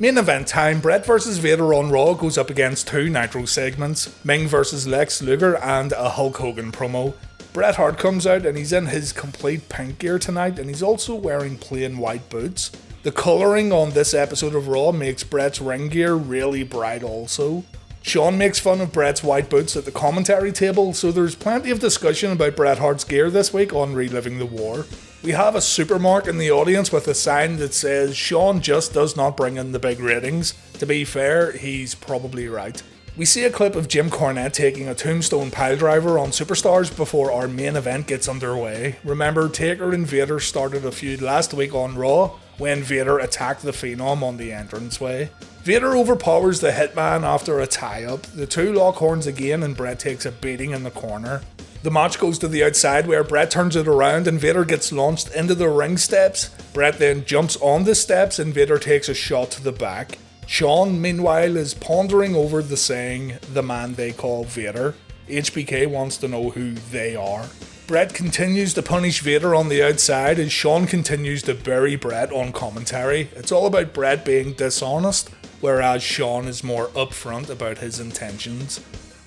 Main event time, Bret vs Vader on Raw goes up against two Nitro segments, Ming vs Lex Luger and a Hulk Hogan promo. Bret Hart comes out and he's in his complete pink gear tonight, and he's also wearing plain white boots. The colouring on this episode of Raw makes Bret's ring gear really bright also. Shawn makes fun of Bret's white boots at the commentary table, so there's plenty of discussion about Bret Hart's gear this week on Reliving the War. We have a supermark in the audience with a sign that says Shawn just does not bring in the big ratings. To be fair, he's probably right. We see a clip of Jim Cornette taking a tombstone piledriver on Superstars before our main event gets underway. Remember, Taker and Vader started a feud last week on Raw when Vader attacked the Phenom on the entranceway. Vader overpowers the Hitman after a tie-up. The two lock horns again and Bret takes a beating in the corner. The match goes to the outside where Bret turns it around and Vader gets launched into the ring steps. Bret then jumps on the steps and Vader takes a shot to the back. Shawn, meanwhile, is pondering over the saying, the man they call Vader. HBK wants to know who they are. Bret continues to punish Vader on the outside as Shawn continues to bury Bret on commentary. It's all about Bret being dishonest, whereas Shawn is more upfront about his intentions.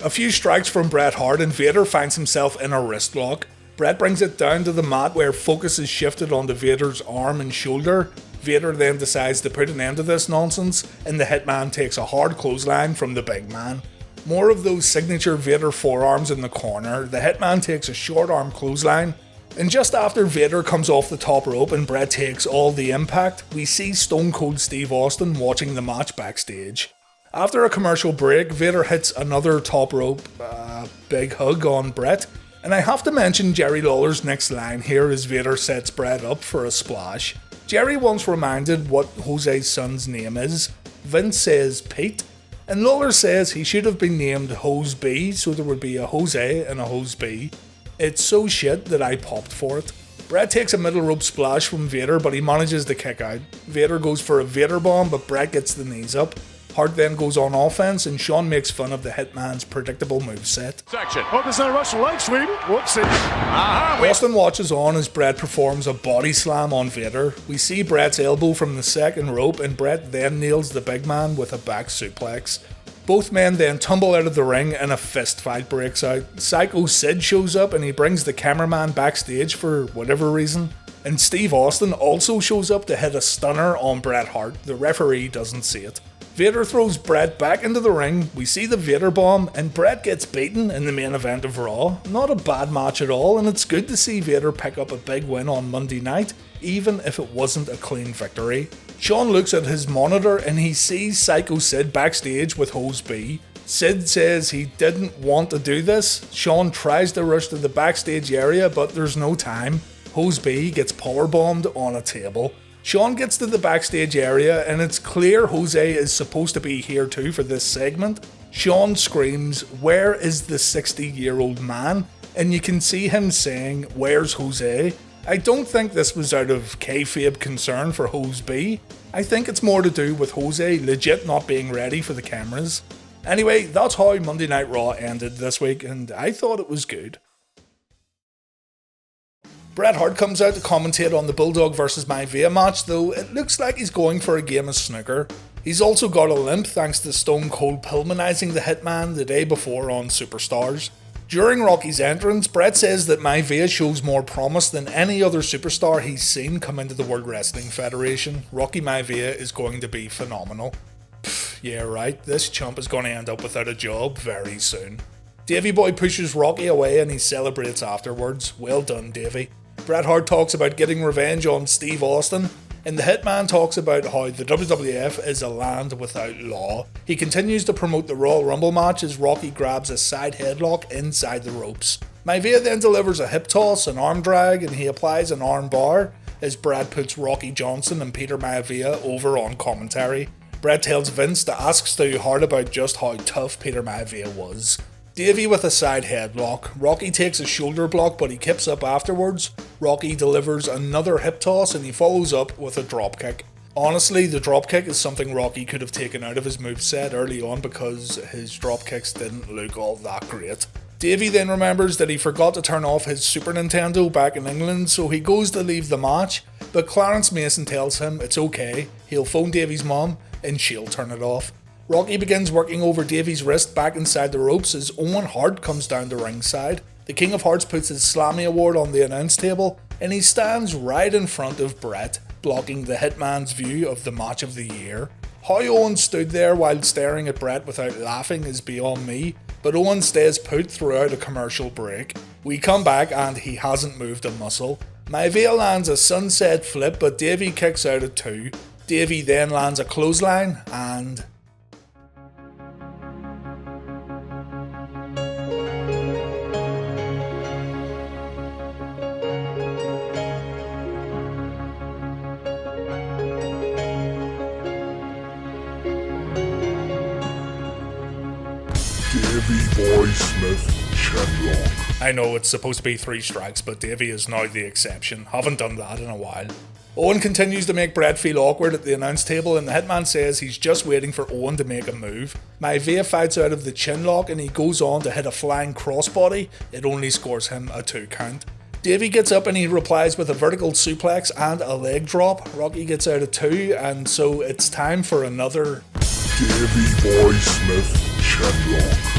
A few strikes from Bret Hart and Vader finds himself in a wrist lock. Bret brings it down to the mat where focus is shifted onto Vader's arm and shoulder. Vader then decides to put an end to this nonsense, and the Hitman takes a hard clothesline from the big man. More of those signature Vader forearms in the corner. The Hitman takes a short arm clothesline, and just after Vader comes off the top rope and Bret takes all the impact, we see Stone Cold Steve Austin watching the match backstage. After a commercial break, Vader hits another top rope big hug on Bret, and I have to mention Jerry Lawler's next line here as Vader sets Bret up for a splash. Jerry once reminded what Jose's son's name is. Vince says Pete, and Lawler says he should have been named Hose B, so there would be a Jose and a Hose B. It's so shit that I popped for it. Bret takes a middle rope splash from Vader, but he manages to kick out. Vader goes for a Vader bomb, but Bret gets the knees up. Hart then goes on offense, and Shawn makes fun of the Hitman's predictable moveset. Section. Oh, there's no Russian leg sweep. Whoopsie. Austin watches on as Bret performs a body slam on Vader. We see Bret's elbow from the second rope, and Bret then nails the big man with a back suplex. Both men then tumble out of the ring and a fist fight breaks out. Psycho Sid shows up and he brings the cameraman backstage for whatever reason. And Steve Austin also shows up to hit a stunner on Bret Hart. The referee doesn't see it. Vader throws Bret back into the ring, we see the Vader bomb, and Bret gets beaten in the main event of Raw. Not a bad match at all, and it's good to see Vader pick up a big win on Monday night, even if it wasn't a clean victory. Shawn looks at his monitor and he sees Psycho Sid backstage with Hose B. Sid says he didn't want to do this. Shawn tries to rush to the backstage area, but there's no time. Hose B gets powerbombed on a table. Shawn gets to the backstage area and it's clear Jose is supposed to be here too for this segment. Shawn screams, "Where is the 60-year-old man?" And you can see him saying, "Where's Jose?" I don't think this was out of kayfabe concern for Hose B. I think it's more to do with Jose legit not being ready for the cameras. Anyway, that's how Monday Night Raw ended this week, and I thought it was good. Bret Hart comes out to commentate on the Bulldog vs Maivia match, though it looks like he's going for a game of snooker. He's also got a limp thanks to Stone Cold Pillmanizing the Hitman the day before on Superstars. During Rocky's entrance, Bret says that Maivia shows more promise than any other superstar he's seen come into the World Wrestling Federation. Rocky Maivia is going to be phenomenal. Yeah right, this chump is going to end up without a job very soon. Davey Boy pushes Rocky away and he celebrates afterwards. Well done, Davey. Bret Hart talks about getting revenge on Steve Austin, and the Hitman talks about how the WWF is a land without law. He continues to promote the Royal Rumble match as Rocky grabs a side headlock inside the ropes. Maivia then delivers a hip toss, an arm drag, and he applies an arm bar as Bret puts Rocky Johnson and Peter Maivia over on commentary. Bret tells Vince to ask Stu Hart about just how tough Peter Maivia was. Davey with a side headlock. Rocky takes a shoulder block but he kips up afterwards. Rocky delivers another hip toss and he follows up with a dropkick. Honestly, the dropkick is something Rocky could have taken out of his moveset early on because his dropkicks didn't look all that great. Davey then remembers that he forgot to turn off his Super Nintendo back in England, so he goes to leave the match, but Clarence Mason tells him it's okay. He'll phone Davey's mom and she'll turn it off. Rocky begins working over Davey's wrist back inside the ropes as Owen Hart comes down the ringside. The King of Hearts puts his Slammy award on the announce table and he stands right in front of Bret, blocking the Hitman's view of the match of the year. How Owen stood there while staring at Bret without laughing is beyond me, but Owen stays put throughout a commercial break. We come back and he hasn't moved a muscle. Maivia lands a sunset flip, but Davey kicks out at 2. Davey then lands a clothesline and... Davey Boy Smith Shamrock. I know it's supposed to be 3 strikes, but Davey is now the exception. Haven't done that in a while. Owen continues to make Bret feel awkward at the announce table and the Hitman says he's just waiting for Owen to make a move. Maivia fights out of the chin lock and he goes on to hit a flying crossbody. It only scores him a 2 count. Davey gets up and he replies with a vertical suplex and a leg drop. Rocky gets out at 2 and so it's time for another Davey Boy Smith Shamrock.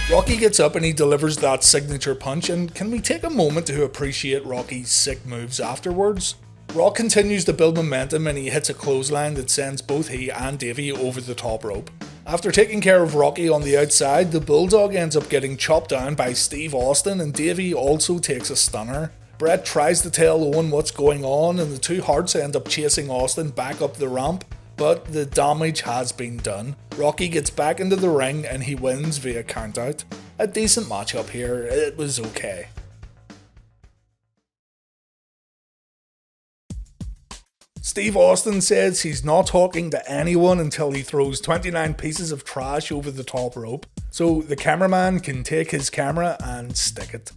Rocky gets up and he delivers that signature punch, and can we take a moment to appreciate Rocky's sick moves afterwards? Rock continues to build momentum and he hits a clothesline that sends both he and Davey over the top rope. After taking care of Rocky on the outside, the Bulldog ends up getting chopped down by Steve Austin and Davey also takes a stunner. Bret tries to tell Owen what's going on and the two Harts end up chasing Austin back up the ramp. But the damage has been done. Rocky gets back into the ring and he wins via countout. A decent matchup here, it was okay. Steve Austin says he's not talking to anyone until he throws 29 pieces of trash over the top rope, so the cameraman can take his camera and stick it.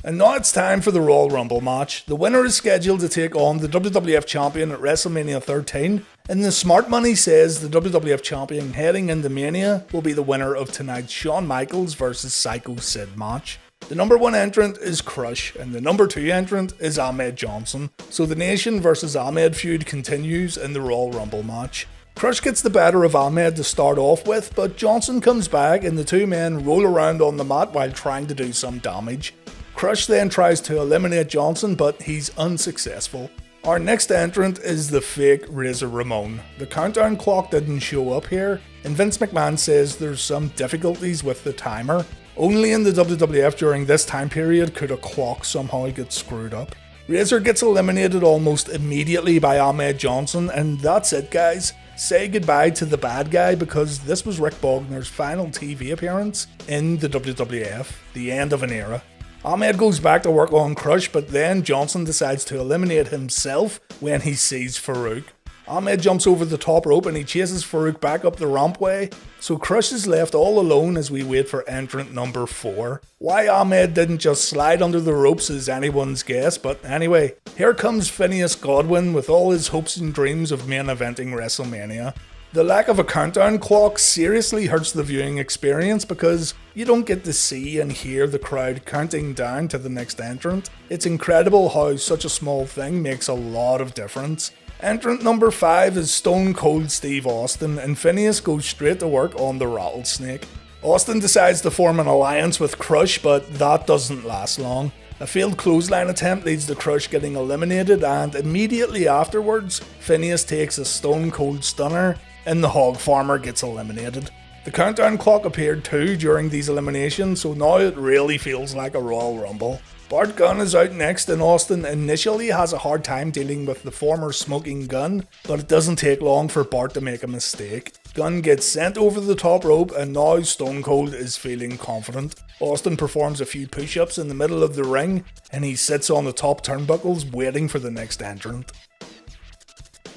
And now it's time for the Royal Rumble match. The winner is scheduled to take on the WWF Champion at WrestleMania 13, and the smart money says the WWF Champion heading into Mania will be the winner of tonight's Shawn Michaels vs Psycho Sid match. The number 1 entrant is Crush, and the number 2 entrant is Ahmed Johnson, so the Nation vs Ahmed feud continues in the Royal Rumble match. Crush gets the better of Ahmed to start off with, but Johnson comes back and the two men roll around on the mat while trying to do some damage. Crush then tries to eliminate Johnson, but he's unsuccessful. Our next entrant is the fake Razor Ramon. The countdown clock didn't show up here, and Vince McMahon says there's some difficulties with the timer. Only in the WWF during this time period could a clock somehow get screwed up. Razor gets eliminated almost immediately by Ahmed Johnson, and that's it guys. Say goodbye to the bad guy because this was Rick Bogner's final TV appearance in the WWF, the end of an era. Ahmed goes back to work on Crush, but then Johnson decides to eliminate himself when he sees Farouk. Ahmed jumps over the top rope and he chases Farouk back up the rampway, so Crush is left all alone as we wait for entrant number 4. Why Ahmed didn't just slide under the ropes is anyone's guess, but anyway, here comes Phineas Godwin with all his hopes and dreams of main eventing WrestleMania. The lack of a countdown clock seriously hurts the viewing experience because you don't get to see and hear the crowd counting down to the next entrant. It's incredible how such a small thing makes a lot of difference. Entrant number 5 is Stone Cold Steve Austin, and Phineas goes straight to work on the Rattlesnake. Austin decides to form an alliance with Crush, but that doesn't last long. A failed clothesline attempt leads to Crush getting eliminated, and immediately afterwards, Phineas takes a Stone Cold Stunner, and the Hog Farmer gets eliminated. The countdown clock appeared too during these eliminations, so now it really feels like a Royal Rumble. Bart Gunn is out next, and Austin initially has a hard time dealing with the former smoking Gunn, but it doesn't take long for Bart to make a mistake. Gunn gets sent over the top rope, and now Stone Cold is feeling confident. Austin performs a few push-ups in the middle of the ring, and he sits on the top turnbuckles waiting for the next entrant.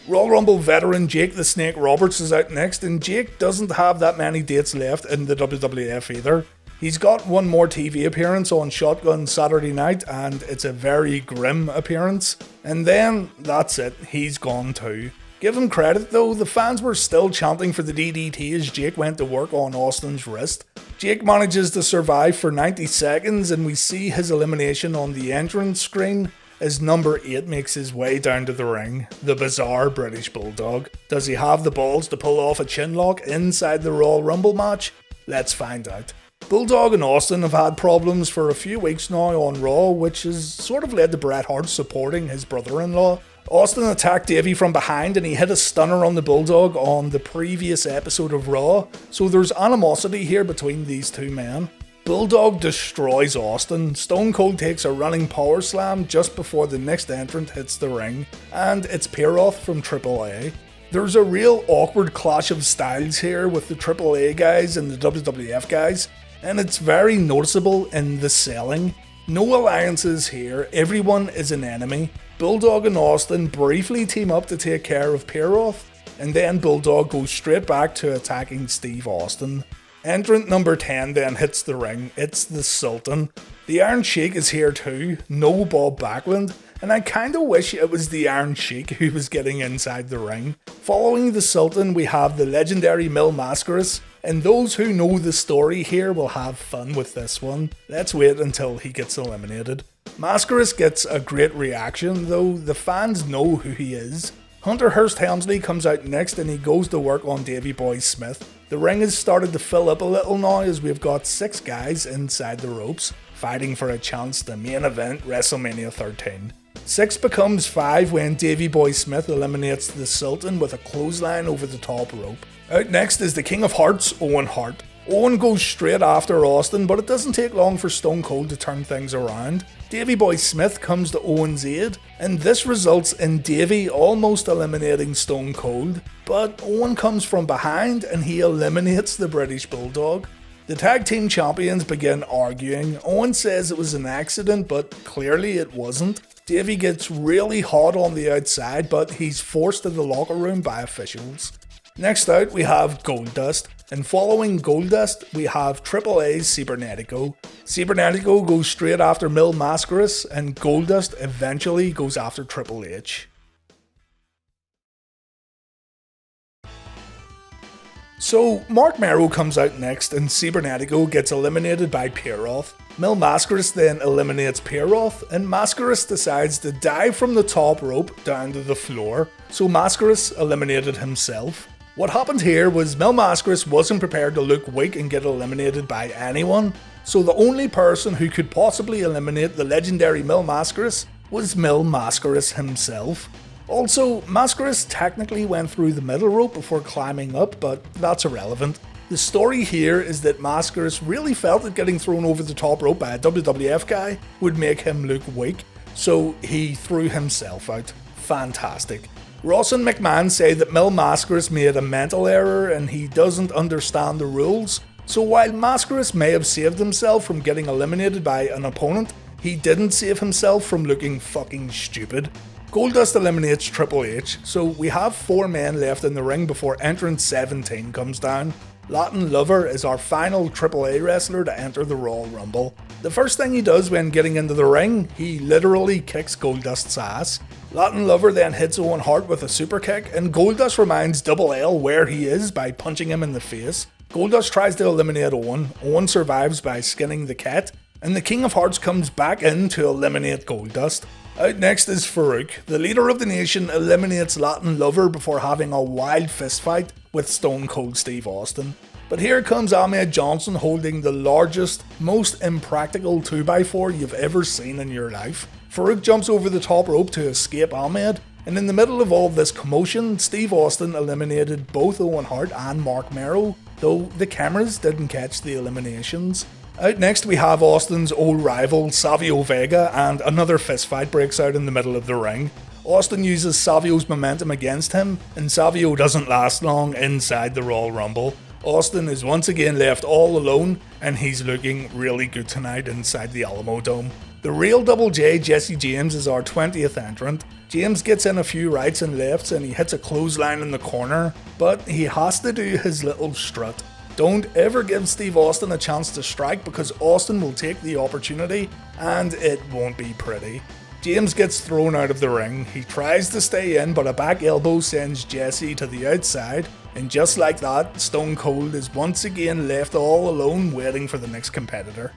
Royal Rumble veteran Jake the Snake Roberts is out next, and Jake doesn't have that many dates left in the WWF either. He's got one more TV appearance on Shotgun Saturday night, and it's a very grim appearance. And then, that's it, he's gone too. Give him credit though, the fans were still chanting for the DDT as Jake went to work on Austin's wrist. Jake manages to survive for 90 seconds, and we see his elimination on the entrance screen. as number 8 makes his way down to the ring, the bizarre British Bulldog. Does he have the balls to pull off a chinlock inside the Royal Rumble match? Let's find out. Bulldog and Austin have had problems for a few weeks now on Raw, which has sort of led to Bret Hart supporting his brother-in-law. Austin attacked Davey from behind and he hit a stunner on the Bulldog on the previous episode of Raw, so there's animosity here between these two men. Bulldog destroys Austin, Stone Cold takes a running power slam just before the next entrant hits the ring, and it's Pierroth from AAA. There's a real awkward clash of styles here with the AAA guys and the WWF guys, and it's very noticeable in the selling. No alliances here, everyone is an enemy. Bulldog and Austin briefly team up to take care of Pierroth, and then Bulldog goes straight back to attacking Steve Austin. Entrant number 10 then hits the ring, it's the Sultan. The Iron Sheik is here too, no Bob Backlund, and I kinda wish it was the Iron Sheik who was getting inside the ring. Following the Sultan we have the legendary Mil Mascaras, and those who know the story here will have fun with this one. Let's wait until he gets eliminated. Mascaras gets a great reaction, though the fans know who he is. Hunter Hearst Helmsley comes out next and he goes to work on Davey Boy Smith. The ring has started to fill up a little now as we've got 6 guys inside the ropes, fighting for a chance to main event WrestleMania 13. 6 becomes 5 when Davey Boy Smith eliminates the Sultan with a clothesline over the top rope. Out next is the King of Hearts, Owen Hart. Owen goes straight after Austin, but it doesn't take long for Stone Cold to turn things around. Davey Boy Smith comes to Owen's aid, and this results in Davey almost eliminating Stone Cold, but Owen comes from behind and he eliminates the British Bulldog. The tag team champions begin arguing. Owen says it was an accident, but clearly it wasn't. Davey gets really hot on the outside, but he's forced to the locker room by officials. Next out we have Goldust, and following Goldust we have AAA's Cibernetico. Cibernetico goes straight after Mil Mascaras, and Goldust eventually goes after Triple H. So Mark Merrow comes out next and Cibernetico gets eliminated by Pierroth. Mil Mascaras then eliminates Pierroth, and Mascaras decides to dive from the top rope down to the floor, so Mascaras eliminated himself. What happened here was Mil Mascaras wasn't prepared to look weak and get eliminated by anyone, so the only person who could possibly eliminate the legendary Mil Mascaras was Mil Mascaras himself. Also, Mascaras technically went through the middle rope before climbing up, but that's irrelevant. The story here is that Mascaras really felt that getting thrown over the top rope by a WWF guy would make him look weak, so he threw himself out. Fantastic. Ross and McMahon say that Mil Mascaras made a mental error and he doesn't understand the rules, so while Mascaras may have saved himself from getting eliminated by an opponent, he didn't save himself from looking fucking stupid. Goldust eliminates Triple H, so we have 4 men left in the ring before entrant 17 comes down. Latin Lover is our final AAA wrestler to enter the Royal Rumble. The first thing he does when getting into the ring, he literally kicks Goldust's ass. Latin Lover then hits Owen Hart with a super kick, and Goldust reminds Double L where he is by punching him in the face. Goldust tries to eliminate Owen. Owen survives by skinning the cat, and the King of Hearts comes back in to eliminate Goldust. Out next is Farouk. The leader of the nation eliminates Latin Lover before having a wild fistfight with Stone Cold Steve Austin. But here comes Ahmed Johnson holding the largest, most impractical 2x4 you've ever seen in your life. Farouk jumps over the top rope to escape Ahmed, and in the middle of all this commotion, Steve Austin eliminated both Owen Hart and Mark Merrow, though the cameras didn't catch the eliminations. Out next we have Austin's old rival Savio Vega, and another fistfight breaks out in the middle of the ring. Austin uses Savio's momentum against him, and Savio doesn't last long inside the Royal Rumble. Austin is once again left all alone, and he's looking really good tonight inside the Alamo Dome. The real Double J, Jesse James, is our 20th entrant. James gets in a few rights and lefts and he hits a clothesline in the corner, but he has to do his little strut. Don't ever give Steve Austin a chance to strike because Austin will take the opportunity and it won't be pretty. James gets thrown out of the ring. He tries to stay in, but a back elbow sends Jesse to the outside, and just like that, Stone Cold is once again left all alone waiting for the next competitor.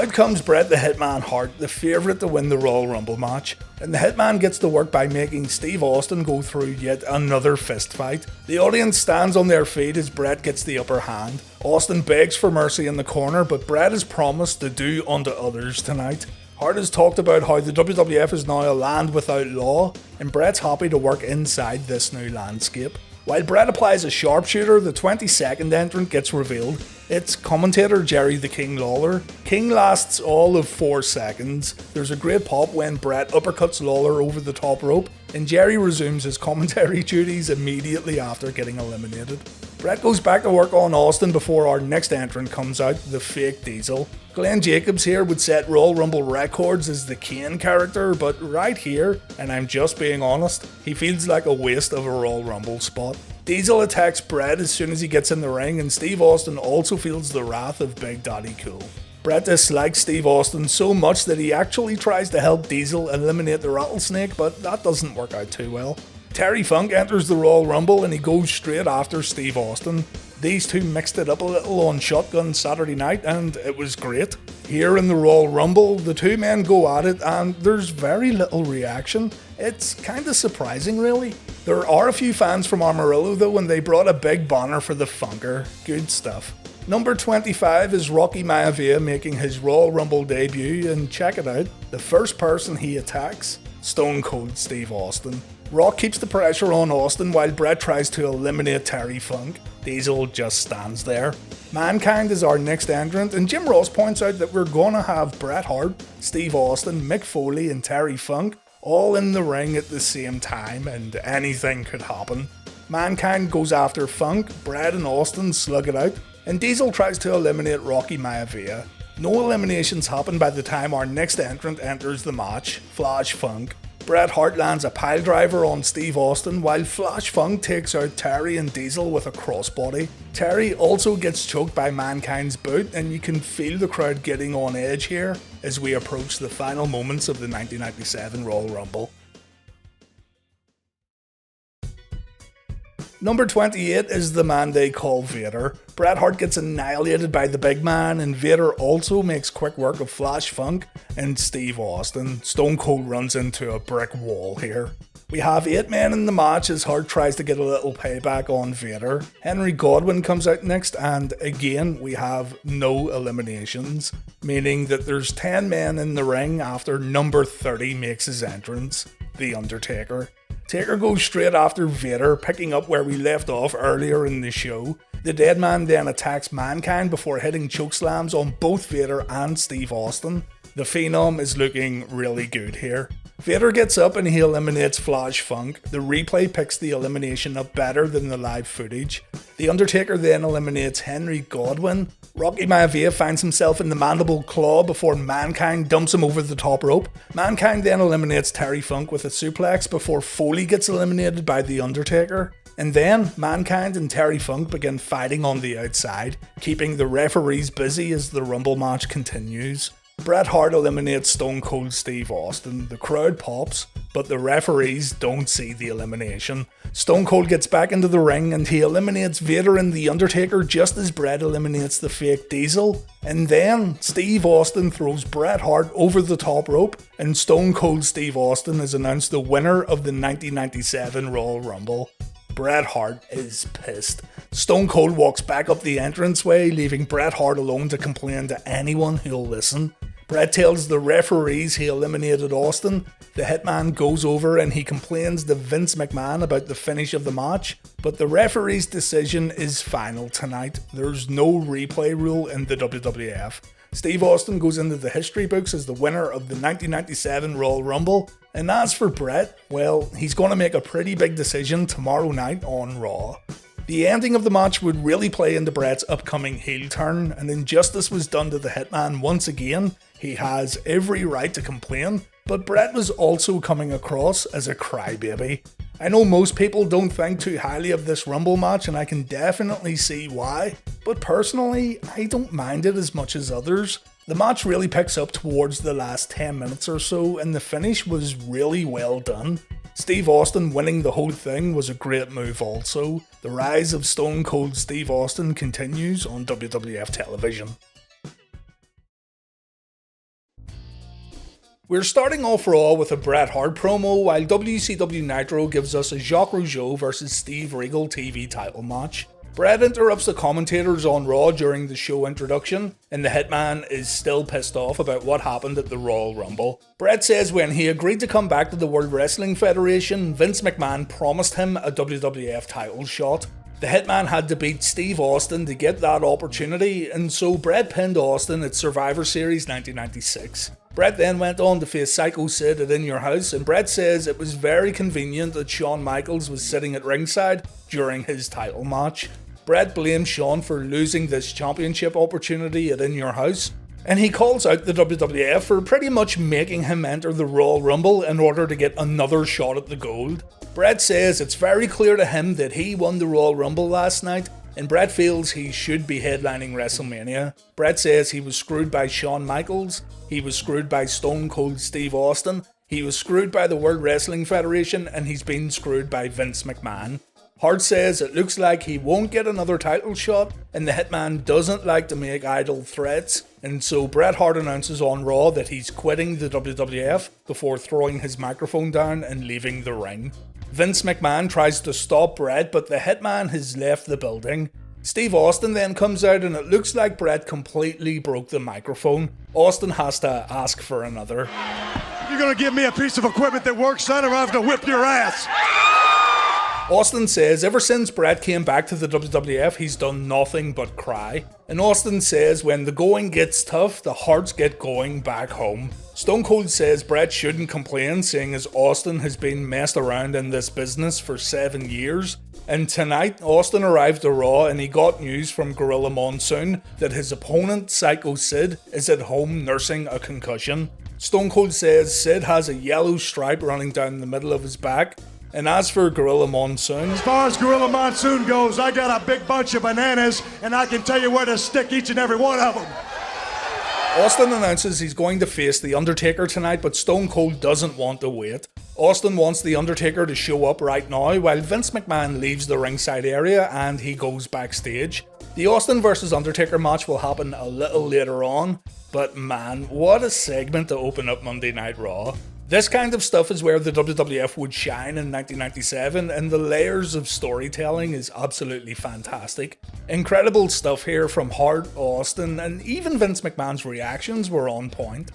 Out comes Bret the Hitman Hart, the favourite to win the Royal Rumble match, and the Hitman gets to work by making Steve Austin go through yet another fist fight. The audience stands on their feet as Bret gets the upper hand. Austin begs for mercy in the corner, but Bret has promised to do unto others tonight. Hart has talked about how the WWF is now a land without law, and Bret's happy to work inside this new landscape. While Bret applies a sharpshooter, the 22nd entrant gets revealed. It's commentator Jerry the King Lawler. King lasts all of 4 seconds. There's a great pop when Bret uppercuts Lawler over the top rope, and Jerry resumes his commentary duties immediately after getting eliminated. Bret goes back to work on Austin before our next entrant comes out, the fake Diesel. Glenn Jacobs here would set Royal Rumble records as the Kane character, but right here, and I'm just being honest, he feels like a waste of a Royal Rumble spot. Diesel attacks Bret as soon as he gets in the ring, and Steve Austin also feels the wrath of Big Daddy Cool. Bret dislikes Steve Austin so much that he actually tries to help Diesel eliminate the Rattlesnake, but that doesn't work out too well. Terry Funk enters the Royal Rumble and he goes straight after Steve Austin. These two mixed it up a little on Shotgun Saturday night and it was great. Here in the Royal Rumble, the two men go at it and there's very little reaction. It's kinda surprising really. There are a few fans from Amarillo though, and they brought a big banner for the Funker. Good stuff. Number 25 is Rocky Maivia making his Royal Rumble debut, and check it out, the first person he attacks, Stone Cold Steve Austin. Rock keeps the pressure on Austin while Bret tries to eliminate Terry Funk. Diesel just stands there. Mankind is our next entrant, and Jim Ross points out that we're gonna have Bret Hart, Steve Austin, Mick Foley and Terry Funk all in the ring at the same time, and anything could happen. Mankind goes after Funk, Bret and Austin slug it out, and Diesel tries to eliminate Rocky Maivia. No eliminations happen by the time our next entrant enters the match, Flash Funk. Bret Hart lands a piledriver on Steve Austin while Flash Funk takes out Terry and Diesel with a crossbody. Terry also gets choked by Mankind's boot, and you can feel the crowd getting on edge here as we approach the final moments of the 1997 Royal Rumble. Number 28 is the man they call Vader. Bret Hart gets annihilated by the big man, and Vader also makes quick work of Flash Funk and Steve Austin. Stone Cold runs into a brick wall here. We have 8 men in the match as Hart tries to get a little payback on Vader. Henry Godwinn comes out next, and again we have no eliminations, meaning that there's 10 men in the ring after number 30 makes his entrance, the Undertaker. Taker goes straight after Vader, picking up where we left off earlier in the show. The dead man then attacks Mankind before hitting chokeslams on both Vader and Steve Austin. The Phenom is looking really good here. Vader gets up and he eliminates Flash Funk. The replay picks the elimination up better than the live footage. The Undertaker then eliminates Henry Godwinn. Rocky Maivia finds himself in the mandible claw before Mankind dumps him over the top rope. Mankind then eliminates Terry Funk with a suplex before Foley gets eliminated by the Undertaker. And then Mankind and Terry Funk begin fighting on the outside, keeping the referees busy as the Rumble match continues. Bret Hart eliminates Stone Cold Steve Austin. The crowd pops, but the referees don't see the elimination. Stone Cold gets back into the ring and he eliminates Vader and The Undertaker just as Bret eliminates the fake Diesel. And then Steve Austin throws Bret Hart over the top rope, and Stone Cold Steve Austin is announced the winner of the 1997 Royal Rumble. Bret Hart is pissed. Stone Cold walks back up the entranceway, leaving Bret Hart alone to complain to anyone who'll listen. Bret tells the referees he eliminated Austin. The Hitman goes over and he complains to Vince McMahon about the finish of the match, but the referee's decision is final tonight. There's no replay rule in the WWF. Steve Austin goes into the history books as the winner of the 1997 Royal Rumble, and as for Bret, well, he's going to make a pretty big decision tomorrow night on Raw. The ending of the match would really play into Bret's upcoming heel turn, and injustice was done to the Hitman once again. He has every right to complain, but Bret was also coming across as a crybaby. I know most people don't think too highly of this Rumble match, and I can definitely see why, but personally, I don't mind it as much as others. The match really picks up towards the last 10 minutes or so, and the finish was really well done. Steve Austin winning the whole thing was a great move also. The rise of Stone Cold Steve Austin continues on WWF television. We're starting off Raw with a Bret Hart promo, while WCW Nitro gives us a Jacques Rougeau vs Steve Regal TV title match. Bret interrupts the commentators on Raw during the show introduction, and the Hitman is still pissed off about what happened at the Royal Rumble. Bret says when he agreed to come back to the World Wrestling Federation, Vince McMahon promised him a WWF title shot. The Hitman had to beat Steve Austin to get that opportunity, and so Bret pinned Austin at Survivor Series 1996. Bret then went on to face Psycho Sid at In Your House, and Bret says it was very convenient that Shawn Michaels was sitting at ringside during his title match. Bret blames Shawn for losing this championship opportunity at In Your House, and he calls out the WWF for pretty much making him enter the Royal Rumble in order to get another shot at the gold. Bret says it's very clear to him that he won the Royal Rumble last night, and Bret feels he should be headlining WrestleMania. Bret says he was screwed by Shawn Michaels, he was screwed by Stone Cold Steve Austin, he was screwed by the World Wrestling Federation, and he's been screwed by Vince McMahon. Hart says it looks like he won't get another title shot, and the Hitman doesn't like to make idle threats, and so Bret Hart announces on Raw that he's quitting the WWF before throwing his microphone down and leaving the ring. Vince McMahon tries to stop Bret, but the Hitman has left the building. Steve Austin then comes out, and it looks like Bret completely broke the microphone. Austin has to ask for another. You're gonna give me a piece of equipment that works, son, or I have to whip your ass. Austin says ever since Bret came back to the WWF, he's done nothing but cry. And Austin says when the going gets tough, the Harts get going back home. Stone Cold says Bret shouldn't complain, seeing as Austin has been messed around in this business for 7 years. And tonight, Austin arrived to Raw and he got news from Gorilla Monsoon that his opponent, Psycho Sid, is at home nursing a concussion. Stone Cold says Sid has a yellow stripe running down the middle of his back. And as for Gorilla Monsoon, as far as Gorilla Monsoon goes, I got a big bunch of bananas and I can tell you where to stick each and every one of them. Austin announces he's going to face The Undertaker tonight, but Stone Cold doesn't want to wait. Austin wants The Undertaker to show up right now, while Vince McMahon leaves the ringside area and he goes backstage. The Austin vs Undertaker match will happen a little later on, but man, what a segment to open up Monday Night Raw. This kind of stuff is where the WWF would shine in 1997, and the layers of storytelling is absolutely fantastic. Incredible stuff here from Hart, Austin, and even Vince McMahon's reactions were on point.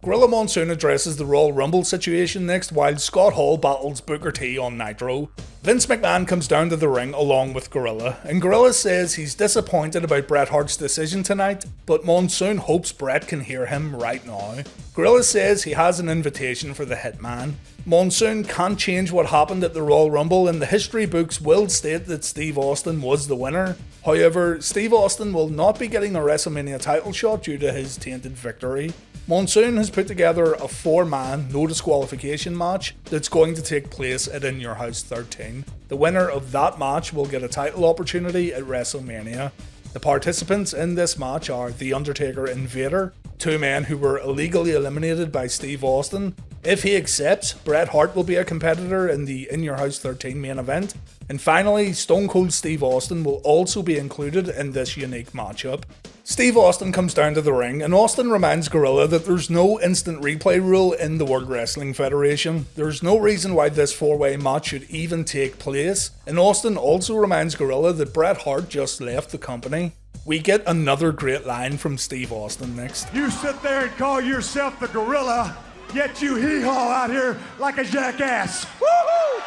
Gorilla Monsoon addresses the Royal Rumble situation next, while Scott Hall battles Booker T on Nitro. Vince McMahon comes down to the ring along with Gorilla, and Gorilla says he's disappointed about Bret Hart's decision tonight, but Monsoon hopes Bret can hear him right now. Gorilla says he has an invitation for the Hitman. Monsoon can't change what happened at the Royal Rumble, and the history books will state that Steve Austin was the winner. However, Steve Austin will not be getting a WrestleMania title shot due to his tainted victory. Monsoon has put together a 4-man, no disqualification match that's going to take place at In Your House 13. The winner of that match will get a title opportunity at WrestleMania. The participants in this match are The Undertaker and Vader, 2 men who were illegally eliminated by Steve Austin. If he accepts, Bret Hart will be a competitor in the In Your House 13 main event. And finally, Stone Cold Steve Austin will also be included in this unique matchup. Steve Austin comes down to the ring, and Austin reminds Gorilla that there's no instant replay rule in the World Wrestling Federation. There's no reason why this 4-way match should even take place, and Austin also reminds Gorilla that Bret Hart just left the company. We get another great line from Steve Austin next. You sit there and call yourself the Gorilla, yet you hee-haw out here like a jackass. Woo-hoo!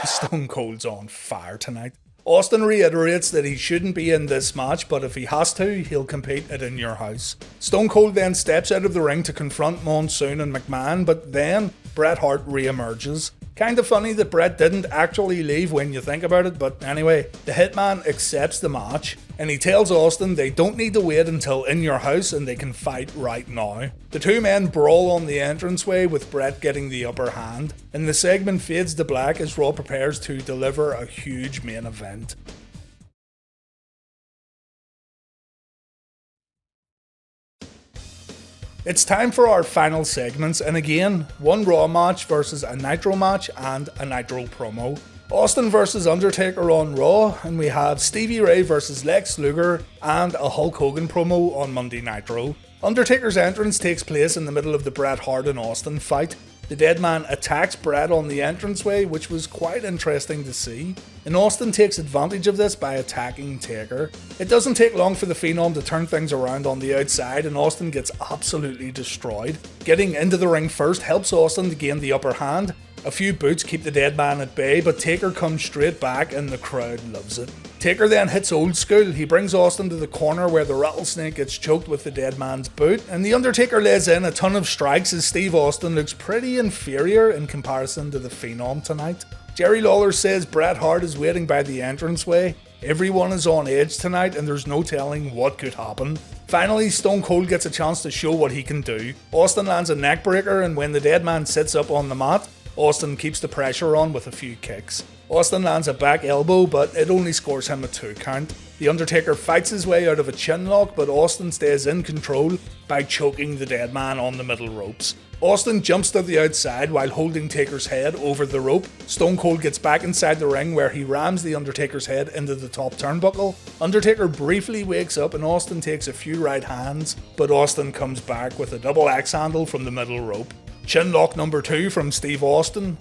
Stone Cold's on fire tonight. Austin reiterates that he shouldn't be in this match, but if he has to, he'll compete at In Your House. Stone Cold then steps out of the ring to confront Monsoon and McMahon, but then Bret Hart re-emerges. Kinda funny that Bret didn't actually leave when you think about it, but anyway, the Hitman accepts the match, and he tells Austin they don't need to wait until In Your House and they can fight right now. The 2 men brawl on the entranceway with Bret getting the upper hand, and the segment fades to black as Raw prepares to deliver a huge main event. It's time for our final segments, and again, one Raw match versus a Nitro match and a Nitro promo. Austin versus Undertaker on Raw, and we have Stevie Ray versus Lex Luger and a Hulk Hogan promo on Monday Night Raw. Undertaker's entrance takes place in the middle of the Bret Hart and Austin fight. The dead man attacks Bret on the entranceway, which was quite interesting to see, and Austin takes advantage of this by attacking Taker. It doesn't take long for the Phenom to turn things around on the outside, and Austin gets absolutely destroyed. Getting into the ring first helps Austin to gain the upper hand. A few boots keep the dead man at bay, but Taker comes straight back and the crowd loves it. Taker then hits old school. He brings Austin to the corner where the rattlesnake gets choked with the dead man's boot, and the Undertaker lays in a ton of strikes as Steve Austin looks pretty inferior in comparison to the Phenom tonight. Jerry Lawler says Bret Hart is waiting by the entranceway. Everyone is on edge tonight and there's no telling what could happen. Finally, Stone Cold gets a chance to show what he can do. Austin lands a neckbreaker, and when the dead man sits up on the mat, Austin keeps the pressure on with a few kicks. Austin lands a back elbow, but it only scores him a 2 count. The Undertaker fights his way out of a chin lock, but Austin stays in control by choking the dead man on the middle ropes. Austin jumps to the outside while holding Taker's head over the rope. Stone Cold gets back inside the ring where he rams the Undertaker's head into the top turnbuckle. Undertaker briefly wakes up and Austin takes a few right hands, but Austin comes back with a double axe handle from the middle rope. Chinlock number 2 from Steve Austin.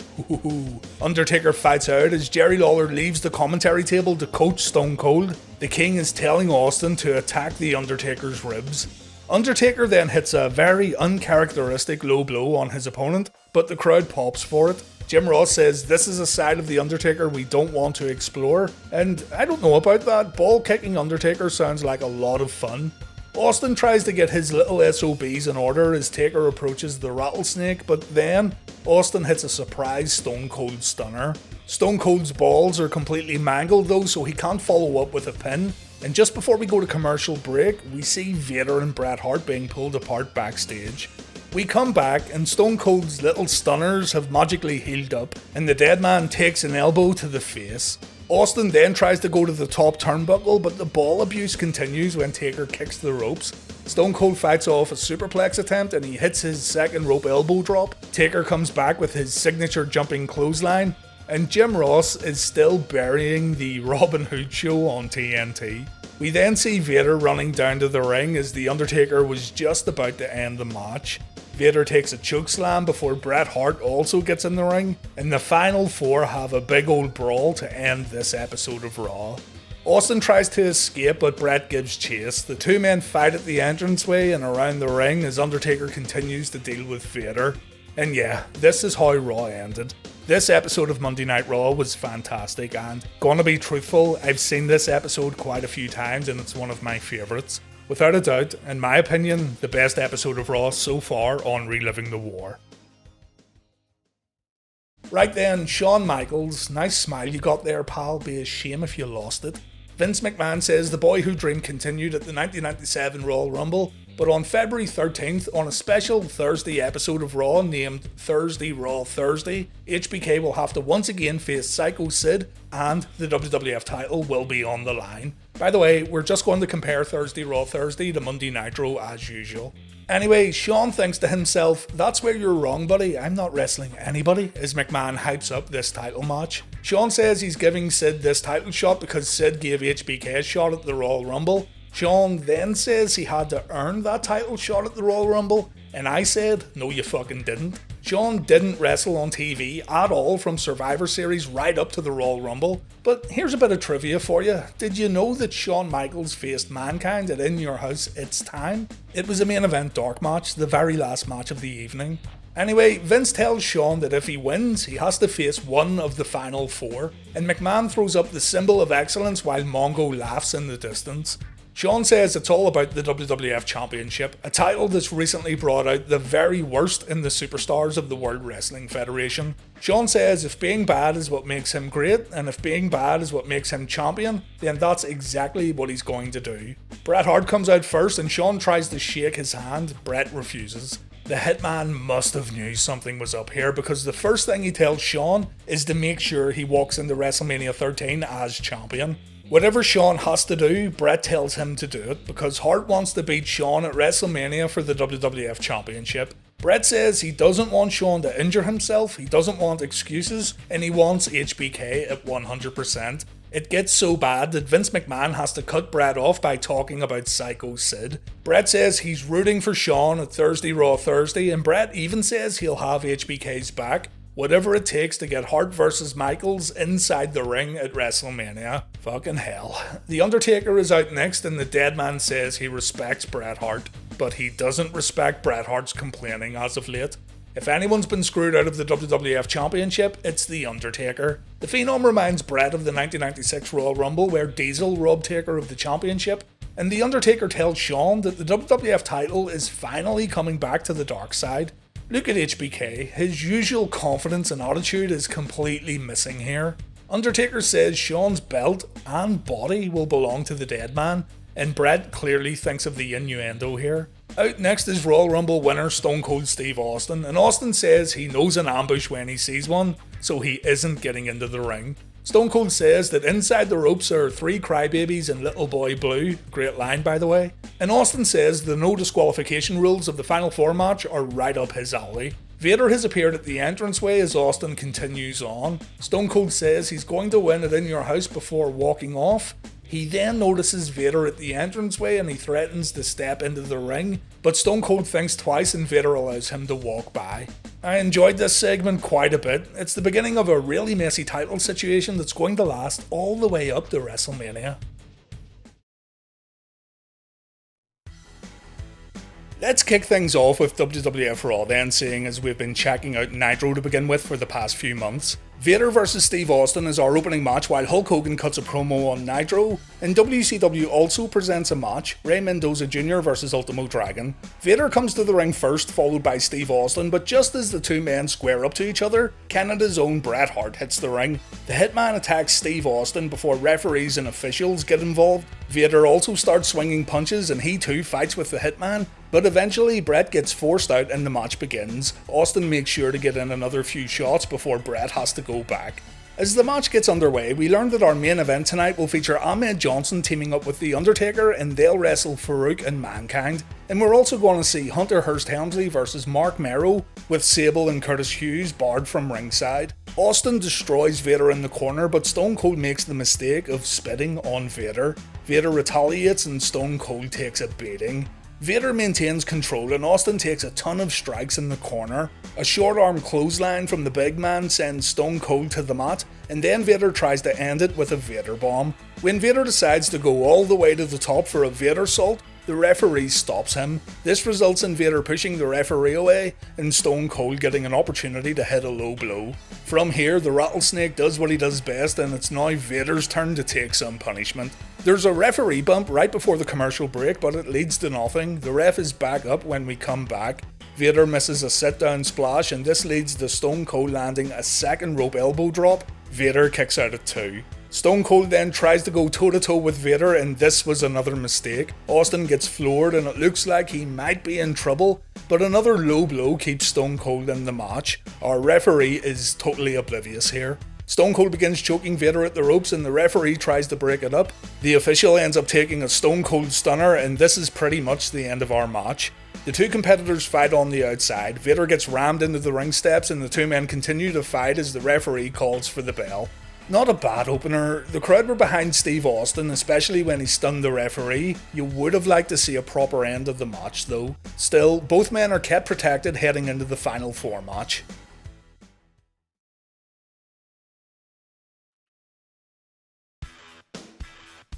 Undertaker fights out as Jerry Lawler leaves the commentary table to coach Stone Cold. The King is telling Austin to attack the Undertaker's ribs. Undertaker then hits a very uncharacteristic low blow on his opponent, but the crowd pops for it. Jim Ross says this is a side of the Undertaker we don't want to explore, and I don't know about that. Ball kicking Undertaker sounds like a lot of fun. Austin tries to get his little SOBs in order as Taker approaches the rattlesnake, but then Austin hits a surprise Stone Cold stunner. Stone Cold's balls are completely mangled though, so he can't follow up with a pin. And just before we go to commercial break, we see Vader and Bret Hart being pulled apart backstage. We come back and Stone Cold's little stunners have magically healed up, and the dead man takes an elbow to the face. Austin then tries to go to the top turnbuckle, but the ball abuse continues when Taker kicks the ropes. Stone Cold fights off a superplex attempt and he hits his second rope elbow drop. Taker comes back with his signature jumping clothesline, and Jim Ross is still burying the Robin Hood show on TNT. We then see Vader running down to the ring as the Undertaker was just about to end the match. Vader takes a chokeslam before Bret Hart also gets in the ring, and the final 4 have a big old brawl to end this episode of Raw. Austin tries to escape, but Bret gives chase. The two men fight at the entranceway and around the ring as Undertaker continues to deal with Vader. And yeah, this is how Raw ended. This episode of Monday Night Raw was fantastic, and gonna be truthful, I've seen this episode quite a few times and it's one of my favourites. Without a doubt, in my opinion, the best episode of Raw so far on Reliving the War. Right then, Shawn Michaels, nice smile you got there pal, be a shame if you lost it. Vince McMahon says the boy who dreamed continued at the 1997 Royal Rumble, but on February 13th, on a special Thursday episode of Raw named Thursday Raw Thursday, HBK will have to once again face Psycho Sid, and the WWF title will be on the line. By the way, we're just going to compare Thursday Raw Thursday to Monday Nitro as usual. Anyway, Shawn thinks to himself, that's where you're wrong buddy, I'm not wrestling anybody, as McMahon hypes up this title match. Shawn says he's giving Sid this title shot because Sid gave HBK a shot at the Royal Rumble. Shawn then says he had to earn that title shot at the Royal Rumble, and I said, no you fucking didn't. Shawn didn't wrestle on TV at all from Survivor Series right up to the Royal Rumble. But here's a bit of trivia for you. Did you know that Shawn Michaels faced Mankind at In Your House It's Time? It was a main event dark match, the very last match of the evening. Anyway, Vince tells Shawn that if he wins, he has to face one of the final 4, and McMahon throws up the symbol of excellence while Mongo laughs in the distance. Shawn says it's all about the WWF Championship, a title that's recently brought out the very worst in the superstars of the World Wrestling Federation. Shawn says if being bad is what makes him great, and if being bad is what makes him champion, then that's exactly what he's going to do. Bret Hart comes out first and Shawn tries to shake his hand, Bret refuses. The Hitman must have knew something was up here because the first thing he tells Shawn is to make sure he walks into WrestleMania 13 as champion. Whatever Shawn has to do, Bret tells him to do it because Hart wants to beat Shawn at WrestleMania for the WWF Championship. Bret says he doesn't want Shawn to injure himself, he doesn't want excuses, and he wants HBK at 100%. It gets so bad that Vince McMahon has to cut Bret off by talking about Psycho Sid. Bret says he's rooting for Shawn at Thursday Raw Thursday, and Bret even says he'll have HBK's back, whatever it takes to get Hart vs Michaels inside the ring at WrestleMania. Fucking hell. The Undertaker is out next, and the dead man says he respects Bret Hart, but he doesn't respect Bret Hart's complaining as of late. If anyone's been screwed out of the WWF Championship, it's The Undertaker. The Phenom reminds Bret of the 1996 Royal Rumble where Diesel robbed Taker of the championship, and The Undertaker tells Shawn that the WWF title is finally coming back to the dark side. Look at HBK, his usual confidence and attitude is completely missing here. Undertaker says Shawn's belt and body will belong to the dead man, and Bret clearly thinks of the innuendo here. Out next is Royal Rumble winner Stone Cold Steve Austin, and Austin says he knows an ambush when he sees one, so he isn't getting into the ring. Stone Cold says that inside the ropes are 3 crybabies and Little Boy Blue, great line by the way, and Austin says the no disqualification rules of the Final Four match are right up his alley. Vader has appeared at the entranceway as Austin continues on. Stone Cold says he's going to win it in your house before walking off. He then notices Vader at the entranceway and he threatens to step into the ring, but Stone Cold thinks twice and Vader allows him to walk by. I enjoyed this segment quite a bit. It's the beginning of a really messy title situation that's going to last all the way up to WrestleMania. Let's kick things off with WWF Raw then, seeing as we've been checking out Nitro to begin with for the past few months. Vader vs Steve Austin is our opening match while Hulk Hogan cuts a promo on Nitro, and WCW also presents a match, Rey Mendoza Jr. vs Ultimo Dragon. Vader comes to the ring first, followed by Steve Austin, but just as the two men square up to each other, Canada's own Bret Hart hits the ring. The Hitman attacks Steve Austin before referees and officials get involved. Vader also starts swinging punches and he too fights with the Hitman, but eventually Bret gets forced out and the match begins. Austin makes sure to get in another few shots before Bret has to go back. As the match gets underway, we learn that our main event tonight will feature Ahmed Johnson teaming up with The Undertaker and they'll wrestle Farouk and Mankind. And we're also going to see Hunter Hearst Helmsley versus Mark Merrow, with Sable and Curtis Hughes barred from ringside. Austin destroys Vader in the corner, but Stone Cold makes the mistake of spitting on Vader. Vader retaliates and Stone Cold takes a beating. Vader maintains control and Austin takes a ton of strikes in the corner. A short arm clothesline from the big man sends Stone Cold to the mat, and then Vader tries to end it with a Vader bomb. When Vader decides to go all the way to the top for a Vader salt, the referee stops him. This results in Vader pushing the referee away and Stone Cold getting an opportunity to hit a low blow. From here, the Rattlesnake does what he does best and it's now Vader's turn to take some punishment. There's a referee bump right before the commercial break, but it leads to nothing. The ref is back up when we come back. Vader misses a sit-down splash and this leads to Stone Cold landing a second rope elbow drop. Vader kicks out at 2. Stone Cold then tries to go toe-to-toe with Vader and this was another mistake. Austin gets floored and it looks like he might be in trouble, but another low blow keeps Stone Cold in the match. Our referee is totally oblivious here. Stone Cold begins choking Vader at the ropes and the referee tries to break it up. The official ends up taking a Stone Cold stunner and this is pretty much the end of our match. The two competitors fight on the outside. Vader gets rammed into the ring steps and the two men continue to fight as the referee calls for the bell. Not a bad opener. The crowd were behind Steve Austin, especially when he stunned the referee. You would have liked to see a proper end of the match though. Still, both men are kept protected heading into the Final Four match.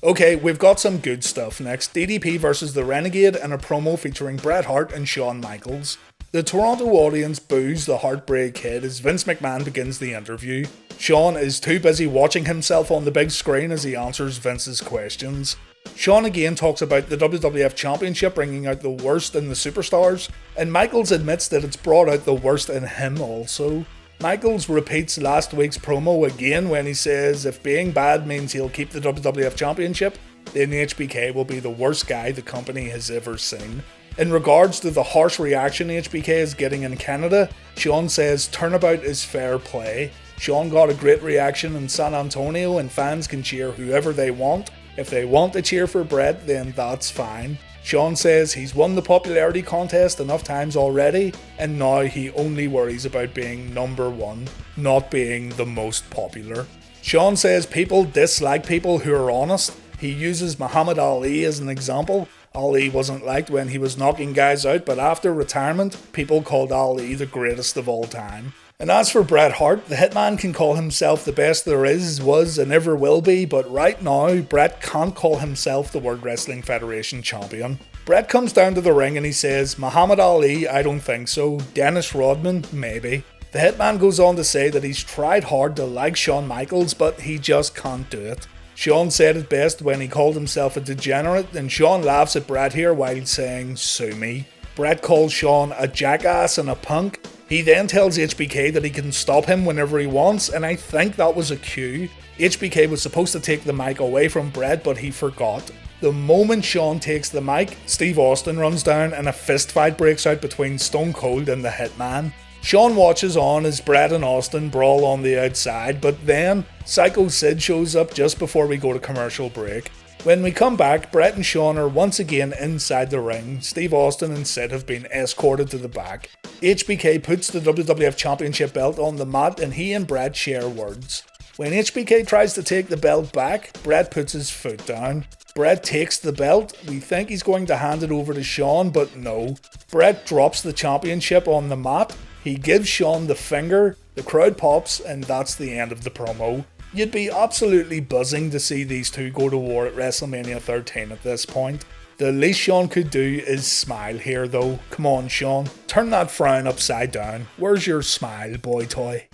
Okay, we've got some good stuff next. DDP versus the Renegade and a promo featuring Bret Hart and Shawn Michaels. The Toronto audience boos the Heartbreak Kid as Vince McMahon begins the interview. Shawn is too busy watching himself on the big screen as he answers Vince's questions. Shawn again talks about the WWF Championship bringing out the worst in the superstars, and Michaels admits that it's brought out the worst in him also. Michaels repeats last week's promo again when he says if being bad means he'll keep the WWF Championship, then HBK will be the worst guy the company has ever seen. In regards to the harsh reaction HBK is getting in Canada, Shawn says turnabout is fair play. Shawn got a great reaction in San Antonio and fans can cheer whoever they want. If they want to cheer for Bret, then that's fine. Shawn says he's won the popularity contest enough times already, and now he only worries about being number one, not being the most popular. Shawn says people dislike people who are honest. He uses Muhammad Ali as an example. Ali wasn't liked when he was knocking guys out, but after retirement, people called Ali the greatest of all time. And as for Bret Hart, the Hitman can call himself the best there is, was, and ever will be, but right now, Bret can't call himself the World Wrestling Federation champion. Bret comes down to the ring and he says, Muhammad Ali, I don't think so. Dennis Rodman, maybe. The Hitman goes on to say that he's tried hard to like Shawn Michaels, but he just can't do it. Shawn said it best when he called himself a degenerate, and Shawn laughs at Bret here while saying, sue me. Bret calls Shawn a jackass and a punk. He then tells HBK that he can stop him whenever he wants, and I think that was a cue. HBK was supposed to take the mic away from Bret, but he forgot. The moment Shawn takes the mic, Steve Austin runs down and a fist fight breaks out between Stone Cold and the Hitman. Shawn watches on as Bret and Austin brawl on the outside, but then Psycho Sid shows up just before we go to commercial break. When we come back, Bret and Shawn are once again inside the ring. Steve Austin and Sid have been escorted to the back. HBK puts the WWF Championship belt on the mat and he and Bret share words. When HBK tries to take the belt back, Bret puts his foot down. Bret takes the belt. We think he's going to hand it over to Shawn, but no. Bret drops the championship on the mat. He gives Shawn the finger, the crowd pops, and that's the end of the promo. You'd be absolutely buzzing to see these two go to war at WrestleMania 13 at this point. The least Shawn could do is smile here though. Come on Shawn, turn that frown upside down. Where's your smile, boy toy?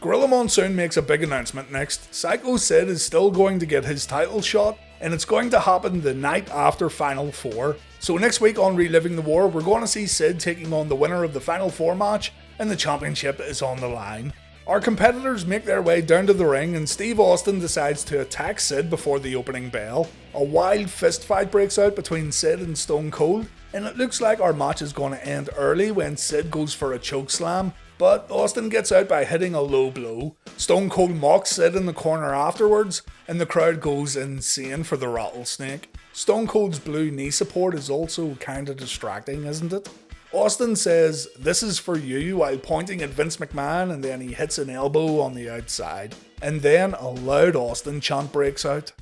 Gorilla Monsoon makes a big announcement next. Psycho Sid is still going to get his title shot, and it's going to happen the night after Final Four. So next week on Reliving the War, we're going to see Sid taking on the winner of the Final Four match, and the championship is on the line. Our competitors make their way down to the ring, and Steve Austin decides to attack Sid before the opening bell. A wild fist fight breaks out between Sid and Stone Cold, and it looks like our match is going to end early when Sid goes for a chokeslam, but Austin gets out by hitting a low blow. Stone Cold mocks Sid in the corner afterwards, and the crowd goes insane for the rattlesnake. Stone Cold's blue knee support is also kinda distracting, isn't it? Austin says, "This is for you," while pointing at Vince McMahon, and then he hits an elbow on the outside. And then a loud Austin chant breaks out.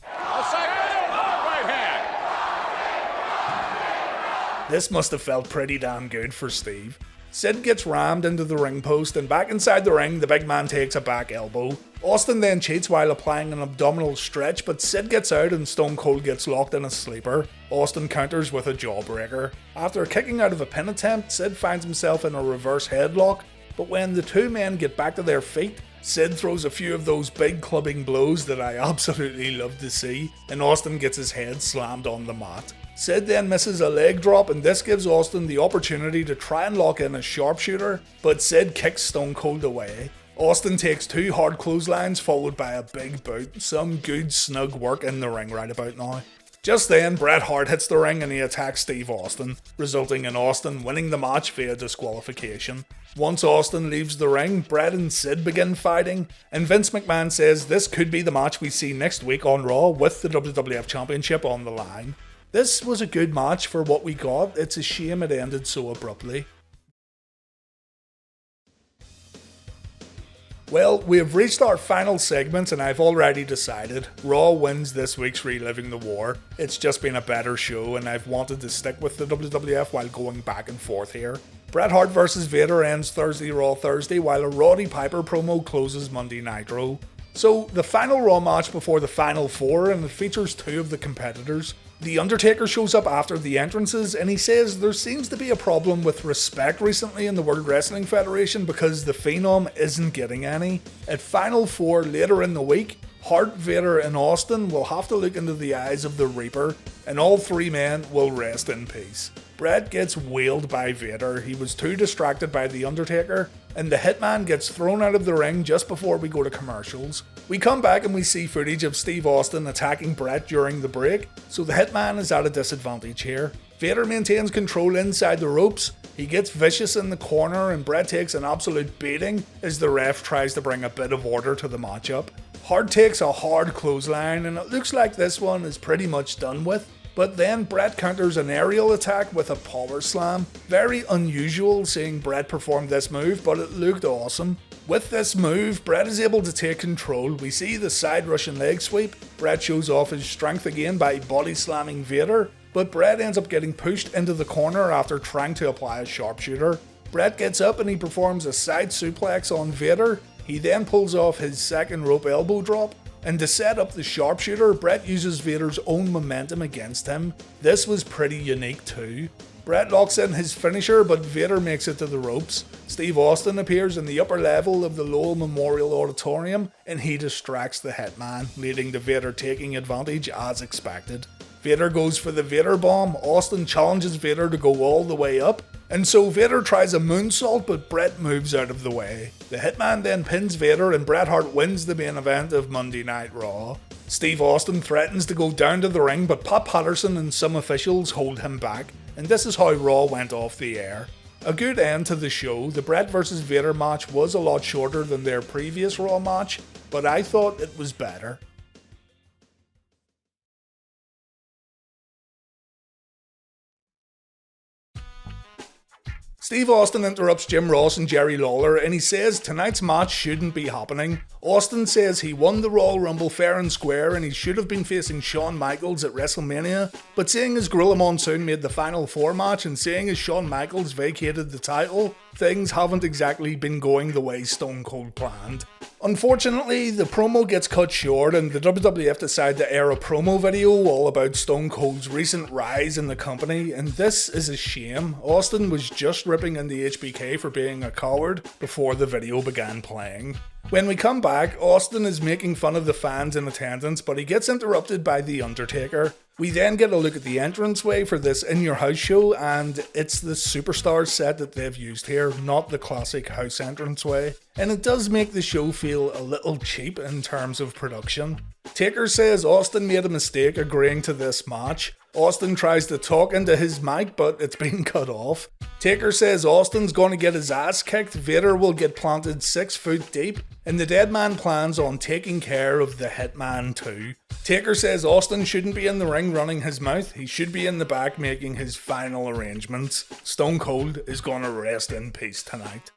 This must have felt pretty damn good for Steve. Sid gets rammed into the ring post, and back inside the ring, the big man takes a back elbow. Austin then cheats while applying an abdominal stretch, but Sid gets out and Stone Cold gets locked in a sleeper. Austin counters with a jawbreaker. After kicking out of a pin attempt, Sid finds himself in a reverse headlock, but when the two men get back to their feet, Sid throws a few of those big clubbing blows that I absolutely love to see, and Austin gets his head slammed on the mat. Sid then misses a leg drop, and this gives Austin the opportunity to try and lock in a sharpshooter, but Sid kicks Stone Cold away. Austin takes two hard clotheslines followed by a big boot. Some good snug work in the ring right about now. Just then, Bret Hart hits the ring and he attacks Steve Austin, resulting in Austin winning the match via disqualification. Once Austin leaves the ring, Bret and Sid begin fighting, and Vince McMahon says this could be the match we see next week on Raw with the WWF Championship on the line. This was a good match for what we got. It's a shame it ended so abruptly. Well, we have reached our final segment and I've already decided. Raw wins this week's Reliving the War. It's just been a better show and I've wanted to stick with the WWF while going back and forth here. Bret Hart vs Vader ends Thursday Raw Thursday, while a Roddy Piper promo closes Monday Nitro. So, the final Raw match before the Final Four, and it features two of the competitors. The Undertaker shows up after the entrances and he says there seems to be a problem with respect recently in the World Wrestling Federation because the Phenom isn't getting any. At Final Four later in the week, Hart, Vader and Austin will have to look into the eyes of the Reaper, and all three men will rest in peace. Bret gets wailed by Vader. He was too distracted by the Undertaker, and the Hitman gets thrown out of the ring just before we go to commercials. We come back and we see footage of Steve Austin attacking Bret during the break, so the Hitman is at a disadvantage here. Vader maintains control inside the ropes. He gets vicious in the corner and Bret takes an absolute beating as the ref tries to bring a bit of order to the matchup. Hart takes a hard clothesline and it looks like this one is pretty much done with. But then Bret counters an aerial attack with a power slam. Very unusual seeing Bret perform this move, but it looked awesome. With this move, Bret is able to take control. We see the side Russian leg sweep. Bret shows off his strength again by body slamming Vader, but Bret ends up getting pushed into the corner after trying to apply a sharpshooter. Bret gets up and he performs a side suplex on Vader. He then pulls off his second rope elbow drop. And to set up the sharpshooter, Bret uses Vader's own momentum against him. This was pretty unique too. Bret locks in his finisher, but Vader makes it to the ropes. Steve Austin appears in the upper level of the Lowell Memorial Auditorium, and he distracts the Hitman, leading to Vader taking advantage as expected. Vader goes for the Vader bomb. Austin challenges Vader to go all the way up, and so Vader tries a moonsault, but Bret moves out of the way. The Hitman then pins Vader and Bret Hart wins the main event of Monday Night Raw. Steve Austin threatens to go down to the ring, but Pat Patterson and some officials hold him back, and this is how Raw went off the air. A good end to the show. The Bret vs Vader match was a lot shorter than their previous Raw match, but I thought it was better. Steve Austin interrupts Jim Ross and Jerry Lawler and he says tonight's match shouldn't be happening. Austin says he won the Royal Rumble fair and square and he should have been facing Shawn Michaels at WrestleMania, but seeing as Gorilla Monsoon made the Final Four match and seeing as Shawn Michaels vacated the title, things haven't exactly been going the way Stone Cold planned. Unfortunately, the promo gets cut short and the WWF decide to air a promo video all about Stone Cold's recent rise in the company, and this is a shame. Austin was just ripping into HBK for being a coward before the video began playing. When we come back, Austin is making fun of the fans in attendance, but he gets interrupted by The Undertaker. We then get a look at the entranceway for this In Your House show, and it's the Superstars set that they've used here, not the classic house entranceway. And it does make the show feel a little cheap in terms of production. Taker says Austin made a mistake agreeing to this match. Austin tries to talk into his mic, but it's been cut off. Taker says Austin's going to get his ass kicked, Vader will get planted 6 foot deep, and the dead man plans on taking care of the Hitman too. Taker says Austin shouldn't be in the ring running his mouth, he should be in the back making his final arrangements. Stone Cold is going to rest in peace tonight.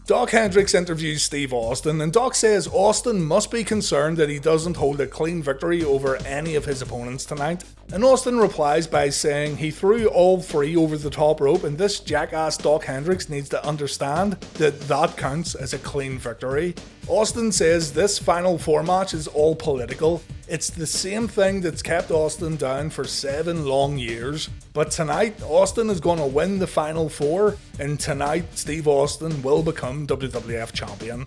Doc Hendricks interviews Steve Austin, and Doc says Austin must be concerned that he doesn't hold a clean victory over any of his opponents tonight. And Austin replies by saying he threw all 3 over the top rope, and this jackass Doc Hendricks needs to understand that that counts as a clean victory. Austin says this Final Four match is all political. It's the same thing that's kept Austin down for 7 long years. But tonight, Austin is going to win the Final Four, and tonight, Steve Austin will become WWF Champion.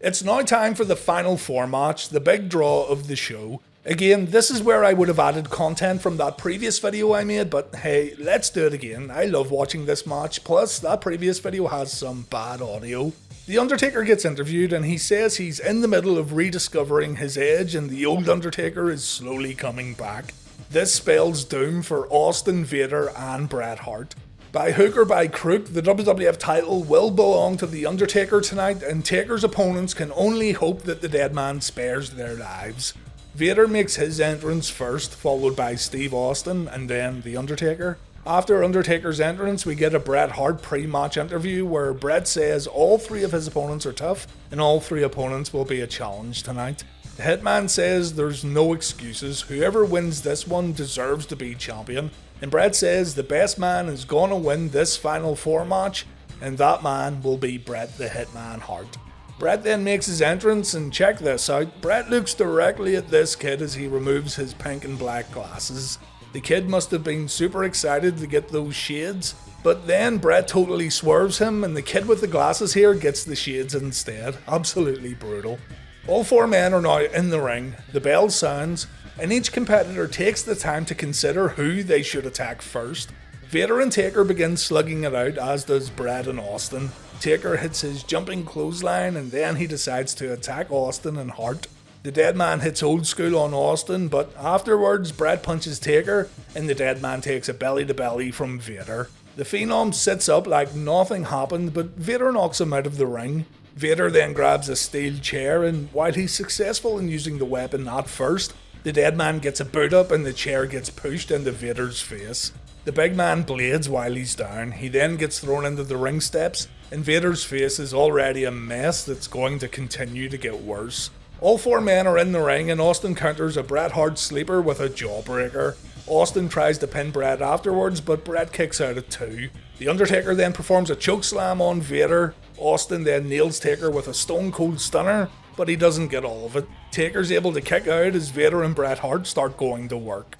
It's now time for the Final Four match, the big draw of the show. Again, this is where I would have added content from that previous video I made, but hey, let's do it again. I love watching this match, plus that previous video has some bad audio. The Undertaker gets interviewed and he says he's in the middle of rediscovering his edge and the old Undertaker is slowly coming back. This spells doom for Austin, Vader and Bret Hart. By hook or by crook, the WWF title will belong to The Undertaker tonight, and Taker's opponents can only hope that the dead man spares their lives. Vader makes his entrance first, followed by Steve Austin and then The Undertaker. After Undertaker's entrance, we get a Bret Hart pre-match interview where Bret says all 3 of his opponents are tough, and all 3 opponents will be a challenge tonight. The Hitman says there's no excuses, whoever wins this one deserves to be champion. And Bret says the best man is gonna win this Final Four match, and that man will be Bret the Hitman Hart. Bret then makes his entrance, and check this out, Bret looks directly at this kid as he removes his pink and black glasses. The kid must have been super excited to get those shades, but then Bret totally swerves him and the kid with the glasses here gets the shades instead. Absolutely brutal. All 4 men are now in the ring, the bell sounds, and each competitor takes the time to consider who they should attack first. Vader and Taker begin slugging it out, as does Bret and Austin. Taker hits his jumping clothesline and then he decides to attack Austin and Hart. The dead man hits old school on Austin, but afterwards Bret punches Taker and the dead man takes a belly to belly from Vader. The Phenom sits up like nothing happened, but Vader knocks him out of the ring. Vader then grabs a steel chair, and while he's successful in using the weapon at first, the dead man gets a boot up and the chair gets pushed into Vader's face. The big man blades while he's down. He then gets thrown into the ring steps, and Vader's face is already a mess that's going to continue to get worse. All four men are in the ring, and Austin counters a Bret Hart sleeper with a jawbreaker. Austin tries to pin Bret afterwards, but Bret kicks out at 2. The Undertaker then performs a chokeslam on Vader. Austin then nails Taker with a Stone Cold Stunner, but he doesn't get all of it. Taker's able to kick out as Vader and Bret Hart start going to work.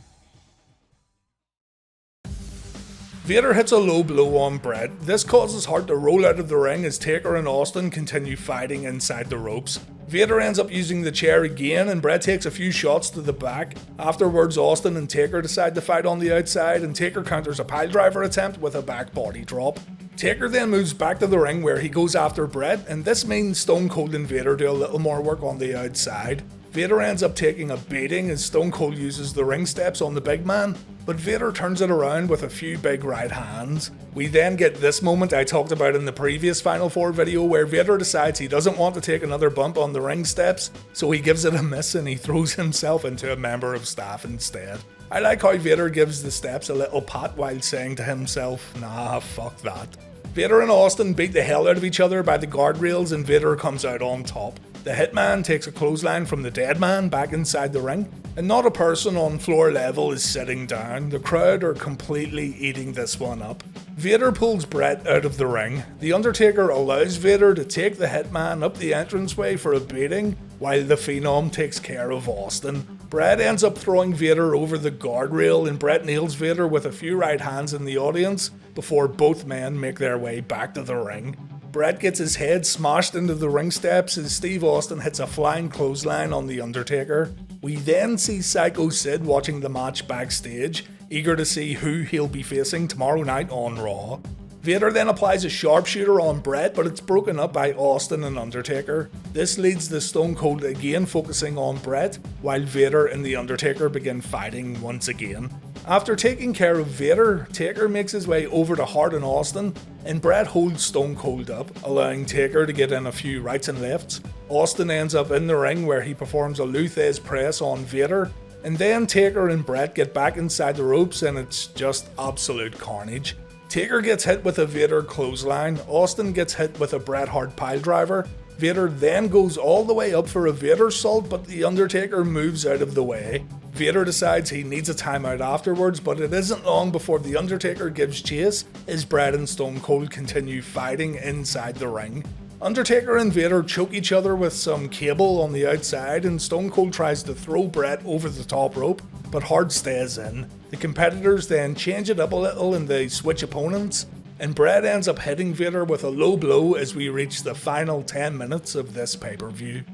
Vader hits a low blow on Bret. This causes Hart to roll out of the ring as Taker and Austin continue fighting inside the ropes. Vader ends up using the chair again, and Bret takes a few shots to the back. Afterwards, Austin and Taker decide to fight on the outside, and Taker counters a piledriver attempt with a back body drop. Taker then moves back to the ring where he goes after Bret, and this means Stone Cold and Vader do a little more work on the outside. Vader ends up taking a beating as Stone Cold uses the ring steps on the big man, but Vader turns it around with a few big right hands. We then get this moment I talked about in the previous Final Four video where Vader decides he doesn't want to take another bump on the ring steps, so he gives it a miss and he throws himself into a member of staff instead. I like how Vader gives the steps a little pat while saying to himself, nah, fuck that. Vader and Austin beat the hell out of each other by the guardrails and Vader comes out on top. The Hitman takes a clothesline from the dead man back inside the ring, and not a person on floor level is sitting down. The crowd are completely eating this one up. Vader pulls Bret out of the ring. The Undertaker allows Vader to take the Hitman up the entranceway for a beating, while the Phenom takes care of Austin. Bret ends up throwing Vader over the guardrail, and Bret nails Vader with a few right hands in the audience before both men make their way back to the ring. Bret gets his head smashed into the ring steps as Steve Austin hits a flying clothesline on The Undertaker. We then see Psycho Sid watching the match backstage, eager to see who he'll be facing tomorrow night on Raw. Vader then applies a sharpshooter on Bret, but it's broken up by Austin and Undertaker. This leads to Stone Cold again focusing on Bret, while Vader and The Undertaker begin fighting once again. After taking care of Vader, Taker makes his way over to Hart and Austin, and Bret holds Stone Cold up, allowing Taker to get in a few rights and lefts. Austin ends up in the ring where he performs a Luthez press on Vader, and then Taker and Bret get back inside the ropes and it's just absolute carnage. Taker gets hit with a Vader clothesline, Austin gets hit with a Bret Hart piledriver. Vader then goes all the way up for a Vader salt, but The Undertaker moves out of the way. Vader decides he needs a timeout afterwards, but it isn't long before The Undertaker gives chase as Bret and Stone Cold continue fighting inside the ring. Undertaker and Vader choke each other with some cable on the outside, and Stone Cold tries to throw Bret over the top rope, but Hart stays in. The competitors then change it up a little and they switch opponents, and Bret ends up hitting Vader with a low blow as we reach the final 10 minutes of this pay-per-view.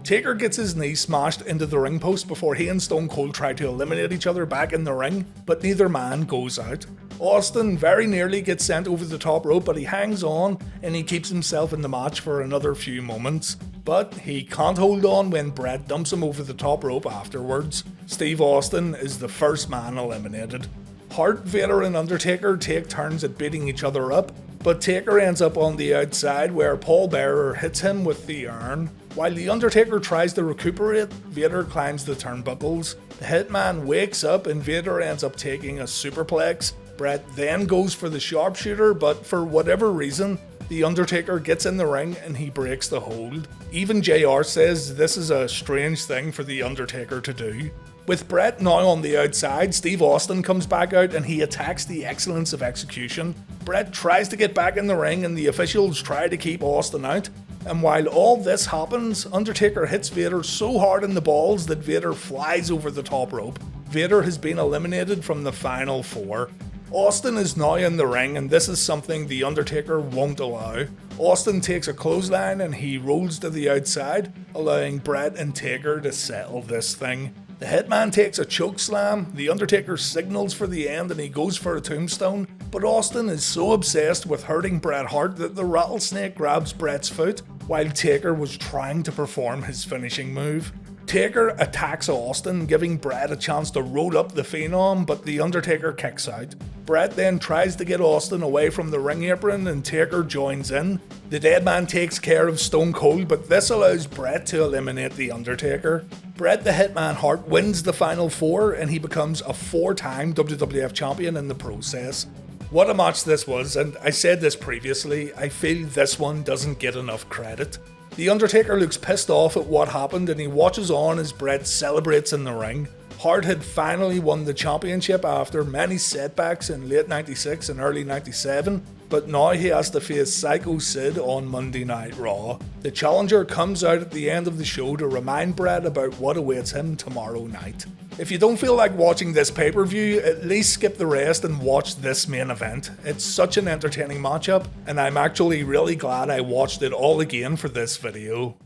Taker gets his knee smashed into the ring post before he and Stone Cold try to eliminate each other back in the ring, but neither man goes out. Austin very nearly gets sent over the top rope, but he hangs on and he keeps himself in the match for another few moments. But he can't hold on when Bret dumps him over the top rope afterwards. Steve Austin is the first man eliminated. Hart, Vader and Undertaker take turns at beating each other up, but Taker ends up on the outside where Paul Bearer hits him with the urn. While The Undertaker tries to recuperate, Vader climbs the turnbuckles. The Hitman wakes up and Vader ends up taking a superplex. Bret then goes for the sharpshooter, but for whatever reason, The Undertaker gets in the ring and he breaks the hold. Even JR says this is a strange thing for The Undertaker to do. With Bret now on the outside, Steve Austin comes back out and he attacks the excellence of execution. Bret tries to get back in the ring and the officials try to keep Austin out. And while all this happens, Undertaker hits Vader so hard in the balls that Vader flies over the top rope. Vader has been eliminated from the final four. Austin is now in the ring and this is something The Undertaker won't allow. Austin takes a clothesline and he rolls to the outside, allowing Bret and Taker to settle this thing. The Hitman takes a choke slam, The Undertaker signals for the end and he goes for a tombstone, but Austin is so obsessed with hurting Bret Hart that the rattlesnake grabs Bret's foot while Taker was trying to perform his finishing move. Taker attacks Austin, giving Bret a chance to roll up the Phenom, but the Undertaker kicks out. Bret then tries to get Austin away from the ring apron and Taker joins in. The dead man takes care of Stone Cold, but this allows Bret to eliminate the Undertaker. Bret the Hitman Hart wins the Final Four and he becomes a 4-time WWF champion in the process. What a match this was, and I said this previously, I feel this one doesn't get enough credit. The Undertaker looks pissed off at what happened and he watches on as Bret celebrates in the ring. Hart had finally won the championship after many setbacks in late 96 and early 97, but now he has to face Psycho Sid on Monday Night Raw. The challenger comes out at the end of the show to remind Bret about what awaits him tomorrow night. If you don't feel like watching this pay-per-view, at least skip the rest and watch this main event. It's such an entertaining matchup, and I'm actually really glad I watched it all again for this video.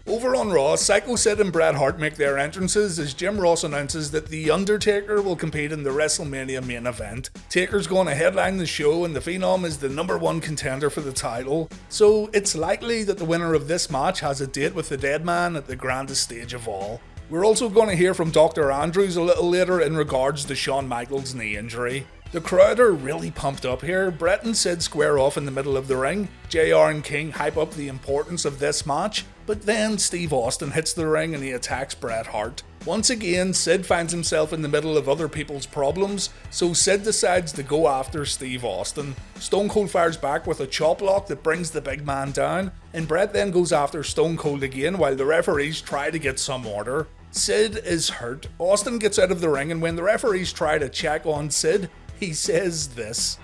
Over on Raw, Psycho Sid and Bret Hart make their entrances as Jim Ross announces that The Undertaker will compete in the WrestleMania main event. Taker's going to headline the show and the Phenom is the #1 contender for the title, so it's likely that the winner of this match has a date with the dead man at the grandest stage of all. We're also going to hear from Dr. Andrews a little later in regards to Shawn Michaels' knee injury. The crowd are really pumped up here. Bret and Sid square off in the middle of the ring. JR and King hype up the importance of this match, but then Steve Austin hits the ring and he attacks Bret Hart. Once again, Sid finds himself in the middle of other people's problems, so Sid decides to go after Steve Austin. Stone Cold fires back with a chop block that brings the big man down, and Bret then goes after Stone Cold again while the referees try to get some order. Sid is hurt. Austin gets out of the ring, and when the referees try to check on Sid, he says this.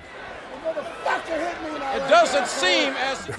It doesn't seem as...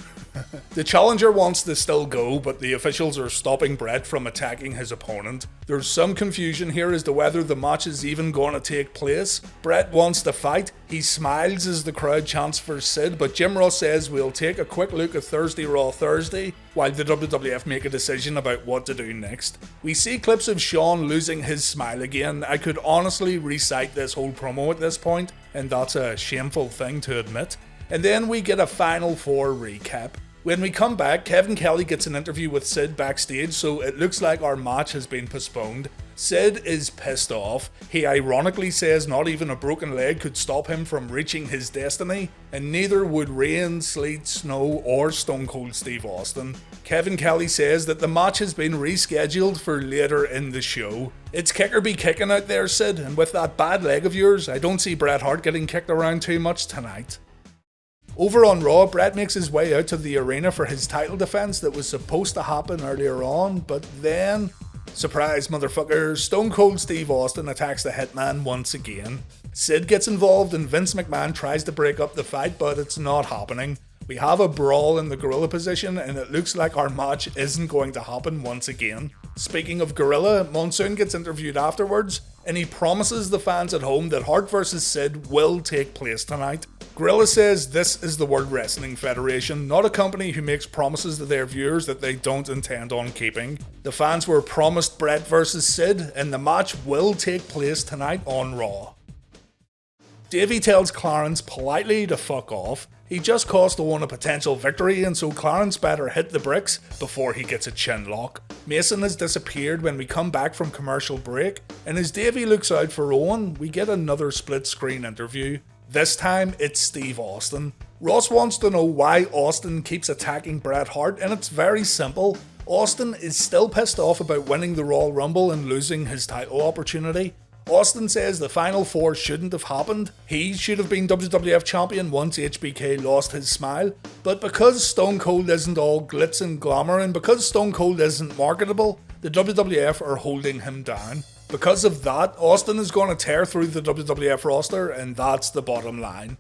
The challenger wants to still go, but the officials are stopping Bret from attacking his opponent. There's some confusion here as to whether the match is even going to take place. Bret wants to fight. He smiles as the crowd chants for Sid, but Jim Ross says we'll take a quick look at Thursday Raw Thursday while the WWF make a decision about what to do next. We see clips of Shawn losing his smile again. I could honestly recite this whole promo at this point, and that's a shameful thing to admit. And then we get a Final Four recap. When we come back, Kevin Kelly gets an interview with Sid backstage, so it looks like our match has been postponed. Sid is pissed off. He ironically says not even a broken leg could stop him from reaching his destiny, and neither would rain, sleet, snow, or Stone Cold Steve Austin. Kevin Kelly says that the match has been rescheduled for later in the show. It's kicker be kicking out there, Sid, and with that bad leg of yours, I don't see Bret Hart getting kicked around too much tonight. Over on Raw, Bret makes his way out to the arena for his title defense that was supposed to happen earlier on, but then, surprise motherfucker, Stone Cold Steve Austin attacks the Hitman once again. Sid gets involved and Vince McMahon tries to break up the fight, but it's not happening. We have a brawl in the gorilla position and it looks like our match isn't going to happen once again. Speaking of gorilla, Monsoon gets interviewed afterwards and he promises the fans at home that Hart vs. Sid will take place tonight. Gorilla says this is the World Wrestling Federation, not a company who makes promises to their viewers that they don't intend on keeping. The fans were promised Bret vs. Sid and the match will take place tonight on Raw. Davey tells Clarence politely to fuck off. He just cost Owen a potential victory and so Clarence better hit the bricks before he gets a chin lock. Mason has disappeared when we come back from commercial break, and as Davey looks out for Owen, we get another split screen interview. This time it's Steve Austin. Ross wants to know why Austin keeps attacking Bret Hart, and it's very simple. Austin is still pissed off about winning the Royal Rumble and losing his title opportunity. Austin says the Final Four shouldn't have happened. He should have been WWF champion once HBK lost his smile. But because Stone Cold isn't all glitz and glamour and because Stone Cold isn't marketable, the WWF are holding him down. Because of that, Austin is going to tear through the WWF roster and that's the bottom line.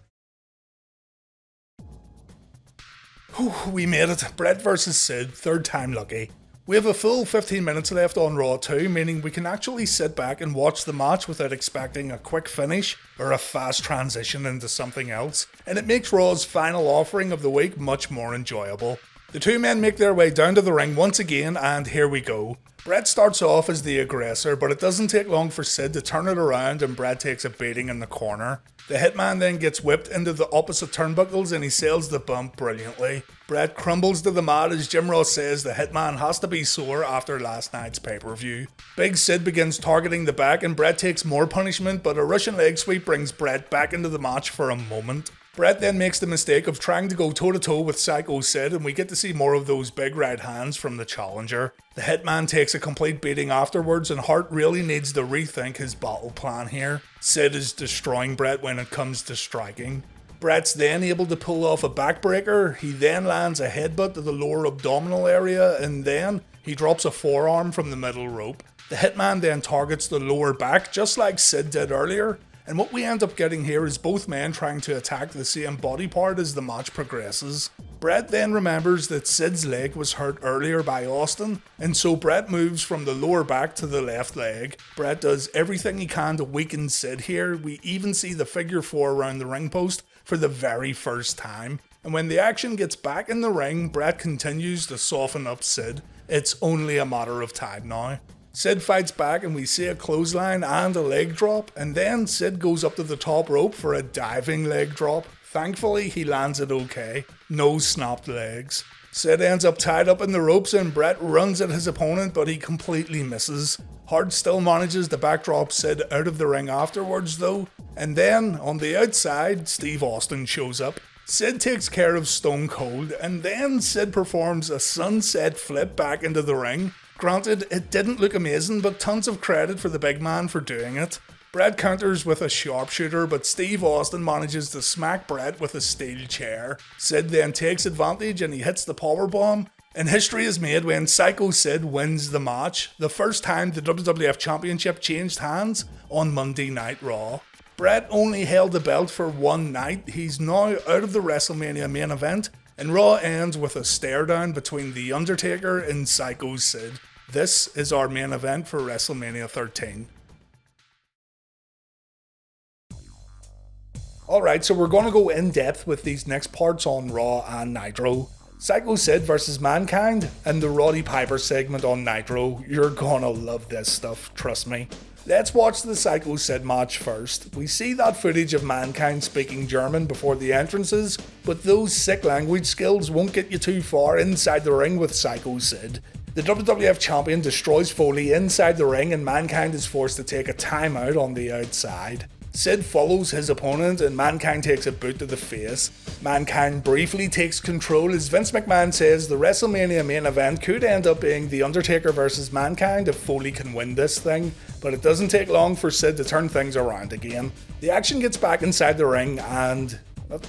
Whew, we made it. Bret vs. Sid, third time lucky. We have a full 15 minutes left on Raw 2, meaning we can actually sit back and watch the match without expecting a quick finish or a fast transition into something else, and it makes Raw's final offering of the week much more enjoyable. The two men make their way down to the ring once again, and here we go. Bret starts off as the aggressor, but it doesn't take long for Sid to turn it around and Bret takes a beating in the corner. The Hitman then gets whipped into the opposite turnbuckles and he sells the bump brilliantly. Bret crumbles to the mat as Jim Ross says the Hitman has to be sore after last night's pay-per-view. Big Sid begins targeting the back and Bret takes more punishment, but a Russian leg sweep brings Bret back into the match for a moment. Bret then makes the mistake of trying to go toe-to-toe with Psycho Sid and we get to see more of those big right hands from the challenger. The Hitman takes a complete beating afterwards and Hart really needs to rethink his battle plan here. Sid is destroying Bret when it comes to striking. Bret's then able to pull off a backbreaker, he then lands a headbutt to the lower abdominal area and then he drops a forearm from the middle rope. The Hitman then targets the lower back just like Sid did earlier. And what we end up getting here is both men trying to attack the same body part as the match progresses. Bret then remembers that Sid's leg was hurt earlier by Austin, and so Bret moves from the lower back to the left leg. Bret does everything he can to weaken Sid here. We even see the figure 4 around the ring post for the very first time. And when the action gets back in the ring, Bret continues to soften up Sid. It's only a matter of time now. Sid fights back and we see a clothesline and a leg drop, and then Sid goes up to the top rope for a diving leg drop. Thankfully he lands it okay, no snapped legs. Sid ends up tied up in the ropes and Bret runs at his opponent but he completely misses. Hart still manages to backdrop Sid out of the ring afterwards though, and then on the outside Steve Austin shows up. Sid takes care of Stone Cold and then Sid performs a sunset flip back into the ring. Granted, it didn't look amazing, but tons of credit for the big man for doing it. Bret counters with a sharpshooter, but Steve Austin manages to smack Bret with a steel chair. Sid then takes advantage and he hits the powerbomb. And history is made when Psycho Sid wins the match, the first time the WWF Championship changed hands on Monday Night Raw. Bret only held the belt for one night, he's now out of the WrestleMania main event, and Raw ends with a stare down between The Undertaker and Psycho Sid. This is our main event for WrestleMania 13. Alright, so we're going to go in depth with these next parts on Raw and Nitro. Psycho Sid versus Mankind and the Roddy Piper segment on Nitro. You're gonna love this stuff, trust me. Let's watch the Psycho Sid match first. We see that footage of Mankind speaking German before the entrances, but those sick language skills won't get you too far inside the ring with Psycho Sid. The WWF Champion destroys Foley inside the ring and Mankind is forced to take a timeout on the outside. Sid follows his opponent and Mankind takes a boot to the face. Mankind briefly takes control as Vince McMahon says the WrestleMania main event could end up being The Undertaker versus Mankind if Foley can win this thing, but it doesn't take long for Sid to turn things around again. The action gets back inside the ring and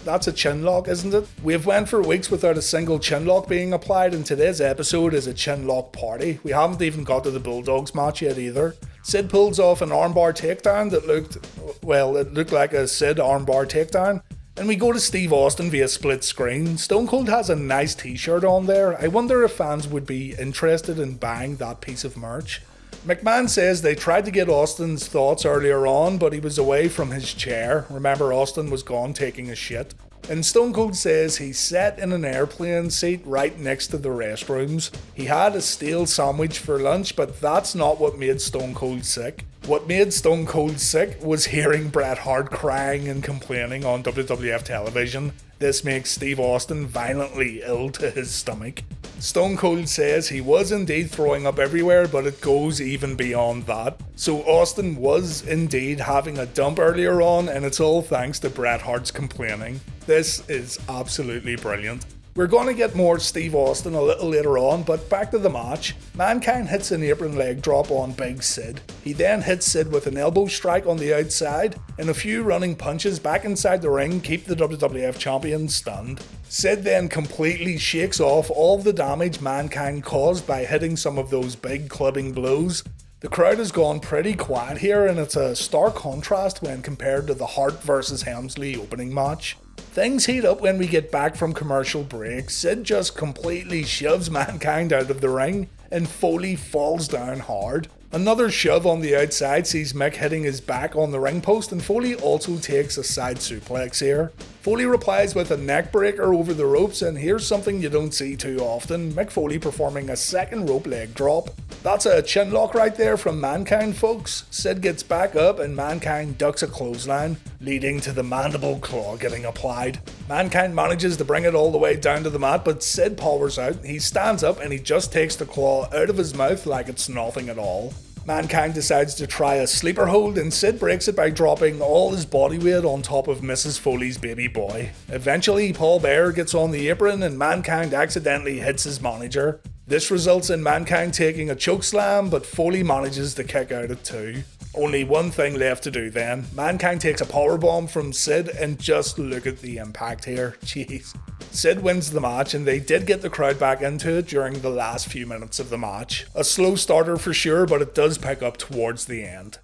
that's a chinlock, isn't it? We've went for weeks without a single chinlock being applied and today's episode is a chinlock party. We haven't even got to the Bulldogs match yet either. Sid pulls off an armbar takedown that looked like a Sid armbar takedown. And we go to Steve Austin via split screen. Stone Cold has a nice t-shirt on there. I wonder if fans would be interested in buying that piece of merch. McMahon says they tried to get Austin's thoughts earlier on, but he was away from his chair. Remember, Austin was gone taking a shit. And Stone Cold says he sat in an airplane seat right next to the restrooms. He had a steel sandwich for lunch, but that's not what made Stone Cold sick. What made Stone Cold sick was hearing Bret Hart crying and complaining on WWF television. This makes Steve Austin violently ill to his stomach. Stone Cold says he was indeed throwing up everywhere, but it goes even beyond that. So Austin was indeed having a dump earlier on, and it's all thanks to Bret Hart's complaining. This is absolutely brilliant. We're going to get more Steve Austin a little later on, but back to the match. Mankind hits an apron leg drop on Big Sid. He then hits Sid with an elbow strike on the outside, and a few running punches back inside the ring keep the WWF Champion stunned. Sid then completely shakes off all the damage Mankind caused by hitting some of those big clubbing blows. The crowd has gone pretty quiet here, and it's a stark contrast when compared to the Hart vs Helmsley opening match. Things heat up when we get back from commercial break. Sid just completely shoves Mankind out of the ring and Foley falls down hard. Another shove on the outside sees Mick hitting his back on the ring post and Foley also takes a side suplex here. Foley replies with a neck breaker over the ropes, and here's something you don't see too often, Mick Foley performing a second rope leg drop. That's a chin lock right there from Mankind, folks. Sid gets back up and Mankind ducks a clothesline, leading to the mandible claw getting applied. Mankind manages to bring it all the way down to the mat, but Sid powers out. He stands up and he just takes the claw out of his mouth like it's nothing at all. Mankind decides to try a sleeper hold and Sid breaks it by dropping all his body weight on top of Mrs. Foley's baby boy. Eventually, Paul Bearer gets on the apron and Mankind accidentally hits his manager. This results in Mankind taking a chokeslam, but Foley manages to kick out at 2. Only one thing left to do then. Mankind takes a powerbomb from Sid and just look at the impact here. Jeez. Sid wins the match and they did get the crowd back into it during the last few minutes of the match. A slow starter for sure, but it does pick up towards the end.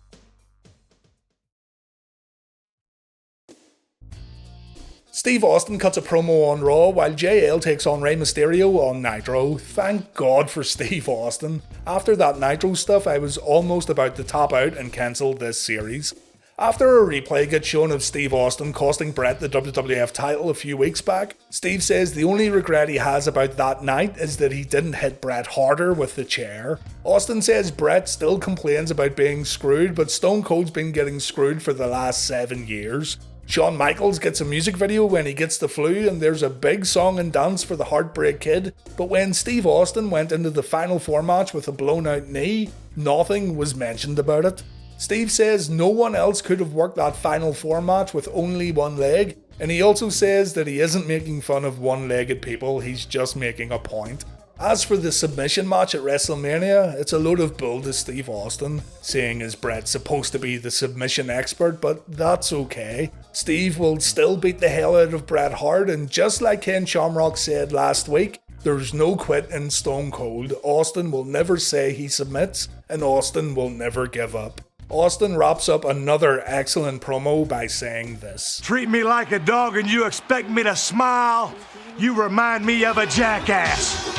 Steve Austin cuts a promo on Raw while JL takes on Rey Mysterio on Nitro. Thank God for Steve Austin. After that Nitro stuff, I was almost about to tap out and cancel this series. After a replay gets shown of Steve Austin costing Bret the WWF title a few weeks back, Steve says the only regret he has about that night is that he didn't hit Bret harder with the chair. Austin says Bret still complains about being screwed, but Stone Cold's been getting screwed for the last 7 years. Shawn Michaels gets a music video when he gets the flu and there's a big song and dance for the Heartbreak Kid, but when Steve Austin went into the Final Four match with a blown out knee, nothing was mentioned about it. Steve says no one else could have worked that Final Four match with only one leg, and he also says that he isn't making fun of one-legged people, he's just making a point. As for the submission match at WrestleMania, it's a load of bull to Steve Austin, seeing as Bret's supposed to be the submission expert, but that's okay. Steve will still beat the hell out of Bret Hart, and just like Ken Shamrock said last week, there's no quit in Stone Cold. Austin will never say he submits, and Austin will never give up. Austin wraps up another excellent promo by saying this. Treat me like a dog and you expect me to smile? You remind me of a jackass.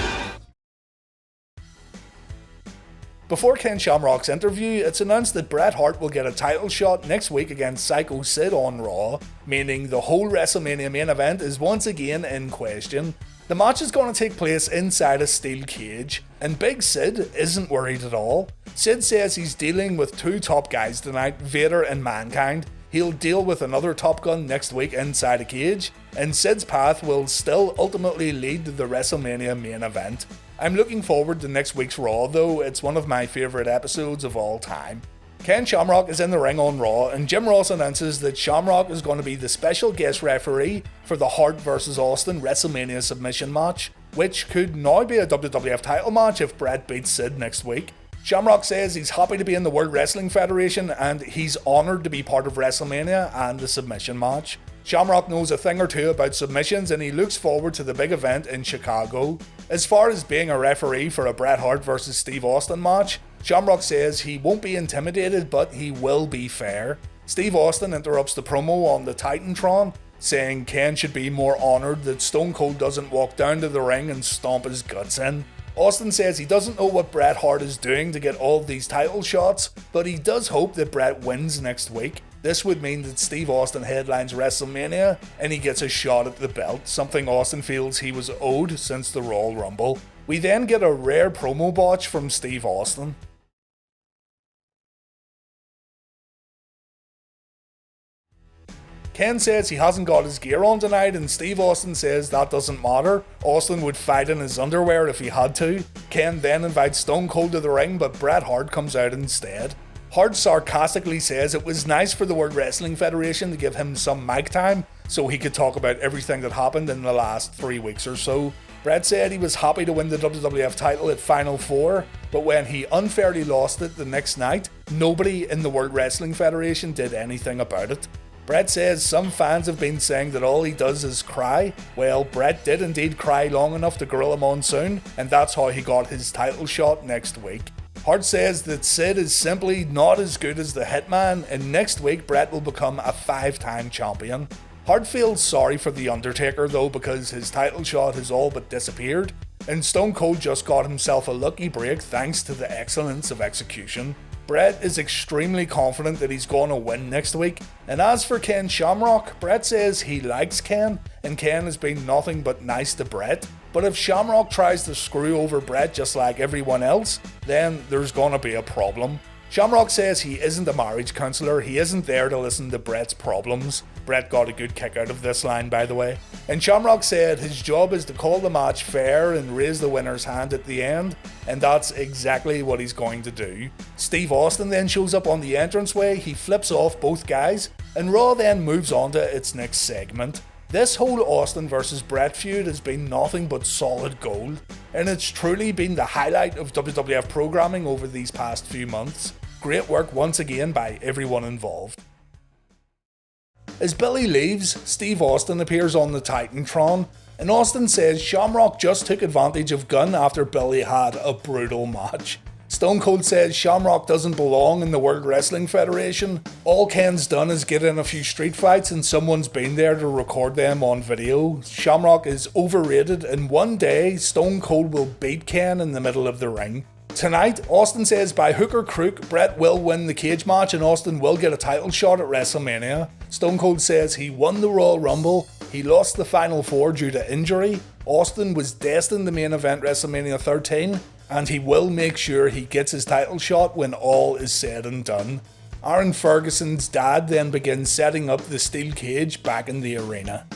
Before Ken Shamrock's interview, it's announced that Bret Hart will get a title shot next week against Psycho Sid on Raw, meaning the whole WrestleMania main event is once again in question. The match is going to take place inside a steel cage, and Big Sid isn't worried at all. Sid says he's dealing with 2 top guys tonight, Vader and Mankind. He'll deal with another Top Gun next week inside a cage, and Sid's path will still ultimately lead to the WrestleMania main event. I'm looking forward to next week's Raw though, it's one of my favourite episodes of all time. Ken Shamrock is in the ring on Raw, and Jim Ross announces that Shamrock is going to be the special guest referee for the Hart vs Austin WrestleMania submission match, which could now be a WWF title match if Bret beats Sid next week. Shamrock says he's happy to be in the World Wrestling Federation and he's honoured to be part of WrestleMania and the submission match. Shamrock knows a thing or two about submissions and he looks forward to the big event in Chicago. As far as being a referee for a Bret Hart vs Steve Austin match, Shamrock says he won't be intimidated but he will be fair. Steve Austin interrupts the promo on the Titantron, saying Ken should be more honoured that Stone Cold doesn't walk down to the ring and stomp his guts in. Austin says he doesn't know what Bret Hart is doing to get all of these title shots, but he does hope that Bret wins next week. This would mean that Steve Austin headlines WrestleMania and he gets a shot at the belt, something Austin feels he was owed since the Royal Rumble. We then get a rare promo botch from Steve Austin. Ken says he hasn't got his gear on tonight and Steve Austin says that doesn't matter. Austin would fight in his underwear if he had to. Ken then invites Stone Cold to the ring but Bret Hart comes out instead. Hart sarcastically says it was nice for the World Wrestling Federation to give him some mic time so he could talk about everything that happened in the last 3 weeks or so. Bret said he was happy to win the WWF title at Final Four, but when he unfairly lost it the next night, nobody in the World Wrestling Federation did anything about it. Bret says some fans have been saying that all he does is cry. Well, Bret did indeed cry long enough to Gorilla Monsoon, and that's how he got his title shot next week. Hart says that Sid is simply not as good as the Hitman, and next week Bret will become a 5-time champion. Hart feels sorry for The Undertaker though because his title shot has all but disappeared, and Stone Cold just got himself a lucky break thanks to the excellence of execution. Bret is extremely confident that he's going to win next week, and as for Ken Shamrock, Bret says he likes Ken, and Ken has been nothing but nice to Bret. But if Shamrock tries to screw over Bret just like everyone else, then there's gonna be a problem. Shamrock says he isn't a marriage counsellor, he isn't there to listen to Bret's problems. Bret got a good kick out of this line, by the way. And Shamrock said his job is to call the match fair and raise the winner's hand at the end, and that's exactly what he's going to do. Steve Austin then shows up on the entranceway, he flips off both guys, and Raw then moves on to its next segment. This whole Austin vs Bret feud has been nothing but solid gold, and it's truly been the highlight of WWF programming over these past few months. Great work once again by everyone involved. As Billy leaves, Steve Austin appears on the Titantron, and Austin says Shamrock just took advantage of Gunn after Billy had a brutal match. Stone Cold says Shamrock doesn't belong in the World Wrestling Federation. All Ken's done is get in a few street fights and someone's been there to record them on video. Shamrock is overrated, and one day Stone Cold will beat Ken in the middle of the ring. Tonight, Austin says by hook or crook, Bret will win the cage match and Austin will get a title shot at WrestleMania. Stone Cold says he won the Royal Rumble, he lost the Final Four due to injury, Austin was destined to main event WrestleMania 13, and he will make sure he gets his title shot when all is said and done. Aaron Ferguson's dad then begins setting up the steel cage back in the arena.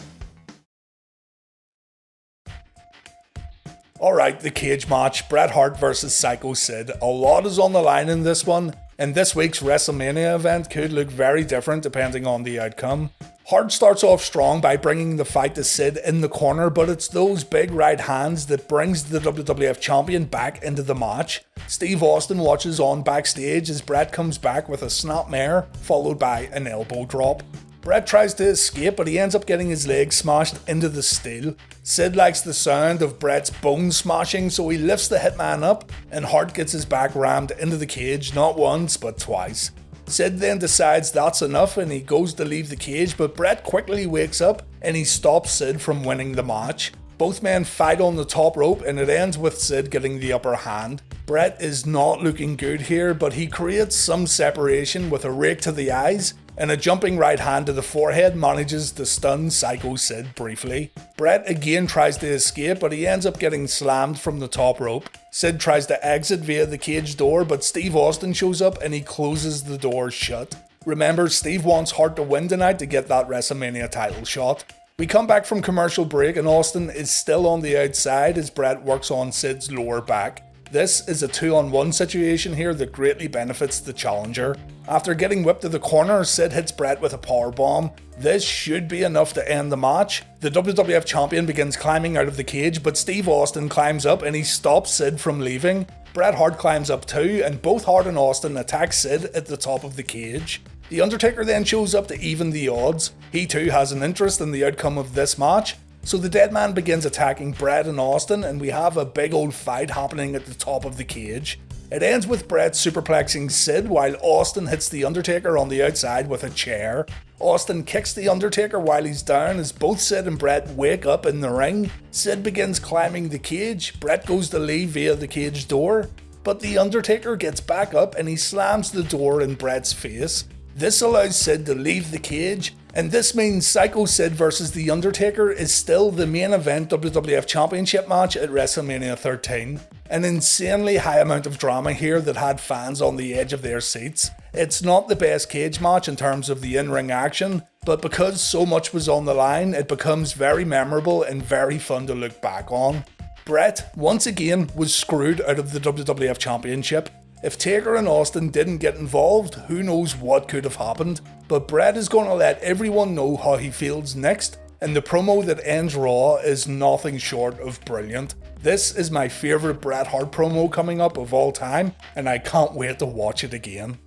Alright, the cage match, Bret Hart vs Psycho Sid. A lot is on the line in this one, and this week's WrestleMania event could look very different depending on the outcome. Hart starts off strong by bringing the fight to Sid in the corner, but it's those big right hands that brings the WWF champion back into the match. Steve Austin watches on backstage as Bret comes back with a snapmare, followed by an elbow drop. Bret tries to escape, but he ends up getting his leg smashed into the steel. Sid likes the sound of Bret's bone smashing, so he lifts the hitman up, and Hart gets his back rammed into the cage not once, but twice. Sid then decides that's enough and he goes to leave the cage, but Bret quickly wakes up and he stops Sid from winning the match. Both men fight on the top rope and it ends with Sid getting the upper hand. Bret is not looking good here, but he creates some separation with a rake to the eyes, and a jumping right hand to the forehead manages to stun Psycho Sid briefly. Bret again tries to escape, but he ends up getting slammed from the top rope. Sid tries to exit via the cage door, but Steve Austin shows up and he closes the door shut. Remember, Steve wants Hart to win tonight to get that WrestleMania title shot. We come back from commercial break and Austin is still on the outside as Bret works on Sid's lower back. This is a 2-on-1 situation here that greatly benefits the challenger. After getting whipped to the corner, Sid hits Bret with a powerbomb. This should be enough to end the match. The WWF champion begins climbing out of the cage, but Steve Austin climbs up and he stops Sid from leaving. Bret Hart climbs up too, and both Hart and Austin attack Sid at the top of the cage. The Undertaker then shows up to even the odds. He too has an interest in the outcome of this match. So the dead man begins attacking Bret and Austin, and we have a big old fight happening at the top of the cage. It ends with Bret superplexing Sid while Austin hits the Undertaker on the outside with a chair. Austin kicks the Undertaker while he's down as both Sid and Bret wake up in the ring. Sid begins climbing the cage, Bret goes to leave via the cage door, but the Undertaker gets back up and he slams the door in Bret's face. This allows Sid to leave the cage, and this means Psycho Sid vs The Undertaker is still the main event WWF Championship match at WrestleMania 13. An insanely high amount of drama here that had fans on the edge of their seats. It's not the best cage match in terms of the in-ring action, but because so much was on the line, it becomes very memorable and very fun to look back on. Bret, once again, was screwed out of the WWF Championship. If Taker and Austin didn't get involved, who knows what could have happened, but Bret is going to let everyone know how he feels next, and the promo that ends Raw is nothing short of brilliant. This is my favourite Bret Hart promo coming up of all time, and I can't wait to watch it again.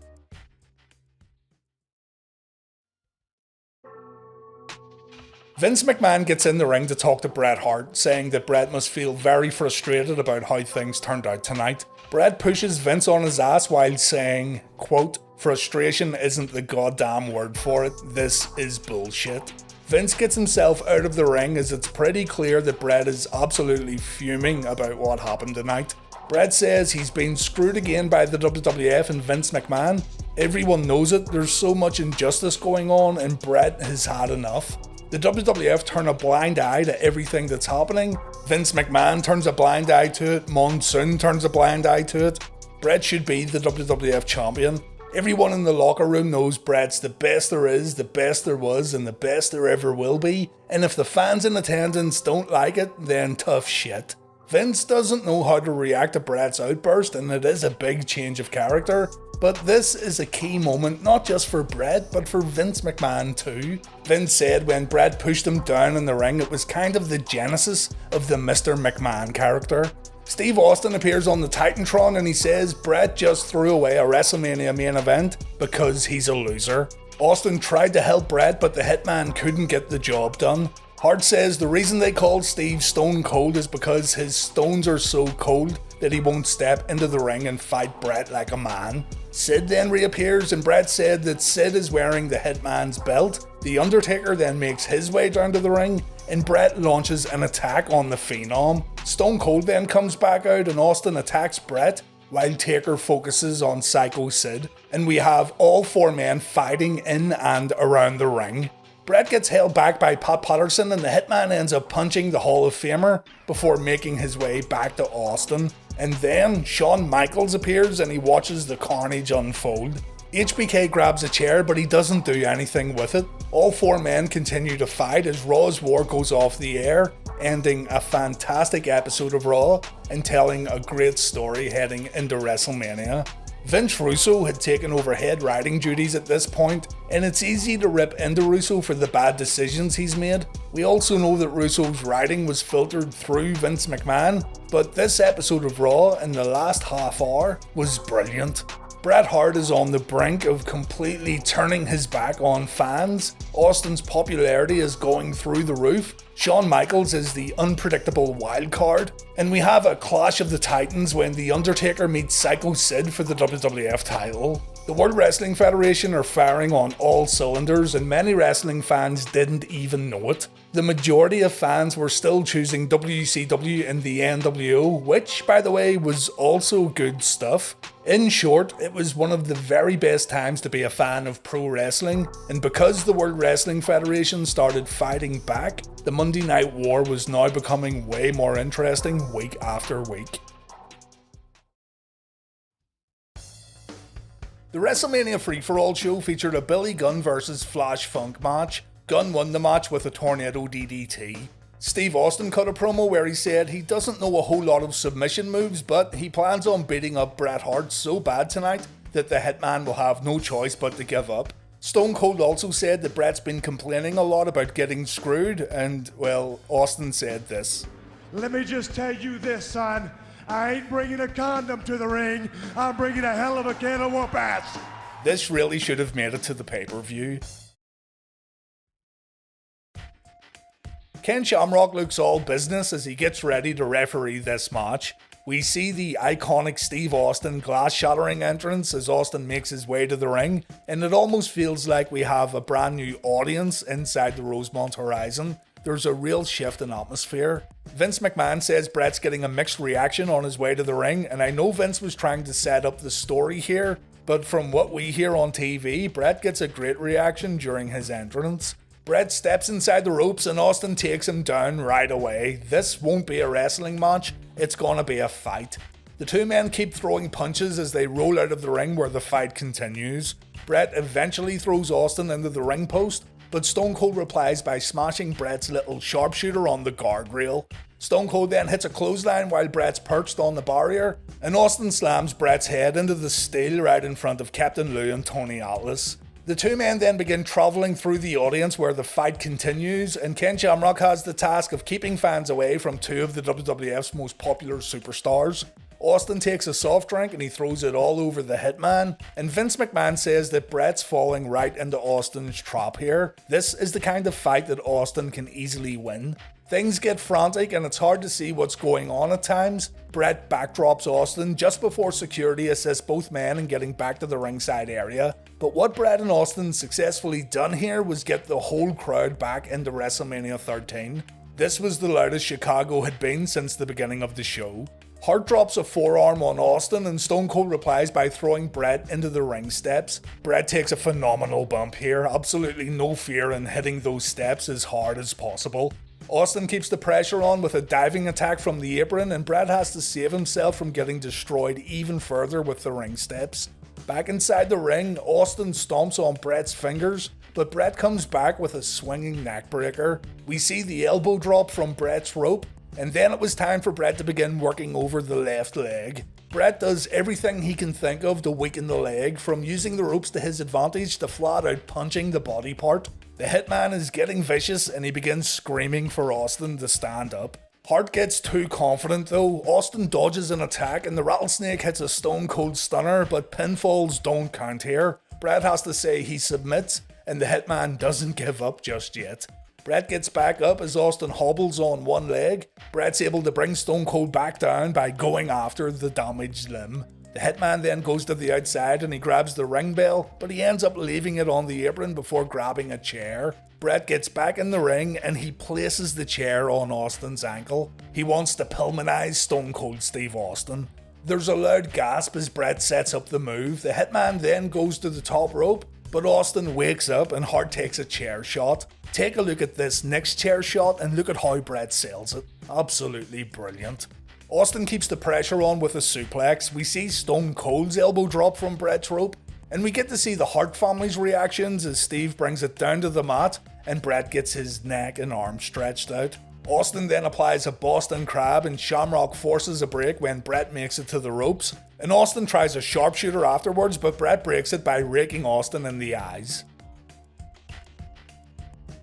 Vince McMahon gets in the ring to talk to Bret Hart, saying that Bret must feel very frustrated about how things turned out tonight. Bret pushes Vince on his ass while saying, quote, "Frustration isn't the goddamn word for it, this is bullshit." Vince gets himself out of the ring as it's pretty clear that Bret is absolutely fuming about what happened tonight. Bret says he's been screwed again by the WWF and Vince McMahon. Everyone knows it, there's so much injustice going on and Bret has had enough. The WWF turn a blind eye to everything that's happening. Vince McMahon turns a blind eye to it. Monsoon turns a blind eye to it. Bret should be the WWF champion. Everyone in the locker room knows Bret's the best there is, the best there was, and the best there ever will be. And if the fans in attendance don't like it, then tough shit. Vince doesn't know how to react to Bret's outburst, and it is a big change of character. But this is a key moment not just for Bret, but for Vince McMahon too. Vince said when Bret pushed him down in the ring, it was kind of the genesis of the Mr. McMahon character. Steve Austin appears on the Titantron and he says Bret just threw away a WrestleMania main event because he's a loser. Austin tried to help Bret, but the Hitman couldn't get the job done. Hart says the reason they called Steve Stone Cold is because his stones are so cold that he won't step into the ring and fight Bret like a man. Sid then reappears and Bret said that Sid is wearing the Hitman's belt. The Undertaker then makes his way down to the ring and Bret launches an attack on the Phenom. Stone Cold then comes back out and Austin attacks Bret while Taker focuses on Psycho Sid, and we have all four men fighting in and around the ring. Bret gets held back by Pat Patterson and the Hitman ends up punching the Hall of Famer before making his way back to Austin. And then Shawn Michaels appears and he watches the carnage unfold. HBK grabs a chair but he doesn't do anything with it. All four men continue to fight as Raw's War goes off the air, ending a fantastic episode of Raw and telling a great story heading into WrestleMania. Vince Russo had taken over head writing duties at this point, and it's easy to rip into Russo for the bad decisions he's made. We also know that Russo's writing was filtered through Vince McMahon, but this episode of Raw in the last half hour was brilliant. Bret Hart is on the brink of completely turning his back on fans. Austin's popularity is going through the roof. Shawn Michaels is the unpredictable wild card. And we have a clash of the titans when The Undertaker meets Psycho Sid for the WWF title. The World Wrestling Federation are firing on all cylinders and many wrestling fans didn't even know it. The majority of fans were still choosing WCW and the NWO, which, by the way, was also good stuff. In short, it was one of the very best times to be a fan of pro wrestling, and because the World Wrestling Federation started fighting back, the Monday Night War was now becoming way more interesting week after week. The WrestleMania Free-For-All show featured a Billy Gunn vs Flash Funk match. Gunn won the match with a tornado DDT. Steve Austin cut a promo where he said he doesn't know a whole lot of submission moves, but he plans on beating up Bret Hart so bad tonight that the Hitman will have no choice but to give up. Stone Cold also said that Bret's been complaining a lot about getting screwed, and, well, Austin said this. Let me just tell you this, son. I ain't bringing a condom to the ring. I'm bringing a hell of a can of whoop-ass. This really should have made it to the pay-per-view. Ken Shamrock looks all business as he gets ready to referee this match. We see the iconic Steve Austin glass-shattering entrance as Austin makes his way to the ring, and it almost feels like we have a brand new audience inside the Rosemont Horizon. There's a real shift in atmosphere. Vince McMahon says Bret's getting a mixed reaction on his way to the ring, and I know Vince was trying to set up the story here, but from what we hear on TV, Bret gets a great reaction during his entrance. Bret steps inside the ropes and Austin takes him down right away. This won't be a wrestling match, it's gonna be a fight. The two men keep throwing punches as they roll out of the ring where the fight continues. Bret eventually throws Austin into the ring post, but Stone Cold replies by smashing Bret's little sharpshooter on the guardrail. Stone Cold then hits a clothesline while Bret's perched on the barrier, and Austin slams Bret's head into the steel right in front of Captain Lou and Tony Atlas. The two men then begin travelling through the audience where the fight continues, and Ken Shamrock has the task of keeping fans away from two of the WWF's most popular superstars. Austin takes a soft drink and he throws it all over the Hitman, and Vince McMahon says that Bret's falling right into Austin's trap here. This is the kind of fight that Austin can easily win. Things get frantic and it's hard to see what's going on at times. Bret backdrops Austin just before security assists both men in getting back to the ringside area. But what Bret and Austin successfully done here was get the whole crowd back into WrestleMania 13. This was the loudest Chicago had been since the beginning of the show. Hart drops a forearm on Austin and Stone Cold replies by throwing Bret into the ring steps. Bret takes a phenomenal bump here, absolutely no fear in hitting those steps as hard as possible. Austin keeps the pressure on with a diving attack from the apron, and Bret has to save himself from getting destroyed even further with the ring steps. Back inside the ring, Austin stomps on Bret's fingers, but Bret comes back with a swinging neckbreaker. We see the elbow drop from Bret's rope, and then it was time for Bret to begin working over the left leg. Bret does everything he can think of to weaken the leg, from using the ropes to his advantage to flat out punching the body part. The Hitman is getting vicious and he begins screaming for Austin to stand up. Hart gets too confident though. Austin dodges an attack and the Rattlesnake hits a Stone Cold Stunner, but pinfalls don't count here. Bret has to say he submits, and the Hitman doesn't give up just yet. Bret gets back up as Austin hobbles on one leg. Bret's able to bring Stone Cold back down by going after the damaged limb. The Hitman then goes to the outside and he grabs the ring bell, but he ends up leaving it on the apron before grabbing a chair. Bret gets back in the ring and he places the chair on Austin's ankle. He wants to Pillmanize Stone Cold Steve Austin. There's a loud gasp as Bret sets up the move. The Hitman then goes to the top rope, but Austin wakes up and Hart takes a chair shot. Take a look at this next chair shot and look at how Bret sells it. Absolutely brilliant. Austin keeps the pressure on with a suplex. We see Stone Cold's elbow drop from Bret's rope, and we get to see the Hart family's reactions as Steve brings it down to the mat and Bret gets his neck and arm stretched out. Austin then applies a Boston Crab and Shamrock forces a break when Bret makes it to the ropes, and Austin tries a sharpshooter afterwards, but Bret breaks it by raking Austin in the eyes.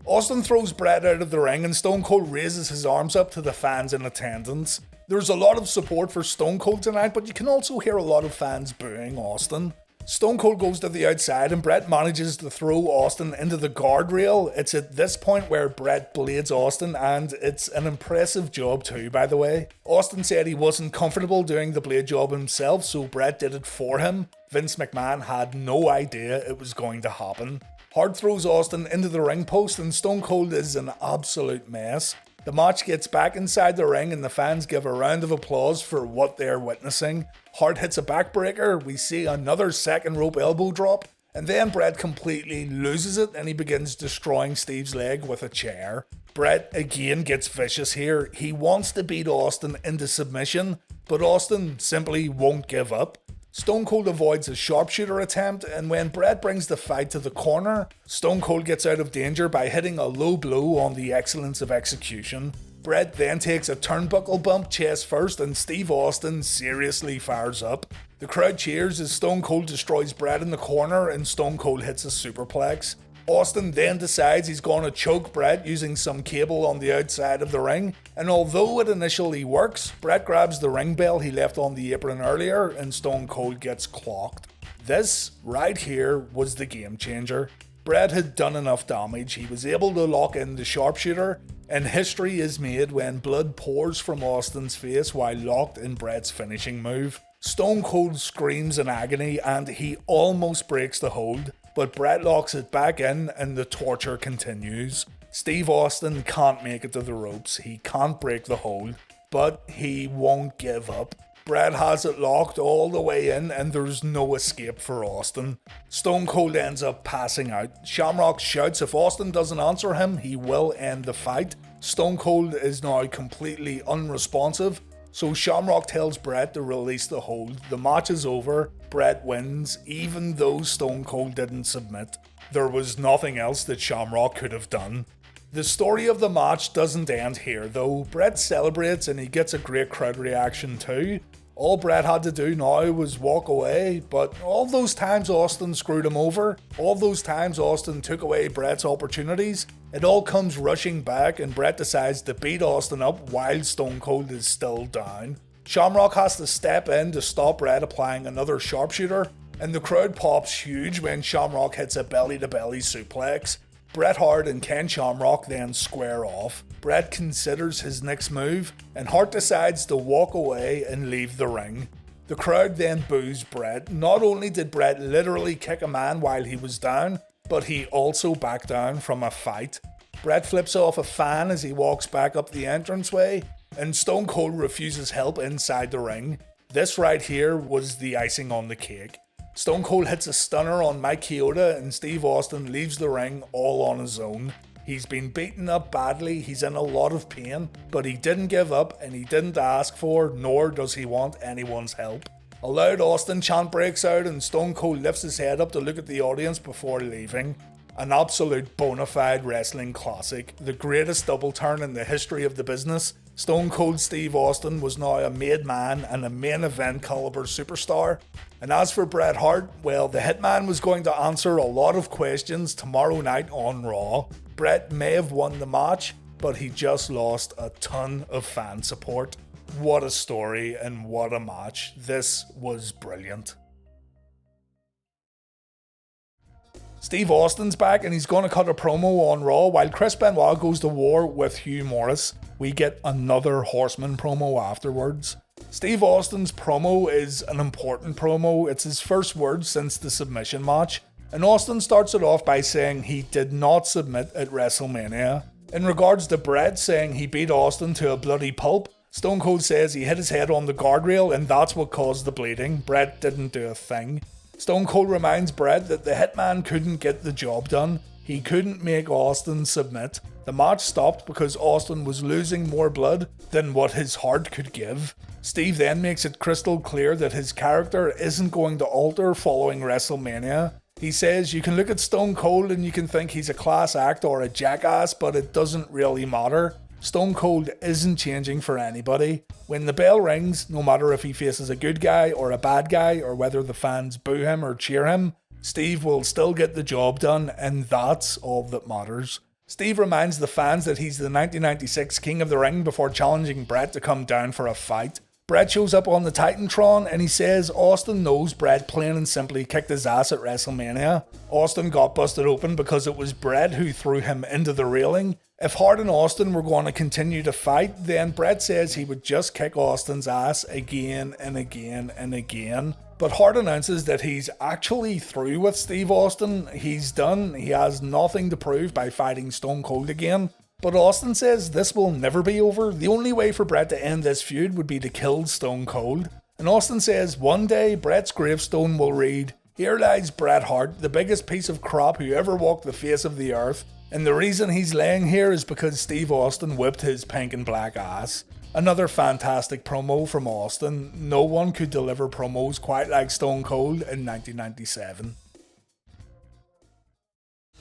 Austin throws Bret out of the ring and Stone Cold raises his arms up to the fans in attendance. There's a lot of support for Stone Cold tonight, but you can also hear a lot of fans booing Austin. Stone Cold goes to the outside and Bret manages to throw Austin into the guardrail. It's at this point where Bret blades Austin, and it's an impressive job too, by the way. Austin said he wasn't comfortable doing the blade job himself, so Bret did it for him. Vince McMahon had no idea it was going to happen. Hart throws Austin into the ring post and Stone Cold is an absolute mess. The match gets back inside the ring and the fans give a round of applause for what they're witnessing. Hart hits a backbreaker, we see another second rope elbow drop, and then Bret completely loses it and he begins destroying Steve's leg with a chair. Bret again gets vicious here. He wants to beat Austin into submission, but Austin simply won't give up. Stone Cold avoids a sharpshooter attempt, and when Bret brings the fight to the corner, Stone Cold gets out of danger by hitting a low blow on the excellence of execution. Bret then takes a turnbuckle bump chest first, and Steve Austin seriously fires up. The crowd cheers as Stone Cold destroys Bret in the corner and Stone Cold hits a superplex. Austin then decides he's going to choke Bret using some cable on the outside of the ring, and although it initially works, Bret grabs the ring bell he left on the apron earlier and Stone Cold gets clocked. This, right here, was the game changer. Bret had done enough damage, he was able to lock in the sharpshooter, and history is made when blood pours from Austin's face while locked in Bret's finishing move. Stone Cold screams in agony and he almost breaks the hold, but Bret locks it back in and the torture continues. Steve Austin can't make it to the ropes, he can't break the hold, but he won't give up. Bret has it locked all the way in and there's no escape for Austin. Stone Cold ends up passing out. Shamrock shouts if Austin doesn't answer him, he will end the fight. Stone Cold is now completely unresponsive, so Shamrock tells Bret to release the hold. The match is over, Bret wins, even though Stone Cold didn't submit. There was nothing else that Shamrock could have done. The story of the match doesn't end here though. Bret celebrates and he gets a great crowd reaction too. All Bret had to do now was walk away, but all those times Austin screwed him over, all those times Austin took away Bret's opportunities, it all comes rushing back and Bret decides to beat Austin up while Stone Cold is still down. Shamrock has to step in to stop Bret applying another sharpshooter, and the crowd pops huge when Shamrock hits a belly-to-belly suplex. Bret Hart and Ken Shamrock then square off. Bret considers his next move, and Hart decides to walk away and leave the ring. The crowd then boos Bret. Not only did Bret literally kick a man while he was down, but he also backed down from a fight. Bret flips off a fan as he walks back up the entranceway, and Stone Cold refuses help inside the ring. This right here was the icing on the cake. Stone Cold hits a stunner on Mike Chioda and Steve Austin leaves the ring all on his own. He's been beaten up badly, he's in a lot of pain, but he didn't give up and he didn't ask for, nor does he want anyone's help. A loud Austin chant breaks out and Stone Cold lifts his head up to look at the audience before leaving. An absolute bona fide wrestling classic, the greatest double turn in the history of the business. Stone Cold Steve Austin was now a made man and a main event caliber superstar. And as for Bret Hart, well, the Hitman was going to answer a lot of questions tomorrow night on Raw. Bret may have won the match, but he just lost a ton of fan support. What a story and what a match. This was brilliant. Steve Austin's back and he's going to cut a promo on Raw while Chris Benoit goes to war with Hugh Morris. We get another Horseman promo afterwards. Steve Austin's promo is an important promo. It's his first word since the submission match. And Austin starts it off by saying he did not submit at WrestleMania. In regards to Bret saying he beat Austin to a bloody pulp, Stone Cold says he hit his head on the guardrail and that's what caused the bleeding. Bret didn't do a thing. Stone Cold reminds Bret that the Hitman couldn't get the job done. He couldn't make Austin submit. The match stopped because Austin was losing more blood than what his heart could give. Steve then makes it crystal clear that his character isn't going to alter following WrestleMania. He says you can look at Stone Cold and you can think he's a class act or a jackass, but it doesn't really matter. Stone Cold isn't changing for anybody. When the bell rings, no matter if he faces a good guy or a bad guy or whether the fans boo him or cheer him, Steve will still get the job done, and that's all that matters. Steve reminds the fans that he's the 1996 King of the Ring before challenging Bret to come down for a fight. Bret shows up on the Titantron and he says Austin knows Bret plain and simply kicked his ass at WrestleMania. Austin got busted open because it was Bret who threw him into the railing. If Hart and Austin were going to continue to fight, then Bret says he would just kick Austin's ass again and again and again. But Hart announces that he's actually through with Steve Austin. He's done. He has nothing to prove by fighting Stone Cold again. But Austin says this will never be over. The only way for Bret to end this feud would be to kill Stone Cold. And Austin says one day Bret's gravestone will read, "Here lies Bret Hart, the biggest piece of crap who ever walked the face of the earth. And the reason he's laying here is because Steve Austin whipped his pink and black ass." Another fantastic promo from Austin. No one could deliver promos quite like Stone Cold in 1997.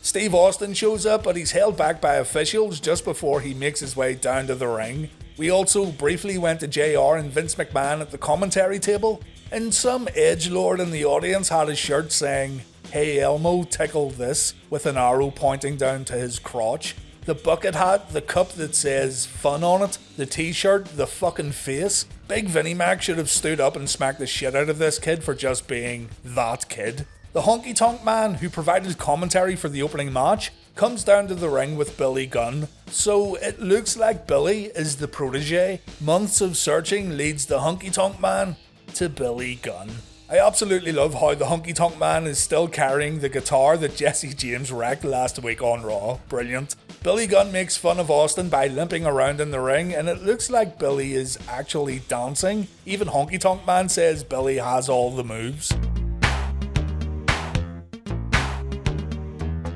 Steve Austin shows up, but he's held back by officials just before he makes his way down to the ring. We also briefly went to JR and Vince McMahon at the commentary table, and some edgelord in the audience had a shirt saying, "Hey Elmo, tickle this," with an arrow pointing down to his crotch. The bucket hat, the cup that says fun on it, the t-shirt, the fucking face. Big Vinnie Mac should have stood up and smacked the shit out of this kid for just being that kid. The Honky Tonk Man, who provided commentary for the opening match, comes down to the ring with Billy Gunn. So it looks like Billy is the protege. Months of searching leads the Honky Tonk Man to Billy Gunn. I absolutely love how the Honky Tonk Man is still carrying the guitar that Jesse James wrecked last week on Raw. Brilliant. Billy Gunn makes fun of Austin by limping around in the ring, and it looks like Billy is actually dancing. Even Honky Tonk Man says Billy has all the moves.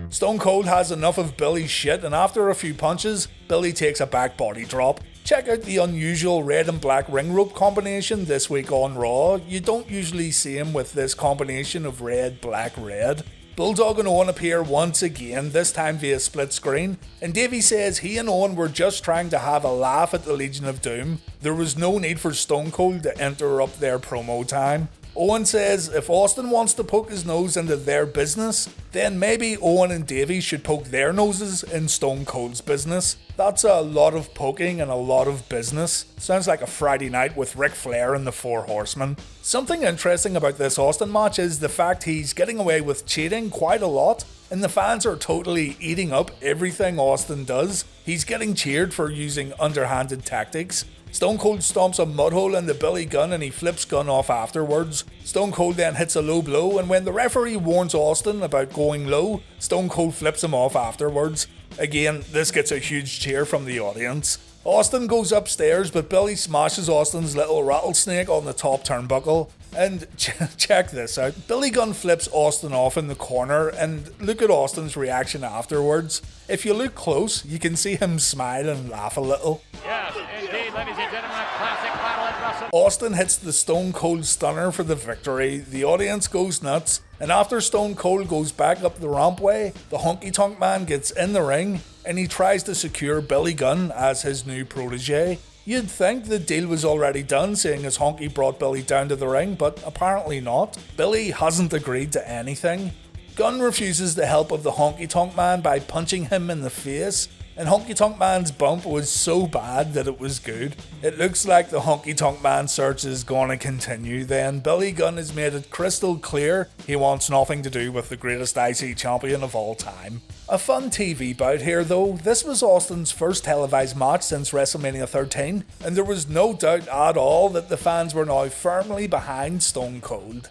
Stone Cold has enough of Billy's shit, and after a few punches, Billy takes a back body drop. Check out the unusual red and black ring rope combination this week on Raw. You don't usually see him with this combination of red, black, red. Bulldog and Owen appear once again, this time via split screen, and Davey says he and Owen were just trying to have a laugh at the Legion of Doom. There was no need for Stone Cold to interrupt their promo time. Owen says if Austin wants to poke his nose into their business, then maybe Owen and Davey should poke their noses in Stone Cold's business. That's a lot of poking and a lot of business. Sounds like a Friday night with Ric Flair and the Four Horsemen. Something interesting about this Austin match is the fact he's getting away with cheating quite a lot, and the fans are totally eating up everything Austin does. He's getting cheered for using underhanded tactics. Stone Cold stomps a mud hole into Billy Gunn and he flips Gunn off afterwards. Stone Cold then hits a low blow, and when the referee warns Austin about going low, Stone Cold flips him off afterwards. Again, this gets a huge cheer from the audience. Austin goes upstairs, but Billy smashes Austin's little rattlesnake on the top turnbuckle. And check this out. Billy Gunn flips Austin off in the corner, and look at Austin's reaction afterwards. If you look close, you can see him smile and laugh a little. Yes, indeed, ladies and gentlemen, a classic battle at Wrestle. Austin hits the Stone Cold Stunner for the victory. The audience goes nuts, and after Stone Cold goes back up the rampway, the Honky Tonk Man gets in the ring, and he tries to secure Billy Gunn as his new protege. You'd think the deal was already done, seeing as Honky brought Billy down to the ring, but apparently not. Billy hasn't agreed to anything. Gunn refuses the help of the Honky Tonk Man by punching him in the face, and Honky Tonk Man's bump was so bad that it was good. It looks like the Honky Tonk Man search is gonna continue then. Billy Gunn has made it crystal clear he wants nothing to do with the greatest IC champion of all time. A fun TV bout here though. This was Austin's first televised match since WrestleMania 13, and there was no doubt at all that the fans were now firmly behind Stone Cold.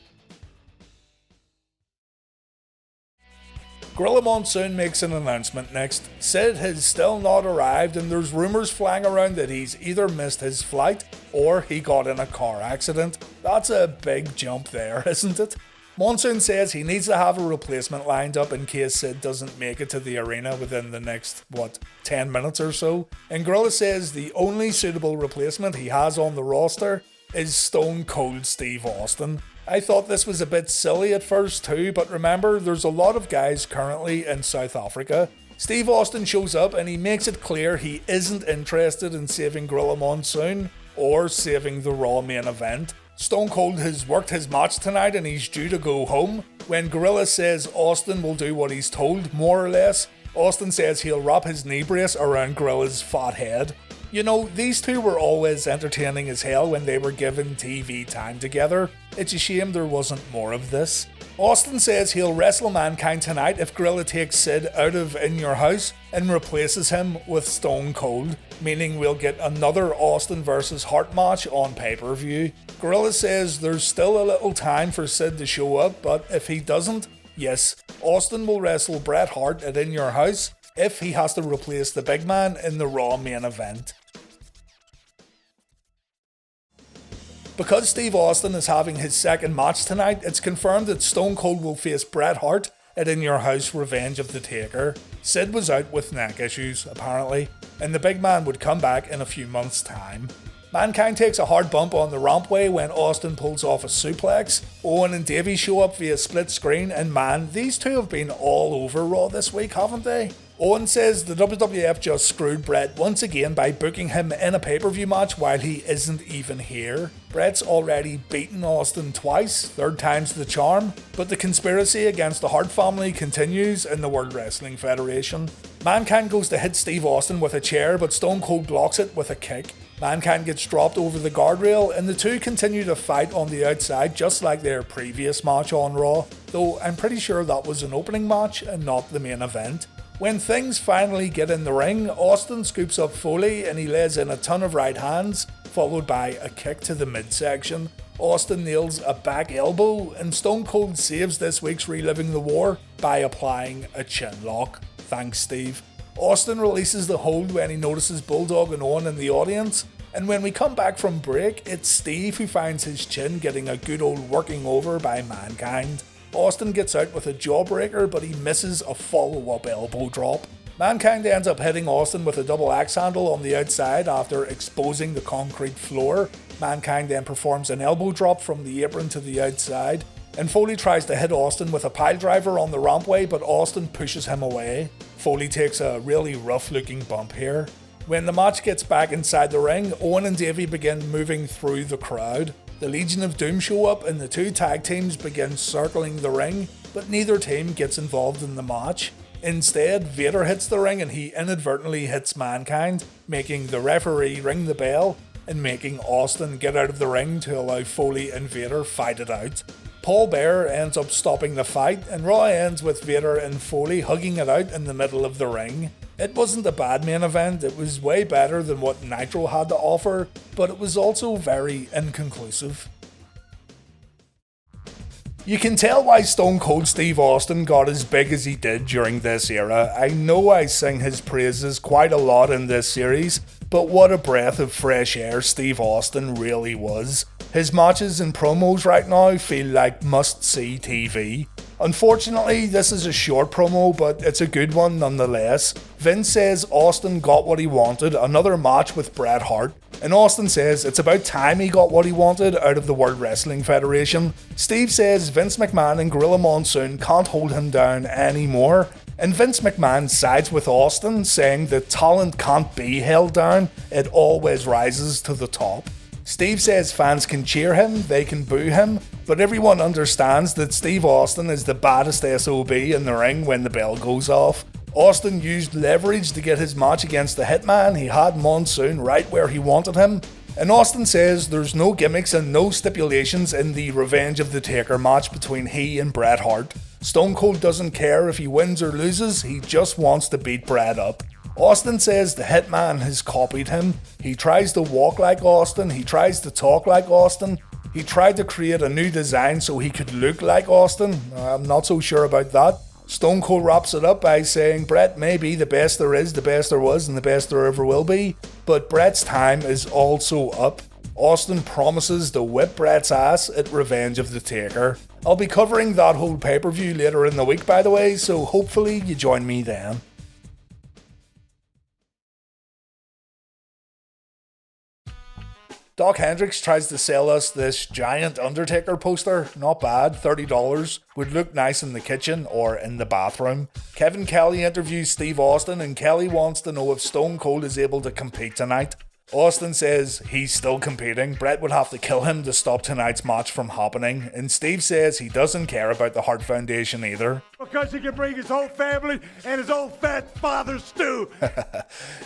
Gorilla Monsoon makes an announcement next. Sid has still not arrived, and there's rumours flying around that he's either missed his flight or he got in a car accident. That's a big jump there, isn't it? Monsoon says he needs to have a replacement lined up in case Sid doesn't make it to the arena within the next, 10 minutes or so. And Gorilla says the only suitable replacement he has on the roster is Stone Cold Steve Austin. I thought this was a bit silly at first too, but remember, there's a lot of guys currently in South Africa. Steve Austin shows up and he makes it clear he isn't interested in saving Gorilla Monsoon or saving the Raw main event. Stone Cold has worked his match tonight and he's due to go home. When Gorilla says Austin will do what he's told, more or less, Austin says he'll wrap his knee brace around Gorilla's fat head. You know, these two were always entertaining as hell when they were given TV time together. It's a shame there wasn't more of this. Austin says he'll wrestle Mankind tonight if Gorilla takes Sid out of In Your House and replaces him with Stone Cold, meaning we'll get another Austin vs Hart match on pay-per-view. Gorilla says there's still a little time for Sid to show up, but if he doesn't, yes, Austin will wrestle Bret Hart at In Your House if he has to replace the big man in the Raw main event. Because Steve Austin is having his second match tonight, it's confirmed that Stone Cold will face Bret Hart at In Your House Revenge of the Taker. Sid was out with neck issues, apparently, and the big man would come back in a few months' time. Mankind takes a hard bump on the rampway when Austin pulls off a suplex. Owen and Davey show up via split screen, and man, these two have been all over Raw this week, haven't they? Owen says the WWF just screwed Bret once again by booking him in a pay-per-view match while he isn't even here. Bret's already beaten Austin twice, third time's the charm, but the conspiracy against the Hart family continues in the World Wrestling Federation. Mankind goes to hit Steve Austin with a chair, but Stone Cold blocks it with a kick. Mankind gets dropped over the guardrail, and the two continue to fight on the outside just like their previous match on Raw, though I'm pretty sure that was an opening match and not the main event. When things finally get in the ring, Austin scoops up Foley and he lays in a ton of right hands, followed by a kick to the midsection. Austin nails a back elbow, and Stone Cold saves this week's Reliving the War by applying a chin lock. Thanks, Steve. Austin releases the hold when he notices Bulldog and Owen in the audience, and when we come back from break, it's Steve who finds his chin getting a good old working over by Mankind. Austin gets out with a jawbreaker, but he misses a follow-up elbow drop. Mankind ends up hitting Austin with a double axe handle on the outside after exposing the concrete floor. Mankind then performs an elbow drop from the apron to the outside, and Foley tries to hit Austin with a piledriver on the rampway, but Austin pushes him away. Foley takes a really rough-looking bump here. When the match gets back inside the ring, Owen and Davey begin moving through the crowd. The Legion of Doom show up and the two tag teams begin circling the ring, but neither team gets involved in the match. Instead, Vader hits the ring and he inadvertently hits Mankind, making the referee ring the bell and making Austin get out of the ring to allow Foley and Vader fight it out. Paul Bearer ends up stopping the fight, and Raw ends with Vader and Foley hugging it out in the middle of the ring. It wasn't a bad main event, it was way better than what Nitro had to offer, but it was also very inconclusive. You can tell why Stone Cold Steve Austin got as big as he did during this era. I know I sing his praises quite a lot in this series, but what a breath of fresh air Steve Austin really was. His matches and promos right now feel like must-see TV. Unfortunately, this is a short promo, but it's a good one nonetheless. Vince says Austin got what he wanted, another match with Bret Hart, and Austin says it's about time he got what he wanted out of the World Wrestling Federation. Steve says Vince McMahon and Gorilla Monsoon can't hold him down anymore, and Vince McMahon sides with Austin, saying that talent can't be held down, it always rises to the top. Steve says fans can cheer him, they can boo him, but everyone understands that Steve Austin is the baddest SOB in the ring when the bell goes off. Austin used leverage to get his match against the Hitman, he had Monsoon right where he wanted him, and Austin says there's no gimmicks and no stipulations in the Revenge of the Taker match between he and Bret Hart. Stone Cold doesn't care if he wins or loses, he just wants to beat Bret up. Austin says the Hitman has copied him. He tries to walk like Austin, he tries to talk like Austin, he tried to create a new design so he could look like Austin. I'm not so sure about that. Stone Cold wraps it up by saying Bret may be the best there is, the best there was, and the best there ever will be, but Bret's time is also up. Austin promises to whip Bret's ass at Revenge of the Taker. I'll be covering that whole pay-per-view later in the week, by the way, so hopefully you join me then. Doc Hendricks tries to sell us this giant Undertaker poster. Not bad, $30. Would look nice in the kitchen or in the bathroom. Kevin Kelly interviews Steve Austin, and Kelly wants to know if Stone Cold is able to compete tonight. Austin says he's still competing. Bret would have to kill him to stop tonight's match from happening. And Steve says he doesn't care about the Hart Foundation either. Because he can bring his whole family and his old fat father stew.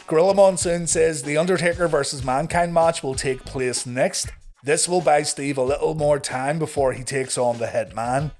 Gorilla Monsoon says the Undertaker vs Mankind match will take place next. This will buy Steve a little more time before he takes on the Hitman.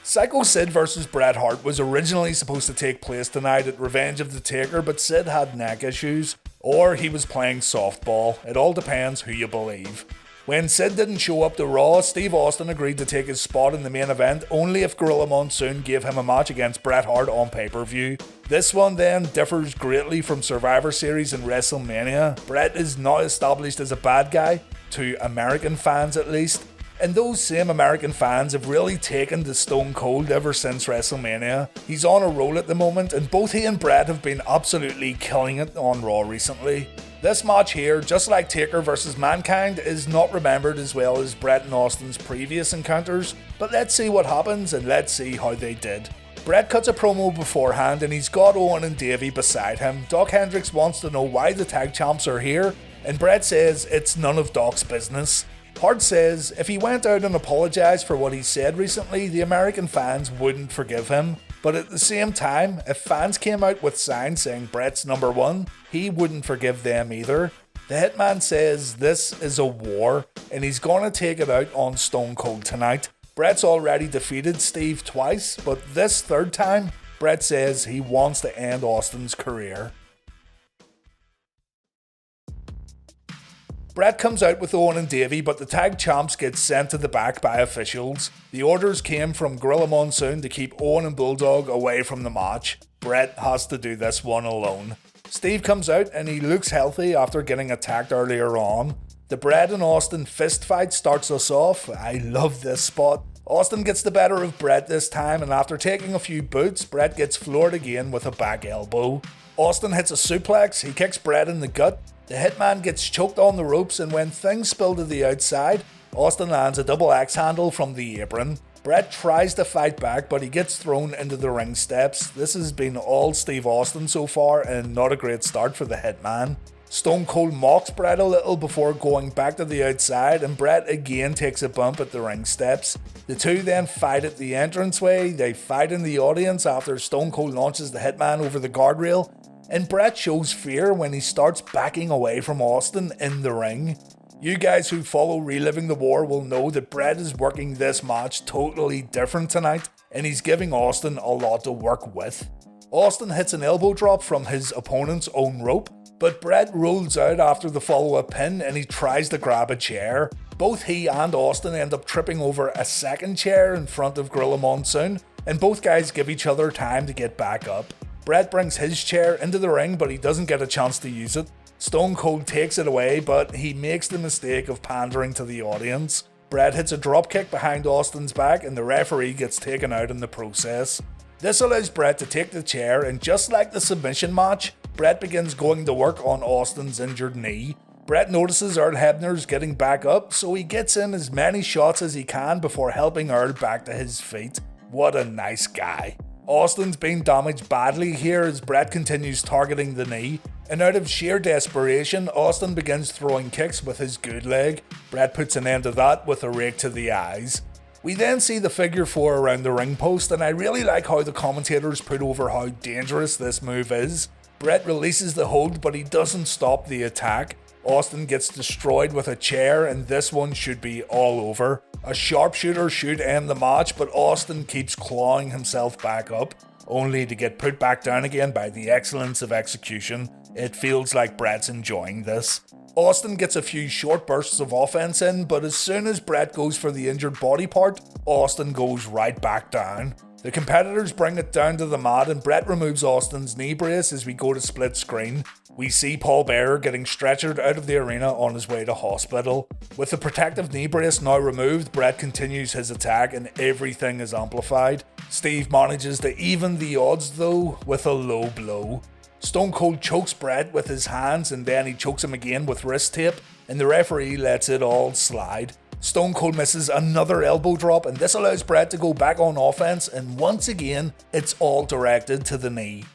Psycho Sid vs Bret Hart was originally supposed to take place tonight at Revenge of the Taker, but Sid had neck issues, or he was playing softball. It all depends who you believe. When Sid didn't show up to Raw, Steve Austin agreed to take his spot in the main event only if Gorilla Monsoon gave him a match against Bret Hart on pay-per-view. This one then differs greatly from Survivor Series and WrestleMania. Bret is not established as a bad guy, to American fans at least. And those same American fans have really taken to Stone Cold ever since WrestleMania. He's on a roll at the moment, and both he and Bret have been absolutely killing it on Raw recently. This match here, just like Taker vs Mankind, is not remembered as well as Bret and Austin's previous encounters, but let's see what happens and let's see how they did. Bret cuts a promo beforehand and he's got Owen and Davey beside him. Doc Hendricks wants to know why the tag champs are here, and Bret says it's none of Doc's business. Hart says if he went out and apologised for what he said recently, the American fans wouldn't forgive him. But at the same time, if fans came out with signs saying Bret's number one, he wouldn't forgive them either. The Hitman says this is a war, and he's gonna take it out on Stone Cold tonight. Bret's already defeated Steve twice, but this third time, Bret says he wants to end Austin's career. Bret comes out with Owen and Davey, but the tag champs get sent to the back by officials. The orders came from Gorilla Monsoon to keep Owen and Bulldog away from the match. Bret has to do this one alone. Steve comes out and he looks healthy after getting attacked earlier on. The Bret and Austin fist fight starts us off. I love this spot. Austin gets the better of Bret this time, and after taking a few boots, Bret gets floored again with a back elbow. Austin hits a suplex, he kicks Bret in the gut. The Hitman gets choked on the ropes, and when things spill to the outside, Austin lands a double axe handle from the apron. Bret tries to fight back, but he gets thrown into the ring steps. This has been all Steve Austin so far, and not a great start for the Hitman. Stone Cold mocks Bret a little before going back to the outside, and Bret again takes a bump at the ring steps. The two then fight at the entranceway, they fight in the audience after Stone Cold launches the Hitman over the guardrail, and Bret shows fear when he starts backing away from Austin in the ring. You guys who follow Reliving the War will know that Bret is working this match totally different tonight, and he's giving Austin a lot to work with. Austin hits an elbow drop from his opponent's own rope, but Bret rolls out after the follow-up pin and he tries to grab a chair. Both he and Austin end up tripping over a second chair in front of Gorilla Monsoon, and both guys give each other time to get back up. Bret brings his chair into the ring, but he doesn't get a chance to use it. Stone Cold takes it away, but he makes the mistake of pandering to the audience. Bret hits a dropkick behind Austin's back, and the referee gets taken out in the process. This allows Bret to take the chair, and just like the submission match, Bret begins going to work on Austin's injured knee. Bret notices Earl Hebner's getting back up, so he gets in as many shots as he can before helping Earl back to his feet. What a nice guy. Austin's been damaged badly here as Bret continues targeting the knee, and out of sheer desperation, Austin begins throwing kicks with his good leg. Bret puts an end to that with a rake to the eyes. We then see the figure 4 around the ring post, and I really like how the commentators put over how dangerous this move is. Bret releases the hold, but he doesn't stop the attack. Austin gets destroyed with a chair, and this one should be all over. A sharpshooter should end the match, but Austin keeps clawing himself back up, only to get put back down again by the excellence of execution. It feels like Bret's enjoying this. Austin gets a few short bursts of offense in, but as soon as Bret goes for the injured body part, Austin goes right back down. The competitors bring it down to the mat, and Bret removes Austin's knee brace as we go to split screen. We see Paul Bearer getting stretchered out of the arena on his way to hospital. With the protective knee brace now removed, Bret continues his attack and everything is amplified. Steve manages to even the odds though with a low blow. Stone Cold chokes Bret with his hands, and then he chokes him again with wrist tape, and the referee lets it all slide. Stone Cold misses another elbow drop, and this allows Bret to go back on offense, and once again, it's all directed to the knee.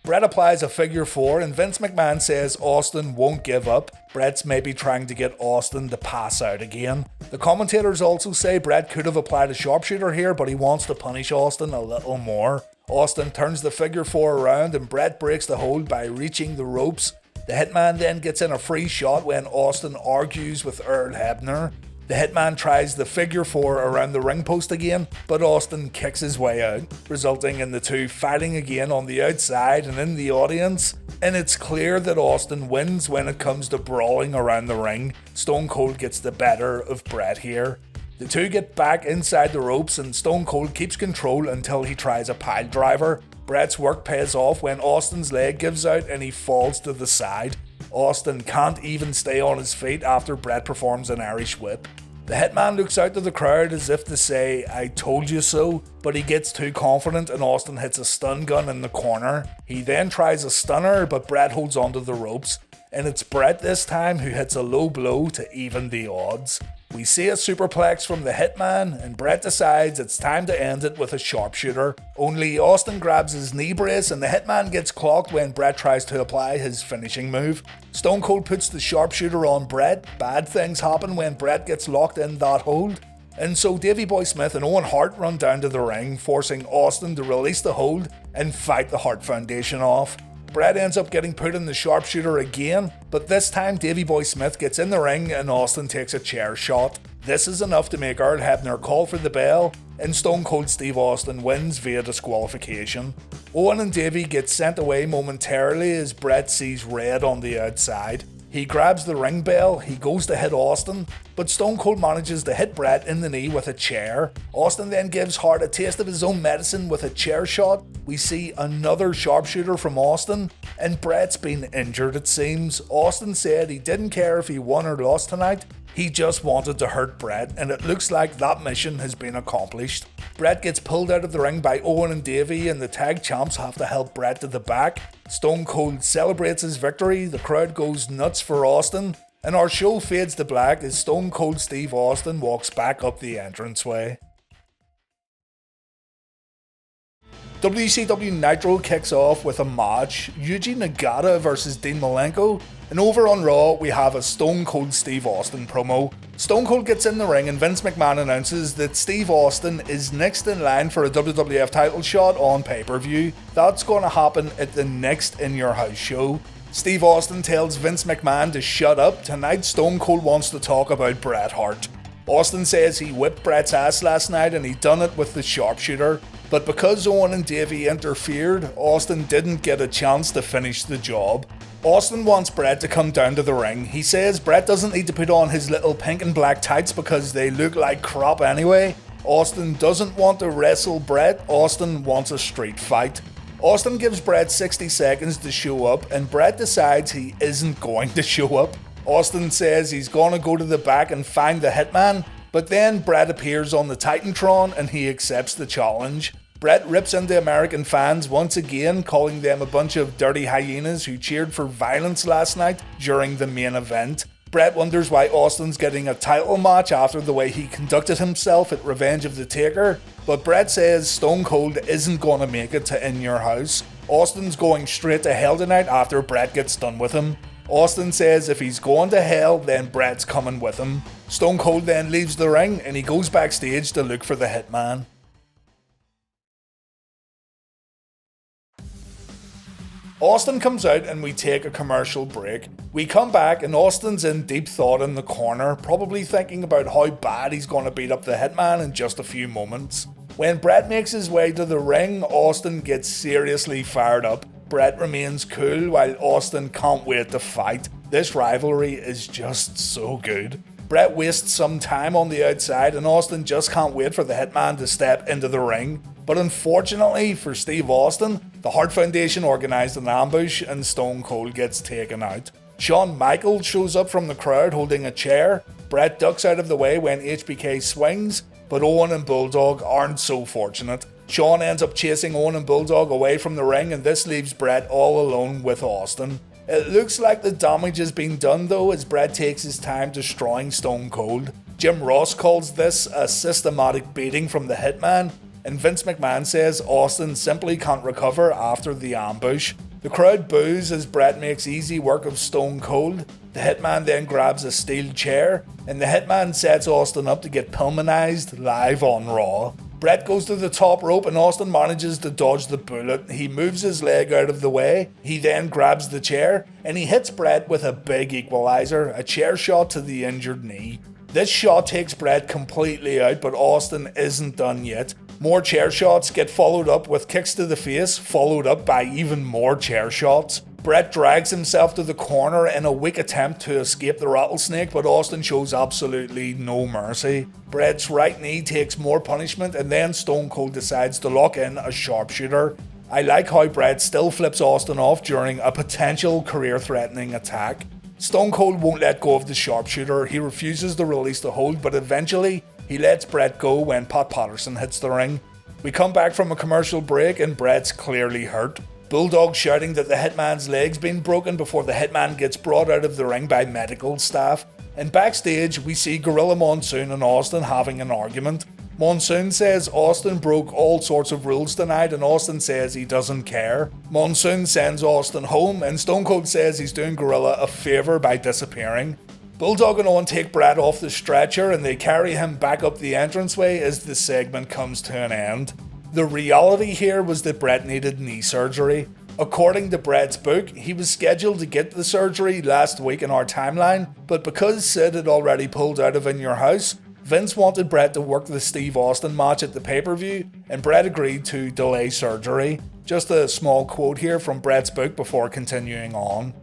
Bret applies a figure 4, and Vince McMahon says Austin won't give up. Bret's maybe trying to get Austin to pass out again. The commentators also say Bret could have applied a sharpshooter here, but he wants to punish Austin a little more. Austin turns the figure 4 around, and Bret breaks the hold by reaching the ropes. The Hitman then gets in a free shot when Austin argues with Earl Hebner. The Hitman tries the figure 4 around the ring post again, but Austin kicks his way out, resulting in the two fighting again on the outside and in the audience. And it's clear that Austin wins when it comes to brawling around the ring. Stone Cold gets the better of Bret here. The two get back inside the ropes, and Stone Cold keeps control until he tries a pile driver. Bret's work pays off when Austin's leg gives out and he falls to the side. Austin can't even stay on his feet after Bret performs an Irish whip. The Hitman looks out to the crowd as if to say, "I told you so," but he gets too confident and Austin hits a stun gun in the corner. He then tries a stunner, but Bret holds onto the ropes, and it's Bret this time who hits a low blow to even the odds. We see a superplex from the Hitman, and Bret decides it's time to end it with a sharpshooter. Only Austin grabs his knee brace, and the Hitman gets clocked when Bret tries to apply his finishing move. Stone Cold puts the sharpshooter on Bret. Bad things happen when Bret gets locked in that hold. And so Davey Boy Smith and Owen Hart run down to the ring, forcing Austin to release the hold and fight the Hart Foundation off. Bret ends up getting put in the sharpshooter again, but this time Davey Boy Smith gets in the ring and Austin takes a chair shot. This is enough to make Earl Hebner call for the bell, and Stone Cold Steve Austin wins via disqualification. Owen and Davey get sent away momentarily as Bret sees red on the outside. He grabs the ring bell, he goes to hit Austin, but Stone Cold manages to hit Bret in the knee with a chair. Austin then gives Hart a taste of his own medicine with a chair shot. We see another sharpshooter from Austin, and Bret's been injured it seems. Austin said he didn't care if he won or lost tonight, he just wanted to hurt Bret, and it looks like that mission has been accomplished. Bret gets pulled out of the ring by Owen and Davey, and the tag champs have to help Bret to the back. Stone Cold celebrates his victory, the crowd goes nuts for Austin, and our show fades to black as Stone Cold Steve Austin walks back up the entranceway. WCW Nitro kicks off with a match, Yuji Nagata versus Dean Malenko, and over on Raw we have a Stone Cold Steve Austin promo. Stone Cold gets in the ring and Vince McMahon announces that Steve Austin is next in line for a WWF title shot on pay-per-view. That's going to happen at the next In Your House show. Steve Austin tells Vince McMahon to shut up. Tonight Stone Cold wants to talk about Bret Hart. Austin says he whipped Bret's ass last night and he done it with the sharpshooter. But because Owen and Davey interfered, Austin didn't get a chance to finish the job. Austin wants Bret to come down to the ring. He says Bret doesn't need to put on his little pink and black tights because they look like crap anyway. Austin doesn't want to wrestle Bret, Austin wants a street fight. Austin gives Bret 60 seconds to show up, and Bret decides he isn't going to show up. Austin says he's gonna go to the back and find the Hitman, but then Bret appears on the Titantron and he accepts the challenge. Bret rips into American fans once again, calling them a bunch of dirty hyenas who cheered for violence last night during the main event. Bret wonders why Austin's getting a title match after the way he conducted himself at Revenge of the Taker, but Bret says Stone Cold isn't gonna make it to In Your House. Austin's going straight to hell tonight after Bret gets done with him. Austin says if he's going to hell, then Bret's coming with him. Stone Cold then leaves the ring and he goes backstage to look for the Hitman. Austin comes out and we take a commercial break. We come back and Austin's in deep thought in the corner, probably thinking about how bad he's going to beat up the Hitman in just a few moments. When Bret makes his way to the ring, Austin gets seriously fired up. Bret remains cool while Austin can't wait to fight. This rivalry is just so good. Bret wastes some time on the outside and Austin just can't wait for the Hitman to step into the ring. But unfortunately for Steve Austin, the Hart Foundation organised an ambush and Stone Cold gets taken out. Shawn Michaels shows up from the crowd holding a chair. Bret ducks out of the way when HBK swings, but Owen and Bulldog aren't so fortunate. Shawn ends up chasing Owen and Bulldog away from the ring and this leaves Bret all alone with Austin. It looks like the damage has been done though as Bret takes his time destroying Stone Cold. Jim Ross calls this a systematic beating from the Hitman, and Vince McMahon says Austin simply can't recover after the ambush. The crowd boos as Bret makes easy work of Stone Cold. The Hitman then grabs a steel chair, and the Hitman sets Austin up to get Pillmanized live on Raw. Bret goes to the top rope and Austin manages to dodge the bullet. He moves his leg out of the way, he then grabs the chair, and he hits Bret with a big equalizer, a chair shot to the injured knee. This shot takes Bret completely out, but Austin isn't done yet. More chair shots get followed up with kicks to the face, followed up by even more chair shots. Bret drags himself to the corner in a weak attempt to escape the rattlesnake, but Austin shows absolutely no mercy. Bret's right knee takes more punishment and then Stone Cold decides to lock in a sharpshooter. I like how Bret still flips Austin off during a potential career-threatening attack. Stone Cold won't let go of the sharpshooter, he refuses to release the hold, but eventually he lets Bret go when Pat Patterson hits the ring. We come back from a commercial break and Bret's clearly hurt. Bulldog shouting that the Hitman's leg's been broken before the Hitman gets brought out of the ring by medical staff. And backstage we see Gorilla Monsoon and Austin having an argument. Monsoon says Austin broke all sorts of rules tonight and Austin says he doesn't care. Monsoon sends Austin home and Stone Cold says he's doing Gorilla a favour by disappearing. Bulldog and Owen take Bret off the stretcher and they carry him back up the entranceway as the segment comes to an end. The reality here was that Bret needed knee surgery. According to Bret's book, he was scheduled to get the surgery last week in our timeline, but because Sid had already pulled out of In Your House, Vince wanted Bret to work the Steve Austin match at the pay-per-view, and Bret agreed to delay surgery. Just a small quote here from Bret's book before continuing on.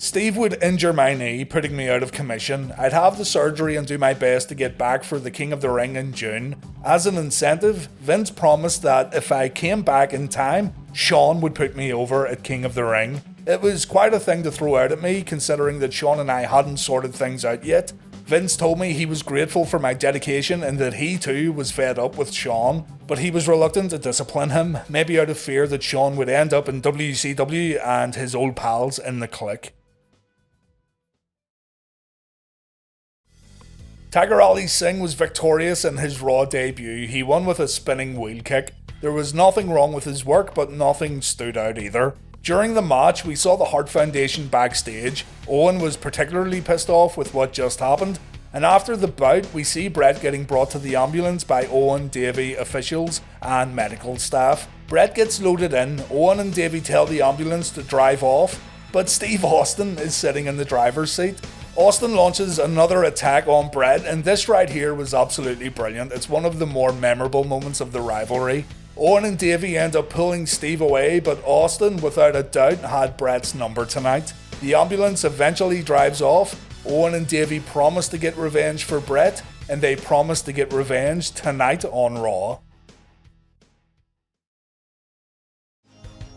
Steve would injure my knee, putting me out of commission. I'd have the surgery and do my best to get back for the King of the Ring in June. As an incentive, Vince promised that if I came back in time, Shawn would put me over at King of the Ring. It was quite a thing to throw out at me, considering that Shawn and I hadn't sorted things out yet. Vince told me he was grateful for my dedication and that he too was fed up with Shawn, but he was reluctant to discipline him, maybe out of fear that Shawn would end up in WCW and his old pals in the Clique. Tiger Ali Singh was victorious in his Raw debut. He won with a spinning wheel kick. There was nothing wrong with his work, but nothing stood out either. During the match, we saw the Hart Foundation backstage. Owen was particularly pissed off with what just happened, and after the bout, we see Bret getting brought to the ambulance by Owen, Davey, officials, and medical staff. Bret gets loaded in. Owen and Davey tell the ambulance to drive off, but Steve Austin is sitting in the driver's seat. Austin launches another attack on Bret, and this right here was absolutely brilliant. It's one of the more memorable moments of the rivalry. Owen and Davey end up pulling Steve away, but Austin, without a doubt, had Bret's number tonight. The ambulance eventually drives off. Owen and Davey promise to get revenge for Bret, and they promise to get revenge tonight on Raw.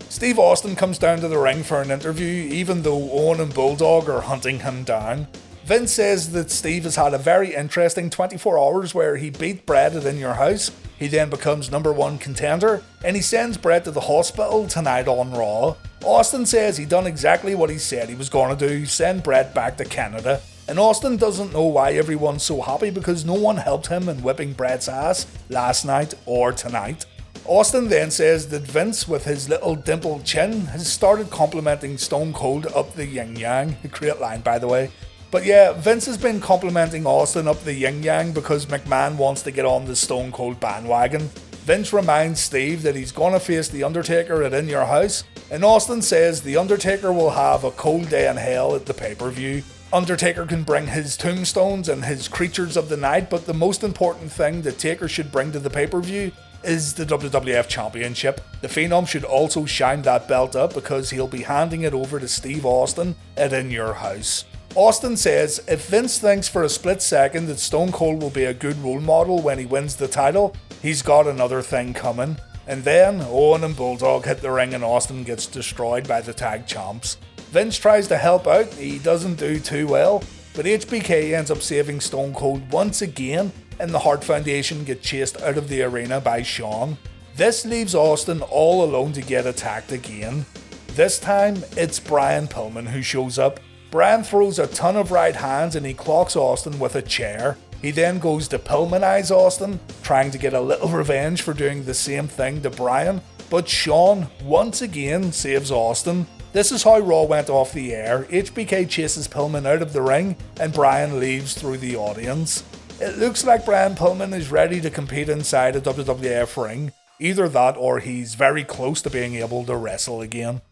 Steve Austin comes down to the ring for an interview, even though Owen and Bulldog are hunting him down. Vince says that Steve has had a very interesting 24 hours where he beat Bret at In Your House, he then becomes #1 contender, and he sends Bret to the hospital tonight on Raw. Austin says he done exactly what he said he was going to do, send Bret back to Canada, and Austin doesn't know why everyone's so happy because no one helped him in whipping Bret's ass last night or tonight. Austin then says that Vince, with his little dimpled chin, has started complimenting Stone Cold up the yin-yang. A great line, by the way. But yeah, Vince has been complimenting Austin up the yin-yang because McMahon wants to get on the Stone Cold bandwagon. Vince reminds Steve that he's gonna face The Undertaker at In Your House, and Austin says The Undertaker will have a cold day in hell at the pay-per-view. Undertaker can bring his tombstones and his creatures of the night, but the most important thing that Taker should bring to the pay-per-view is the WWF Championship. The Phenom should also shine that belt up because he'll be handing it over to Steve Austin at In Your House. Austin says if Vince thinks for a split second that Stone Cold will be a good role model when he wins the title, he's got another thing coming. And then Owen and Bulldog hit the ring and Austin gets destroyed by the tag champs. Vince tries to help out, he doesn't do too well, but HBK ends up saving Stone Cold once again, and the Hart Foundation get chased out of the arena by Shawn. This leaves Austin all alone to get attacked again. This time, it's Brian Pillman who shows up. Brian throws a ton of right hands and he clocks Austin with a chair. He then goes to Pillmanize Austin, trying to get a little revenge for doing the same thing to Brian, but Shawn once again saves Austin. This is how Raw went off the air. HBK chases Pillman out of the ring and Brian leaves through the audience. It looks like Brian Pillman is ready to compete inside a WWF ring. Either that or he's very close to being able to wrestle again.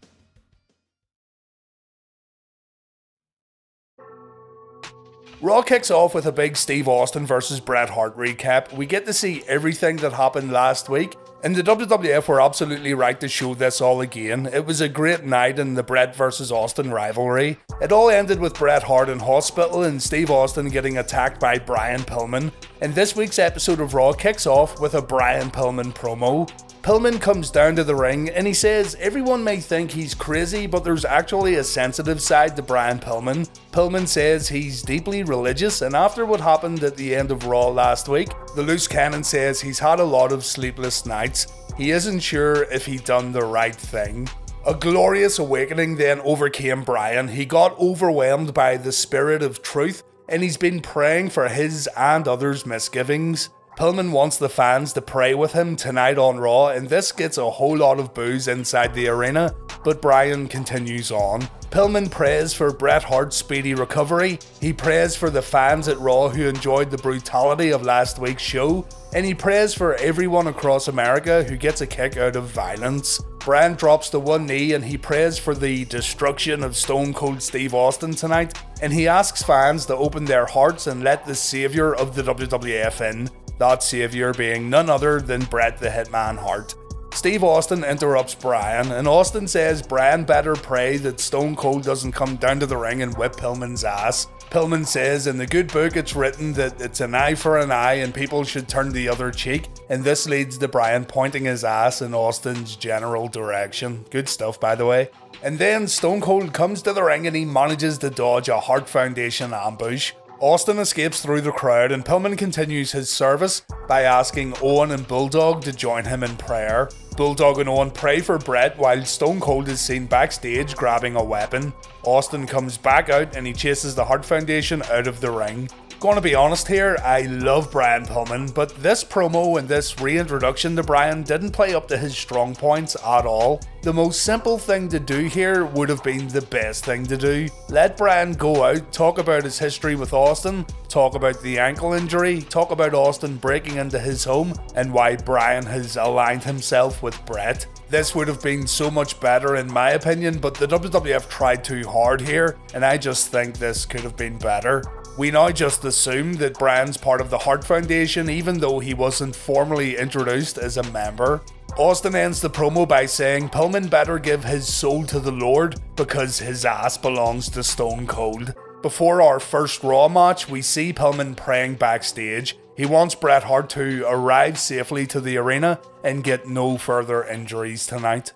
Raw kicks off with a big Steve Austin vs Bret Hart recap. We get to see everything that happened last week, and the WWF were absolutely right to show this all again. It was a great night in the Bret vs Austin rivalry. It all ended with Bret Hart in hospital and Steve Austin getting attacked by Brian Pillman. And this week's episode of Raw kicks off with a Brian Pillman promo. Pillman comes down to the ring and he says everyone may think he's crazy, but there's actually a sensitive side to Brian Pillman. Pillman says he's deeply religious, and after what happened at the end of Raw last week, the loose cannon says he's had a lot of sleepless nights. He isn't sure if he done the right thing. A glorious awakening then overcame Brian. He got overwhelmed by the spirit of truth, and he's been praying for his and others' misgivings. Pillman wants the fans to pray with him tonight on Raw, and this gets a whole lot of boos inside the arena, but Brian continues on. Pillman prays for Bret Hart's speedy recovery, he prays for the fans at Raw who enjoyed the brutality of last week's show, and he prays for everyone across America who gets a kick out of violence. Brian drops to one knee and he prays for the destruction of Stone Cold Steve Austin tonight, and he asks fans to open their hearts and let the savior of the WWF in. That savior being none other than Bret the Hitman Hart. Steve Austin interrupts Brian, and Austin says Brian better pray that Stone Cold doesn't come down to the ring and whip Pillman's ass. Pillman says in the good book it's written that it's an eye for an eye and people should turn the other cheek, and this leads to Brian pointing his ass in Austin's general direction. Good stuff, by the way. And then Stone Cold comes to the ring and he manages to dodge a Hart Foundation ambush. Austin escapes through the crowd and Pillman continues his service by asking Owen and Bulldog to join him in prayer. Bulldog and Owen pray for Bret while Stone Cold is seen backstage grabbing a weapon. Austin comes back out and he chases the Hart Foundation out of the ring. Gonna be honest here, I love Brian Pillman, but this promo and this reintroduction to Brian didn't play up to his strong points at all. The most simple thing to do here would have been the best thing to do. Let Brian go out, talk about his history with Austin, talk about the ankle injury, talk about Austin breaking into his home, and why Brian has aligned himself with Bret. This would have been so much better in my opinion, but the WWF tried too hard here, and I just think this could have been better. We now just assume that Brian's part of the Hart Foundation even though he wasn't formally introduced as a member. Austin ends the promo by saying Pillman better give his soul to the Lord because his ass belongs to Stone Cold. Before our first Raw match, we see Pillman praying backstage. He wants Bret Hart to arrive safely to the arena and get no further injuries tonight.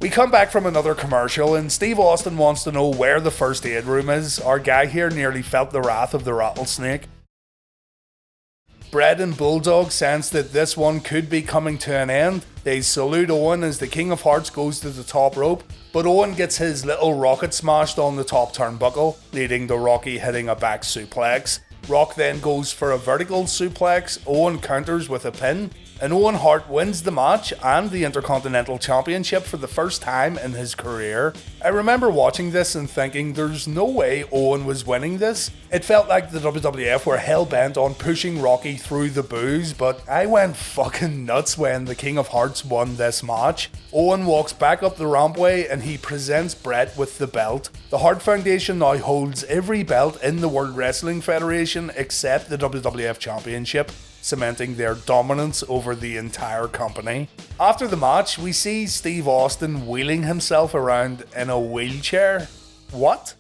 We come back from another commercial and Steve Austin wants to know where the first aid room is. Our guy here nearly felt the wrath of the rattlesnake. Bret and Bulldog sense that this one could be coming to an end. They salute Owen as the King of Hearts goes to the top rope, but Owen gets his little rocket smashed on the top turnbuckle, leading to Rocky hitting a back suplex. Rock then goes for a vertical suplex, Owen counters with a pin, and Owen Hart wins the match and the Intercontinental Championship for the first time in his career. I remember watching this and thinking there's no way Owen was winning this. It felt like the WWF were hell-bent on pushing Rocky through the booze, but I went fucking nuts when the King of Hearts won this match. Owen walks back up the rampway and he presents Bret with the belt. The Hart Foundation now holds every belt in the World Wrestling Federation except the WWF Championship, cementing their dominance over the entire company. After the match, we see Steve Austin wheeling himself around in a wheelchair. What?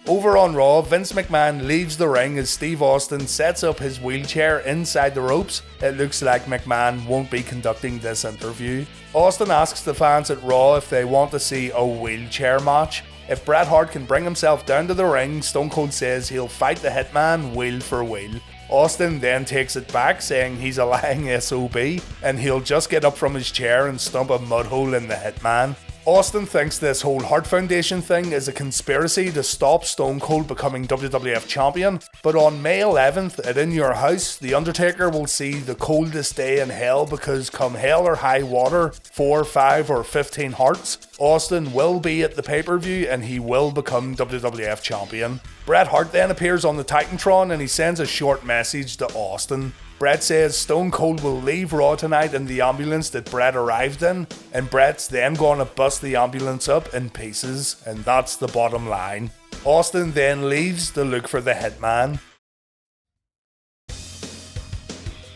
Over on Raw, Vince McMahon leaves the ring as Steve Austin sets up his wheelchair inside the ropes. It looks like McMahon won't be conducting this interview. Austin asks the fans at Raw if they want to see a wheelchair match. If Bret Hart can bring himself down to the ring, Stone Cold says he'll fight the Hitman wheel for wheel. Austin then takes it back, saying he's a lying SOB and he'll just get up from his chair and stump a mud hole in the Hitman. Austin thinks this whole Hart Foundation thing is a conspiracy to stop Stone Cold becoming WWF champion, but on May 11th at In Your House, The Undertaker will see the coldest day in hell because come hell or high water, 4, 5 or 15 Harts, Austin will be at the pay-per-view and he will become WWF champion. Bret Hart then appears on the Titantron and he sends a short message to Austin. Bret says Stone Cold will leave Raw tonight in the ambulance that Bret arrived in, and Bret's then gonna bust the ambulance up in pieces, and that's the bottom line. Austin then leaves to look for the Hitman.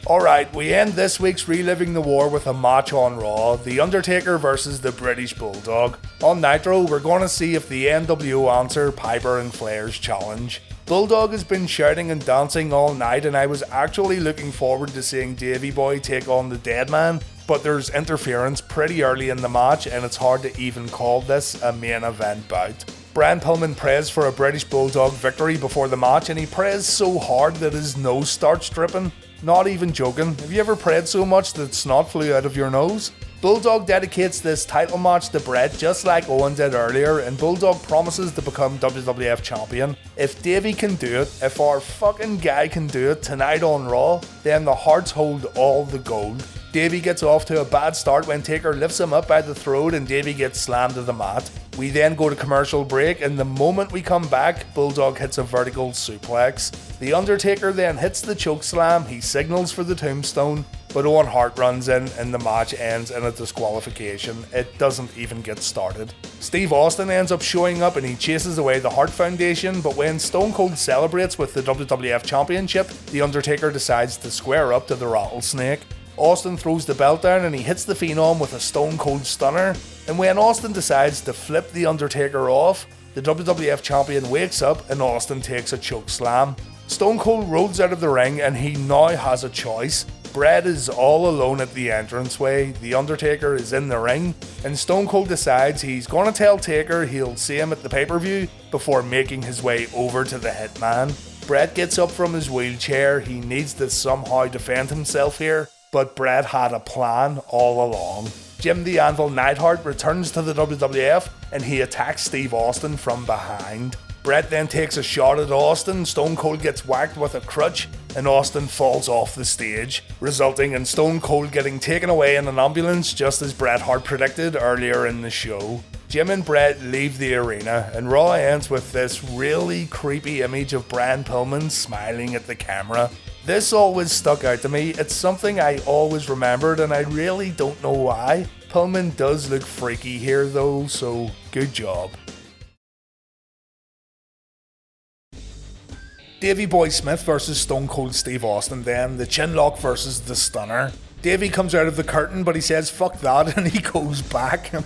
Alright, we end this week's Reliving the War with a match on Raw, The Undertaker versus the British Bulldog. On Nitro, we're gonna see if the NWO answer Piper and Flair's challenge. Bulldog has been shouting and dancing all night and I was actually looking forward to seeing Davey Boy take on the Deadman, but there's interference pretty early in the match and it's hard to even call this a main event bout. Brian Pillman prays for a British Bulldog victory before the match and he prays so hard that his nose starts dripping. Not even joking, have you ever prayed so much that snot flew out of your nose? Bulldog dedicates this title match to Bret just like Owen did earlier and Bulldog promises to become WWF champion. If Davey can do it, if our fucking guy can do it tonight on Raw, then the Harts hold all the gold. Davey gets off to a bad start when Taker lifts him up by the throat and Davey gets slammed to the mat. We then go to commercial break and the moment we come back, Bulldog hits a vertical suplex. The Undertaker then hits the choke slam, he signals for the tombstone, but Owen Hart runs in and the match ends in a disqualification. It doesn't even get started. Steve Austin ends up showing up and he chases away the Hart Foundation, but when Stone Cold celebrates with the WWF Championship, The Undertaker decides to square up to the Rattlesnake. Austin throws the belt down and he hits the Phenom with a Stone Cold Stunner, and when Austin decides to flip The Undertaker off, the WWF Champion wakes up and Austin takes a choke slam. Stone Cold rolls out of the ring and he now has a choice. Bret is all alone at the entranceway, The Undertaker is in the ring, and Stone Cold decides he's gonna tell Taker he'll see him at the pay-per-view before making his way over to the Hitman. Bret gets up from his wheelchair, he needs to somehow defend himself here, but Bret had a plan all along. Jim the Anvil Neidhart returns to the WWF and he attacks Steve Austin from behind. Bret then takes a shot at Austin, Stone Cold gets whacked with a crutch, and Austin falls off the stage, resulting in Stone Cold getting taken away in an ambulance just as Bret Hart predicted earlier in the show. Jim and Bret leave the arena, and Raw ends with this really creepy image of Brian Pillman smiling at the camera. This always stuck out to me, it's something I always remembered and I really don't know why. Pillman does look freaky here though, so good job. Davey Boy Smith versus Stone Cold Steve Austin then, the Chinlock versus the Stunner. Davey comes out of the curtain, but he says fuck that and he goes back. I'm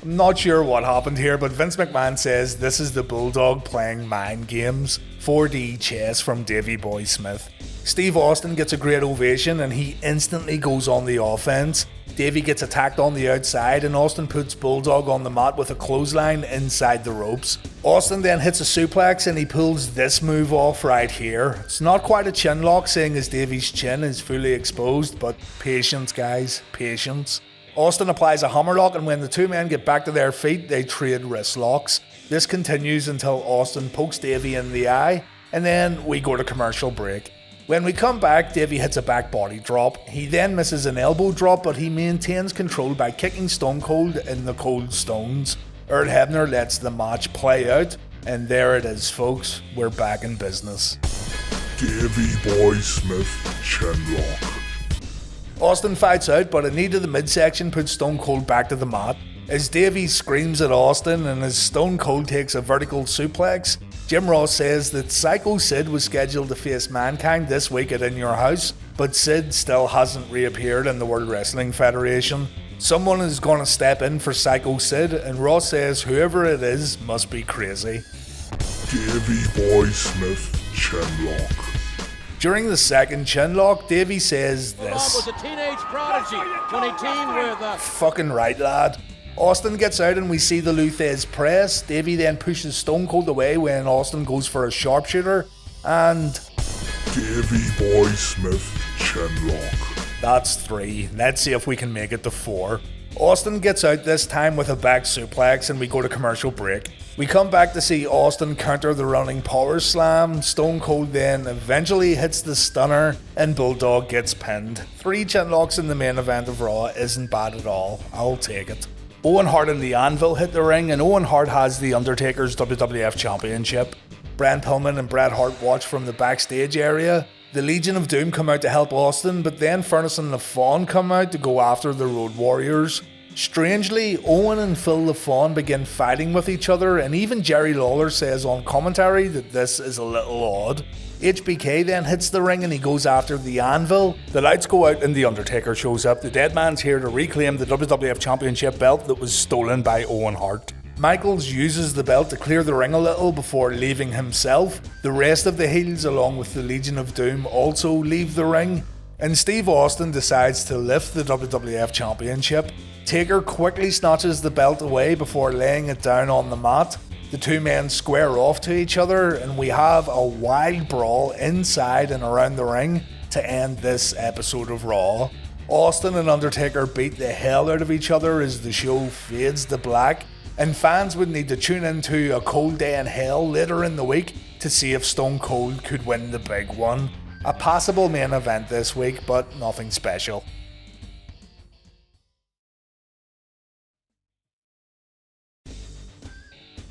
not sure what happened here, but Vince McMahon says this is the Bulldog playing mind games. 4D chess from Davey Boy Smith. Steve Austin gets a great ovation and he instantly goes on the offense. Davey gets attacked on the outside and Austin puts Bulldog on the mat with a clothesline inside the ropes. Austin then hits a suplex and he pulls this move off right here. It's not quite a chin lock seeing as Davey's chin is fully exposed, but patience guys, patience. Austin applies a hammerlock and when the two men get back to their feet they trade wrist locks. This continues until Austin pokes Davey in the eye and then we go to commercial break. When we come back, Davey hits a back body drop. He then misses an elbow drop, but he maintains control by kicking Stone Cold in the cold stones. Earl Hebner lets the match play out, and there it is, folks. We're back in business. Davey Boy Smith chinlock. Austin fights out, but a knee to the midsection puts Stone Cold back to the mat. As Davey screams at Austin and as Stone Cold takes a vertical suplex, Jim Ross says that Psycho Sid was scheduled to face Mankind this week at In Your House, but Sid still hasn't reappeared in the World Wrestling Federation. Someone is going to step in for Psycho Sid, and Ross says whoever it is must be crazy. Davey Boy Smith chinlock. During the second chinlock, Davey says Bob this. was a teenage prodigy when he teamed with Fucking right, lad. Austin gets out and we see the Luthez press. Davey then pushes Stone Cold away when Austin goes for a sharpshooter. And Davey Boy Smith chinlock. that's 3. Let's see if we can make it to 4. Austin gets out this time with a back suplex and we go to commercial break. We come back to see Austin counter the running power slam. Stone Cold then eventually hits the stunner and Bulldog gets pinned. 3 chinlocks in the main event of Raw isn't bad at all. I'll take it. Owen Hart and the Anvil hit the ring and Owen Hart has the Undertaker's WWF Championship. Brian Pillman and Bret Hart watch from the backstage area. The Legion of Doom come out to help Austin, but then Furnace and LaFawn come out to go after the Road Warriors. Strangely, Owen and Phil LaFawn begin fighting with each other and even Jerry Lawler says on commentary that this is a little odd. HBK then hits the ring and he goes after the Anvil. The lights go out and the Undertaker shows up. The Dead Man's here to reclaim the WWF Championship belt that was stolen by Owen Hart. Michaels uses the belt to clear the ring a little before leaving himself. The rest of the heels along with the Legion of Doom also leave the ring. And Steve Austin decides to lift the WWF Championship. Taker quickly snatches the belt away before laying it down on the mat. The two men square off to each other and we have a wild brawl inside and around the ring to end this episode of Raw. Austin and Undertaker beat the hell out of each other as the show fades to black, and fans would need to tune into A Cold Day in Hell later in the week to see if Stone Cold could win the big one. A possible main event this week, but nothing special.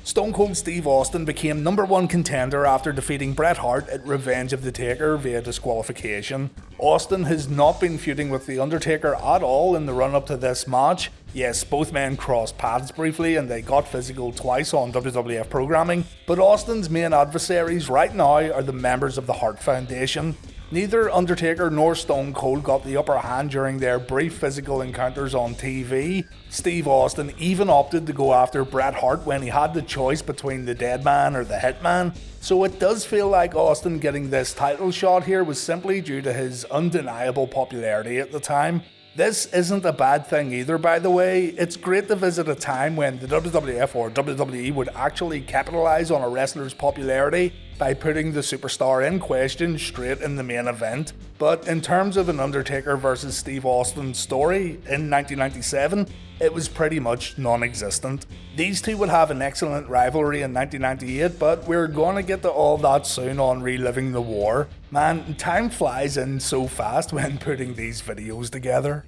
Stone Cold Steve Austin became #1 contender after defeating Bret Hart at Revenge of the Taker via disqualification. Austin has not been feuding with The Undertaker at all in the run-up to this match. Yes, both men crossed paths briefly and they got physical twice on WWF programming, but Austin's main adversaries right now are the members of the Hart Foundation. Neither Undertaker nor Stone Cold got the upper hand during their brief physical encounters on TV. Steve Austin even opted to go after Bret Hart when he had the choice between the Dead Man or the Hitman, so it does feel like Austin getting this title shot here was simply due to his undeniable popularity at the time. This isn't a bad thing either, by the way. It's great to visit a time when the WWF or WWE would actually capitalize on a wrestler's popularity by putting the superstar in question straight in the main event. But in terms of an Undertaker versus Steve Austin story in 1997, it was pretty much non-existent. These two would have an excellent rivalry in 1998, but we're gonna get to all that soon on Reliving the War. Man, time flies in so fast when putting these videos together.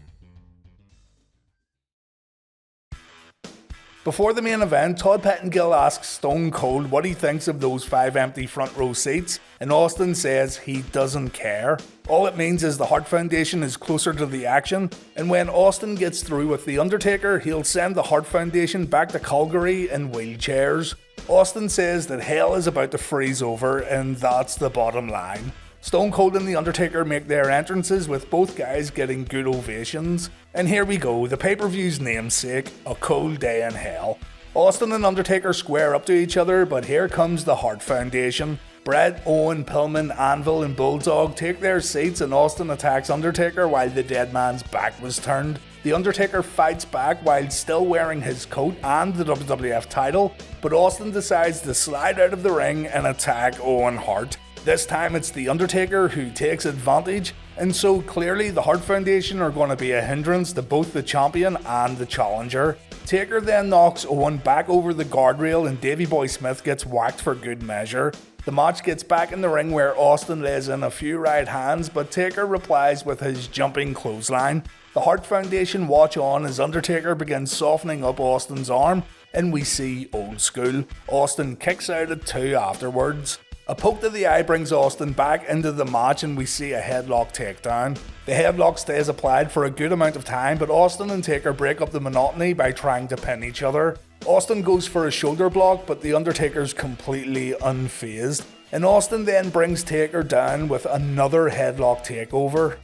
Before the main event, Todd Pettengill asks Stone Cold what he thinks of those 5 empty front row seats, and Austin says he doesn't care. All it means is the Hart Foundation is closer to the action, and when Austin gets through with The Undertaker, he'll send the Hart Foundation back to Calgary in wheelchairs. Austin says that hell is about to freeze over, and that's the bottom line. Stone Cold and The Undertaker make their entrances, with both guys getting good ovations. And here we go, the pay-per-view's namesake, A Cold Day in Hell. Austin and Undertaker square up to each other, but here comes the Hart Foundation. Bret, Owen, Pillman, Anvil and Bulldog take their seats, and Austin attacks Undertaker while the dead man's back was turned. The Undertaker fights back while still wearing his coat and the WWF title, but Austin decides to slide out of the ring and attack Owen Hart. This time it's The Undertaker who takes advantage, and so clearly the Hart Foundation are going to be a hindrance to both the champion and the challenger. Taker then knocks Owen back over the guardrail, and Davey Boy Smith gets whacked for good measure. The match gets back in the ring where Austin lays in a few right hands, but Taker replies with his jumping clothesline. The Hart Foundation watch on as Undertaker begins softening up Austin's arm, and we see old school. Austin kicks out at 2 afterwards. A poke to the eye brings Austin back into the match, and we see a headlock takedown. The headlock stays applied for a good amount of time, but Austin and Taker break up the monotony by trying to pin each other. Austin goes for a shoulder block, but the Undertaker's completely unfazed. And Austin then brings Taker down with another headlock takeover.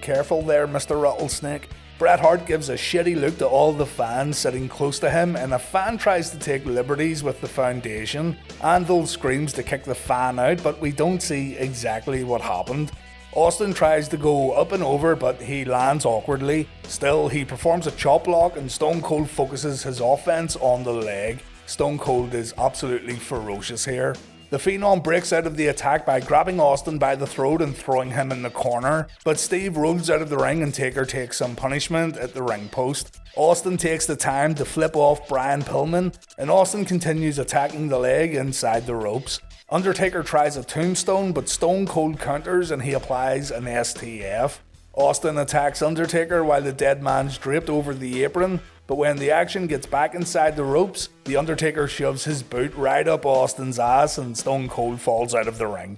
Careful there, Mr. Rattlesnake. Bret Hart gives a shitty look to all the fans sitting close to him, and a fan tries to take liberties with the Foundation. Anvil screams to kick the fan out, but we don't see exactly what happened. Austin tries to go up and over, but he lands awkwardly. Still, he performs a chop block, and Stone Cold focuses his offense on the leg. Stone Cold is absolutely ferocious here. The Phenom breaks out of the attack by grabbing Austin by the throat and throwing him in the corner, but Steve rolls out of the ring and Taker takes some punishment at the ring post. Austin takes the time to flip off Brian Pillman, and Austin continues attacking the leg inside the ropes. Undertaker tries a tombstone, but Stone Cold counters and he applies an STF. Austin attacks Undertaker while the dead man's draped over the apron, but when the action gets back inside the ropes, the Undertaker shoves his boot right up Austin's ass and Stone Cold falls out of the ring.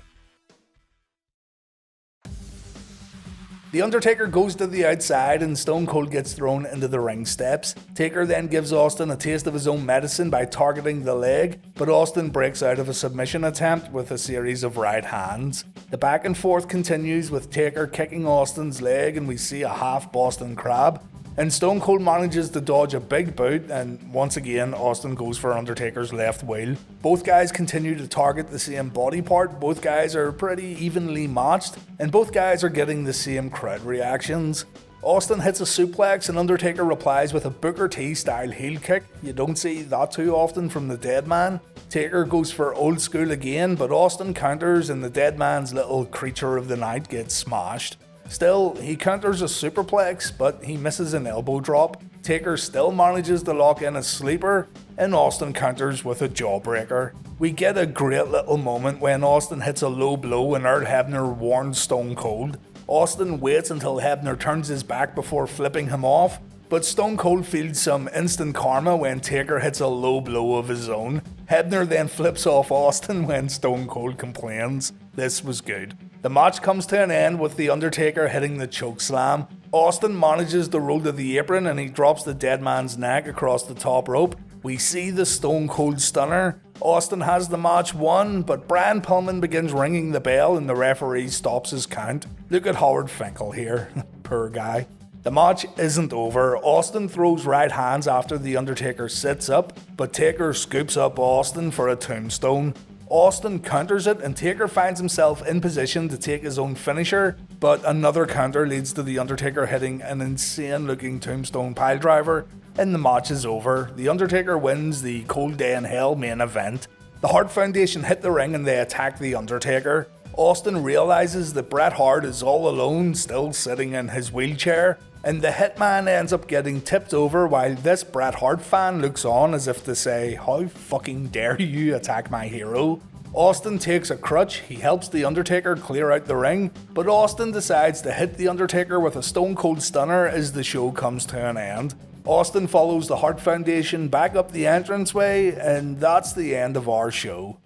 The Undertaker goes to the outside and Stone Cold gets thrown into the ring steps. Taker then gives Austin a taste of his own medicine by targeting the leg, but Austin breaks out of a submission attempt with a series of right hands. The back and forth continues with Taker kicking Austin's leg, and we see a half Boston Crab. And Stone Cold manages to dodge a big boot, and once again Austin goes for Undertaker's left wheel. Both guys continue to target the same body part, both guys are pretty evenly matched, and both guys are getting the same crowd reactions. Austin hits a suplex and Undertaker replies with a Booker T style heel kick. You don't see that too often from the dead man. Taker goes for old school again, but Austin counters and the dead man's little creature of the night gets smashed. Still, he counters a superplex, but he misses an elbow drop. Taker still manages to lock in a sleeper, and Austin counters with a jawbreaker. We get a great little moment when Austin hits a low blow and Earl Hebner warns Stone Cold. Austin waits until Hebner turns his back before flipping him off, but Stone Cold feels some instant karma when Taker hits a low blow of his own. Hebner then flips off Austin when Stone Cold complains. This was good. The match comes to an end with The Undertaker hitting the chokeslam. Austin manages to roll to the apron and he drops the dead man's neck across the top rope. We see the Stone Cold Stunner. Austin has the match won, but Brian Pillman begins ringing the bell and the referee stops his count. Look at Howard Finkel here. Poor guy. The match isn't over. Austin throws right hands after The Undertaker sits up, but Taker scoops up Austin for a tombstone. Austin counters it and Taker finds himself in position to take his own finisher, but another counter leads to The Undertaker hitting an insane looking tombstone piledriver, and the match is over. The Undertaker wins the Cold Day in Hell main event. The Hart Foundation hit the ring and they attack The Undertaker. Austin realizes that Bret Hart is all alone, still sitting in his wheelchair, and the Hitman ends up getting tipped over while this Bret Hart fan looks on as if to say, "How fucking dare you attack my hero?" Austin takes a crutch, he helps The Undertaker clear out the ring, but Austin decides to hit The Undertaker with a Stone Cold Stunner as the show comes to an end. Austin follows the Hart Foundation back up the entranceway, and that's the end of our show.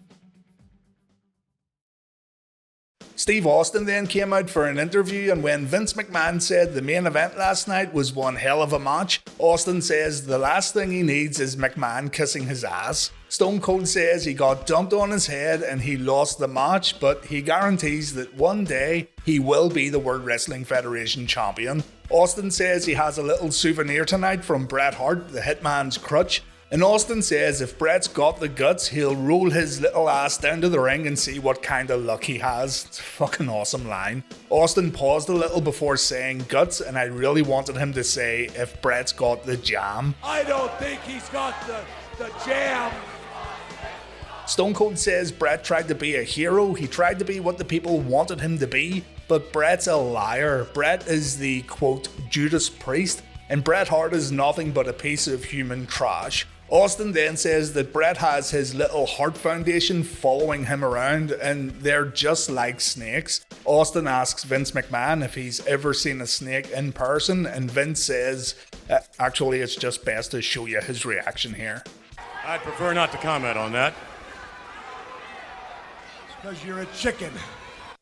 Steve Austin then came out for an interview, and when Vince McMahon said the main event last night was one hell of a match, Austin says the last thing he needs is McMahon kissing his ass. Stone Cold says he got dumped on his head and he lost the match, but he guarantees that one day he will be the World Wrestling Federation champion. Austin says he has a little souvenir tonight from Bret Hart, the Hitman's crutch. And Austin says if Bret's got the guts, he'll roll his little ass down to the ring and see what kind of luck he has. It's a fucking awesome line. Austin paused a little before saying guts, and I really wanted him to say if Bret's got the jam. I don't think he's got the jam. Stone Cold says Bret tried to be a hero, he tried to be what the people wanted him to be, but Bret's a liar. Bret is the, quote, Judas Priest, and Bret Hart is nothing but a piece of human trash. Austin then says that Bret has his little Hart Foundation following him around, and they're just like snakes. Austin asks Vince McMahon if he's ever seen a snake in person, and Vince says, actually it's just best to show you his reaction here. I'd prefer not to comment on that. Because you're a chicken.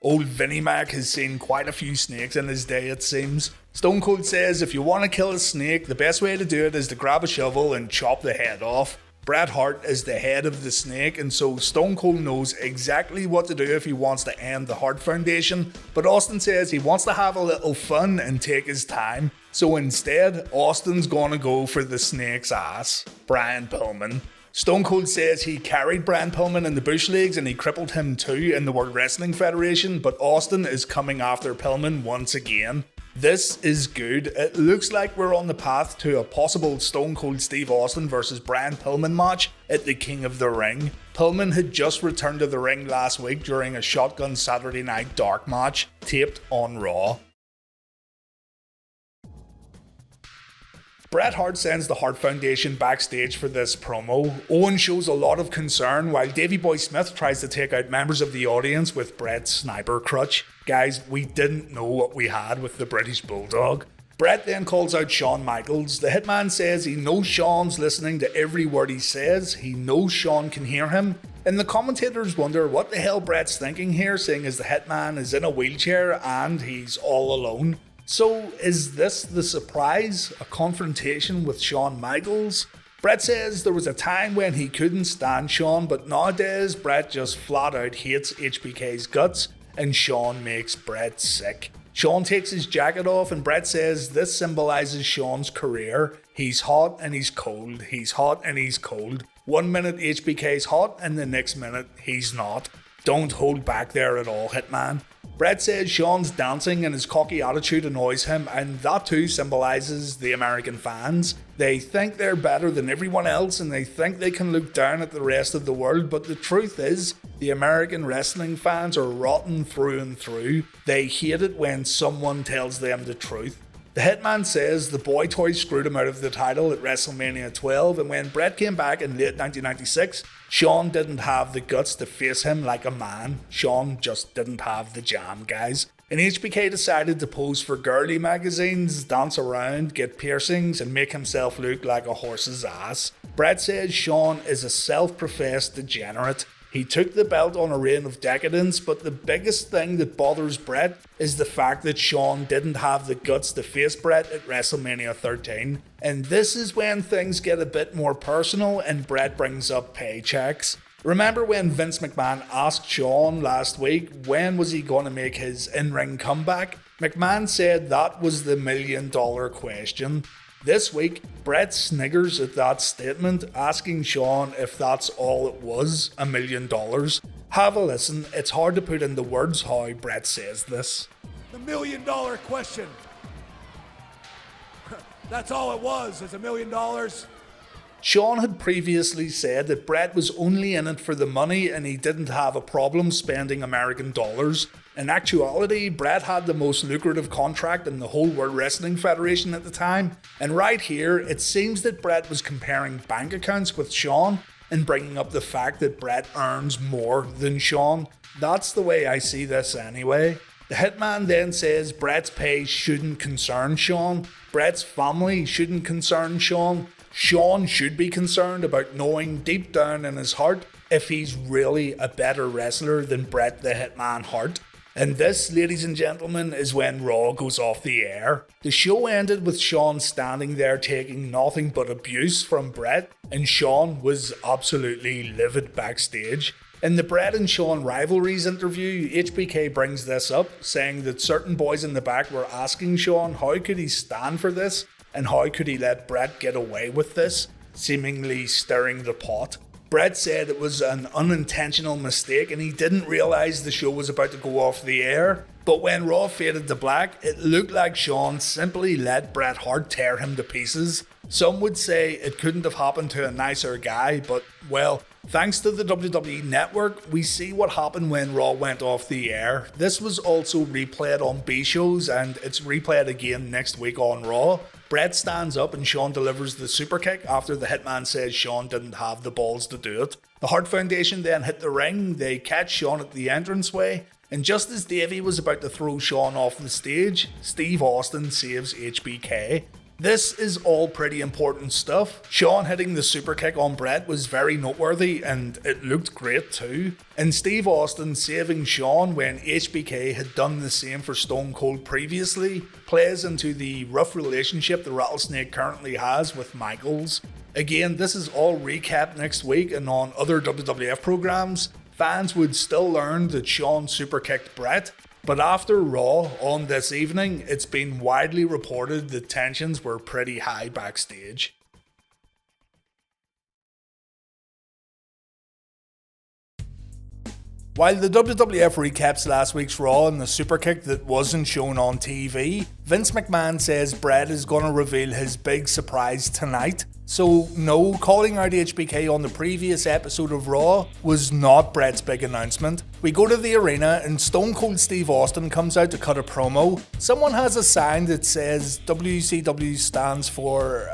Old Vinnie Mac has seen quite a few snakes in his day, it seems. Stone Cold says if you want to kill a snake, the best way to do it is to grab a shovel and chop the head off. Bret Hart is the head of the snake, and so Stone Cold knows exactly what to do if he wants to end the Hart Foundation, but Austin says he wants to have a little fun and take his time. So instead, Austin's gonna go for the snake's ass, Brian Pillman. Stone Cold says he carried Brian Pillman in the Bush Leagues and he crippled him too in the World Wrestling Federation, but Austin is coming after Pillman once again. This is good. It looks like we're on the path to a possible Stone Cold Steve Austin versus Brian Pillman match at the King of the Ring. Pillman had just returned to the ring last week during a Shotgun Saturday Night Dark match taped on Raw. Bret Hart sends the Hart Foundation backstage for this promo. Owen shows a lot of concern while Davey Boy Smith tries to take out members of the audience with Bret's sniper crutch. Guys, we didn't know what we had with the British Bulldog. Bret then calls out Shawn Michaels. The Hitman says he knows Shawn's listening to every word he says. He knows Shawn can hear him. And the commentators wonder what the hell Bret's thinking here, seeing as the Hitman is in a wheelchair and he's all alone. So is this the surprise? A confrontation with Shawn Michaels? Bret says there was a time when he couldn't stand Shawn, but nowadays Bret just flat out hates HBK's guts, and Shawn makes Bret sick. Shawn takes his jacket off and Bret says this symbolizes Shawn's career. He's hot and he's cold, he's hot and he's cold. 1 minute HBK's hot and the next minute he's not. Don't hold back there at all, Hitman. Bret says Shawn's dancing and his cocky attitude annoys him, and that too symbolises the American fans. They think they're better than everyone else and they think they can look down at the rest of the world, but the truth is, the American wrestling fans are rotten through and through. They hate it when someone tells them the truth. The Hitman says the boy toy screwed him out of the title at WrestleMania XII, and when Bret came back in late 1996, Shawn didn't have the guts to face him like a man. Shawn just didn't have the jam, guys. And HBK decided to pose for girly magazines, dance around, get piercings, and make himself look like a horse's ass. Bret says Shawn is a self-professed degenerate. He took the belt on a reign of decadence, but the biggest thing that bothers Bret is the fact that Shawn didn't have the guts to face Bret at WrestleMania 13. And this is when things get a bit more personal and Bret brings up paychecks. Remember when Vince McMahon asked Shawn last week when was he going to make his in-ring comeback? McMahon said that was the $1 million question. This week, Bret sniggers at that statement, asking Shawn if that's all it was, $1 million. Have a listen, it's hard to put into words how Bret says this. The $1 million question. That's all it was, is $1 million. Shawn had previously said that Bret was only in it for the money and he didn't have a problem spending American dollars. In actuality, Bret had the most lucrative contract in the whole World Wrestling Federation at the time, and right here, it seems that Bret was comparing bank accounts with Shawn and bringing up the fact that Bret earns more than Shawn. That's the way I see this anyway. The Hitman then says Bret's pay shouldn't concern Shawn, Bret's family shouldn't concern Shawn. Shawn should be concerned about knowing deep down in his heart if he's really a better wrestler than Bret the Hitman Hart. And this, ladies and gentlemen, is when Raw goes off the air. The show ended with Shawn standing there taking nothing but abuse from Bret, and Shawn was absolutely livid backstage. In the Bret and Shawn Rivalries interview, HBK brings this up, saying that certain boys in the back were asking Shawn how could he stand for this, and how could he let Bret get away with this, seemingly stirring the pot. Bret said it was an unintentional mistake and he didn't realise the show was about to go off the air. But when Raw faded to black, it looked like Shawn simply let Bret Hart tear him to pieces. Some would say it couldn't have happened to a nicer guy, but well, thanks to the WWE Network, we see what happened when Raw went off the air. This was also replayed on B shows and it's replayed again next week on Raw. Bret stands up and Shawn delivers the super kick after the Hitman says Shawn didn't have the balls to do it. The Hart Foundation then hit the ring, they catch Shawn at the entranceway, and just as Davey was about to throw Shawn off the stage, Steve Austin saves HBK. This is all pretty important stuff. Shawn hitting the super kick on Bret was very noteworthy and it looked great too. And Steve Austin saving Shawn when HBK had done the same for Stone Cold previously plays into the rough relationship the Rattlesnake currently has with Michaels. Again, this is all recapped next week and on other WWF programs. Fans would still learn that Shawn super kicked Bret. But after Raw on this evening, it's been widely reported that tensions were pretty high backstage. While the WWF recaps last week's Raw and the super kick that wasn't shown on TV, Vince McMahon says Bret is going to reveal his big surprise tonight. So no, calling out HBK on the previous episode of Raw was not Bret's big announcement. We go to the arena and Stone Cold Steve Austin comes out to cut a promo. Someone has a sign that says WCW stands for,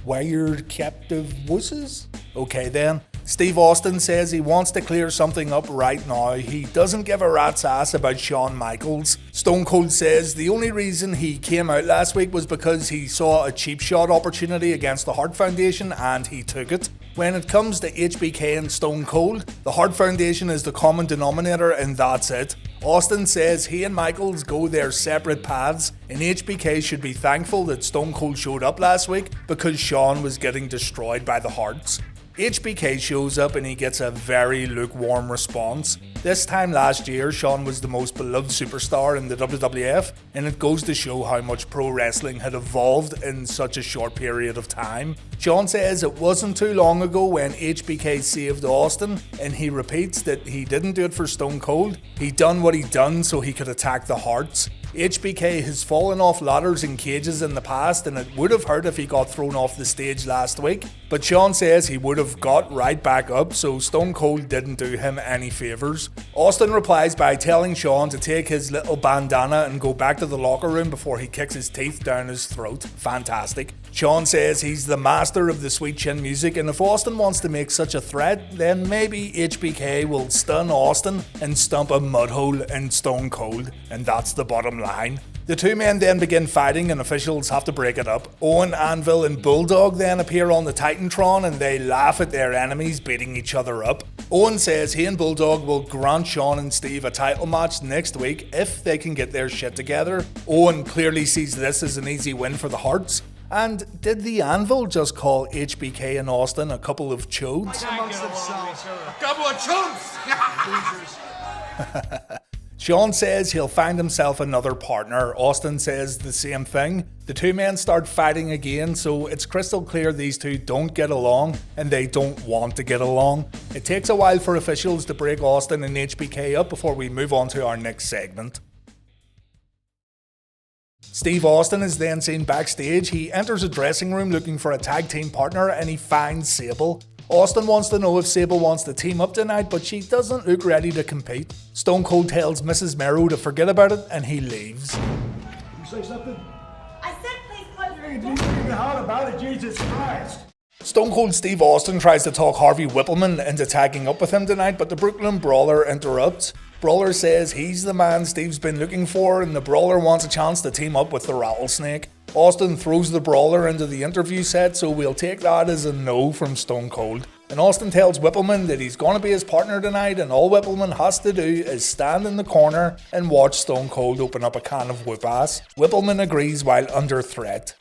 Wired Captive Wusses? Okay then. Steve Austin says he wants to clear something up right now. He doesn't give a rat's ass about Shawn Michaels. Stone Cold says the only reason he came out last week was because he saw a cheap shot opportunity against the Hart Foundation and he took it. When it comes to HBK and Stone Cold, the Hart Foundation is the common denominator and that's it. Austin says he and Michaels go their separate paths and HBK should be thankful that Stone Cold showed up last week because Shawn was getting destroyed by the Harts. HBK shows up and he gets a very lukewarm response. This time last year, Shawn was the most beloved superstar in the WWF, and it goes to show how much pro wrestling had evolved in such a short period of time. Shawn says it wasn't too long ago when HBK saved Austin, and he repeats that he didn't do it for Stone Cold. He done what he done so he could attack the Harts. HBK has fallen off ladders and cages in the past and it would have hurt if he got thrown off the stage last week, but Shawn says he would have got right back up, so Stone Cold didn't do him any favours. Austin replies by telling Shawn to take his little bandana and go back to the locker room before he kicks his teeth down his throat. Fantastic. Shawn says he's the master of the sweet chin music, and if Austin wants to make such a threat, then maybe HBK will stun Austin and stump a mudhole in Stone Cold, and that's the bottom line. The two men then begin fighting and officials have to break it up. Owen, Anvil and Bulldog then appear on the Titantron and they laugh at their enemies beating each other up. Owen says he and Bulldog will grant Shawn and Steve a title match next week if they can get their shit together. Owen clearly sees this as an easy win for the Harts. And did the Anvil just call HBK and Austin a couple of chodes? A couple of chumps! Shawn says he'll find himself another partner. Austin says the same thing. The two men start fighting again, so it's crystal clear these two don't get along and they don't want to get along. It takes a while for officials to break Austin and HBK up before we move on to our next segment. Steve Austin is then seen backstage. He enters a dressing room looking for a tag team partner and he finds Sable. Austin wants to know if Sable wants to team up tonight, but she doesn't look ready to compete. Stone Cold tells Mrs. Mero to forget about it and he leaves. You say something? I said please close Hey, the you door. even holler about it, Jesus Christ. Stone Cold Steve Austin tries to talk Harvey Whippleman into tagging up with him tonight, but the Brooklyn Brawler interrupts. Brawler says he's the man Steve's been looking for and the Brawler wants a chance to team up with the Rattlesnake. Austin throws the Brawler into the interview set, so we'll take that as a no from Stone Cold. and Austin tells Whippleman that he's going to be his partner tonight, and all Whippleman has to do is stand in the corner and watch Stone Cold open up a can of whoop ass. Whippleman agrees while under threat.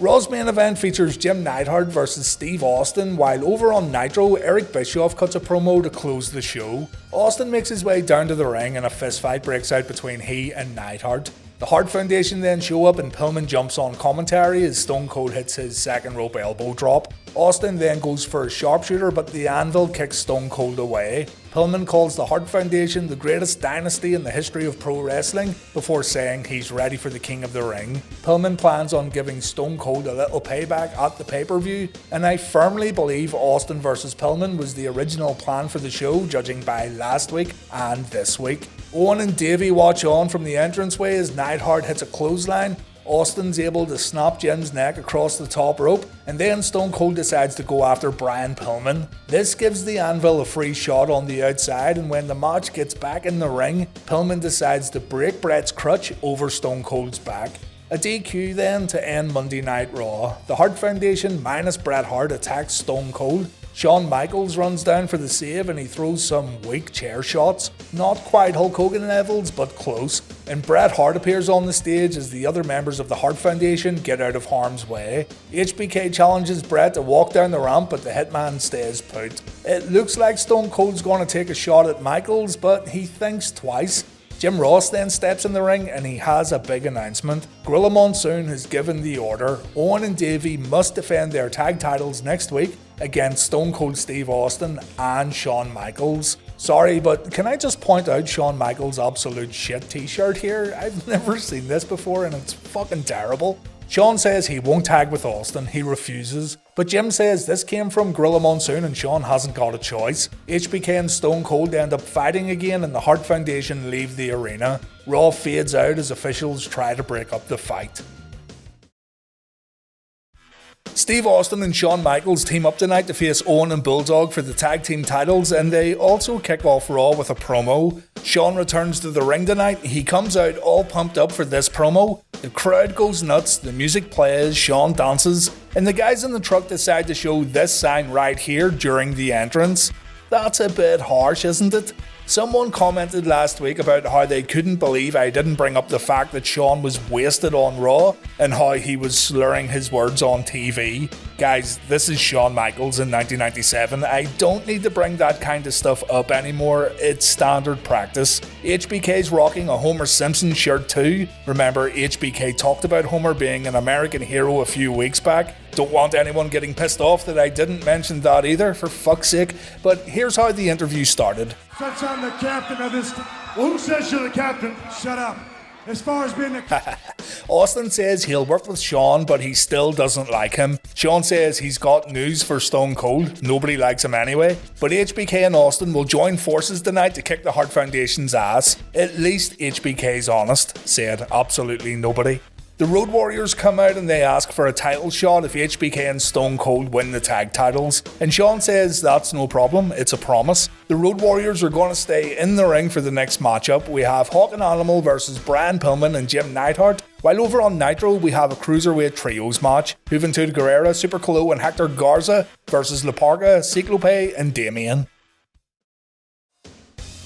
Raw's main event features Jim Neidhart versus Steve Austin, while over on Nitro, Eric Bischoff cuts a promo to close the show. Austin makes his way down to the ring and a fistfight breaks out between he and Neidhart. The Hart Foundation then show up and Pillman jumps on commentary as Stone Cold hits his second rope elbow drop. Austin then goes for a sharpshooter, but the Anvil kicks Stone Cold away. Pillman calls the Hart Foundation the greatest dynasty in the history of pro wrestling before saying he's ready for the King of the Ring. Pillman plans on giving Stone Cold a little payback at the pay-per-view, and I firmly believe Austin vs Pillman was the original plan for the show, judging by last week and this week. Owen and Davey watch on from the entranceway as Neidhart hits a clothesline. Austin's able to snap Jim's neck across the top rope, and then Stone Cold decides to go after Brian Pillman. This gives the Anvil a free shot on the outside, and when the match gets back in the ring, Pillman decides to break Bret's crutch over Stone Cold's back. A DQ then to end Monday Night Raw. The Hart Foundation minus Bret Hart attacks Stone Cold. Shawn Michaels runs down for the save and he throws some weak chair shots. Not quite Hulk Hogan levels, but close. And Bret Hart appears on the stage as the other members of the Hart Foundation get out of harm's way. HBK challenges Bret to walk down the ramp, but the Hitman stays put. It looks like Stone Cold's going to take a shot at Michaels, but he thinks twice. Jim Ross then steps in the ring and he has a big announcement. Gorilla Monsoon has given the order. Owen and Davey must defend their tag titles next week against Stone Cold Steve Austin and Shawn Michaels. Sorry, but can I just point out Shawn Michaels' absolute shit t-shirt here? I've never seen this before and it's fucking terrible. Shawn says he won't tag with Austin, he refuses. But Jim says this came from Gorilla Monsoon and Shawn hasn't got a choice. HBK and Stone Cold end up fighting again and the Hart Foundation leave the arena. Raw fades out as officials try to break up the fight. Steve Austin and Shawn Michaels team up tonight to face Owen and Bulldog for the tag team titles, and they also kick off Raw with a promo. Shawn returns to the ring tonight. He comes out all pumped up for this promo. The crowd goes nuts, the music plays, Shawn dances, and the guys in the truck decide to show this sign right here during the entrance. That's a bit harsh, isn't it? Someone commented last week about how they couldn't believe I didn't bring up the fact that Shawn was wasted on Raw and how he was slurring his words on TV. Guys, this is Shawn Michaels in 1997. I don't need to bring that kind of stuff up anymore. It's standard practice. HBK's rocking a Homer Simpson shirt too. Remember, HBK talked about Homer being an American hero a few weeks back. Don't want anyone getting pissed off that I didn't mention that either, for fuck's sake. But here's how the interview started. Since I'm the captain of this... Well, who says you're the captain? Shut up. As far as being the... Austin says he'll work with Shawn, but he still doesn't like him. Shawn says he's got news for Stone Cold. Nobody likes him anyway. But HBK and Austin will join forces tonight to kick the Hart Foundation's ass. At least HBK's honest, said absolutely nobody. The Road Warriors come out and they ask for a title shot if HBK and Stone Cold win the tag titles, and Shawn says that's no problem, it's a promise. The Road Warriors are going to stay in the ring for the next matchup. We have Hawk and Animal versus Brian Pillman and Jim Neidhart, while over on Nitro we have a Cruiserweight Trios match. Juventud Guerrera, Super Colo and Hector Garza versus La Parga, Ciclope and Damien.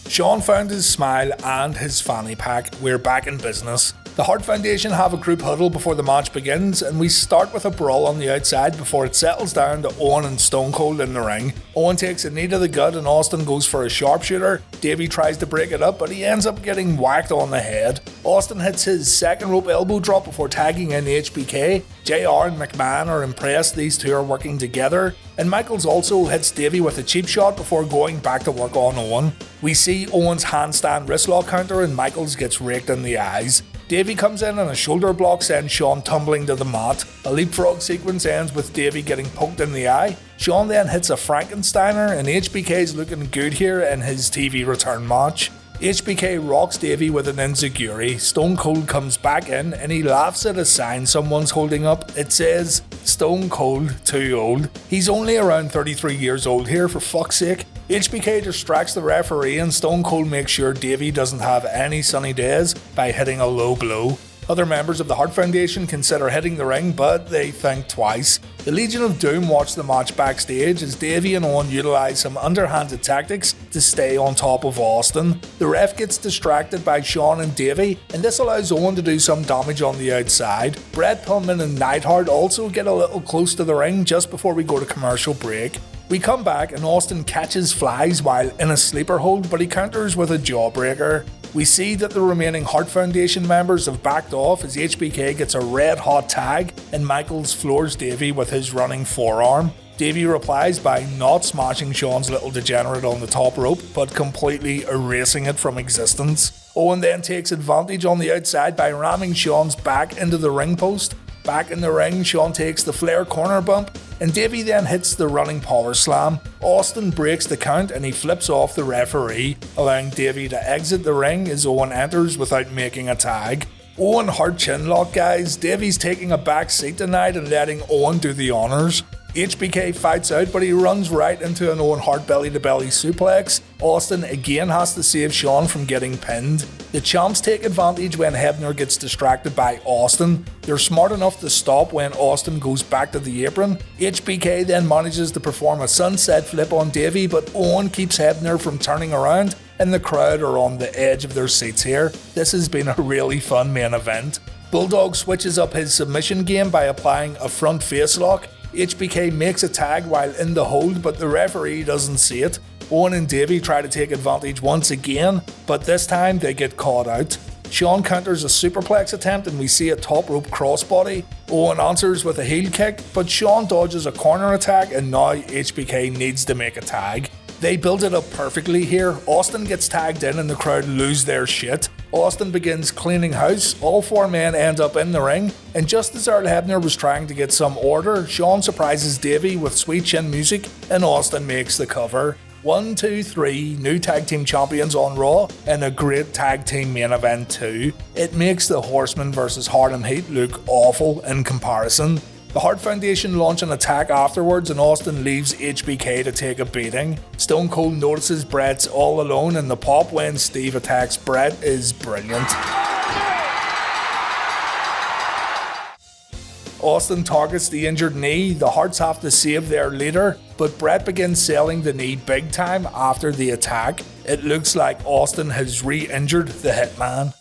Shawn found his smile and his fanny pack. We're back in business. The Hart Foundation have a group huddle before the match begins, and we start with a brawl on the outside before it settles down to Owen and Stone Cold in the ring. Owen takes a knee to the gut and Austin goes for a sharpshooter. Davey tries to break it up, but he ends up getting whacked on the head. Austin hits his second rope elbow drop before tagging in HBK. JR and McMahon are impressed these two are working together, and Michaels also hits Davey with a cheap shot before going back to work on Owen. We see Owen's handstand wristlock counter and Michaels gets raked in the eyes. Davey comes in and a shoulder block sends Shawn tumbling to the mat. A leapfrog sequence ends with Davey getting poked in the eye. Shawn then hits a Frankensteiner, and HBK's looking good here in his TV return match. HBK rocks Davey with an enziguri. Stone Cold comes back in and he laughs at a sign someone's holding up. It says, Stone Cold, too old. He's only around 33 years old here, for fuck's sake. HBK distracts the referee and Stone Cold makes sure Davey doesn't have any sunny days by hitting a low blow. Other members of the Hart Foundation consider hitting the ring, but they think twice. The Legion of Doom watch the match backstage as Davey and Owen utilise some underhanded tactics to stay on top of Austin. The ref gets distracted by Shawn and Davey, and this allows Owen to do some damage on the outside. Bret, Pillman and Neidhart also get a little close to the ring just before we go to commercial break. We come back and Austin catches flies while in a sleeper hold, but he counters with a jawbreaker. We see that the remaining Hart Foundation members have backed off as HBK gets a red hot tag and Michaels floors Davey with his running forearm. Davey replies by not smashing Shawn's little degenerate on the top rope, but completely erasing it from existence. Owen then takes advantage on the outside by ramming Shawn's back into the ring post. Back in the ring, Shawn takes the Flair corner bump, and Davey then hits the running power slam. Austin breaks the count and he flips off the referee, allowing Davey to exit the ring as Owen enters without making a tag. Owen Hart chinlock, guys. Davey's taking a back seat tonight and letting Owen do the honours. HBK fights out, but he runs right into an Owen Hart belly-to-belly suplex. Austin again has to save Shawn from getting pinned. The champs take advantage when Hebner gets distracted by Austin. They're smart enough to stop when Austin goes back to the apron. HBK then manages to perform a sunset flip on Davey, but Owen keeps Hebner from turning around, and the crowd are on the edge of their seats here. This has been a really fun main event. Bulldog switches up his submission game by applying a front face lock. HBK makes a tag while in the hold, but the referee doesn't see it. Owen and Davey try to take advantage once again, but this time they get caught out. Shawn counters a superplex attempt and we see a top rope crossbody. Owen answers with a heel kick, but Shawn dodges a corner attack and now HBK needs to make a tag. They build it up perfectly here. Austin gets tagged in and the crowd lose their shit. Austin begins cleaning house, all four men end up in the ring, and just as Earl Hebner was trying to get some order, Shawn surprises Davey with sweet chin music and Austin makes the cover. 1, 2, 3 new tag team champions on Raw and a great tag team main event too. It makes the Horsemen vs Harlem Heat look awful in comparison. The Hart Foundation launch an attack afterwards and Austin leaves HBK to take a beating. Stone Cold notices Bret's all alone and the pop when Steve attacks Bret is brilliant. Austin targets the injured knee, the Harts have to save their leader, but Bret begins selling the knee big time after the attack. It looks like Austin has re-injured the Hitman.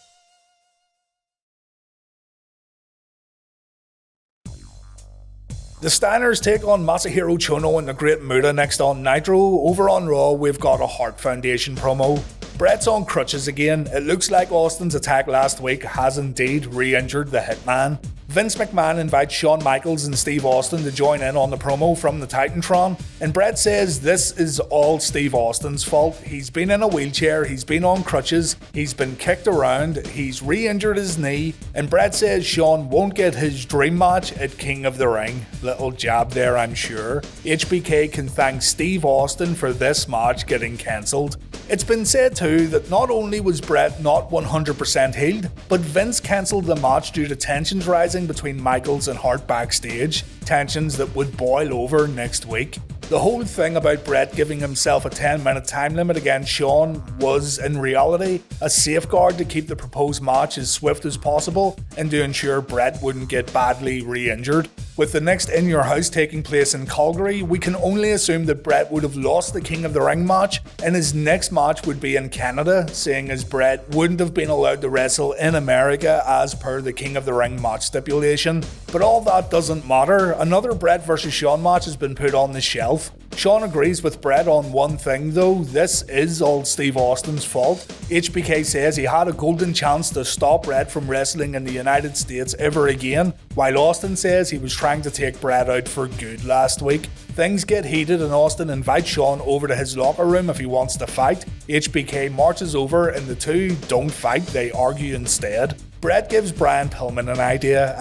The Steiners take on Masahiro Chono and the Great Muta next on Nitro. Over on Raw, we've got a Hart Foundation promo. Bret's on crutches again. It looks like Austin's attack last week has indeed re-injured the Hitman. Vince McMahon invites Shawn Michaels and Steve Austin to join in on the promo from the Titantron, and Bret says this is all Steve Austin's fault. He's been in a wheelchair, he's been on crutches, he's been kicked around, he's re-injured his knee, and Bret says Shawn won't get his dream match at King of the Ring. Little jab there, I'm sure. HBK can thank Steve Austin for this match getting cancelled. It's been said too that not only was Bret not 100% healed, but Vince cancelled the match due to tensions rising between Michaels and Hart backstage, tensions that would boil over next week. The whole thing about Bret giving himself a 10-minute time limit against Shawn was, in reality, a safeguard to keep the proposed match as swift as possible and to ensure Bret wouldn't get badly re-injured. With the next In Your House taking place in Calgary, we can only assume that Bret would have lost the King of the Ring match and his next match would be in Canada, seeing as Bret wouldn't have been allowed to wrestle in America as per the King of the Ring match stipulation. But all that doesn't matter. Another Bret vs Shawn match has been put on the shelf. Shawn agrees with Bret on one thing though, this is all Steve Austin's fault. HBK says he had a golden chance to stop Bret from wrestling in the United States ever again, while Austin says he was trying to take Bret out for good last week. Things get heated and Austin invites Shawn over to his locker room if he wants to fight. HBK marches over and the two don't fight, they argue instead. Bret gives Brian Pillman an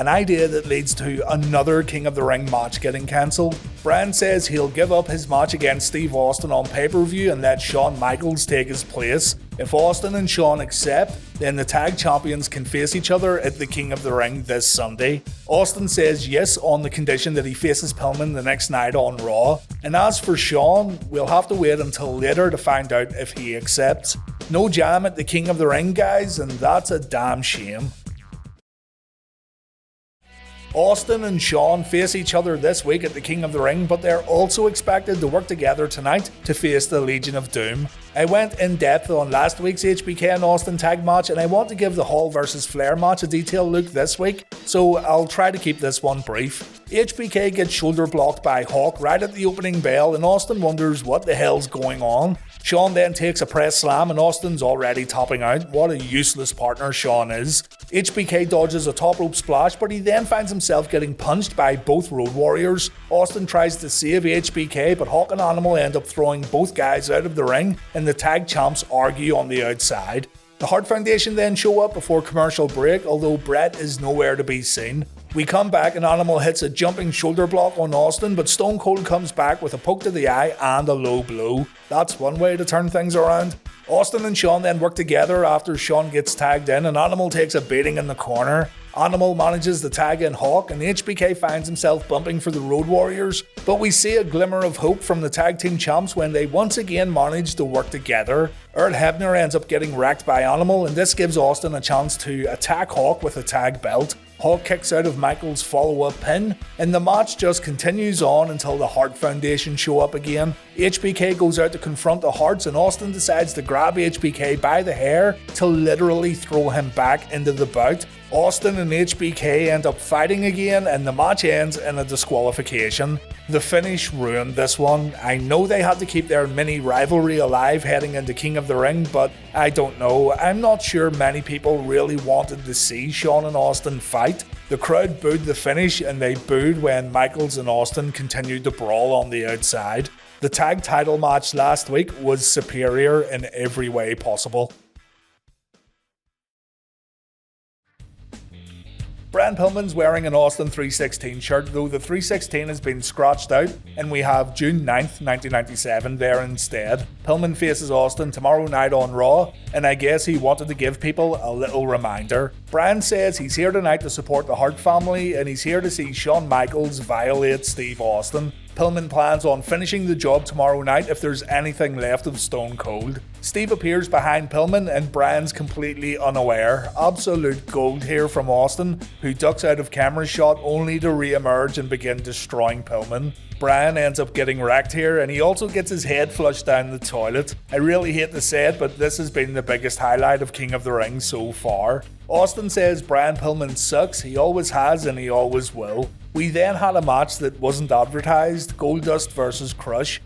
idea that leads to another King of the Ring match getting cancelled. Brian says he'll give up his match against Steve Austin on pay-per-view and let Shawn Michaels take his place. If Austin and Shawn accept, then the tag champions can face each other at the King of the Ring this Sunday. Austin says yes on the condition that he faces Pillman the next night on Raw. And as for Shawn, we'll have to wait until later to find out if he accepts. No jam at the King of the Ring, guys, and that's a damn shame. Austin and Shawn face each other this week at the King of the Ring, but they're also expected to work together tonight to face the Legion of Doom. I went in depth on last week's HBK and Austin tag match, and I want to give the Hall vs Flair match a detailed look this week, so I'll try to keep this one brief. HBK gets shoulder blocked by Hawk right at the opening bell, and Austin wonders what the hell's going on. Shawn then takes a press slam and Austin's already topping out. What a useless partner Shawn is. HBK dodges a top rope splash, but he then finds himself getting punched by both Road Warriors. Austin tries to save HBK, but Hawk and Animal end up throwing both guys out of the ring, and the tag champs argue on the outside. The Hart Foundation then show up before commercial break, although Bret is nowhere to be seen. We come back and Animal hits a jumping shoulder block on Austin, but Stone Cold comes back with a poke to the eye and a low blow. That's one way to turn things around. Austin and Shawn then work together after Shawn gets tagged in and Animal takes a beating in the corner. Animal manages to tag in Hawk and HBK finds himself bumping for the Road Warriors, but we see a glimmer of hope from the tag team champs when they once again manage to work together. Earl Hebner ends up getting wrecked by Animal, and this gives Austin a chance to attack Hawk with a tag belt. Hawk kicks out of Michaels' follow-up pin, and the match just continues on until the Hart Foundation show up again. HBK goes out to confront the Harts, and Austin decides to grab HBK by the hair to literally throw him back into the bout. Austin and HBK end up fighting again, and the match ends in a disqualification. The finish ruined this one. I know they had to keep their mini rivalry alive heading into King of the Ring, but I don't know. I'm not sure many people really wanted to see Shawn and Austin fight. The crowd booed the finish, and they booed when Michaels and Austin continued to brawl on the outside. The tag title match last week was superior in every way possible. Brian Pillman's wearing an Austin 316 shirt, though the 316 has been scratched out and we have June 9th, 1997 there instead. Pillman faces Austin tomorrow night on Raw, and I guess he wanted to give people a little reminder. Brian says he's here tonight to support the Hart family and he's here to see Shawn Michaels violate Steve Austin. Pillman plans on finishing the job tomorrow night if there's anything left of Stone Cold. Steve appears behind Pillman and Brian's completely unaware. Absolute gold here from Austin, who ducks out of camera shot only to re-emerge and begin destroying Pillman. Brian ends up getting wrecked here, and he also gets his head flushed down the toilet. I really hate to say it, but this has been the biggest highlight of King of the Ring so far. Austin says Brian Pillman sucks, he always has and he always will. We then had a match that wasn't advertised, Goldust vs Crush.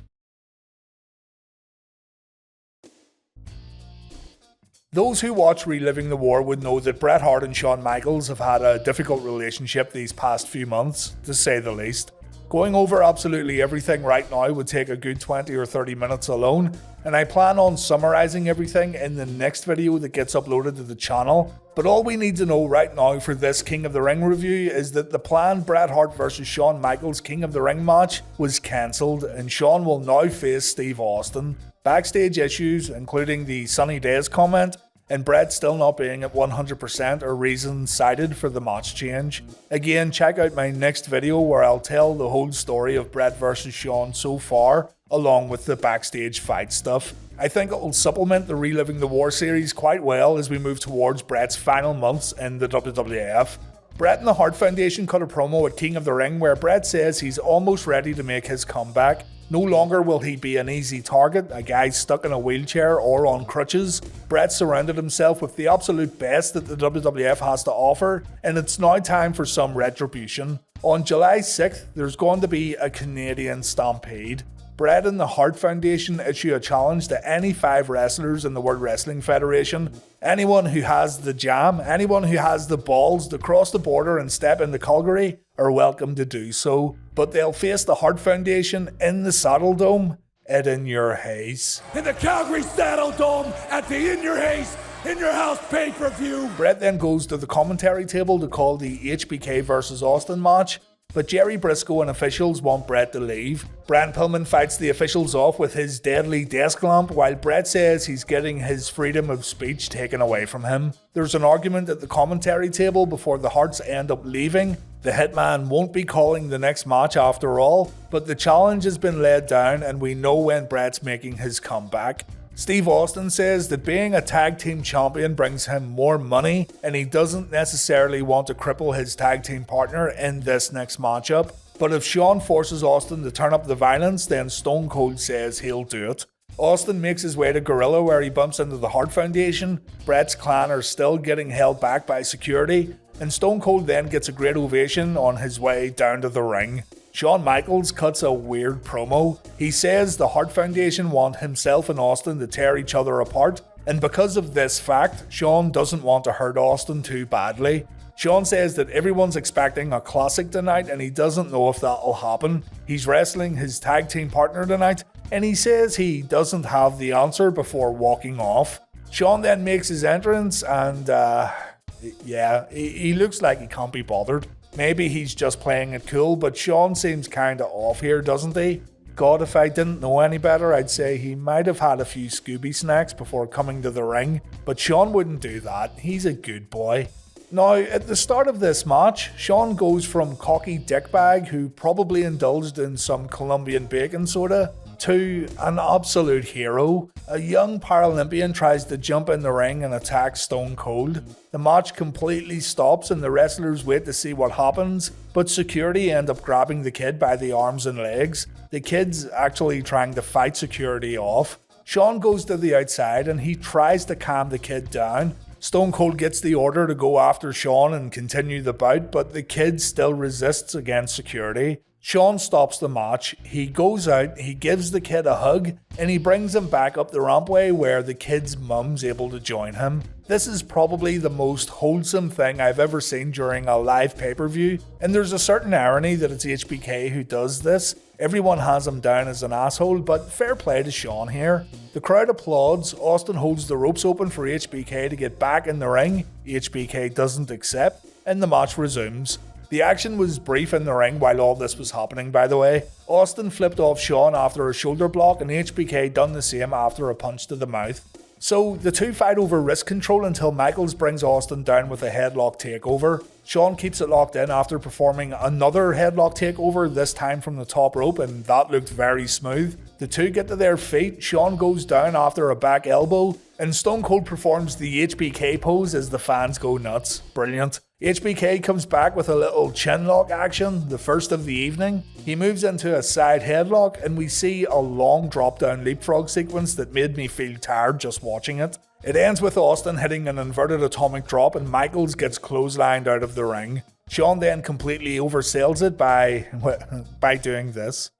Those who watch Reliving the War would know that Bret Hart and Shawn Michaels have had a difficult relationship these past few months, to say the least. Going over absolutely everything right now would take a good 20 or 30 minutes alone, and I plan on summarising everything in the next video that gets uploaded to the channel. But all we need to know right now for this King of the Ring review is that the planned Bret Hart vs Shawn Michaels King of the Ring match was cancelled, and Shawn will now face Steve Austin. Backstage issues, including the Sunny Days comment, and Bret still not being at 100% are reasons cited for the match change. Again, check out my next video where I'll tell the whole story of Bret vs Shawn so far, along with the backstage fight stuff. I think it will supplement the Reliving the War series quite well as we move towards Bret's final months in the WWF. Bret and the Hart Foundation cut a promo at King of the Ring where Bret says he's almost ready to make his comeback. No longer will he be an easy target, a guy stuck in a wheelchair or on crutches. Bret surrounded himself with the absolute best that the WWF has to offer, and it's now time for some retribution. On July 6th, there's going to be a Canadian Stampede. Bret and the Hart Foundation issue a challenge to any 5 wrestlers in the World Wrestling Federation. Anyone who has the jam, anyone who has the balls to cross the border and step into Calgary are welcome to do so. But they'll face the Hart Foundation in the Saddle Dome at In Your Haze. In the Calgary Saddle Dome at the In Your Haze, In Your House pay-per-view. Bret then goes to the commentary table to call the HBK vs Austin match, but Jerry Briscoe and officials want Bret to leave. Brian Pillman fights the officials off with his deadly desk lamp, while Bret says he's getting his freedom of speech taken away from him. There's an argument at the commentary table before the Harts end up leaving. The Hitman won't be calling the next match after all, but the challenge has been laid down and we know when Bret's making his comeback. Steve Austin says that being a tag team champion brings him more money and he doesn't necessarily want to cripple his tag team partner in this next matchup. But if Shawn forces Austin to turn up the violence, then Stone Cold says he'll do it. Austin makes his way to Gorilla where he bumps into the Hart Foundation. Bret's clan are still getting held back by security, and Stone Cold then gets a great ovation on his way down to the ring. Shawn Michaels cuts a weird promo. He says the Hart Foundation want himself and Austin to tear each other apart, and because of this fact, Shawn doesn't want to hurt Austin too badly. Shawn says that everyone's expecting a classic tonight and he doesn't know if that'll happen. He's wrestling his tag team partner tonight, and he says he doesn't have the answer before walking off. Shawn then makes his entrance and he looks like he can't be bothered. Maybe he's just playing it cool, but Shawn seems kinda off here, doesn't he? God, if I didn't know any better, I'd say he might have had a few Scooby snacks before coming to the ring, but Shawn wouldn't do that. He's a good boy. Now, at the start of this match, Shawn goes from cocky dickbag who probably indulged in some Colombian baking soda to an absolute hero. A young Paralympian tries to jump in the ring and attack Stone Cold. The match completely stops and the wrestlers wait to see what happens, but security end up grabbing the kid by the arms and legs. The kid's actually trying to fight security off. Shawn goes to the outside and he tries to calm the kid down. Stone Cold gets the order to go after Shawn and continue the bout, but the kid still resists against security. Shawn stops the match, he goes out, he gives the kid a hug, and he brings him back up the rampway where the kid's mum's able to join him. This is probably the most wholesome thing I've ever seen during a live pay-per-view, and there's a certain irony that it's HBK who does this. Everyone has him down as an asshole, but fair play to Shawn here. The crowd applauds, Austin holds the ropes open for HBK to get back in the ring. HBK doesn't accept, and the match resumes. The action was brief in the ring while all this was happening, by the way. Austin flipped off Shawn after a shoulder block and HBK done the same after a punch to the mouth. So the two fight over wrist control until Michaels brings Austin down with a headlock takeover. Shawn keeps it locked in after performing another headlock takeover, this time from the top rope, and that looked very smooth. The two get to their feet, Shawn goes down after a back elbow, and Stone Cold performs the HBK pose as the fans go nuts. Brilliant. HBK comes back with a little chin lock action, the first of the evening. He moves into a side headlock and we see a long drop down leapfrog sequence that made me feel tired just watching it. It ends with Austin hitting an inverted atomic drop and Michaels gets clotheslined out of the ring. Shawn then completely oversells it by doing this.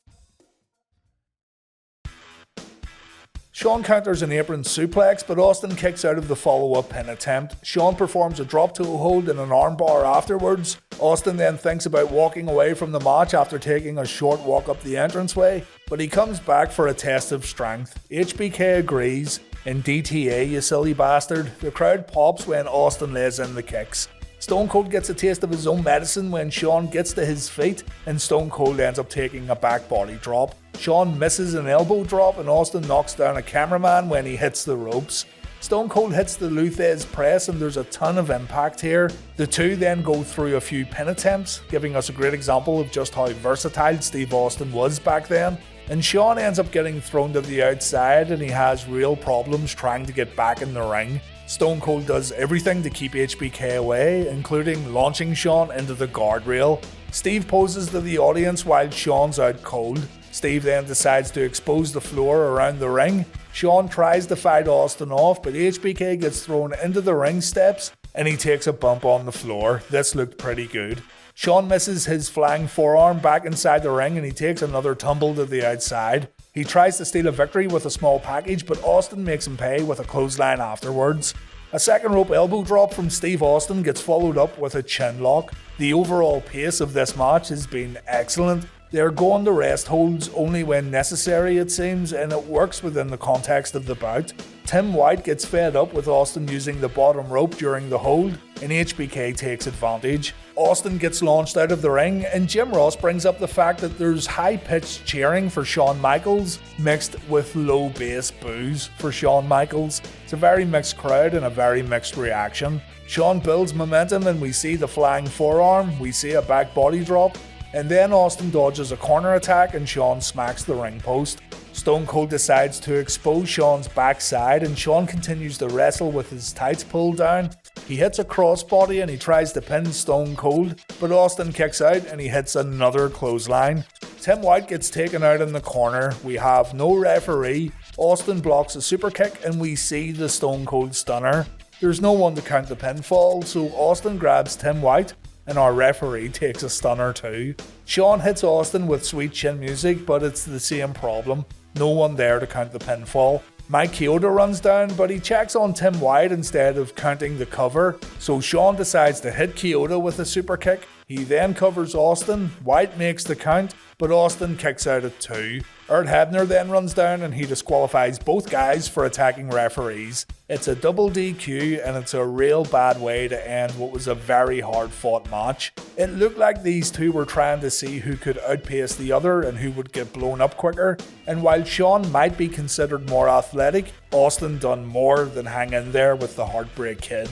Shawn counters an apron suplex, but Austin kicks out of the follow-up pin attempt. Shawn performs a drop toe hold and an armbar afterwards. Austin then thinks about walking away from the match after taking a short walk up the entranceway, but he comes back for a test of strength. HBK agrees, and DTA, you silly bastard. The crowd pops when Austin lays in the kicks. Stone Cold gets a taste of his own medicine when Shawn gets to his feet and Stone Cold ends up taking a back body drop. Shawn misses an elbow drop and Austin knocks down a cameraman when he hits the ropes. Stone Cold hits the Luthez press and there's a ton of impact here. The two then go through a few pin attempts, giving us a great example of just how versatile Steve Austin was back then. And Shawn ends up getting thrown to the outside and he has real problems trying to get back in the ring. Stone Cold does everything to keep HBK away, including launching Shawn into the guardrail. Steve poses to the audience while Shawn's out cold. Steve then decides to expose the floor around the ring. Shawn tries to fight Austin off, but HBK gets thrown into the ring steps and he takes a bump on the floor. This looked pretty good. Shawn misses his flying forearm back inside the ring and he takes another tumble to the outside. He tries to steal a victory with a small package, but Austin makes him pay with a clothesline afterwards. A second rope elbow drop from Steve Austin gets followed up with a chin lock. The overall pace of this match has been excellent. They're going to rest holds only when necessary, it seems, and it works within the context of the bout. Tim White gets fed up with Austin using the bottom rope during the hold, and HBK takes advantage. Austin gets launched out of the ring, and Jim Ross brings up the fact that there's high-pitched cheering for Shawn Michaels mixed with low bass boos for Shawn Michaels. It's a very mixed crowd and a very mixed reaction. Shawn builds momentum and we see the flying forearm, we see a back body drop, and then Austin dodges a corner attack and Shawn smacks the ring post. Stone Cold decides to expose Shawn's backside and Shawn continues to wrestle with his tights pulled down. He hits a crossbody and he tries to pin Stone Cold, but Austin kicks out and he hits another clothesline. Tim White gets taken out in the corner. We have no referee. Austin blocks a super kick and we see the Stone Cold Stunner. There's no one to count the pinfall, so Austin grabs Tim White and our referee takes a stunner too. Shawn hits Austin with sweet chin music, but it's the same problem. No one there to count the pinfall. Mike Chioda runs down, but he checks on Tim White instead of counting the cover, so Shawn decides to hit Chioda with a super kick. He then covers Austin. White makes the count, but Austin kicks out at 2. Earl Hebner then runs down and he disqualifies both guys for attacking referees. It's a double DQ and it's a real bad way to end what was a very hard fought match. It looked like these two were trying to see who could outpace the other and who would get blown up quicker, and while Shawn might be considered more athletic, Austin done more than hang in there with the Heartbreak Kid.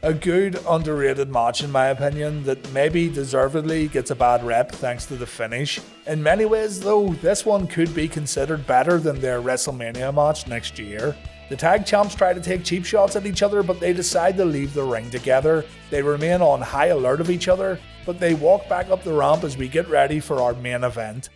A good, underrated match in my opinion that maybe deservedly gets a bad rep thanks to the finish. In many ways though, this one could be considered better than their WrestleMania match next year. The tag champs try to take cheap shots at each other, but they decide to leave the ring together. They remain on high alert of each other, but they walk back up the ramp as we get ready for our main event.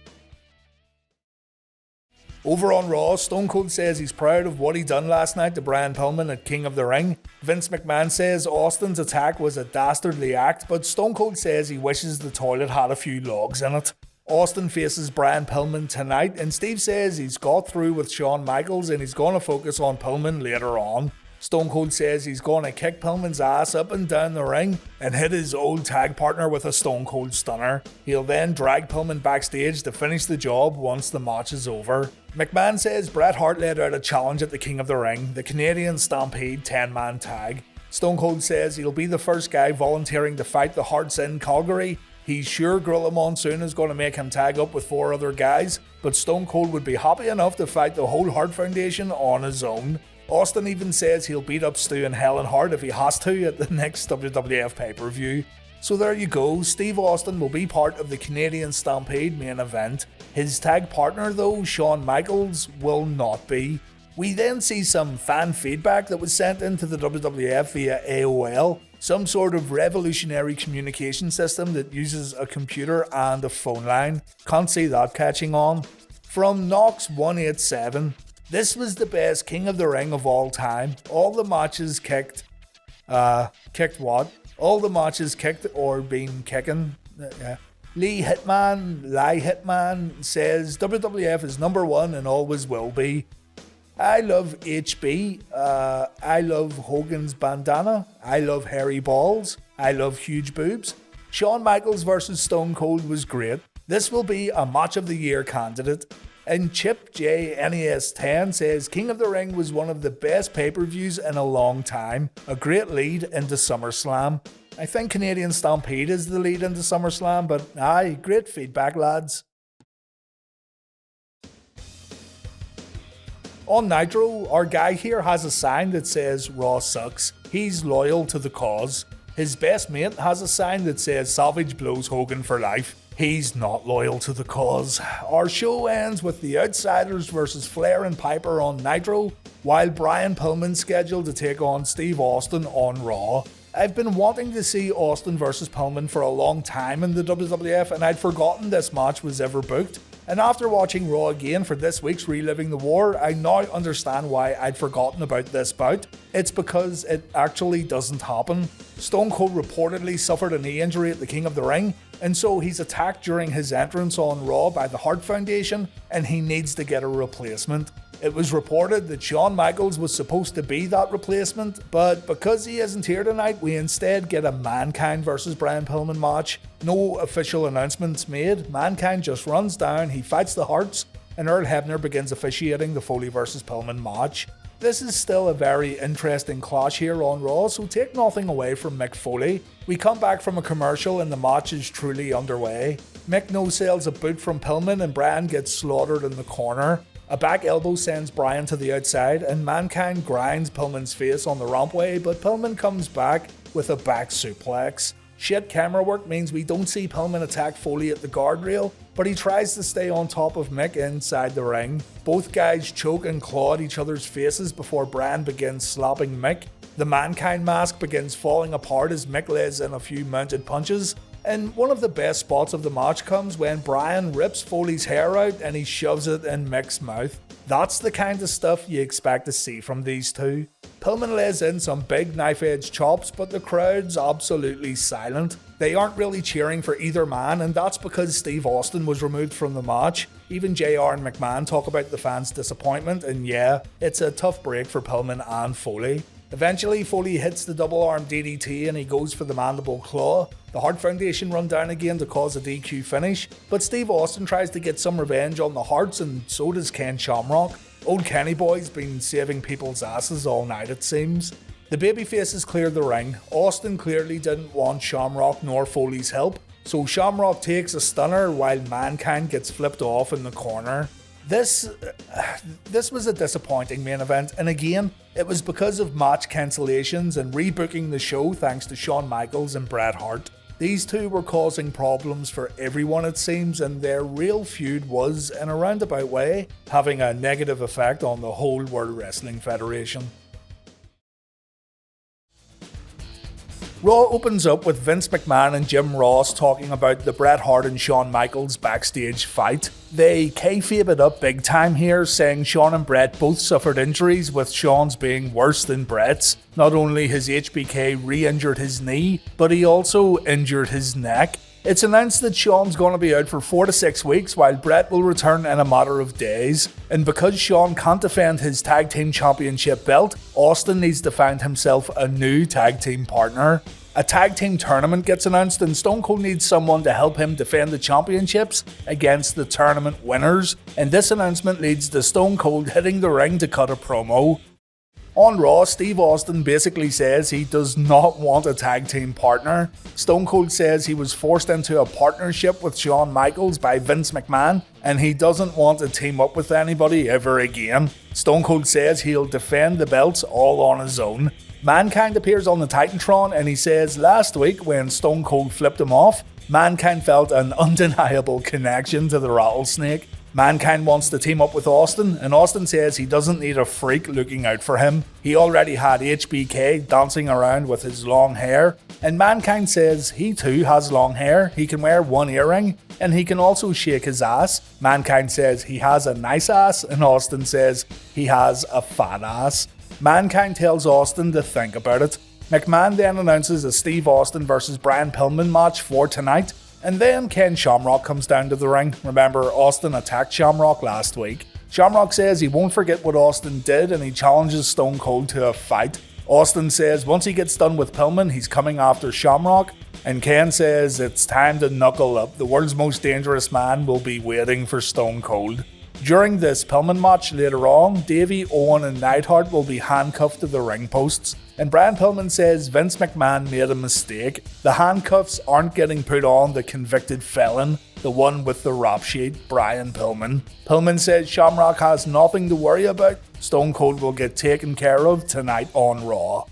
Over on Raw, Stone Cold says he's proud of what he done last night to Brian Pillman at King of the Ring. Vince McMahon says Austin's attack was a dastardly act, but Stone Cold says he wishes the toilet had a few logs in it. Austin faces Brian Pillman tonight, and Steve says he's got through with Shawn Michaels and he's going to focus on Pillman later on. Stone Cold says he's going to kick Pillman's ass up and down the ring and hit his old tag partner with a Stone Cold Stunner. He'll then drag Pillman backstage to finish the job once the match is over. McMahon says Bret Hart laid out a challenge at the King of the Ring, the Canadian Stampede 10-man tag. Stone Cold says he'll be the first guy volunteering to fight the Harts in Calgary. He's sure Gorilla Monsoon is going to make him tag up with 4 other guys, but Stone Cold would be happy enough to fight the whole Hart Foundation on his own. Austin even says he'll beat up Stu and Helen Hart if he has to at the next WWF pay-per-view. So there you go, Steve Austin will be part of the Canadian Stampede main event. His tag partner though, Shawn Michaels, will not be. We then see some fan feedback that was sent into the WWF via AOL, some sort of revolutionary communication system that uses a computer and a phone line. Can't see that catching on. From Knox187, this was the best King of the Ring of all time. All the matches kicked what? All the matches kicked or been kicking. Lee Hitman says WWF is number 1 and always will be. I love HB. I love Hogan's bandana. I love hairy balls. I love huge boobs. Shawn Michaels vs Stone Cold was great. This will be a match of the year candidate. And Chip J NES 10 says King of the Ring was one of the best pay-per-views in a long time. A great lead into SummerSlam. I think Canadian Stampede is the lead into SummerSlam, but aye, great feedback lads. On Nitro, our guy here has a sign that says Raw sucks. He's loyal to the cause. His best mate has a sign that says Savage blows Hogan for life. He's not loyal to the cause. Our show ends with the Outsiders versus Flair and Piper on Nitro, while Brian Pillman's scheduled to take on Steve Austin on Raw. I've been wanting to see Austin versus Pillman for a long time in the WWF, and I'd forgotten this match was ever booked. And after watching Raw again for this week's Reliving the War, I now understand why I'd forgotten about this bout. It's because it actually doesn't happen. Stone Cold reportedly suffered a knee injury at the King of the Ring, and so he's attacked during his entrance on Raw by the Hart Foundation, and he needs to get a replacement. It was reported that Shawn Michaels was supposed to be that replacement, but because he isn't here tonight, we instead get a Mankind vs Brian Pillman match. No official announcements made. Mankind just runs down, he fights the Harts, and Earl Hebner begins officiating the Foley vs Pillman match. This is still a very interesting clash here on Raw, so take nothing away from Mick Foley. We come back from a commercial and the match is truly underway. Mick no-sells a boot from Pillman and Brian gets slaughtered in the corner. A back elbow sends Brian to the outside and Mankind grinds Pillman's face on the rampway, but Pillman comes back with a back suplex. Shit camera work means we don't see Pillman attack Foley at the guardrail, but he tries to stay on top of Mick inside the ring. Both guys choke and claw at each other's faces before Bryan begins slapping Mick. The Mankind mask begins falling apart as Mick lays in a few mounted punches. And one of the best spots of the match comes when Bryan rips Foley's hair out and he shoves it in Mick's mouth. That's the kind of stuff you expect to see from these two. Pillman lays in some big knife-edge chops, but the crowd's absolutely silent. They aren't really cheering for either man, and that's because Steve Austin was removed from the match. Even JR and McMahon talk about the fans' disappointment, and yeah, it's a tough break for Pillman and Foley. Eventually, Foley hits the double-arm DDT and he goes for the mandible claw. The Hart Foundation run down again to cause a DQ finish, but Steve Austin tries to get some revenge on the Harts, and so does Ken Shamrock. Old Kenny Boy's been saving people's asses all night, it seems. The babyfaces clear the ring. Austin clearly didn't want Shamrock nor Foley's help, so Shamrock takes a stunner while Mankind gets flipped off in the corner. This was a disappointing main event, and again, it was because of match cancellations and rebooking the show thanks to Shawn Michaels and Bret Hart. These two were causing problems for everyone, it seems, and their real feud was, in a roundabout way, having a negative effect on the whole World Wrestling Federation. Raw opens up with Vince McMahon and Jim Ross talking about the Bret Hart and Shawn Michaels backstage fight. They kayfabe it up big time here, saying Shawn and Bret both suffered injuries, with Shawn's being worse than Bret's. Not only has HBK re-injured his knee, but he also injured his neck. It's announced that Shawn's going to be out for 4 to 6 weeks, while Bret will return in a matter of days. And because Shawn can't defend his tag team championship belt, Austin needs to find himself a new tag team partner. A tag team tournament gets announced, and Stone Cold needs someone to help him defend the championships against the tournament winners. And this announcement leads to Stone Cold hitting the ring to cut a promo. On Raw, Steve Austin basically says he does not want a tag team partner. Stone Cold says he was forced into a partnership with Shawn Michaels by Vince McMahon, and he doesn't want to team up with anybody ever again. Stone Cold says he'll defend the belts all on his own. Mankind appears on the Titantron, and he says last week when Stone Cold flipped him off, Mankind felt an undeniable connection to the rattlesnake. Mankind wants to team up with Austin, and Austin says he doesn't need a freak looking out for him. He already had HBK dancing around with his long hair, and Mankind says he too has long hair, he can wear one earring, and he can also shake his ass. Mankind says he has a nice ass, and Austin says he has a fat ass. Mankind tells Austin to think about it. McMahon then announces a Steve Austin vs Brian Pillman match for tonight, and then Ken Shamrock comes down to the ring. Remember, Austin attacked Shamrock last week. Shamrock says he won't forget what Austin did, and he challenges Stone Cold to a fight. Austin says once he gets done with Pillman, he's coming after Shamrock, and Ken says it's time to knuckle up. The world's most dangerous man will be waiting for Stone Cold. During this Pillman match later on, Davey, Owen and Neidhart will be handcuffed to the ring posts, and Brian Pillman says Vince McMahon made a mistake. The handcuffs aren't getting put on the convicted felon, the one with the rap sheet, Brian Pillman. Pillman says Shamrock has nothing to worry about. Stone Cold will get taken care of tonight on Raw.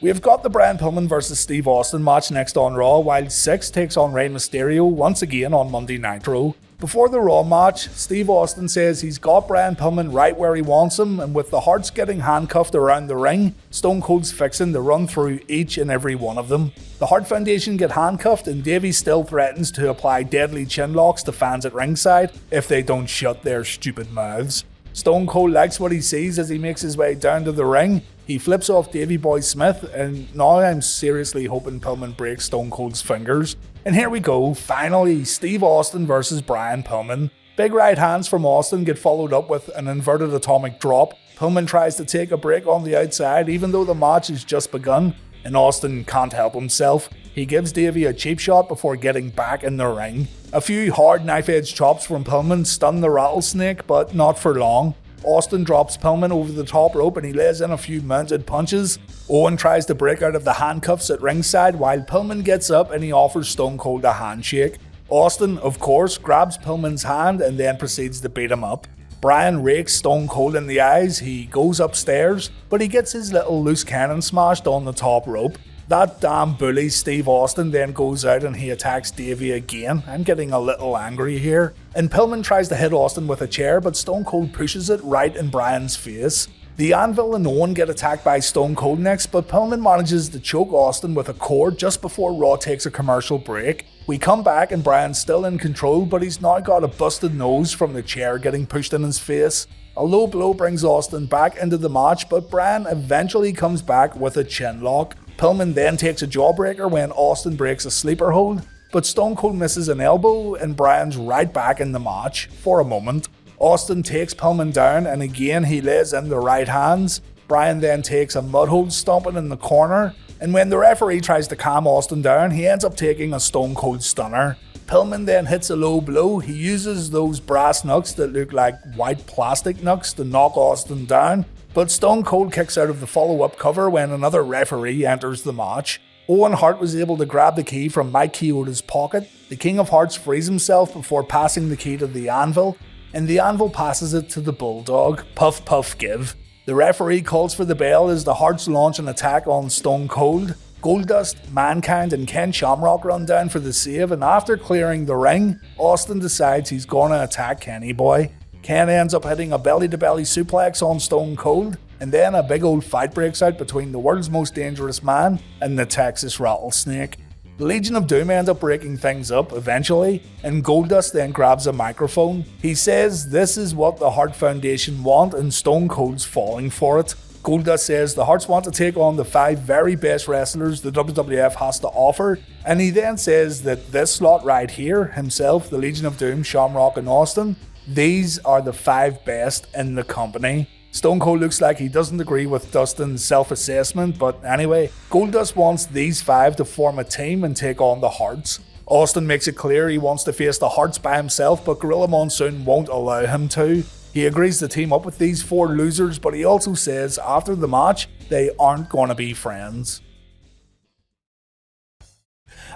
We've got the Brian Pillman vs Steve Austin match next on Raw, while Six takes on Rey Mysterio once again on Monday Nitro. Before the Raw match, Steve Austin says he's got Brian Pillman right where he wants him, and with the Harts getting handcuffed around the ring, Stone Cold's fixing to run through each and every one of them. The Hart Foundation get handcuffed, and Davey still threatens to apply deadly chin locks to fans at ringside if they don't shut their stupid mouths. Stone Cold likes what he sees as he makes his way down to the ring. He flips off Davey Boy Smith, and now I'm seriously hoping Pillman breaks Stone Cold's fingers. And here we go, finally, Steve Austin versus Brian Pillman. Big right hands from Austin get followed up with an inverted atomic drop. Pillman tries to take a break on the outside even though the match has just begun, and Austin can't help himself. He gives Davey a cheap shot before getting back in the ring. A few hard knife-edge chops from Pillman stun the rattlesnake, but not for long. Austin drops Pillman over the top rope and he lays in a few mounted punches. Owen tries to break out of the handcuffs at ringside while Pillman gets up and he offers Stone Cold a handshake. Austin, of course, grabs Pillman's hand and then proceeds to beat him up. Bryan rakes Stone Cold in the eyes, he goes upstairs, but he gets his little loose cannon smashed on the top rope. That damn bully Steve Austin then goes out and he attacks Davey again. I'm getting a little angry here. And Pillman tries to hit Austin with a chair, but Stone Cold pushes it right in Bryan's face. The Anvil and Owen get attacked by Stone Cold next, but Pillman manages to choke Austin with a cord just before Raw takes a commercial break. We come back and Bryan's still in control, but he's now got a busted nose from the chair getting pushed in his face. A low blow brings Austin back into the match, but Bryan eventually comes back with a chin lock. Pillman then takes a jawbreaker when Austin breaks a sleeper hold, but Stone Cold misses an elbow and Bryan's right back in the match for a moment. Austin takes Pillman down and again he lays in the right hands. Bryan then takes a mudhold stomping in the corner, and when the referee tries to calm Austin down, he ends up taking a Stone Cold stunner. Pillman then hits a low blow. He uses those brass knucks that look like white plastic knucks to knock Austin down, but Stone Cold kicks out of the follow-up cover when another referee enters the match. Owen Hart was able to grab the key from Mike Chioda's pocket. The King of Hearts frees himself before passing the key to the Anvil, and the Anvil passes it to the Bulldog. Puff puff give. The referee calls for the bell as the Hearts launch an attack on Stone Cold. Goldust, Mankind and Ken Shamrock run down for the save, and after clearing the ring, Austin decides he's gonna attack Kenny Boy. Ken ends up hitting a belly-to-belly suplex on Stone Cold, and then a big old fight breaks out between the world's most dangerous man and the Texas Rattlesnake. The Legion of Doom end up breaking things up eventually, and Goldust then grabs a microphone. He says this is what the Hart Foundation want and Stone Cold's falling for it. Goldust says the Harts want to take on the 5 very best wrestlers the WWF has to offer, and he then says that this slot right here, himself, the Legion of Doom, Shamrock and Austin, these are the 5 best in the company. Stone Cold looks like he doesn't agree with Dustin's self-assessment, but anyway, Goldust wants these 5 to form a team and take on the Harts. Austin makes it clear he wants to face the Harts by himself, but Gorilla Monsoon won't allow him to. He agrees to team up with these 4 losers, but he also says after the match, they aren't going to be friends.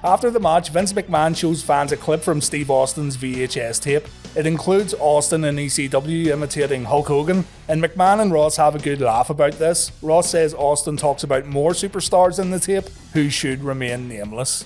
After the match, Vince McMahon shows fans a clip from Steve Austin's VHS tape. It includes Austin and ECW imitating Hulk Hogan, and McMahon and Ross have a good laugh about this. Ross says Austin talks about more superstars in the tape who should remain nameless.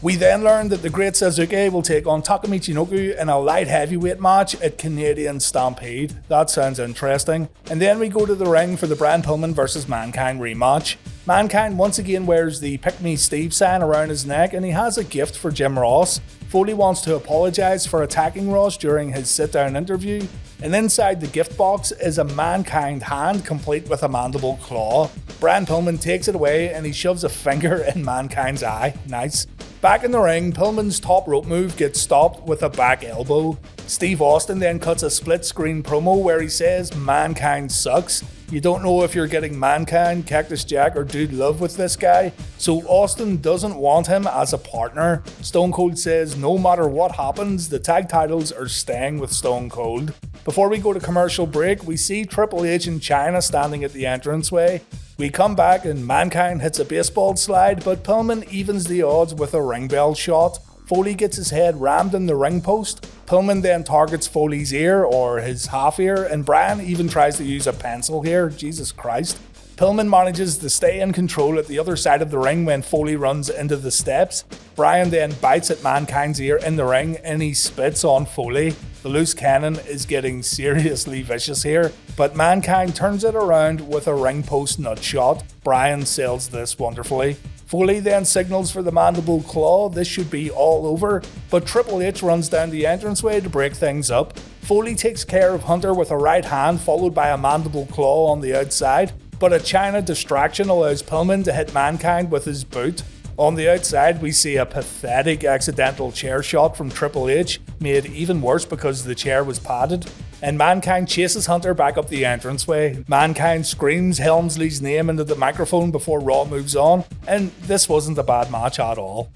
We then learn that the Great Sasuke will take on Taka Michinoku in a light heavyweight match at Canadian Stampede. That sounds interesting. And then we go to the ring for the Brian Pillman vs Mankind rematch. Mankind once again wears the Pick Me Steve sign around his neck, and he has a gift for Jim Ross. Foley wants to apologise for attacking Ross during his sit-down interview, and inside the gift box is a Mankind hand complete with a mandible claw. Brian Pillman takes it away and he shoves a finger in Mankind's eye. Nice. Back in the ring, Pillman's top rope move gets stopped with a back elbow. Steve Austin then cuts a split screen promo where he says Mankind sucks. You don't know if you're getting Mankind, Cactus Jack or Dude Love with this guy, so Austin doesn't want him as a partner. Stone Cold says no matter what happens, the tag titles are staying with Stone Cold. Before we go to commercial break, we see Triple H and Chyna standing at the entranceway. We come back and Mankind hits a baseball slide, but Pillman evens the odds with a ring bell shot. Foley gets his head rammed in the ring post. Pillman then targets Foley's ear, or his half ear, and Bryan even tries to use a pencil here. Jesus Christ. Pillman manages to stay in control at the other side of the ring when Foley runs into the steps. Bryan then bites at Mankind's ear in the ring and he spits on Foley. The loose cannon is getting seriously vicious here, but Mankind turns it around with a ring post nut shot. Bryan sells this wonderfully. Foley then signals for the mandible claw. This should be all over, but Triple H runs down the entranceway to break things up. Foley takes care of Hunter with a right hand followed by a mandible claw on the outside, but a Chyna distraction allows Pillman to hit Mankind with his boot. On the outside, we see a pathetic accidental chair shot from Triple H, made even worse because the chair was padded. And Mankind chases Hunter back up the entranceway. Mankind screams Helmsley's name into the microphone before Raw moves on, and this wasn't a bad match at all.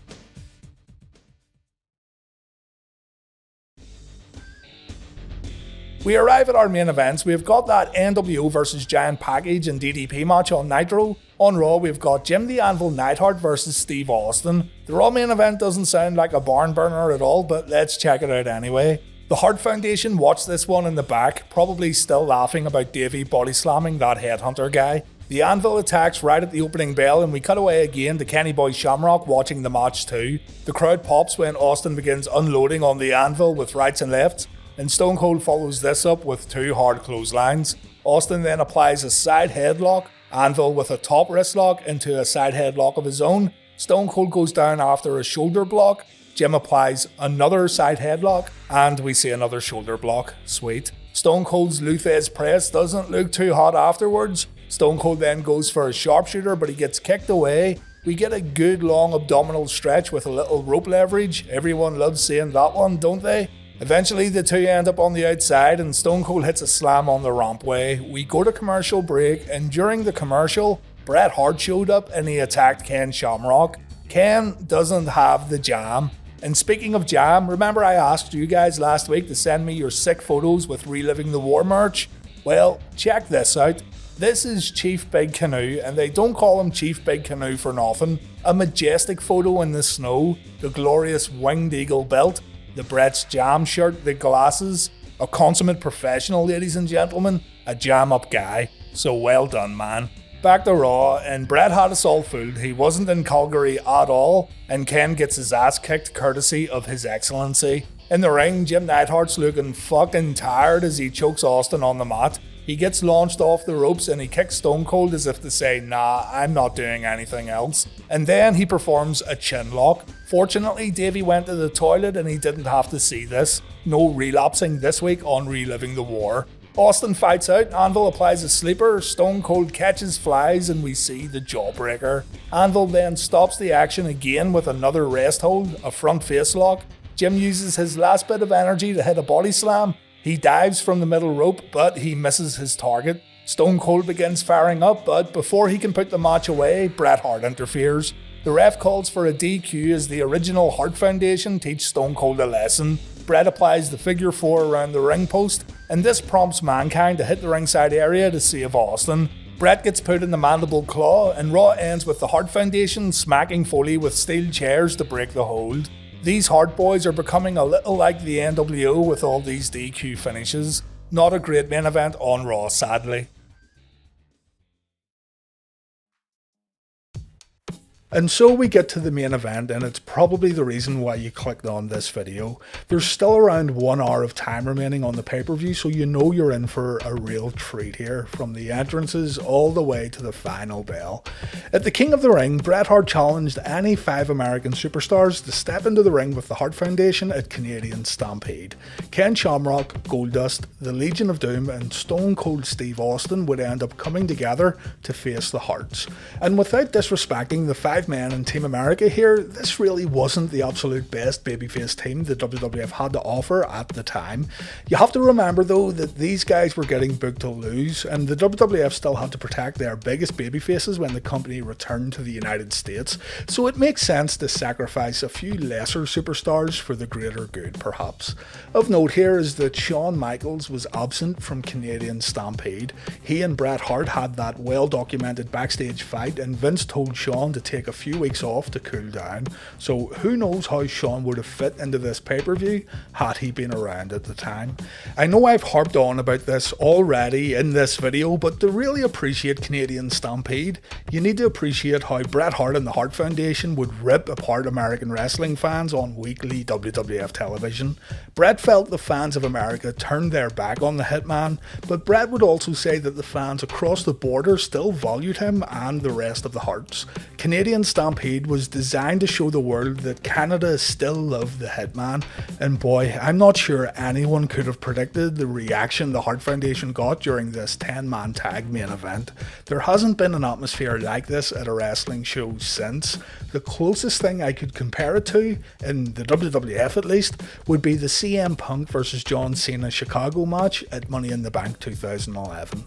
We arrive at our main events. We've got that NWO vs Giant Package and DDP match on Nitro. On Raw, we've got Jim the Anvil Neidhart vs Steve Austin. The Raw main event doesn't sound like a barn burner at all, but let's check it out anyway. The Hart Foundation watched this one in the back, probably still laughing about Davey body slamming that headhunter guy. The Anvil attacks right at the opening bell, and we cut away again to Kenny Boy Shamrock watching the match too. The crowd pops when Austin begins unloading on the Anvil with rights and lefts, and Stone Cold follows this up with 2 hard clotheslines. Austin then applies a side headlock, Anvil with a top wrist lock into a side headlock of his own. Stone Cold goes down after a shoulder block. Jim applies another side headlock, and we see another shoulder block. Sweet. Stone Cold's Luthez press doesn't look too hot afterwards. Stone Cold then goes for a sharpshooter, but he gets kicked away. We get a good long abdominal stretch with a little rope leverage. Everyone loves seeing that one, don't they? Eventually the two end up on the outside and Stone Cold hits a slam on the rampway. We go to commercial break, and during the commercial, Bret Hart showed up and he attacked Ken Shamrock. Ken doesn't have the jam. And speaking of jam, remember I asked you guys last week to send me your sick photos with Reliving the War merch? Well, check this out. This is Chief Big Canoe, and they don't call him Chief Big Canoe for nothing. A majestic photo in the snow, the glorious winged eagle belt, the Bret's jam shirt, the glasses, a consummate professional, ladies and gentlemen, a jam up guy. So well done, man. Back to Raw, and Bret had us all fooled. He wasn't in Calgary at all, and Ken gets his ass kicked courtesy of His Excellency. In the ring, Jim Neidhart's looking fucking tired as he chokes Austin on the mat. He gets launched off the ropes and he kicks Stone Cold as if to say, nah, I'm not doing anything else. And then he performs a chin lock. Fortunately, Davey went to the toilet and he didn't have to see this. No relapsing this week on Reliving the War. Austin fights out, Anvil applies a sleeper, Stone Cold catches flies, and we see the jawbreaker. Anvil then stops the action again with another rest hold, a front face lock. Jim uses his last bit of energy to hit a body slam. He dives from the middle rope, but he misses his target. Stone Cold begins firing up, but before he can put the match away, Bret Hart interferes. The ref calls for a DQ as the original Hart Foundation teach Stone Cold a lesson. Bret applies the figure 4 around the ring post, and this prompts Mankind to hit the ringside area to save Austin. Bret gets put in the mandible claw, and Raw ends with the Hart Foundation smacking Foley with steel chairs to break the hold. These Hart boys are becoming a little like the NWO with all these DQ finishes. Not a great main event on Raw, sadly. And so we get to the main event, and it's probably the reason why you clicked on this video. There's still around 1 hour of time remaining on the pay-per-view, so you know you're in for a real treat here, from the entrances all the way to the final bell. At the King of the Ring, Bret Hart challenged any 5 American superstars to step into the ring with the Hart Foundation at Canadian Stampede. Ken Shamrock, Goldust, the Legion of Doom, and Stone Cold Steve Austin would end up coming together to face the Harts. And without disrespecting the 5 men in Team America here, this really wasn't the absolute best babyface team the WWF had to offer at the time. You have to remember though that these guys were getting booked to lose, and the WWF still had to protect their biggest babyfaces when the company returned to the United States, so it makes sense to sacrifice a few lesser superstars for the greater good perhaps. Of note here is that Shawn Michaels was absent from Canadian Stampede. He and Bret Hart had that well documented backstage fight, and Vince told Shawn to take a few weeks off to cool down, so who knows how Shawn would have fit into this pay-per-view had he been around at the time. I know I've harped on about this already in this video, but to really appreciate Canadian Stampede, you need to appreciate how Bret Hart and the Hart Foundation would rip apart American wrestling fans on weekly WWF television. Bret felt the fans of America turned their back on the Hitman, but Bret would also say that the fans across the border still valued him and the rest of the Harts. Canadian Stampede was designed to show the world that Canada still loved the Hitman, and boy, I'm not sure anyone could have predicted the reaction the Hart Foundation got during this 10-man tag main event. There hasn't been an atmosphere like this at a wrestling show since. The closest thing I could compare it to, in the WWF at least, would be the CM Punk vs John Cena Chicago match at Money in the Bank 2011.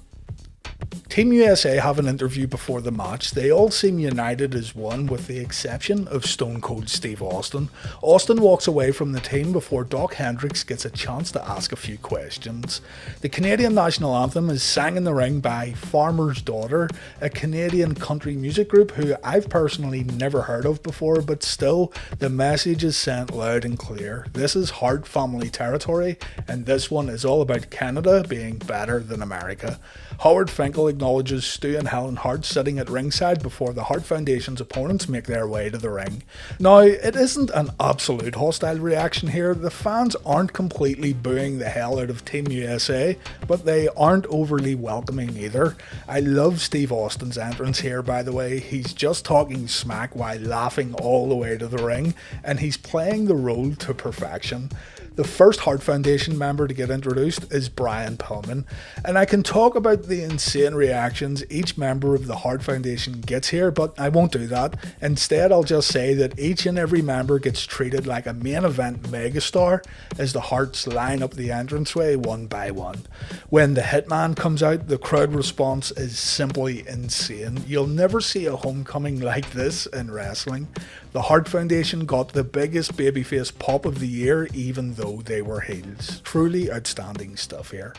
Team USA have an interview before the match. They all seem united as one with the exception of Stone Cold Steve Austin. Austin walks away from the team before Doc Hendricks gets a chance to ask a few questions. The Canadian national anthem is sang in the ring by Farmer's Daughter, a Canadian country music group who I've personally never heard of before, but still the message is sent loud and clear. This is Hart family territory, and this one is all about Canada being better than America. Howard Finkel acknowledges Stu and Helen Hart sitting at ringside before the Hart Foundation's opponents make their way to the ring. Now, it isn't an absolute hostile reaction here. The fans aren't completely booing the hell out of Team USA, but they aren't overly welcoming either. I love Steve Austin's entrance here, by the way. He's just talking smack while laughing all the way to the ring, and he's playing the role to perfection. The first Hart Foundation member to get introduced is Brian Pillman, and I can talk about the insane reactions each member of the Hart Foundation gets here, but I won't do that. Instead, I'll just say that each and every member gets treated like a main event megastar as the Harts line up the entranceway one by one. When the Hitman comes out, the crowd response is simply insane. You'll never see a homecoming like this in wrestling. The Hart Foundation got the biggest babyface pop of the year, even though they were heels. Truly outstanding stuff here.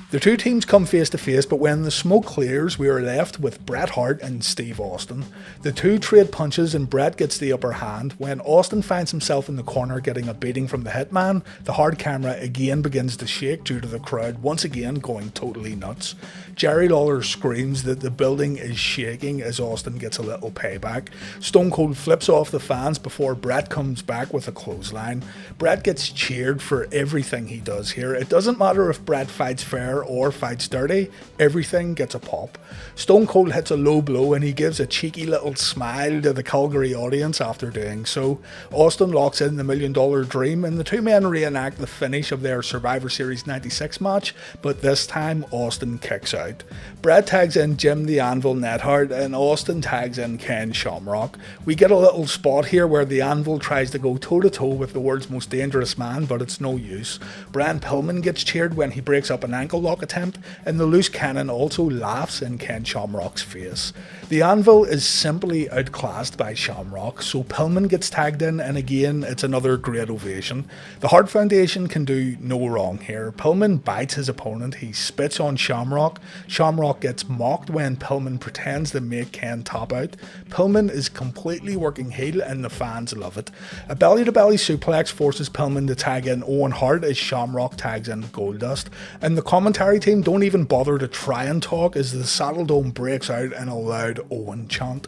The two teams come face to face, but when the smoke clears, we are left with Bret Hart and Steve Austin. The two trade punches and Bret gets the upper hand. When Austin finds himself in the corner getting a beating from the Hitman, the hard camera again begins to shake due to the crowd once again going totally nuts. Jerry Lawler screams that the building is shaking as Austin gets a little payback. Stone Cold flips off the fans before Bret comes back with a clothesline. Bret gets cheered for everything he does here. It doesn't matter if Bret fights fair or fights dirty, everything gets a pop. Stone Cold hits a low blow and he gives a cheeky little smile to the Calgary audience after doing so. Austin locks in the $1 Million Dream and the two men reenact the finish of their Survivor Series 96 match, but this time Austin kicks out. Bret tags in Jim the Anvil Neidhart and Austin tags in Ken Shamrock. We get a little spot here where the Anvil tries to go toe to toe with the world's most dangerous man, but it's no use. Brian Pillman gets cheered when he breaks up an ankle lock attempt, and the loose cannon also laughs in Ken Shamrock's face. The Anvil is simply outclassed by Shamrock, so Pillman gets tagged in, and again it's another great ovation. The Hart Foundation can do no wrong here. Pillman bites his opponent, he spits on Shamrock. Shamrock gets mocked when Pillman pretends to make Ken tap out. Pillman is completely working heel and the fans love it. A belly-to-belly suplex forces Pillman to tag in Owen Hart as Shamrock tags in Goldust, and the commentary team don't even bother to try and talk as the Saddle Dome breaks out in a loud Owen chant.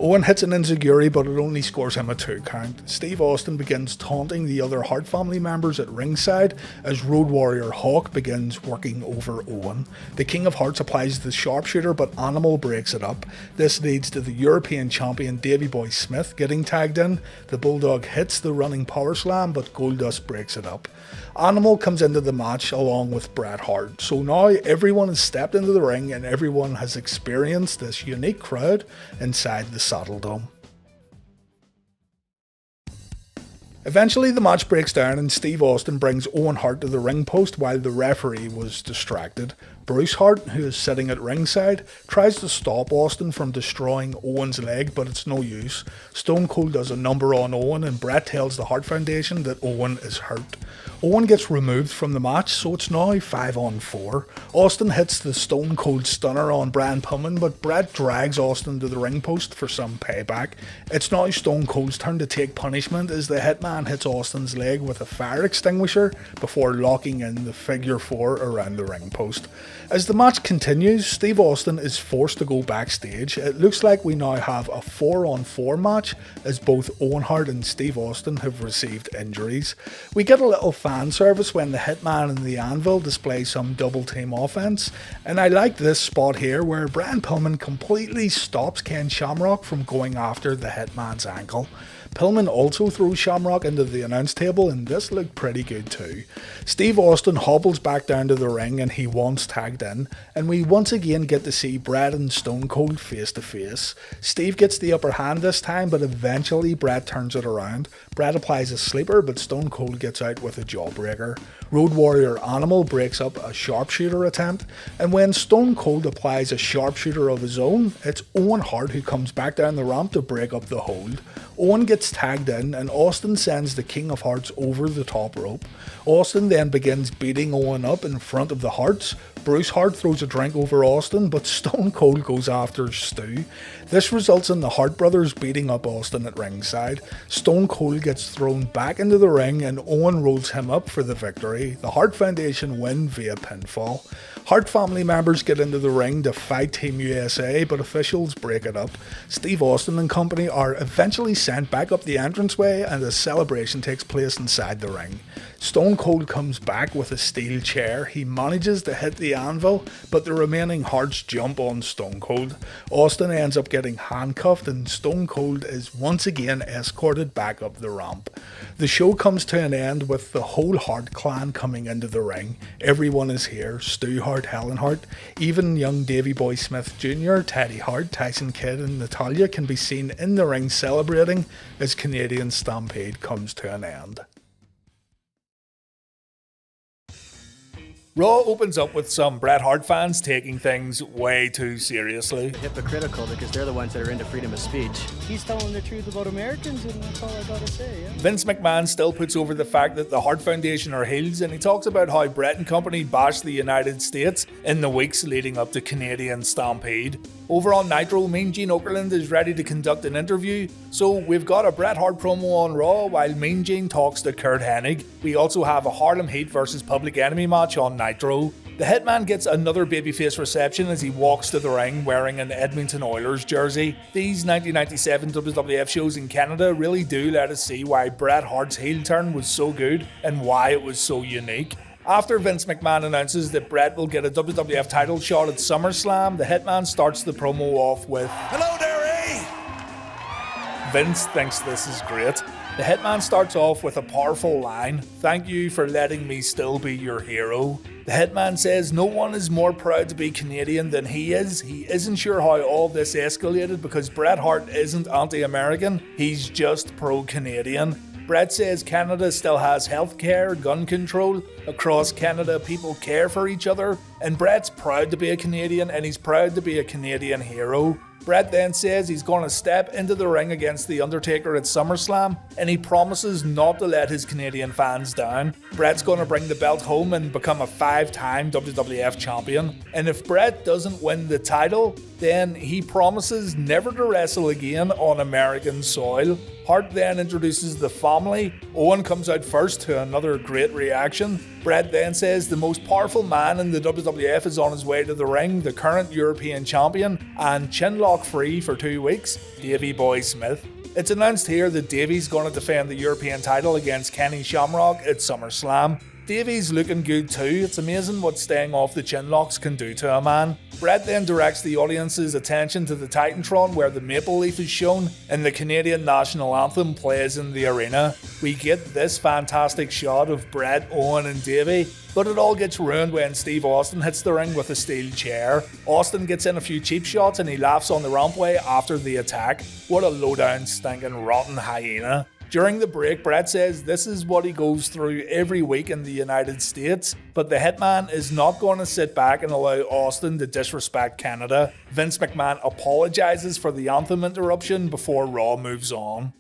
Owen hits an enziguri, but it only scores him a 2 count. Steve Austin begins taunting the other Hart family members at ringside as Road Warrior Hawk begins working over Owen. The King of Hearts applies the sharpshooter, but Animal breaks it up. This leads to the European champion Davey Boy Smith getting tagged in. The Bulldog hits the running power slam, but Goldust breaks it up. Animal comes into the match along with Bret Hart. So now everyone has stepped into the ring and everyone has experienced this unique crowd inside the Saddle Dome. Eventually the match breaks down and Steve Austin brings Owen Hart to the ring post while the referee was distracted. Bruce Hart, who is sitting at ringside, tries to stop Austin from destroying Owen's leg, but it's no use. Stone Cold does a number on Owen and Bret tells the Hart Foundation that Owen is hurt. Owen gets removed from the match, so it's now 5-on-4. Austin hits the Stone Cold Stunner on Brian Pillman, but Bret drags Austin to the ring post for some payback. It's now Stone Cold's turn to take punishment as the Hitman hits Austin's leg with a fire extinguisher before locking in the figure 4 around the ring post. As the match continues, Steve Austin is forced to go backstage. It looks like we now have a 4-on-4 match as both Owen Hart and Steve Austin have received injuries. We get a little fan service when the Hitman and the Anvil display some double team offense, and I like this spot here where Brian Pillman completely stops Ken Shamrock from going after the Hitman's ankle. Pillman also throws Shamrock into the announce table, and this looked pretty good too. Steve Austin hobbles back down to the ring and he wants tagged in, and we once again get to see Bret and Stone Cold face to face. Steve gets the upper hand this time, but eventually Bret turns it around. Bret applies a sleeper, but Stone Cold gets out with a jawbreaker. Road Warrior Animal breaks up a sharpshooter attempt, and when Stone Cold applies a sharpshooter of his own, it's Owen Hart who comes back down the ramp to break up the hold. Owen gets tagged in, and Austin sends the King of Hearts over the top rope. Austin then begins beating Owen up in front of the Harts. Bruce Hart throws a drink over Austin, but Stone Cold goes after Stu. This results in the Hart brothers beating up Austin at ringside. Stone Cold gets thrown back into the ring and Owen rolls him up for the victory. The Hart Foundation win via pinfall. Hart family members get into the ring to fight Team USA, but officials break it up. Steve Austin and company are eventually sent back up the entranceway and a celebration takes place inside the ring. Stone Cold comes back with a steel chair. He manages to hit the anvil, but the remaining Harts jump on Stone Cold. Austin ends up getting handcuffed and Stone Cold is once again escorted back up the ramp. The show comes to an end with the whole Hart clan coming into the ring. Everyone is here: Stu Hart, Helen Hart, even young Davey Boy Smith Jr., Teddy Hart, Tyson Kidd and Natalya can be seen in the ring celebrating as Canadian Stampede comes to an end. Raw opens up with some Bret Hart fans taking things way too seriously. Hypocritical because they're the ones that are into freedom of speech. He's telling the truth about Americans and that's all I gotta say. Yeah? Vince McMahon still puts over the fact that the Hart Foundation are heels, and he talks about how Bret and company bashed the United States in the weeks leading up to Canadian Stampede. Over on Nitro, Mean Gene Okerlund is ready to conduct an interview, so we've got a Bret Hart promo on Raw while Mean Gene talks to Kurt Hennig. We also have a Harlem Heat vs Public Enemy match on Nitro. The Hitman gets another babyface reception as he walks to the ring wearing an Edmonton Oilers jersey. These 1997 WWF shows in Canada really do let us see why Bret Hart's heel turn was so good and why it was so unique. After Vince McMahon announces that Bret will get a WWF title shot at SummerSlam, the Hitman starts the promo off with, "Hello there, eh?" Vince thinks this is great. The Hitman starts off with a powerful line, "Thank you for letting me still be your hero." The Hitman says no one is more proud to be Canadian than he is. He isn't sure how all this escalated because Bret Hart isn't anti-American, he's just pro-Canadian. Bret says Canada still has healthcare, gun control. Across Canada, people care for each other. And Bret's proud to be a Canadian, and he's proud to be a Canadian hero. Bret then says he's going to step into the ring against The Undertaker at SummerSlam, and he promises not to let his Canadian fans down. Bret's going to bring the belt home and become a 5-time WWF champion. And if Bret doesn't win the title, then he promises never to wrestle again on American soil. Hart then introduces the family. Owen comes out first to another great reaction. Bret then says the most powerful man in the WWF is on his way to the ring, the current European champion, and chinlock free for 2 weeks, Davey Boy Smith. It's announced here that Davey's going to defend the European title against Kenny Shamrock at SummerSlam. Davey's looking good too. It's amazing what staying off the chinlocks can do to a man. Bret then directs the audience's attention to the Titantron where the maple leaf is shown and the Canadian national anthem plays in the arena. We get this fantastic shot of Bret, Owen and Davey, but it all gets ruined when Steve Austin hits the ring with a steel chair. Austin gets in a few cheap shots and he laughs on the rampway after the attack. What a low-down, stinking, rotten hyena. During the break, Bret says this is what he goes through every week in the United States, but the Hitman is not going to sit back and allow Austin to disrespect Canada. Vince McMahon apologizes for the anthem interruption before Raw moves on.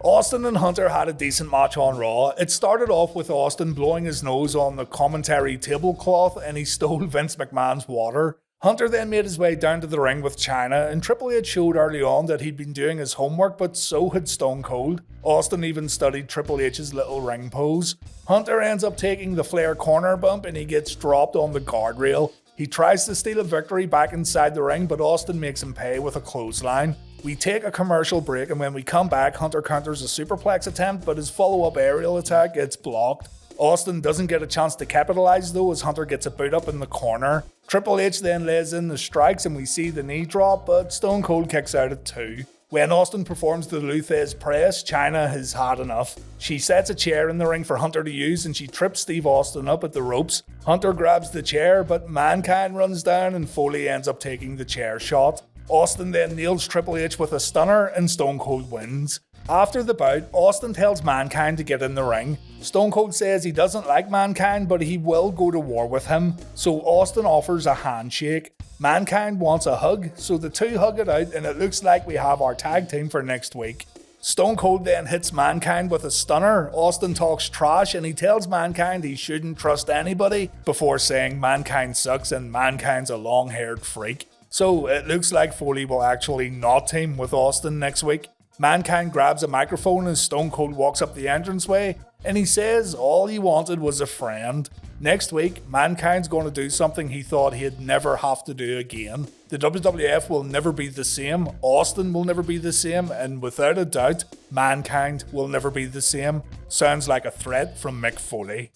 Austin and Hunter had a decent match on Raw. It started off with Austin blowing his nose on the commentary tablecloth and he stole Vince McMahon's water. Hunter then made his way down to the ring with Chyna, and Triple H showed early on that he'd been doing his homework, but so had Stone Cold. Austin even studied Triple H's little ring pose. Hunter ends up taking the Flair corner bump and he gets dropped on the guardrail. He tries to steal a victory back inside the ring, but Austin makes him pay with a clothesline. We take a commercial break, and when we come back, Hunter counters a superplex attempt, but his follow-up aerial attack gets blocked. Austin doesn't get a chance to capitalize though as Hunter gets a boot up in the corner. Triple H then lays in the strikes and we see the knee drop, but Stone Cold kicks out at 2. When Austin performs the Luthez press, Chyna has had enough. She sets a chair in the ring for Hunter to use and she trips Steve Austin up at the ropes. Hunter grabs the chair, but Mankind runs down and Foley ends up taking the chair shot. Austin then nails Triple H with a stunner and Stone Cold wins. After the bout, Austin tells Mankind to get in the ring. Stone Cold says he doesn't like Mankind, but he will go to war with him, so Austin offers a handshake. Mankind wants a hug, so the two hug it out, and it looks like we have our tag team for next week. Stone Cold then hits Mankind with a stunner. Austin talks trash and he tells Mankind he shouldn't trust anybody before saying Mankind sucks and Mankind's a long-haired freak. So it looks like Foley will actually not team with Austin next week. Mankind grabs a microphone as Stone Cold walks up the entranceway and he says all he wanted was a friend. Next week, Mankind's going to do something he thought he'd never have to do again. The WWF will never be the same, Austin will never be the same, and without a doubt, Mankind will never be the same. Sounds like a threat from Mick Foley.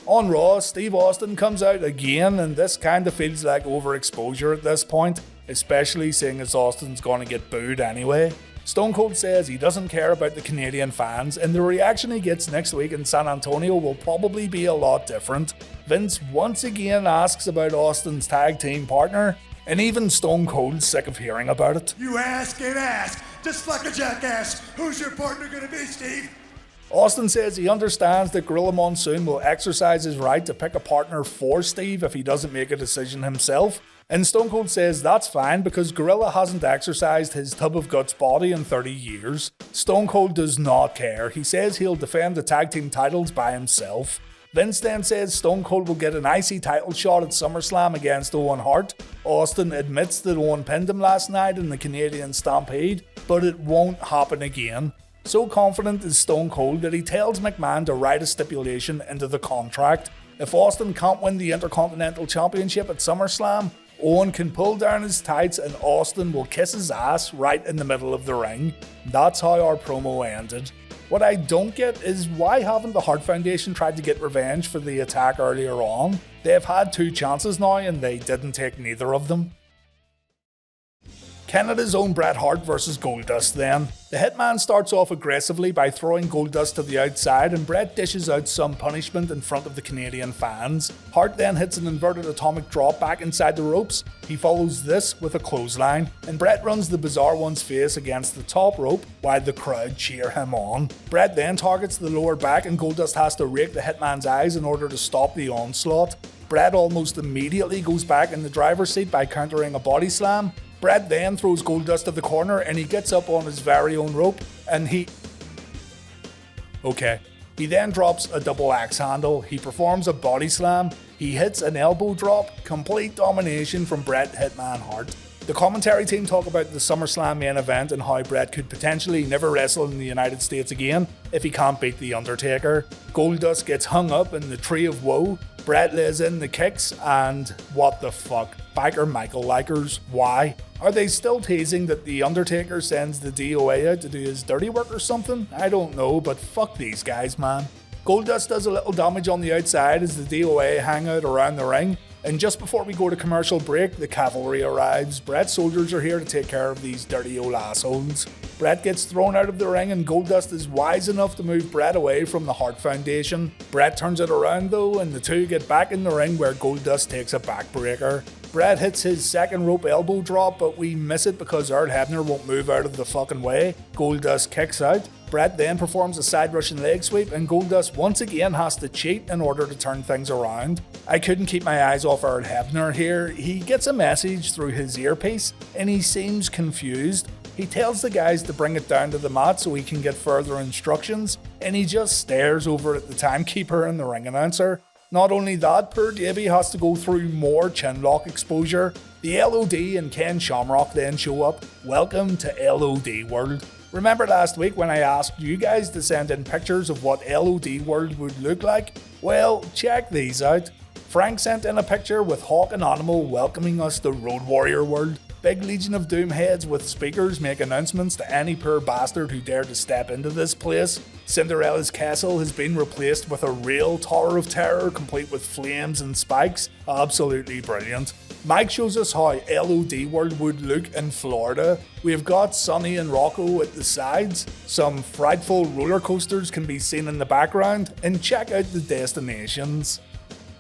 On Raw, Steve Austin comes out again, and this kinda feels like overexposure at this point, especially seeing as Austin's gonna get booed anyway. Stone Cold says he doesn't care about the Canadian fans, and the reaction he gets next week in San Antonio will probably be a lot different. Vince once again asks about Austin's tag team partner, and even Stone Cold's sick of hearing about it. You ask and ask, just like a jackass. Who's your partner gonna be, Steve? Austin says he understands that Gorilla Monsoon will exercise his right to pick a partner for Steve if he doesn't make a decision himself. And Stone Cold says that's fine because Gorilla hasn't exercised his tub of guts body in 30 years. Stone Cold does not care. He says he'll defend the tag team titles by himself. Vince then says Stone Cold will get an IC title shot at SummerSlam against Owen Hart. Austin admits that Owen pinned him last night in the Canadian Stampede, but it won't happen again. So confident is Stone Cold that he tells McMahon to write a stipulation into the contract. If Austin can't win the Intercontinental Championship at SummerSlam, Owen can pull down his tights and Austin will kiss his ass right in the middle of the ring. That's how our promo ended. What I don't get is why haven't the Hart Foundation tried to get revenge for the attack earlier on? They've had 2 chances now and they didn't take neither of them. Canada's own Bret Hart versus Goldust then. The Hitman starts off aggressively by throwing Goldust to the outside and Bret dishes out some punishment in front of the Canadian fans. Hart then hits an inverted atomic drop back inside the ropes. He follows this with a clothesline and Bret runs the Bizarre One's face against the top rope while the crowd cheer him on. Bret then targets the lower back and Goldust has to rake the Hitman's eyes in order to stop the onslaught. Bret almost immediately goes back in the driver's seat by countering a body slam. Bret then throws Goldust to the corner and he gets up on his very own rope and he then drops a double axe handle, he performs a body slam, he hits an elbow drop, complete domination from Bret Hitman Hart. The commentary team talk about the SummerSlam main event and how Bret could potentially never wrestle in the United States again if he can't beat The Undertaker. Goldust gets hung up in the Tree of Woe, Bret lays in the kicks and what the fuck, Biker Michael likers, why? Are they still teasing that The Undertaker sends the DOA out to do his dirty work or something? I don't know, but fuck these guys, man. Goldust does a little damage on the outside as the DOA hang out around the ring, and just before we go to commercial break, the cavalry arrives. Bret's soldiers are here to take care of these dirty old assholes. Bret gets thrown out of the ring and Goldust is wise enough to move Bret away from the Hart Foundation. Bret turns it around though, and the two get back in the ring where Goldust takes a backbreaker. Bret hits his second rope elbow drop, but we miss it because Earl Hebner won't move out of the fucking way. Goldust kicks out. Bret then performs a side Russian leg sweep, and Goldust once again has to cheat in order to turn things around. I couldn't keep my eyes off Earl Hebner here. He gets a message through his earpiece, and he seems confused. He tells the guys to bring it down to the mat so he can get further instructions, and he just stares over at the timekeeper and the ring announcer. Not only that, poor Davey has to go through more chinlock exposure. The LOD and Ken Shamrock then show up. Welcome to LOD World. Remember last week when I asked you guys to send in pictures of what LOD World would look like? Well, check these out. Frank sent in a picture with Hawk and Animal welcoming us to Road Warrior World. Big Legion of Doom heads with speakers make announcements to any poor bastard who dared to step into this place. Cinderella's castle has been replaced with a real Tower of Terror complete with flames and spikes. Absolutely brilliant. Mike shows us how LOD World would look in Florida. We've got Sonny and Rocco at the sides. Some frightful roller coasters can be seen in the background. And check out the destinations.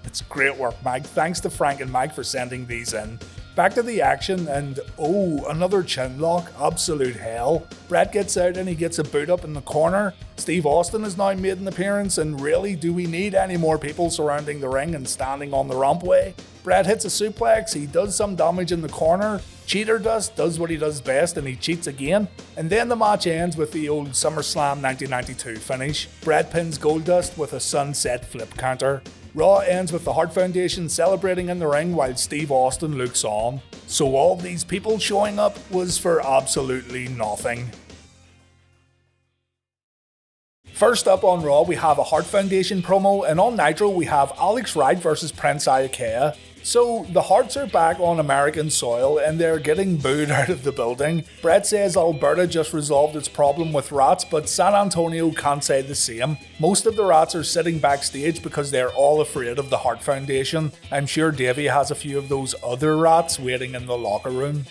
It's great work, Mike. Thanks to Frank and Mike for sending these in. Back to the action, and oh, another chin lock, absolute hell. Bret gets out and he gets a boot up in the corner. Steve Austin has now made an appearance, and really, do we need any more people surrounding the ring and standing on the rampway? Bret hits a suplex, he does some damage in the corner. Cheater Dust does what he does best and he cheats again. And then the match ends with the old SummerSlam 1992 finish. Bret pins Goldust with a sunset flip counter. Raw ends with the Hart Foundation celebrating in the ring while Steve Austin looks on. So all these people showing up was for absolutely nothing. First up on Raw, we have a Hart Foundation promo, and on Nitro we have Alex Wright versus Prince Iaukea. So the Harts are back on American soil and they're getting booed out of the building. Bret says Alberta just resolved its problem with rats, but San Antonio can't say the same. Most of the rats are sitting backstage because they're all afraid of the Hart Foundation. I'm sure Davey has a few of those other rats waiting in the locker room.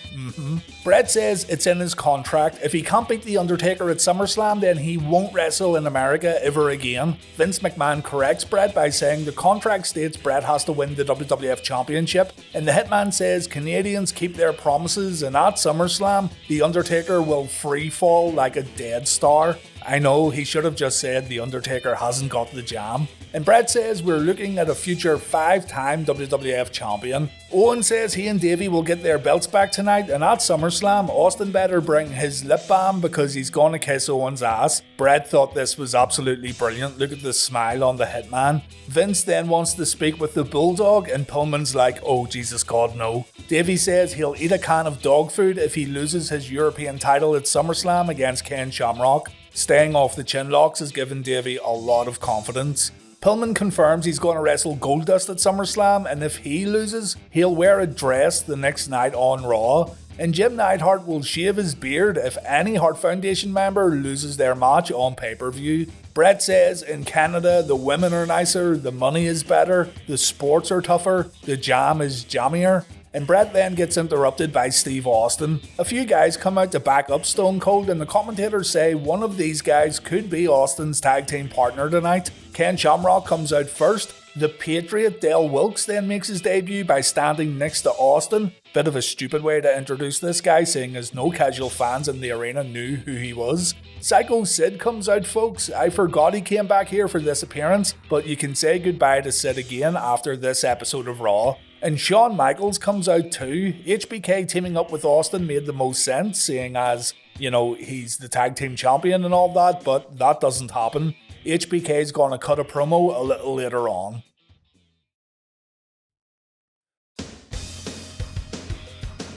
Bret says it's in his contract. If he can't beat The Undertaker at SummerSlam, then he won't wrestle in America ever again. Vince McMahon corrects Bret by saying the contract states Bret has to win the WWF Championship, and the Hitman says Canadians keep their promises, and at SummerSlam, The Undertaker will free fall like a dead star. I know, he should have just said The Undertaker hasn't got the jam. And Bret says we're looking at a future 5-time WWF champion. Owen says he and Davey will get their belts back tonight, and at SummerSlam, Austin better bring his lip balm because he's gonna kiss Owen's ass. Bret thought this was absolutely brilliant. Look at the smile on the Hitman. Vince then wants to speak with the Bulldog, and Pillman's like, oh Jesus God no. Davey says he'll eat a can of dog food if he loses his European title at SummerSlam against Ken Shamrock. Staying off the chin locks has given Davey a lot of confidence. Pillman confirms he's going to wrestle Goldust at SummerSlam, and if he loses, he'll wear a dress the next night on Raw. And Jim Neidhart will shave his beard if any Hart Foundation member loses their match on pay-per-view. Bret says in Canada the women are nicer, the money is better, the sports are tougher, the jam is jammier. And Bret then gets interrupted by Steve Austin. A few guys come out to back up Stone Cold, and the commentators say one of these guys could be Austin's tag team partner tonight. Ken Shamrock comes out first. The Patriot Dale Wilkes then makes his debut by standing next to Austin. Bit of a stupid way to introduce this guy, seeing as no casual fans in the arena knew who he was. Psycho Sid comes out, folks. I forgot he came back here for this appearance, but you can say goodbye to Sid again after this episode of Raw. And Shawn Michaels comes out too. HBK teaming up with Austin made the most sense, seeing as, you know, he's the tag team champion and all that, but that doesn't happen. HBK's gonna cut a promo a little later on.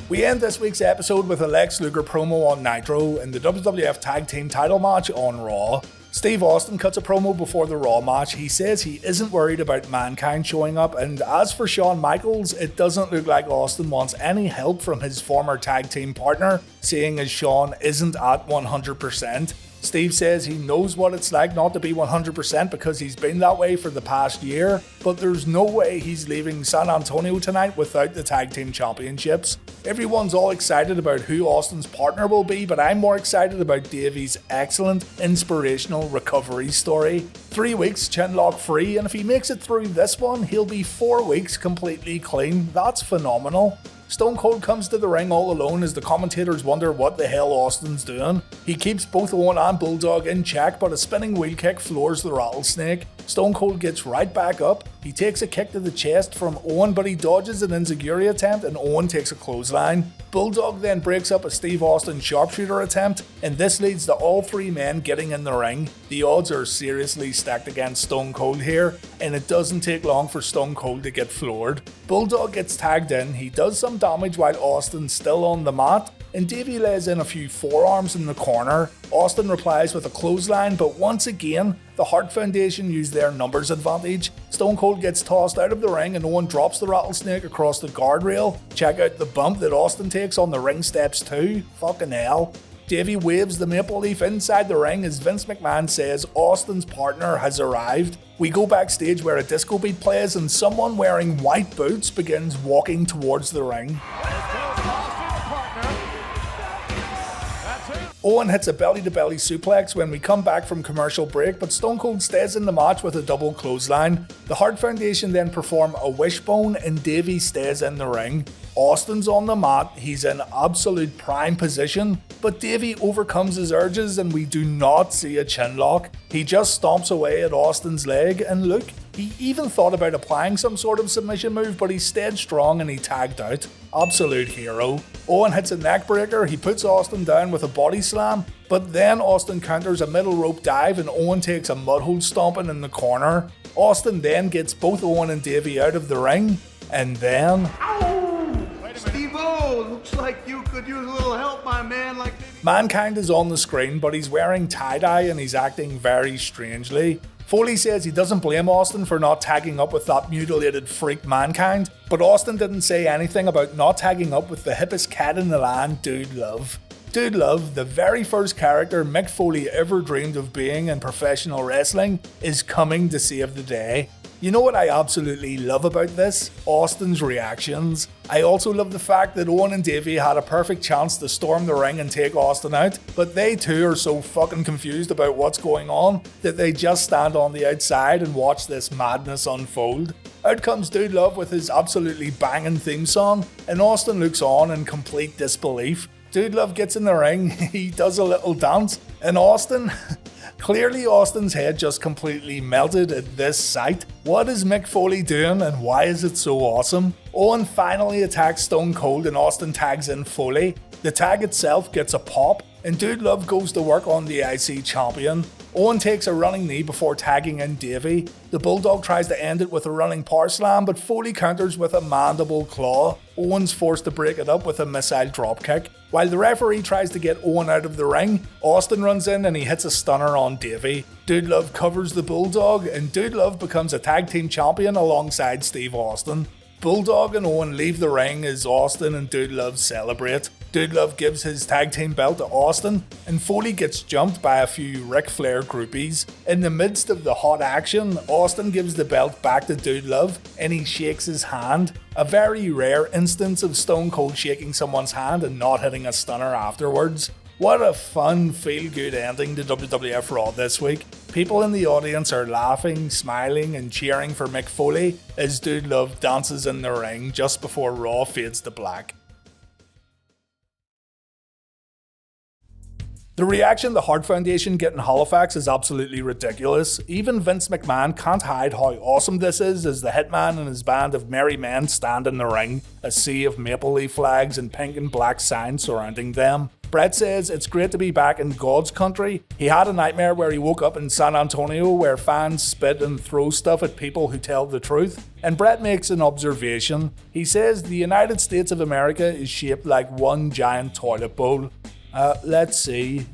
We end this week's episode with a Lex Luger promo on Nitro and the WWF Tag Team title match on Raw. Steve Austin cuts a promo before the Raw match. He says he isn't worried about Mankind showing up, and as for Shawn Michaels, it doesn't look like Austin wants any help from his former tag team partner, seeing as Shawn isn't at 100%. Steve says he knows what it's like not to be 100% because he's been that way for the past year, but there's no way he's leaving San Antonio tonight without the tag team championships. Everyone's all excited about who Austin's partner will be, but I'm more excited about Davey's excellent, inspirational recovery story. 3 weeks chinlock free, and if he makes it through this one, he'll be 4 weeks completely clean. That's phenomenal. Stone Cold comes to the ring all alone as the commentators wonder what the hell Austin's doing. He keeps both Owen and Bulldog in check, but a spinning wheel kick floors the Rattlesnake. Stone Cold gets right back up. He takes a kick to the chest from Owen, but he dodges an enziguri attempt and Owen takes a clothesline. Bulldog then breaks up a Steve Austin sharpshooter attempt, and this leads to all three men getting in the ring. The odds are seriously stacked against Stone Cold here, and it doesn't take long for Stone Cold to get floored. Bulldog gets tagged in, he does some damage while Austin's still on the mat, and Davey lays in a few forearms in the corner. Austin replies with a clothesline, but once again, the Hart Foundation use their numbers advantage. Stone Cold gets tossed out of the ring and Owen drops the Rattlesnake across the guardrail. Check out the bump that Austin takes on the ring steps too. Fucking hell. Davey waves the maple leaf inside the ring as Vince McMahon says Austin's partner has arrived. We go backstage where a disco beat plays and someone wearing white boots begins walking towards the ring. Owen hits a belly-to-belly suplex when we come back from commercial break, but Stone Cold stays in the match with a double clothesline. The Hart Foundation then perform a wishbone and Davey stays in the ring. Austin's on the mat, he's in absolute prime position, but Davey overcomes his urges and we do not see a chin lock. He just stomps away at Austin's leg, and look, he even thought about applying some sort of submission move, but he stayed strong and he tagged out. Absolute hero. Owen hits a neck breaker, he puts Austin down with a body slam, but then Austin counters a middle rope dive and Owen takes a mudhole stomping in the corner. Austin then gets both Owen and Davey out of the ring, and then... Steve-O, looks like you could use a little help, my man. Mankind is on the screen, but he's wearing tie-dye and he's acting very strangely. Foley says he doesn't blame Austin for not tagging up with that mutilated freak Mankind, but Austin didn't say anything about not tagging up with the hippest cat in the land, Dude Love. Dude Love, the very first character Mick Foley ever dreamed of being in professional wrestling, is coming to save the day. You know what I absolutely love about this? Austin's reactions. I also love the fact that Owen and Davey had a perfect chance to storm the ring and take Austin out, but they too are so fucking confused about what's going on that they just stand on the outside and watch this madness unfold. Out comes Dude Love with his absolutely banging theme song, and Austin looks on in complete disbelief. Dude Love gets in the ring, he does a little dance, and Austin... Clearly Austin's head just completely melted at this sight. What is Mick Foley doing and why is it so awesome? Owen finally attacks Stone Cold and Austin tags in Foley. The tag itself gets a pop and Dude Love goes to work on the IC champion. Owen takes a running knee before tagging in Davey. The Bulldog tries to end it with a running power slam, but Foley counters with a mandible claw. Owen's forced to break it up with a missile dropkick. While the referee tries to get Owen out of the ring, Austin runs in and he hits a stunner on Davey. Dude Love covers the Bulldog, and Dude Love becomes a tag team champion alongside Steve Austin. Bulldog and Owen leave the ring as Austin and Dude Love celebrate. Dude Love gives his tag team belt to Austin, and Foley gets jumped by a few Ric Flair groupies. In the midst of the hot action, Austin gives the belt back to Dude Love, and he shakes his hand. A very rare instance of Stone Cold shaking someone's hand and not hitting a stunner afterwards. What a fun, feel-good ending to WWF Raw this week. People in the audience are laughing, smiling, and cheering for Mick Foley as Dude Love dances in the ring just before Raw fades to black. The reaction the Hart Foundation get in Halifax is absolutely ridiculous. Even Vince McMahon can't hide how awesome this is as the Hitman and his band of merry men stand in the ring, a sea of maple leaf flags and pink and black signs surrounding them. Bret says it's great to be back in God's country. He had a nightmare where he woke up in San Antonio where fans spit and throw stuff at people who tell the truth. And Bret makes an observation. He says the United States of America is shaped like one giant toilet bowl. Let's see.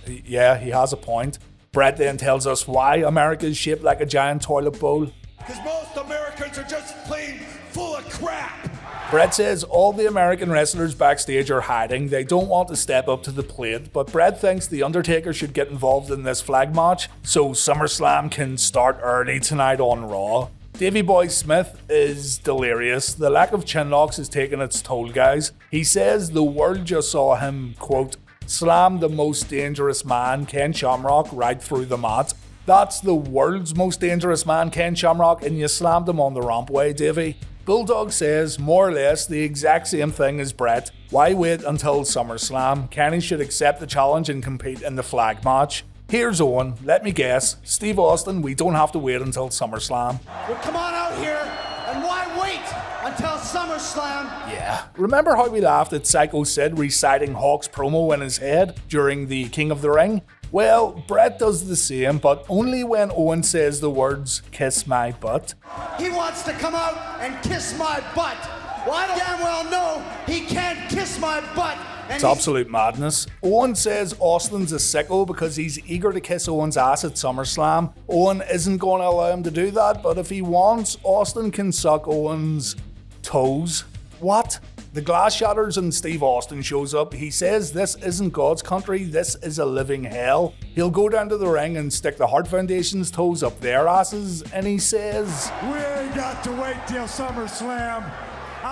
Yeah, he has a point. Bret then tells us why America is shaped like a giant toilet bowl. Because most Americans are just plain full of crap. Bret says all the American wrestlers backstage are hiding. They don't want to step up to the plate, but Bret thinks the Undertaker should get involved in this flag match so SummerSlam can start early tonight on Raw. Davey Boy Smith is delirious. The lack of chin locks is taking its toll, guys. He says the world just saw him, quote, slam the most dangerous man, Ken Shamrock, right through the mat. That's the world's most dangerous man, Ken Shamrock, and you slammed him on the rampway, Davey. Bulldog says more or less the exact same thing as Bret. Why wait until SummerSlam? Kenny should accept the challenge and compete in the flag match. Here's Owen. Let me guess. Steve Austin, we don't have to wait until SummerSlam. Well, come on out here, and why wait until SummerSlam? Yeah. Remember how we laughed at Psycho Sid reciting Hawk's promo in his head during the King of the Ring? Well, Bret does the same, but only when Owen says the words, kiss my butt. He wants to come out and kiss my butt. Well, I damn well know he can't kiss my butt. It's absolute madness. Owen says Austin's a sicko because he's eager to kiss Owen's ass at SummerSlam. Owen isn't going to allow him to do that, but if he wants, Austin can suck Owen's toes. What? The glass shatters and Steve Austin shows up. He says this isn't God's country, this is a living hell. He'll go down to the ring and stick the Hart Foundation's toes up their asses, and he says, We ain't got to wait till SummerSlam.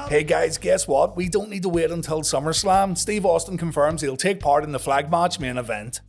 Hey guys, guess what? We don't need to wait until SummerSlam. Steve Austin confirms he'll take part in the flag match main event.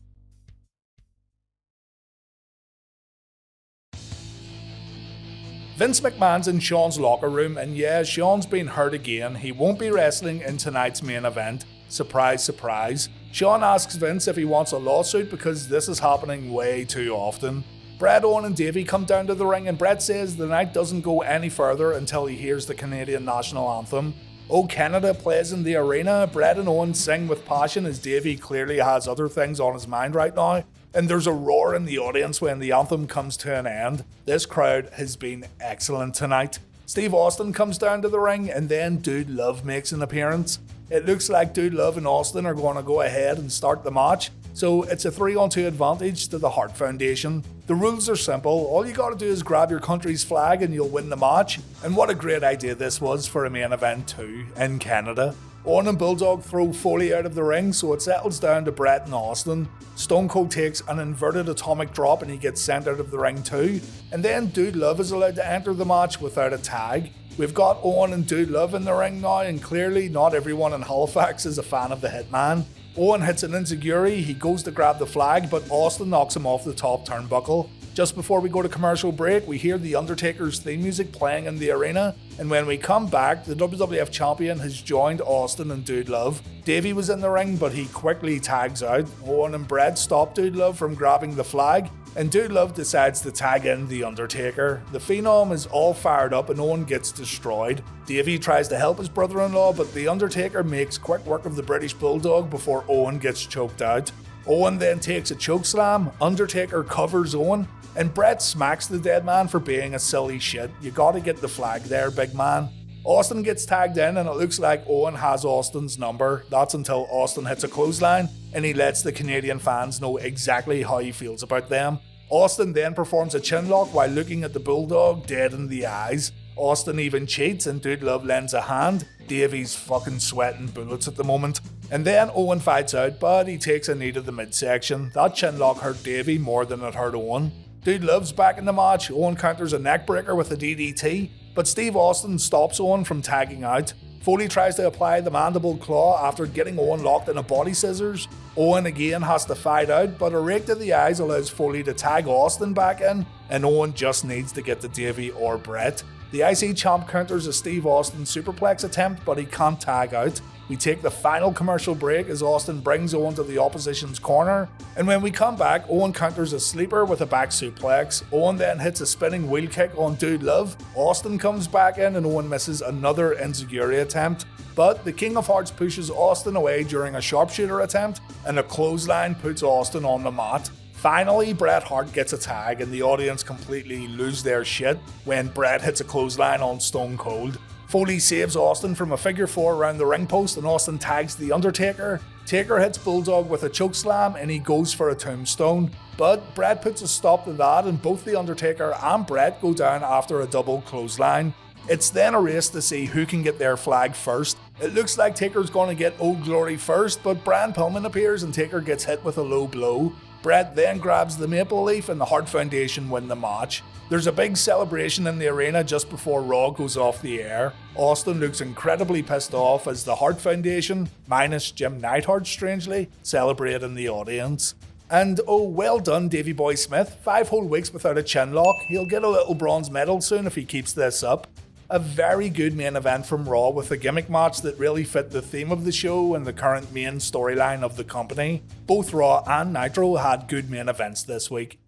Vince McMahon's in Shawn's locker room, and yeah, Shawn's been hurt again. He won't be wrestling in tonight's main event. Surprise, surprise. Shawn asks Vince if he wants a lawsuit because this is happening way too often. Bret, Owen and Davey come down to the ring, and Bret says the night doesn't go any further until he hears the Canadian national anthem. Oh Canada plays in the arena. Bret and Owen sing with passion as Davey clearly has other things on his mind right now. And there's a roar in the audience when the anthem comes to an end. This crowd has been excellent tonight. Steve Austin comes down to the ring, and then Dude Love makes an appearance. It looks like Dude Love and Austin are going to go ahead and start the match, so it's a 3-on-2 advantage to the Hart Foundation. The rules are simple. All you gotta do is grab your country's flag and you'll win the match. And what a great idea this was for a main event too, in Canada. Owen and Bulldog throw Foley out of the ring, so it settles down to Bret and Austin. Stone Cold takes an inverted atomic drop and he gets sent out of the ring too. And then Dude Love is allowed to enter the match without a tag. We've got Owen and Dude Love in the ring now, and clearly not everyone in Halifax is a fan of the Hitman. Owen hits an enziguri, he goes to grab the flag, but Austin knocks him off the top turnbuckle. Just before we go to commercial break, we hear the Undertaker's theme music playing in the arena, and when we come back, the WWF champion has joined Austin and Dude Love. Davey was in the ring, but he quickly tags out. Owen and Bret stop Dude Love from grabbing the flag, and Dude Love decides to tag in the Undertaker. The Phenom is all fired up and Owen gets destroyed. Davey tries to help his brother-in-law, but the Undertaker makes quick work of the British Bulldog before Owen gets choked out. Owen then takes a chokeslam, Undertaker covers Owen, and Bret smacks the dead man for being a silly shit. You gotta get the flag there, big man. Austin gets tagged in and it looks like Owen has Austin's number. That's until Austin hits a clothesline and he lets the Canadian fans know exactly how he feels about them. Austin then performs a chinlock while looking at the Bulldog dead in the eyes. Austin even cheats and Dude Love lends a hand. Davey's fucking sweating bullets at the moment. And then Owen fights out, but he takes a knee to the midsection. That chinlock hurt Davey more than it hurt Owen. Dude Love's back in the match. Owen counters a neckbreaker with a DDT, but Steve Austin stops Owen from tagging out. Foley tries to apply the mandible claw after getting Owen locked in a body scissors. Owen again has to fight out, but a rake to the eyes allows Foley to tag Austin back in, and Owen just needs to get to Davey or Bret. The IC champ counters a Steve Austin superplex attempt, but he can't tag out. We take the final commercial break as Austin brings Owen to the opposition's corner, and when we come back, Owen counters a sleeper with a back suplex. Owen then hits a spinning wheel kick on Dude Love. Austin comes back in and Owen misses another enziguri attempt, but the King of Hearts pushes Austin away during a sharpshooter attempt, and a clothesline puts Austin on the mat. Finally, Bret Hart gets a tag and the audience completely lose their shit when Bret hits a clothesline on Stone Cold. Foley saves Austin from a figure four around the ring post and Austin tags the Undertaker. Taker hits Bulldog with a chokeslam and he goes for a tombstone. But Bret puts a stop to that and both the Undertaker and Bret go down after a double clothesline. It's then a race to see who can get their flag first. It looks like Taker's going to get Old Glory first, but Brian Pillman appears and Taker gets hit with a low blow. Bret then grabs the maple leaf and the Hart Foundation win the match. There's a big celebration in the arena just before Raw goes off the air. Austin looks incredibly pissed off as the Hart Foundation, minus Jim Neidhart strangely, celebrate in the audience. And oh, well done Davey Boy Smith, 5 whole weeks without a chinlock. He'll get a little bronze medal soon if he keeps this up. A very good main event from Raw with a gimmick match that really fit the theme of the show and the current main storyline of the company. Both Raw and Nitro had good main events this week.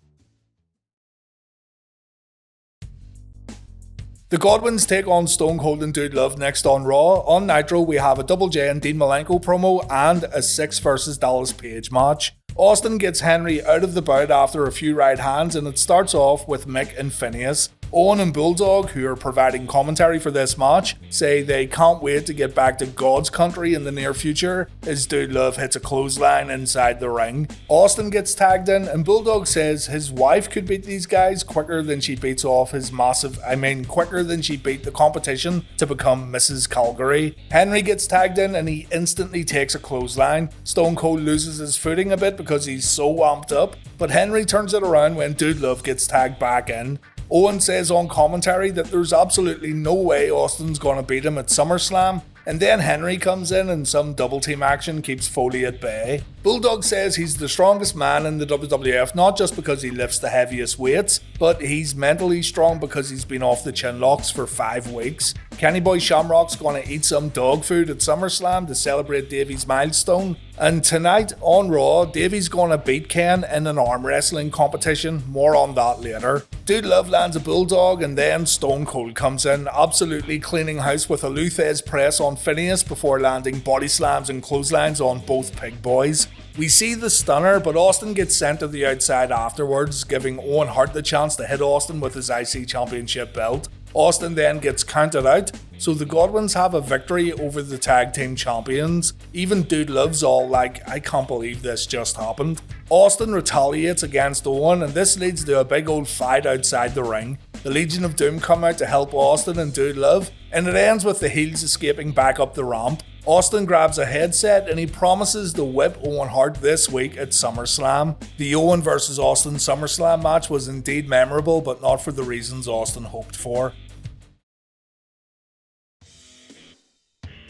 The Godwins take on Stone Cold and Dude Love next on Raw. On Nitro we have a Double J and Dean Malenko promo and a Syxx vs Dallas Page match. Austin gets Henry out of the bout after a few right hands and it starts off with Mick and Phineas. Owen and Bulldog, who are providing commentary for this match, say they can't wait to get back to God's country in the near future as Dude Love hits a clothesline inside the ring. Austin gets tagged in and Bulldog says his wife could beat these guys quicker than she beat the competition to become Mrs. Calgary. Henry gets tagged in and he instantly takes a clothesline. Stone Cold loses his footing a bit because he's so amped up, but Henry turns it around when Dude Love gets tagged back in. Owen says on commentary that there's absolutely no way Austin's gonna beat him at SummerSlam, and then Henry comes in and some double team action keeps Foley at bay. Bulldog says he's the strongest man in the WWF, not just because he lifts the heaviest weights, but he's mentally strong because he's been off the chin locks for 5 weeks. Kenny Boy Shamrock's gonna eat some dog food at SummerSlam to celebrate Davey's milestone. And tonight on Raw, Davey's gonna beat Ken in an arm wrestling competition. More on that later. Dude Love lands a Bulldog, and then Stone Cold comes in, absolutely cleaning house with a Luthez press on Phineas before landing body slams and clotheslines on both Pig Boys. We see the stunner, but Austin gets sent to the outside afterwards, giving Owen Hart the chance to hit Austin with his IC Championship belt. Austin then gets counted out, so the Godwins have a victory over the tag team champions. Even Dude Love's all like, I can't believe this just happened. Austin retaliates against Owen, and this leads to a big old fight outside the ring. The Legion of Doom come out to help Austin and Dude Love, and it ends with the heels escaping back up the ramp. Austin grabs a headset and he promises to whip Owen Hart this week at SummerSlam. The Owen vs Austin SummerSlam match was indeed memorable, but not for the reasons Austin hoped for.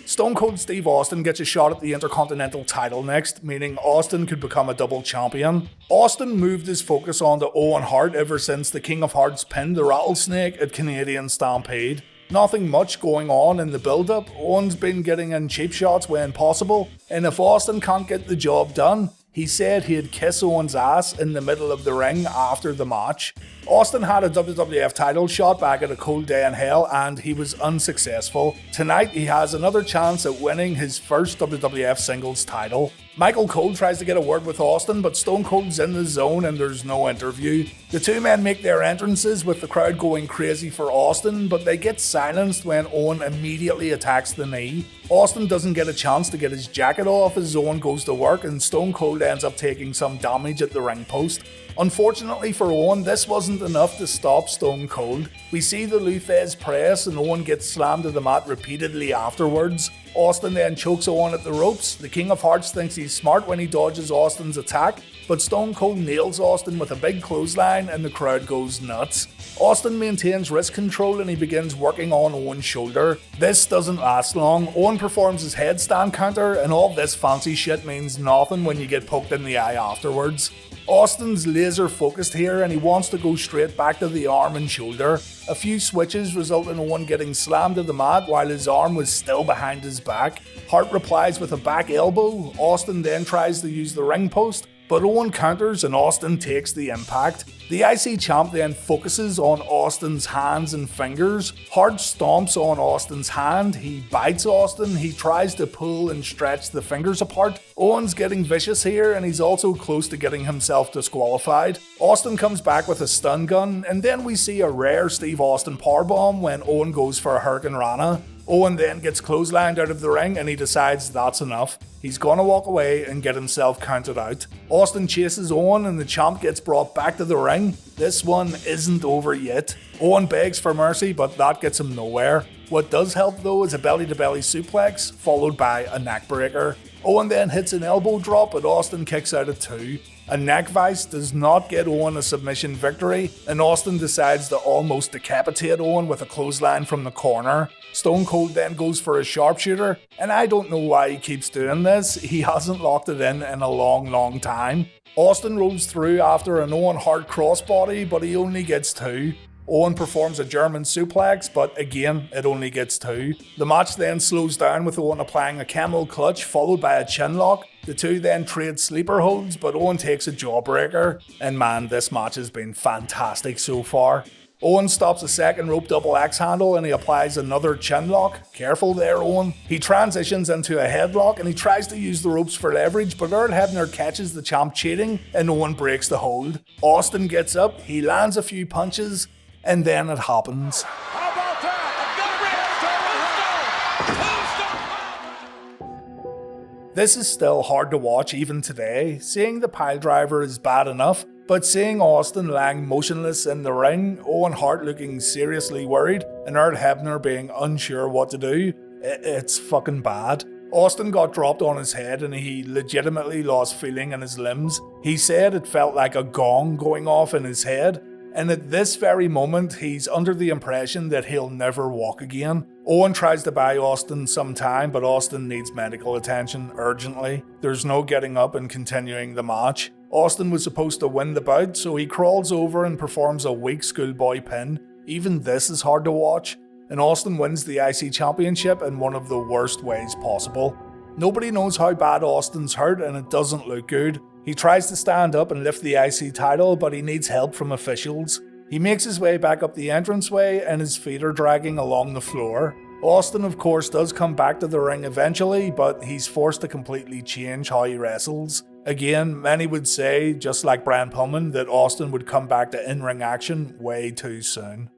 Stone Cold Steve Austin gets a shot at the Intercontinental title next, meaning Austin could become a double champion. Austin moved his focus onto Owen Hart ever since the King of Hearts pinned the Rattlesnake at Canadian Stampede. Nothing much going on in the build-up. Owen's been getting in cheap shots when possible, and if Austin can't get the job done, he said he'd kiss Owen's ass in the middle of the ring after the match. Austin had a WWF title shot back at A Cold Day in Hell, and he was unsuccessful. Tonight he has another chance at winning his first WWF singles title. Michael Cole tries to get a word with Austin, but Stone Cold's in the zone and there's no interview. The two men make their entrances with the crowd going crazy for Austin, but they get silenced when Owen immediately attacks the knee. Austin doesn't get a chance to get his jacket off as Owen goes to work, and Stone Cold ends up taking some damage at the ring post. Unfortunately for Owen, this wasn't enough to stop Stone Cold. We see the Luthez press and Owen gets slammed to the mat repeatedly afterwards. Austin then chokes Owen at the ropes. The King of Hearts thinks he's smart when he dodges Austin's attack, but Stone Cold nails Austin with a big clothesline and the crowd goes nuts. Austin maintains wrist control and he begins working on Owen's shoulder. This doesn't last long. Owen performs his headstand counter, and all this fancy shit means nothing when you get poked in the eye afterwards. Austin's laser focused here and he wants to go straight back to the arm and shoulder. A few switches result in Owen getting slammed to the mat while his arm was still behind his back. Hart replies with a back elbow. Austin then tries to use the ring post, but Owen counters and Austin takes the impact. The IC champ then focuses on Austin's hands and fingers. Hart stomps on Austin's hand, he bites Austin, he tries to pull and stretch the fingers apart. Owen's getting vicious here and he's also close to getting himself disqualified. Austin comes back with a stun gun, and then we see a rare Steve Austin powerbomb when Owen goes for a Hurricane Rana. Owen then gets clotheslined out of the ring and he decides that's enough. He's gonna walk away and get himself counted out. Austin chases Owen and the champ gets brought back to the ring. This one isn't over yet. Owen begs for mercy, but that gets him nowhere. What does help though is a belly-to-belly suplex, followed by a neckbreaker. Owen then hits an elbow drop, but Austin kicks out at 2. A neck vice does not get Owen a submission victory, and Austin decides to almost decapitate Owen with a clothesline from the corner. Stone Cold then goes for a sharpshooter, and I don't know why he keeps doing this. He hasn't locked it in a long time. Austin rolls through after an Owen Hart crossbody, but he only gets 2. Owen performs a German suplex, but again, it only gets 2. The match then slows down with Owen applying a camel clutch followed by a chin lock. The two then trade sleeper holds, but Owen takes a jawbreaker. And man, this match has been fantastic so far. Owen stops a second rope double axe handle and he applies another chin lock. Careful there, Owen. He transitions into a headlock and he tries to use the ropes for leverage, but Earl Hebner catches the champ cheating and Owen breaks the hold. Austin gets up, he lands a few punches, and then it happens. How about that? This is still hard to watch even today. Seeing the piledriver is bad enough, but seeing Austin lying motionless in the ring, Owen Hart looking seriously worried, and Earl Hebner being unsure what to do, it's fucking bad. Austin got dropped on his head and he legitimately lost feeling in his limbs. He said it felt like a gong going off in his head. and at this very moment he's under the impression that he'll never walk again. Owen tries to buy Austin some time, but Austin needs medical attention urgently. There's no getting up and continuing the match. Austin was supposed to win the bout, so he crawls over and performs a weak schoolboy pin. Even this is hard to watch, and Austin wins the IC Championship in one of the worst ways possible. Nobody knows how bad Austin's hurt, and it doesn't look good. He tries to stand up and lift the IC title, but he needs help from officials. He makes his way back up the entranceway and his feet are dragging along the floor. Austin, of course, does come back to the ring eventually, but he's forced to completely change how he wrestles. Again, many would say, just like Brian Pillman, that Austin would come back to in-ring action way too soon.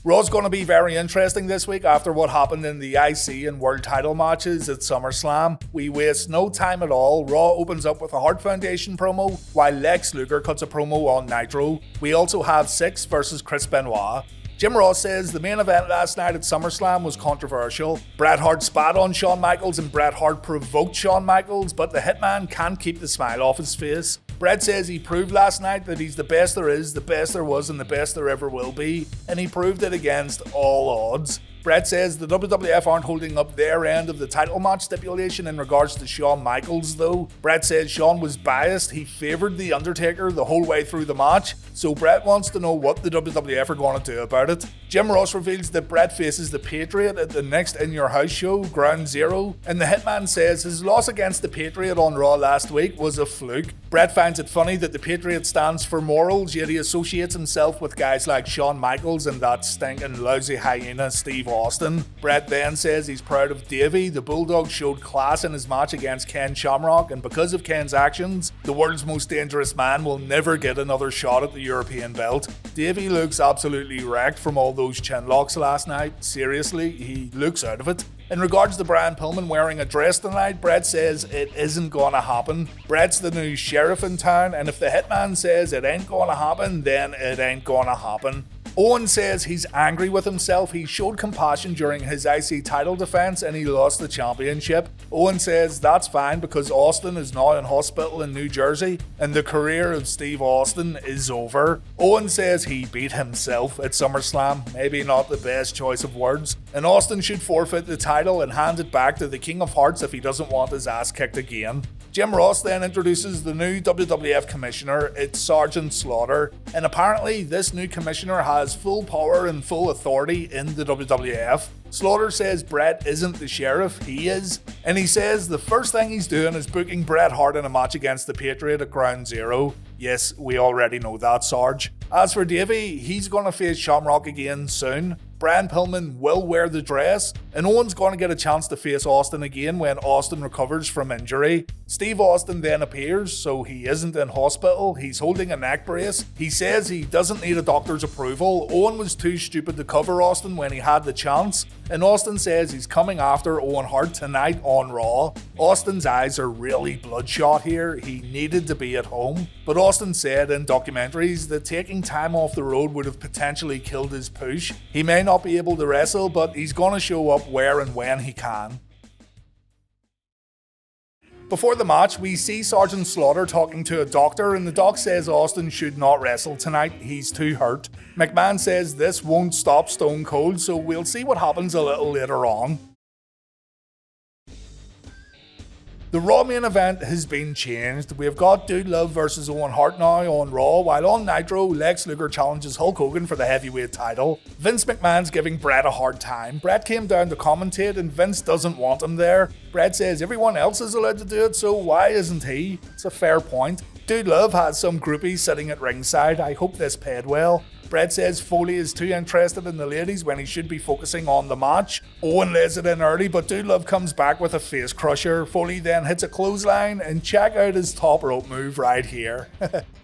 Raw's going to be very interesting this week after what happened in the IC and World title matches at SummerSlam. We waste no time at all. Raw opens up with a Hart Foundation promo, while Lex Luger cuts a promo on Nitro. We also have Six versus Chris Benoit. Jim Ross says the main event last night at SummerSlam was controversial. Bret Hart spat on Shawn Michaels and Bret Hart provoked Shawn Michaels, but the Hitman can't keep the smile off his face. Bret says he proved last night that he's the best there is, the best there was, and the best there ever will be, and he proved it against all odds. Bret says the WWF aren't holding up their end of the title match stipulation in regards to Shawn Michaels though. Bret says Shawn was biased, he favoured The Undertaker the whole way through the match, so Bret wants to know what the WWF are going to do about it. Jim Ross reveals that Bret faces the Patriot at the next In Your House show, Ground Zero, and the Hitman says his loss against the Patriot on Raw last week was a fluke. Bret finds it funny that the Patriot stands for morals, yet he associates himself with guys like Shawn Michaels and that stinking lousy hyena Steve Austin. Bret then says he's proud of Davey. The Bulldog showed class in his match against Ken Shamrock, and because of Ken's actions, the world's most dangerous man will never get another shot at the European belt. Davey looks absolutely wrecked from all those chin locks last night. Seriously, he looks out of it. In regards to Brian Pillman wearing a dress tonight, Bret says it isn't gonna happen. Bret's the new sheriff in town, and if the Hitman says it ain't gonna happen, then it ain't gonna happen. Owen says he's angry with himself. He showed compassion during his IC title defense and he lost the championship. Owen says that's fine because Austin is now in hospital in New Jersey and the career of Steve Austin is over. Owen says he beat himself at SummerSlam, maybe not the best choice of words, and Austin should forfeit the title and hand it back to the King of Hearts if he doesn't want his ass kicked again. Jim Ross then introduces the new WWF commissioner. It's Sergeant Slaughter, and apparently this new commissioner has full power and full authority in the WWF. Slaughter says Bret isn't the sheriff, he is, and he says the first thing he's doing is booking Bret Hart in a match against the Patriot at Ground Zero. Yes, we already know that, Sarge. As for Davey, he's going to face Shamrock again soon. Brian Pillman will wear the dress, and Owen's going to get a chance to face Austin again when Austin recovers from injury. Steve Austin then appears, so he isn't in hospital, he's holding a neck brace. He says he doesn't need a doctor's approval. Owen was too stupid to cover Austin when he had the chance, and Austin says he's coming after Owen Hart tonight on Raw. Austin's eyes are really bloodshot here, he needed to be at home, but Austin said in documentaries that taking time off the road would have potentially killed his push. He may not be able to wrestle, but he's going to show up where and when he can. Before the match, we see Sergeant Slaughter talking to a doctor, and the doc says Austin should not wrestle tonight, he's too hurt. McMahon says this won't stop Stone Cold, so we'll see what happens a little later on. The Raw main event has been changed. We've got Dude Love versus Owen Hart now on Raw, while on Nitro, Lex Luger challenges Hulk Hogan for the heavyweight title. Vince McMahon's giving Bret a hard time. Bret came down to commentate and Vince doesn't want him there. Bret says everyone else is allowed to do it, so why isn't he? It's a fair point. Dude Love has some groupies sitting at ringside. I hope this paid well. Bret says Foley is too interested in the ladies when he should be focusing on the match. Owen lays it in early, but Dude Love comes back with a face crusher. Foley then hits a clothesline, and check out his top rope move right here.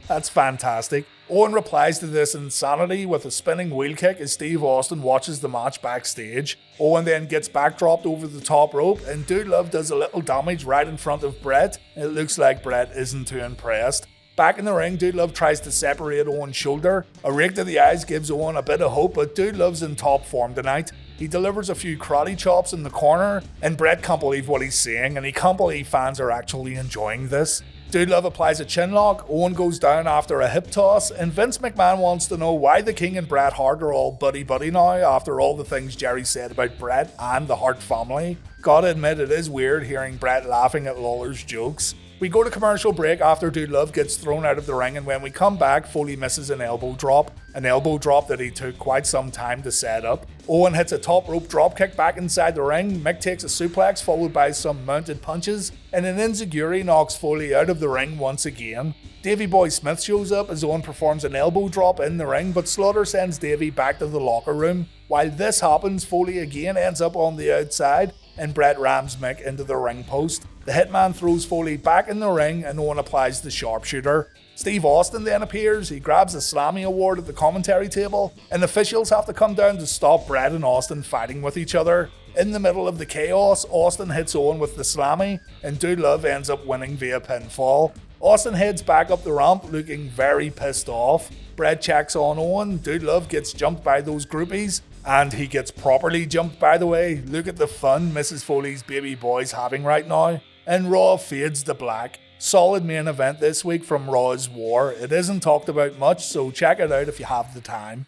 That's fantastic. Owen replies to this insanity with a spinning wheel kick as Steve Austin watches the match backstage. Owen then gets backdropped over the top rope, and Dude Love does a little damage right in front of Bret. It looks like Bret isn't too impressed. Back in the ring, Dude Love tries to separate Owen's shoulder. A rake to the eyes gives Owen a bit of hope, but Dude Love's in top form tonight. He delivers a few karate chops in the corner, and Bret can't believe what he's seeing, and he can't believe fans are actually enjoying this. Dude Love applies a chin lock, Owen goes down after a hip toss, and Vince McMahon wants to know why the King and Bret Hart are all buddy-buddy now after all the things Jerry said about Bret and the Hart family. Gotta admit, it is weird hearing Bret laughing at Lawler's jokes. We go to commercial break after Dude Love gets thrown out of the ring, and when we come back, Foley misses an elbow drop that he took quite some time to set up. Owen hits a top rope dropkick back inside the ring, Mick takes a suplex followed by some mounted punches, and an enziguri knocks Foley out of the ring once again. Davey Boy Smith shows up as Owen performs an elbow drop in the ring, but Slaughter sends Davey back to the locker room. While this happens, Foley again ends up on the outside, and Bret rams Mick into the ring post. The Hitman throws Foley back in the ring, and Owen applies the sharpshooter. Steve Austin then appears, he grabs a Slammy award at the commentary table, and officials have to come down to stop Bret and Austin fighting with each other. In the middle of the chaos, Austin hits Owen with the Slammy, and Dude Love ends up winning via pinfall. Austin heads back up the ramp looking very pissed off. Bret checks on Owen, Dude Love gets jumped by those groupies, and he gets properly jumped, by the way. Look at the fun Mrs. Foley's baby boy's having right now. And Raw fades to black. Solid main event this week from Raw's War. It isn't talked about much, so check it out if you have the time.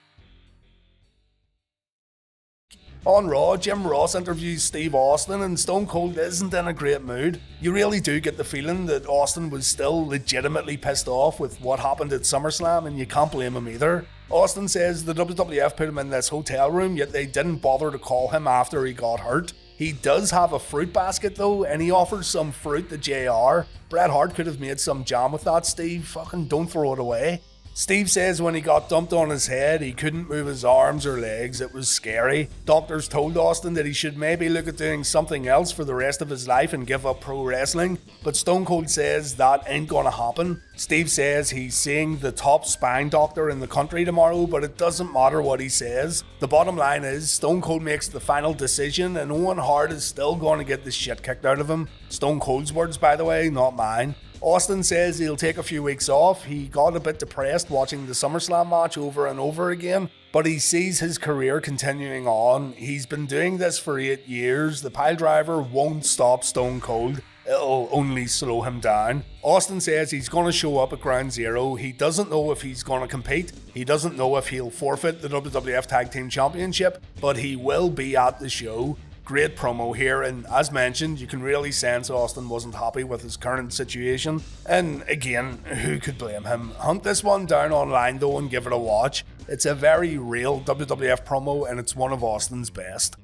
On Raw, Jim Ross interviews Steve Austin, and Stone Cold isn't in a great mood. You really do get the feeling that Austin was still legitimately pissed off with what happened at SummerSlam, and you can't blame him either. Austin says the WWF put him in this hotel room, yet they didn't bother to call him after he got hurt. He does have a fruit basket though, and he offers some fruit to JR. Bret Hart could have made some jam with that, Steve. Fucking don't throw it away. Steve says when he got dumped on his head, he couldn't move his arms or legs. It was scary. Doctors told Austin that he should maybe look at doing something else for the rest of his life and give up pro wrestling, but Stone Cold says that ain't gonna happen. Steve says he's seeing the top spine doctor in the country tomorrow, but it doesn't matter what he says. The bottom line is, Stone Cold makes the final decision, and Owen Hart is still gonna get the shit kicked out of him. Stone Cold's words, by the way, not mine. Austin says he'll take a few weeks off. He got a bit depressed watching the SummerSlam match over and over again, but he sees his career continuing on. He's been doing this for 8 years. The piledriver won't stop Stone Cold. It'll only slow him down. Austin says he's going to show up at Ground Zero. He doesn't know if he's going to compete. He doesn't know if he'll forfeit the WWF Tag Team Championship, but he will be at the show. Great promo here, and as mentioned, you can really sense Austin wasn't happy with his current situation. And again, who could blame him? Hunt this one down online though and give it a watch. It's a very real WWF promo, and it's one of Austin's best.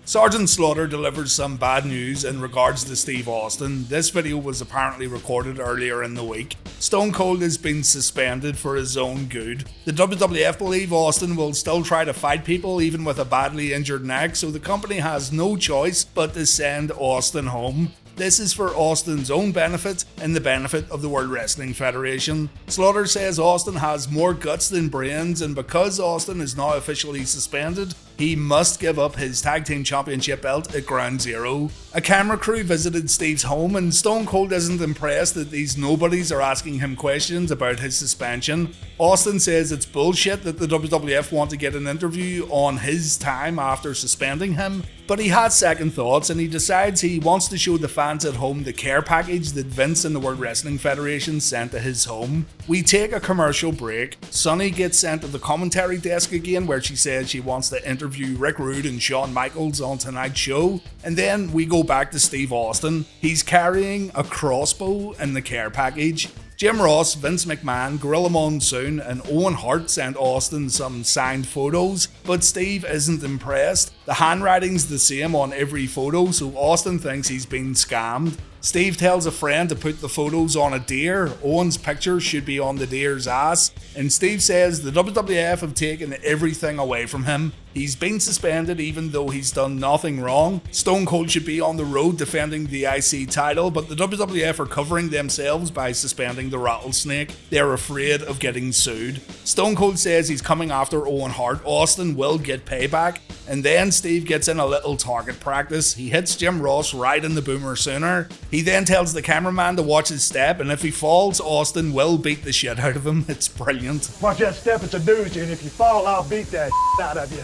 Sergeant Slaughter delivers some bad news in regards to Steve Austin. This video was apparently recorded earlier in the week. Stone Cold has been suspended for his own good. The WWF believe Austin will still try to fight people even with a badly injured neck, so the company has no choice but to send Austin home. This is for Austin's own benefit and the benefit of the World Wrestling Federation. Slaughter says Austin has more guts than brains, and because Austin is now officially suspended, he must give up his Tag Team Championship belt at Ground Zero. A camera crew visited Steve's home, and Stone Cold isn't impressed that these nobodies are asking him questions about his suspension. Austin says it's bullshit that the WWF want to get an interview on his time after suspending him, but he has second thoughts and he decides he wants to show the fans at home the care package that Vince and the World Wrestling Federation sent to his home. We take a commercial break. Sunny gets sent to the commentary desk again, where she says she wants to interview Rick Rude and Shawn Michaels on tonight's show, and then we go back to Steve Austin. He's carrying a crossbow in the care package. Jim Ross, Vince McMahon, Gorilla Monsoon, and Owen Hart sent Austin some signed photos, but Steve isn't impressed. The handwriting's the same on every photo, so Austin thinks he's been scammed. Steve tells a friend to put the photos on a deer. Owen's picture should be on the deer's ass, and Steve says the WWF have taken everything away from him. He's been suspended even though he's done nothing wrong. Stone Cold should be on the road defending the IC title, but the WWF are covering themselves by suspending the Rattlesnake. They're afraid of getting sued. Stone Cold says he's coming after Owen Hart. Austin will get payback, and then Steve gets in a little target practice. He hits Jim Ross right in the boomer sooner. He then tells the cameraman to watch his step, and if he falls, Austin will beat the shit out of him. It's brilliant. Watch that step, it's a doozy, and if you fall, I'll beat that out of you.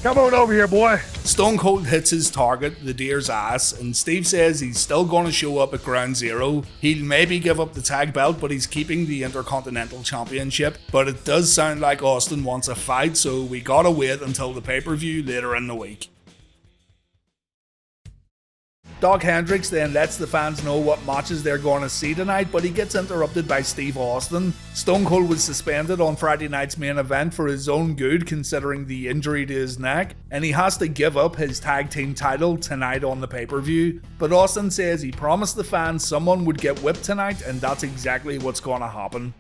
Come on over here, boy. Stone Cold hits his target, the deer's ass, and Steve says he's still going to show up at Ground Zero. He'll maybe give up the tag belt, but he's keeping the Intercontinental Championship. But it does sound like Austin wants a fight, so we gotta wait until the pay-per-view later in the week. Doc Hendricks then lets the fans know what matches they're going to see tonight, but he gets interrupted by Steve Austin. Stone Cold was suspended on Friday night's main event for his own good, considering the injury to his neck, and he has to give up his tag team title tonight on the pay-per-view. But Austin says he promised the fans someone would get whipped tonight, and that's exactly what's going to happen.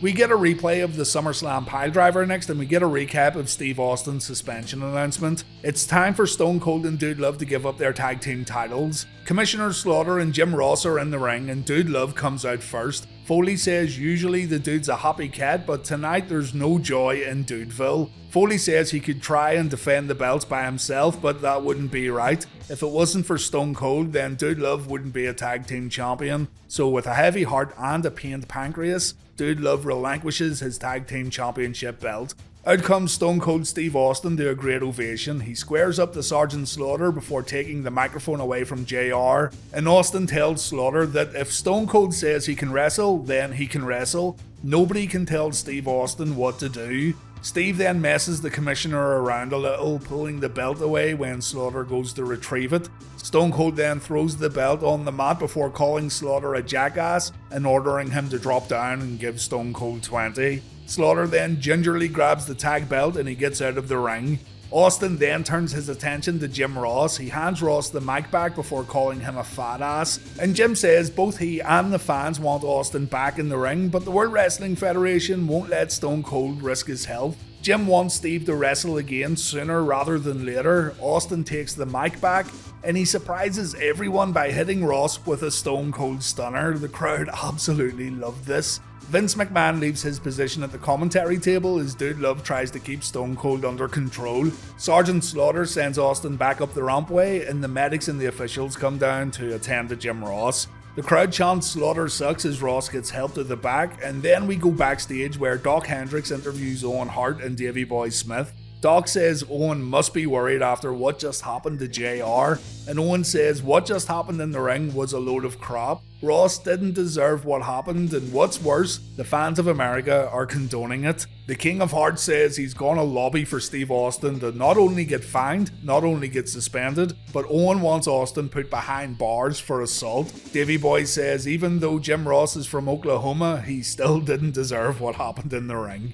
We get a replay of the SummerSlam piledriver next, and we get a recap of Steve Austin's suspension announcement. It's time for Stone Cold and Dude Love to give up their tag team titles. Commissioner Slaughter and Jim Ross are in the ring, and Dude Love comes out first. Foley says usually the dude's a happy cat, but tonight there's no joy in Dudeville. Foley says he could try and defend the belts by himself, but that wouldn't be right. If it wasn't for Stone Cold, then Dude Love wouldn't be a tag team champion. So with a heavy heart and a pained pancreas, Dude Love relinquishes his tag team championship belt. Out comes Stone Cold Steve Austin to a great ovation. He squares up to Sergeant Slaughter before taking the microphone away from JR, and Austin tells Slaughter that if Stone Cold says he can wrestle, then he can wrestle. Nobody can tell Steve Austin what to do. Steve then messes the commissioner around a little, pulling the belt away when Slaughter goes to retrieve it. Stone Cold then throws the belt on the mat before calling Slaughter a jackass and ordering him to drop down and give Stone Cold 20. Slaughter then gingerly grabs the tag belt and he gets out of the ring. Austin then turns his attention to Jim Ross. He hands Ross the mic back before calling him a fat ass. And Jim says both he and the fans want Austin back in the ring, but the World Wrestling Federation won't let Stone Cold risk his health. Jim wants Steve to wrestle again sooner rather than later. Austin takes the mic back and he surprises everyone by hitting Ross with a Stone Cold Stunner. The crowd absolutely loved this. Vince McMahon leaves his position at the commentary table as Dude Love tries to keep Stone Cold under control. Sergeant Slaughter sends Austin back up the rampway, and the medics and the officials come down to attend to Jim Ross. The crowd chants Slaughter sucks as Ross gets helped to the back, and then we go backstage where Doc Hendricks interviews Owen Hart and Davey Boy Smith. Doc says Owen must be worried after what just happened to JR, and Owen says what just happened in the ring was a load of crap. Ross didn't deserve what happened, and what's worse, the fans of America are condoning it. The King of Hearts says he's gonna lobby for Steve Austin to not only get fined, not only get suspended, but Owen wants Austin put behind bars for assault. Davey Boy says even though Jim Ross is from Oklahoma, he still didn't deserve what happened in the ring.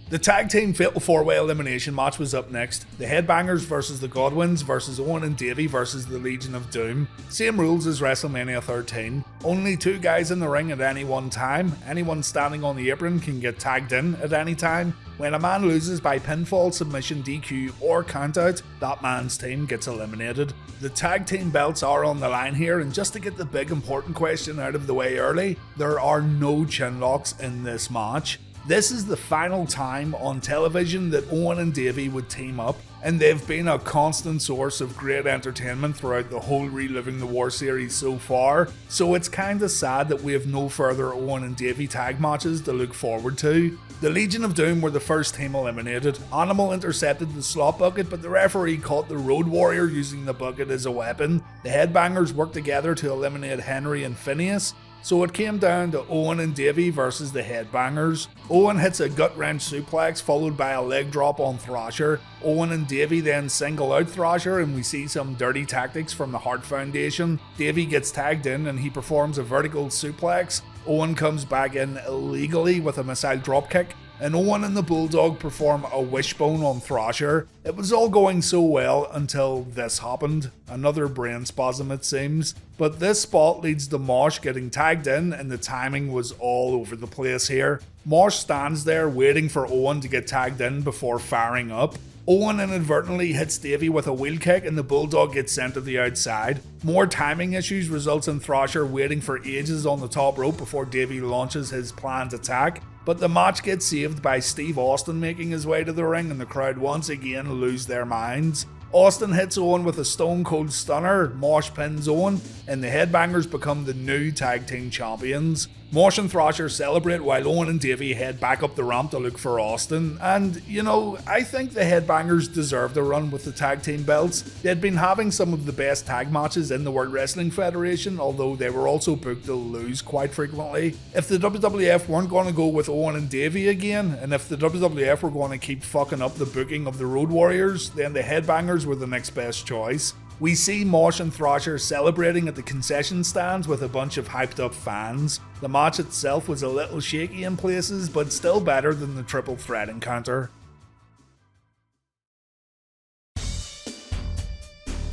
The tag team Fatal 4-Way elimination match was up next. The Headbangers versus the Godwins versus Owen and Davey versus the Legion of Doom. Same rules as WrestleMania 13. Only 2 guys in the ring at any one time. Anyone standing on the apron can get tagged in at any time. When a man loses by pinfall, submission, DQ, or countout, that man's team gets eliminated. The tag team belts are on the line here, and just to get the big important question out of the way early, there are no chin locks in this match. This is the final time on television that Owen and Davey would team up, and they've been a constant source of great entertainment throughout the whole Reliving the War series so far, so it's kinda sad that we have no further Owen and Davey tag matches to look forward to. The Legion of Doom were the first team eliminated. Animal intercepted the slot bucket, but the referee caught the Road Warrior using the bucket as a weapon. The Headbangers worked together to eliminate Henry and Phineas, so it came down to Owen and Davey versus the Headbangers. Owen hits a gut-wrench suplex followed by a leg drop on Thrasher. Owen and Davey then single out Thrasher and we see some dirty tactics from the Hart Foundation. Davey gets tagged in and he performs a vertical suplex. Owen comes back in illegally with a missile dropkick, and Owen and the Bulldog perform a wishbone on Thrasher. It was all going so well until this happened. Another brain spasm it seems. But this spot leads to Mosh getting tagged in, and the timing was all over the place here. Mosh stands there waiting for Owen to get tagged in before firing up. Owen inadvertently hits Davey with a wheel kick and the Bulldog gets sent to the outside. More timing issues results in Thrasher waiting for ages on the top rope before Davey launches his planned attack. But the match gets saved by Steve Austin making his way to the ring, and the crowd once again lose their minds. Austin hits Owen with a Stone Cold Stunner, Mosh pins Owen, and the Headbangers become the new tag team champions. Mosh and Thrasher celebrate while Owen and Davey head back up the ramp to look for Austin, and you know, I think the Headbangers deserved a run with the tag team belts. They'd been having some of the best tag matches in the World Wrestling Federation, although they were also booked to lose quite frequently. If the WWF weren't going to go with Owen and Davey again, and if the WWF were going to keep fucking up the booking of the Road Warriors, then the Headbangers were the next best choice. We see Mosh and Thrasher celebrating at the concession stands with a bunch of hyped up fans. The match itself was a little shaky in places, but still better than the triple threat encounter.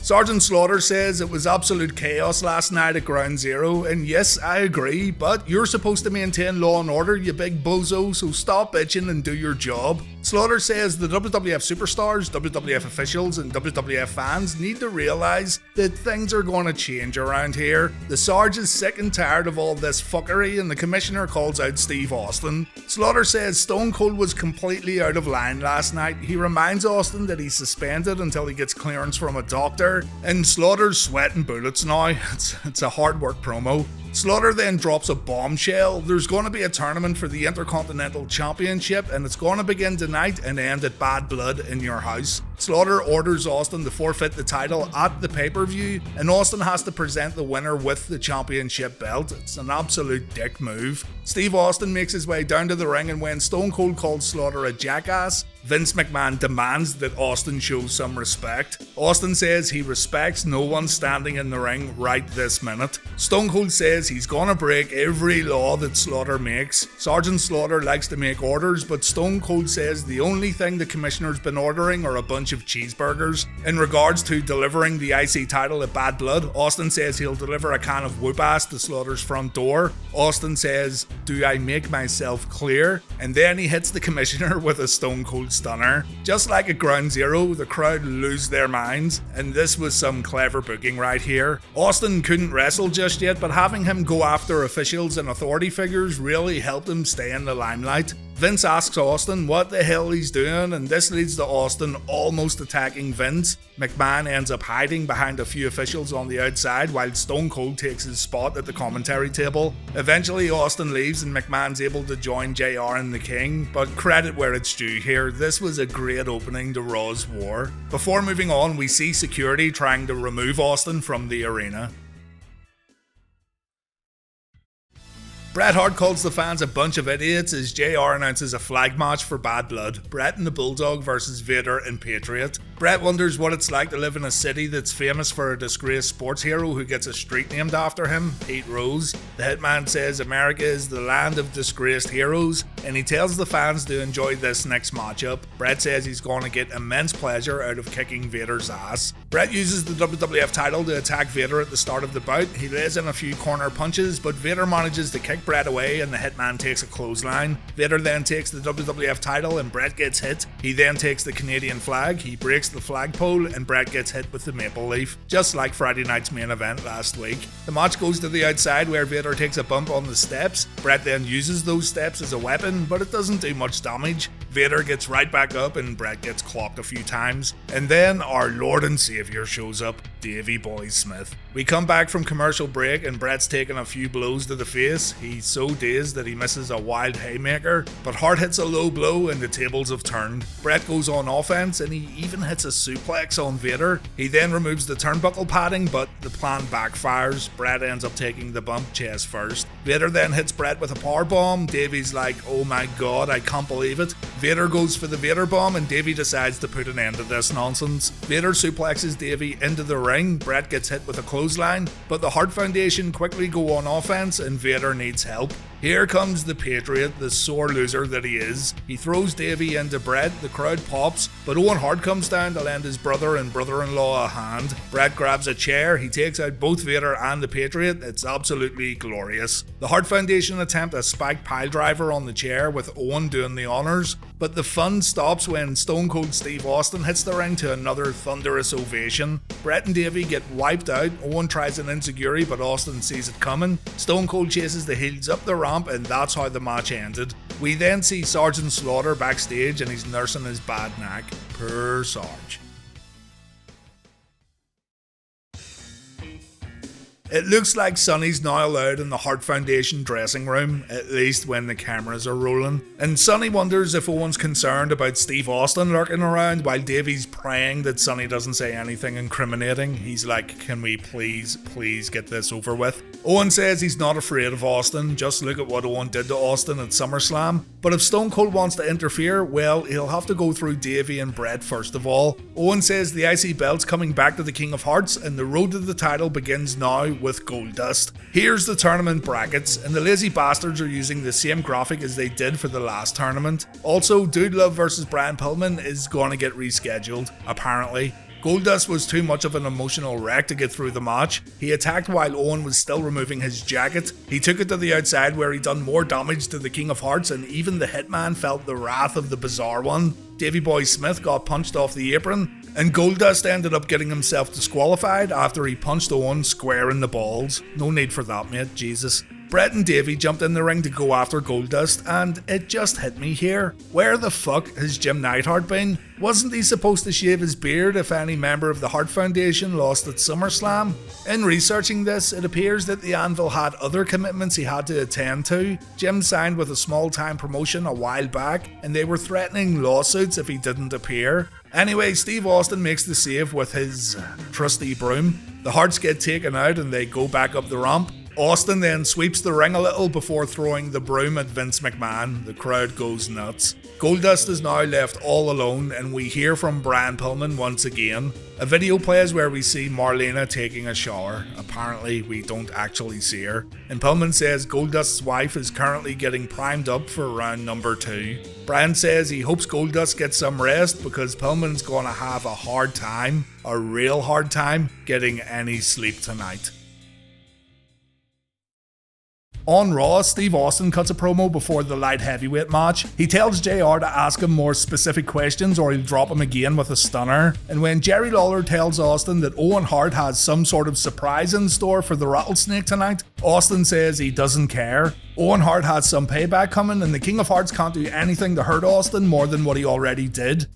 Sergeant Slaughter says it was absolute chaos last night at Ground Zero, and yes, I agree, but you're supposed to maintain law and order, you big bozo, so stop bitching and do your job. Slaughter says the WWF superstars, WWF officials, and WWF fans need to realise that things are going to change around here. The Sarge is sick and tired of all this fuckery, and the Commissioner calls out Steve Austin. Slaughter says Stone Cold was completely out of line last night. He reminds Austin that he's suspended until he gets clearance from a doctor, and Slaughter's sweating bullets now. It's a hard work promo. Slaughter then drops a bombshell. There's going to be a tournament for the Intercontinental Championship, and it's going to begin tonight and end at Bad Blood in your house. Slaughter orders Austin to forfeit the title at the pay-per-view, and Austin has to present the winner with the championship belt. It's an absolute dick move. Steve Austin makes his way down to the ring, and when Stone Cold calls Slaughter a jackass, Vince McMahon demands that Austin shows some respect. Austin says he respects no one standing in the ring right this minute. Stone Cold says he's gonna break every law that Slaughter makes. Sergeant Slaughter likes to make orders, but Stone Cold says the only thing the Commissioner's been ordering are a bunch of cheeseburgers. In regards to delivering the IC title at Bad Blood, Austin says he'll deliver a can of whoop-ass to Slaughter's front door. Austin says, "Do I make myself clear?" And then he hits the Commissioner with a Stone Cold Stunner. Just like at Ground Zero, the crowd lose their minds, and this was some clever booking right here. Austin couldn't wrestle just yet, but having him go after officials and authority figures really helped him stay in the limelight. Vince asks Austin what the hell he's doing, and this leads to Austin almost attacking Vince. McMahon ends up hiding behind a few officials on the outside while Stone Cold takes his spot at the commentary table. Eventually Austin leaves and McMahon's able to join JR and the King, but credit where it's due here, this was a great opening to Raw's War. Before moving on, we see security trying to remove Austin from the arena. Bret Hart calls the fans a bunch of idiots as JR announces a flag match for Bad Blood, Bret and the Bulldog versus Vader and Patriot. Bret wonders what it's like to live in a city that's famous for a disgraced sports hero who gets a street named after him, Pete Rose. The Hitman says America is the land of disgraced heroes, and he tells the fans to enjoy this next matchup. Bret says he's going to get immense pleasure out of kicking Vader's ass. Bret uses the WWF title to attack Vader at the start of the bout. He lays in a few corner punches, but Vader manages to kick Bret away and the Hitman takes a clothesline. Vader then takes the WWF title and Bret gets hit. He then takes the Canadian flag, he breaks the flagpole, and Bret gets hit with the maple leaf, just like Friday night's main event last week. The match goes to the outside where Vader takes a bump on the steps. Bret then uses those steps as a weapon, but it doesn't do much damage. Vader gets right back up and Bret gets clocked a few times. And then our Lord and Saviour shows up, Davey Boy Smith. We come back from commercial break and Bret's taking a few blows to the face. He's so dazed that he misses a wild haymaker, but Hart hits a low blow and the tables have turned. Bret goes on offense and he even hits a suplex on Vader. He then removes the turnbuckle padding, but the plan backfires. Bret ends up taking the bump chest first. Vader then hits Bret with a powerbomb. Davey's like, "Oh my god, I can't believe it." Vader goes for the Vader bomb and Davey decides to put an end to this nonsense. Vader suplexes Davey into the ring. Bret gets hit with a clothesline, but the Hart Foundation quickly go on offense and Vader needs help. Here comes the Patriot, the sore loser that he is. He throws Davey into Bret, the crowd pops, but Owen Hart comes down to lend his brother and brother-in-law a hand. Bret grabs a chair, he takes out both Vader and the Patriot. It's absolutely glorious. The Hart Foundation attempt a spiked piledriver on the chair with Owen doing the honours, but the fun stops when Stone Cold Steve Austin hits the ring to another thunderous ovation. Bret and Davey get wiped out. Owen tries an enziguri, but Austin sees it coming. Stone Cold chases the heels up the ramp, and that's how the match ended. We then see Sergeant Slaughter backstage and he's nursing his bad neck. Poor Sarge. It looks like Sonny's now allowed in the Hart Foundation dressing room, at least when the cameras are rolling. And Sonny wonders if Owen's concerned about Steve Austin lurking around while Davey's praying that Sonny doesn't say anything incriminating. He's like, can we please get this over with? Owen says he's not afraid of Austin, just look at what Owen did to Austin at SummerSlam. But if Stone Cold wants to interfere, well, he'll have to go through Davey and Bret first of all. Owen says the IC belt's coming back to the King of Hearts and the road to the title begins now with Goldust. Here's the tournament brackets, and the lazy bastards are using the same graphic as they did for the last tournament. Also, Dude Love vs Brian Pillman is going to get rescheduled, apparently. Goldust was too much of an emotional wreck to get through the match. He attacked while Owen was still removing his jacket. He took it to the outside where he done more damage to the King of Hearts, and even the Hitman felt the wrath of the Bizarre One. Davey Boy Smith got punched off the apron, and Goldust ended up getting himself disqualified after he punched Owen square in the balls. No need for that, mate, Jesus. Bret and Davey jumped in the ring to go after Goldust, and it just hit me here. Where the fuck has Jim Neidhart been? Wasn't he supposed to shave his beard if any member of the Hart Foundation lost at SummerSlam? In researching this, it appears that the Anvil had other commitments he had to attend to. Jim signed with a small-time promotion a while back, and they were threatening lawsuits if he didn't appear. Anyway, Steve Austin makes the save with his trusty broom. The Harts get taken out and they go back up the ramp. Austin then sweeps the ring a little before throwing the broom at Vince McMahon. The crowd goes nuts. Goldust is now left all alone and we hear from Brian Pillman once again. A video plays where we see Marlena taking a shower. Apparently we don't actually see her. And Pillman says Goldust's wife is currently getting primed up for round number 2. Brian says he hopes Goldust gets some rest because Pillman's gonna have a hard time, a real hard time, getting any sleep tonight. On Raw, Steve Austin cuts a promo before the light heavyweight match. He tells JR to ask him more specific questions or he'll drop him again with a stunner. And when Jerry Lawler tells Austin that Owen Hart has some sort of surprise in store for the Rattlesnake tonight, Austin says he doesn't care. Owen Hart has some payback coming and the King of Hearts can't do anything to hurt Austin more than what he already did.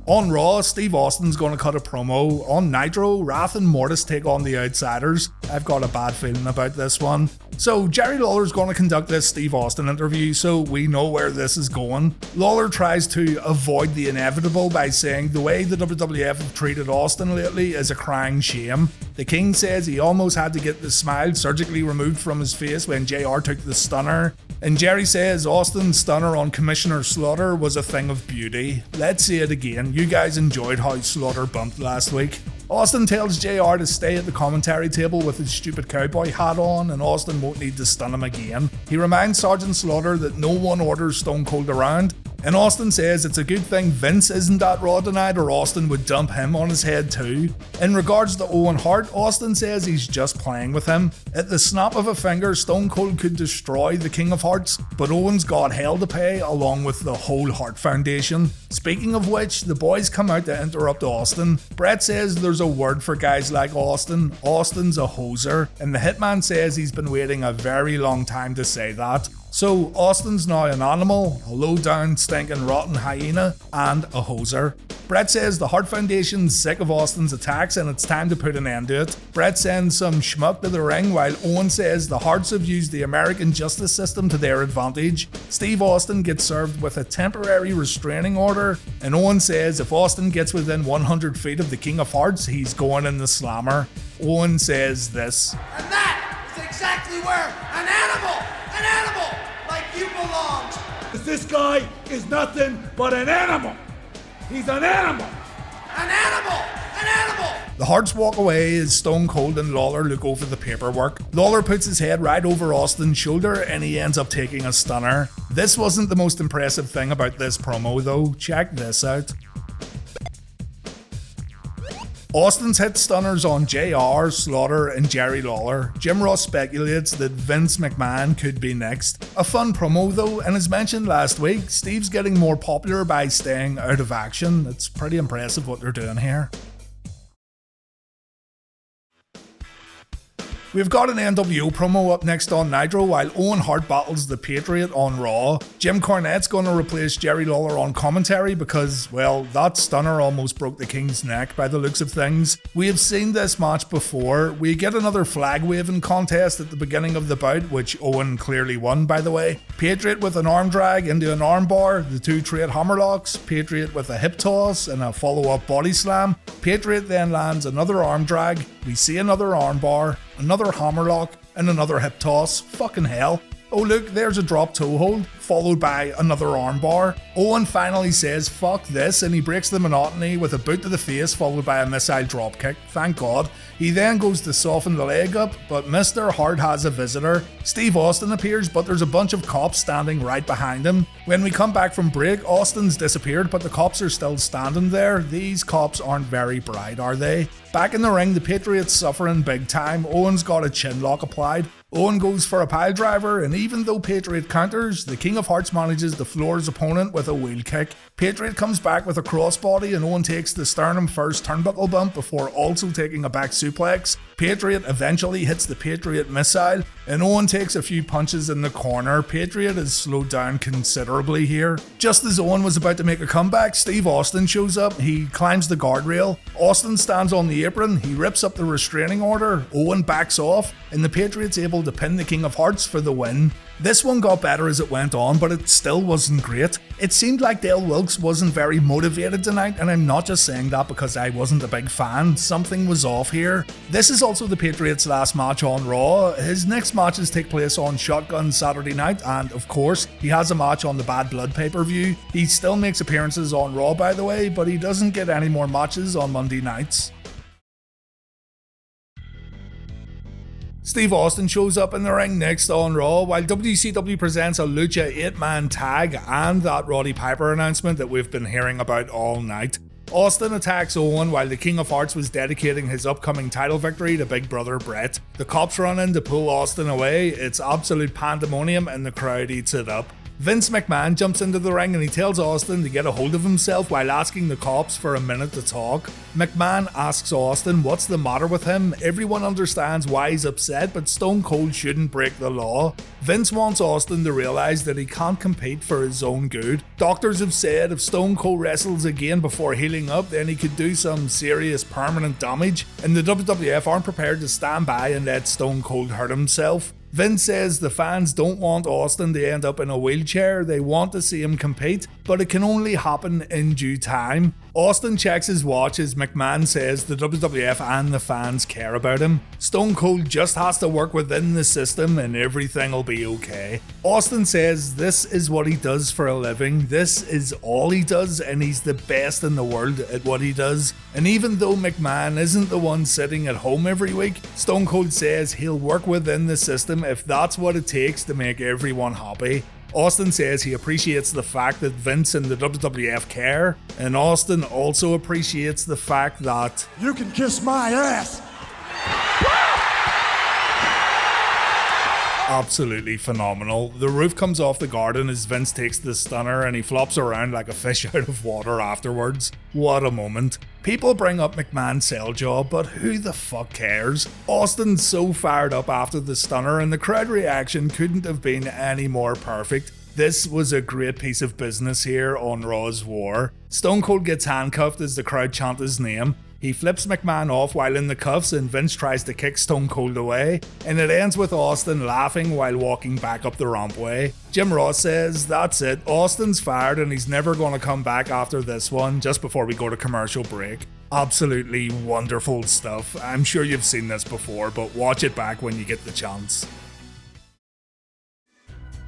On Raw, Steve Austin's going to cut a promo. On Nitro, Wrath and Mortis take on the Outsiders. I've got a bad feeling about this one. So Jerry Lawler's going to conduct this Steve Austin interview, so we know where this is going. Lawler tries to avoid the inevitable by saying the way the WWF have treated Austin lately is a crying shame. The King says he almost had to get the smile surgically removed from his face when JR took the stunner. And Jerry says Austin's stunner on Commissioner Slaughter was a thing of beauty. Let's see it again. You guys enjoyed how Slaughter bumped last week. Austin tells JR to stay at the commentary table with his stupid cowboy hat on and Austin won't need to stun him again. He reminds Sergeant Slaughter that no one orders Stone Cold around. And Austin says it's a good thing Vince isn't at Raw tonight or Austin would dump him on his head too. In regards to Owen Hart, Austin says he's just playing with him. At the snap of a finger, Stone Cold could destroy the King of Hearts, but Owen's got hell to pay along with the whole Hart Foundation. Speaking of which, the boys come out to interrupt Austin. Bret says there's a word for guys like Austin. Austin's a hoser, and the Hitman says he's been waiting a very long time to say that. So Austin's now an animal, a low-down, stinking, rotten hyena, and a hoser. Bret says the Hart Foundation's sick of Austin's attacks and it's time to put an end to it. Bret sends some schmuck to the ring while Owen says the Harts have used the American justice system to their advantage. Steve Austin gets served with a temporary restraining order, and Owen says if Austin gets within 100 feet of the King of Hearts, he's going in the slammer. Owen says this. And that is exactly where an animal like you belongs. This guy is nothing but an animal. He's an animal. An animal! An animal! The Harts walk away as Stone Cold and Lawler look over the paperwork. Lawler puts his head right over Austin's shoulder and he ends up taking a stunner. This wasn't the most impressive thing about this promo though. Check this out. Austin's hit stunners on JR, Slaughter, and Jerry Lawler. Jim Ross speculates that Vince McMahon could be next. A fun promo though, and as mentioned last week, Steve's getting more popular by staying out of action. It's pretty impressive what they're doing here. We've got an NWO promo up next on Nitro while Owen Hart battles the Patriot on Raw. Jim Cornette's going to replace Jerry Lawler on commentary because, well, that stunner almost broke the King's neck by the looks of things. We have seen this match before. We get another flag waving contest at the beginning of the bout, which Owen clearly won, by the way. Patriot with an arm drag into an armbar, the two trade hammerlocks, Patriot with a hip toss and a follow-up body slam. Patriot then lands another arm drag, we see another armbar, another hammerlock, and another hip toss. Fucking hell. Oh look, there's a drop toe hold, followed by another armbar. Owen finally says fuck this and he breaks the monotony with a boot to the face followed by a missile dropkick, thank god. He then goes to soften the leg up, but Mr. Hart has a visitor. Steve Austin appears, but there's a bunch of cops standing right behind him. When we come back from break, Austin's disappeared, but the cops are still standing there. These cops aren't very bright, are they? Back in the ring, the Patriot's suffering big time. Owen's got a chin lock applied. Owen goes for a pile driver, and even though Patriot counters, the King of Hearts manages to floor his opponent with a wheel kick. Patriot comes back with a crossbody, and Owen takes the sternum first turnbuckle bump before also taking a back suplex. Patriot eventually hits the Patriot missile, and Owen takes a few punches in the corner. Patriot is slowed down considerably here. Just as Owen was about to make a comeback, Steve Austin shows up. He climbs the guardrail. Austin stands on the apron. He rips up the restraining order. Owen backs off, and the Patriot's able to pin the King of Hearts for the win. This one got better as it went on, but it still wasn't great. It seemed like Dale Wilkes wasn't very motivated tonight, and I'm not just saying that because I wasn't a big fan. Something was off here. This is also the Patriot's last match on Raw. His next matches take place on Shotgun Saturday night, and of course, he has a match on the Bad Blood pay-per-view. He still makes appearances on Raw, by the way, but he doesn't get any more matches on Monday nights. Steve Austin shows up in the ring next on Raw while WCW presents a Lucha 8-man tag and that Roddy Piper announcement that we've been hearing about all night. Austin attacks Owen while the King of Hearts was dedicating his upcoming title victory to Big Brother Bret. The cops run in to pull Austin away. It's absolute pandemonium and the crowd eats it up. Vince McMahon jumps into the ring and he tells Austin to get a hold of himself while asking the cops for a minute to talk. McMahon asks Austin what's the matter with him. Everyone understands why he's upset, but Stone Cold shouldn't break the law. Vince wants Austin to realise that he can't compete for his own good. Doctors have said if Stone Cold wrestles again before healing up, then he could do some serious permanent damage, and the WWF aren't prepared to stand by and let Stone Cold hurt himself. Vince says the fans don't want Austin to end up in a wheelchair, they want to see him compete, but it can only happen in due time. Austin checks his watch as McMahon says the WWF and the fans care about him. Stone Cold just has to work within the system and everything will be okay. Austin says this is what he does for a living, this is all he does, and he's the best in the world at what he does. And even though McMahon isn't the one sitting at home every week, Stone Cold says he'll work within the system if that's what it takes to make everyone happy. Austin says he appreciates the fact that Vince and the WWF care, and Austin also appreciates the fact that You can kiss my ass. absolutely phenomenal. The roof comes off the garden as Vince takes the stunner and he flops around like a fish out of water afterwards. What a moment. People bring up McMahon's sell job, but who the fuck cares? Austin's so fired up after the stunner and the crowd reaction couldn't have been any more perfect. This was a great piece of business here on Raw's War. Stone Cold gets handcuffed as the crowd chant his name. He flips McMahon off while in the cuffs and Vince tries to kick Stone Cold away, and it ends with Austin laughing while walking back up the rampway. Jim Ross says that's it, Austin's fired and he's never going to come back after this one, just before we go to commercial break. Absolutely wonderful stuff. I'm sure you've seen this before, but watch it back when you get the chance.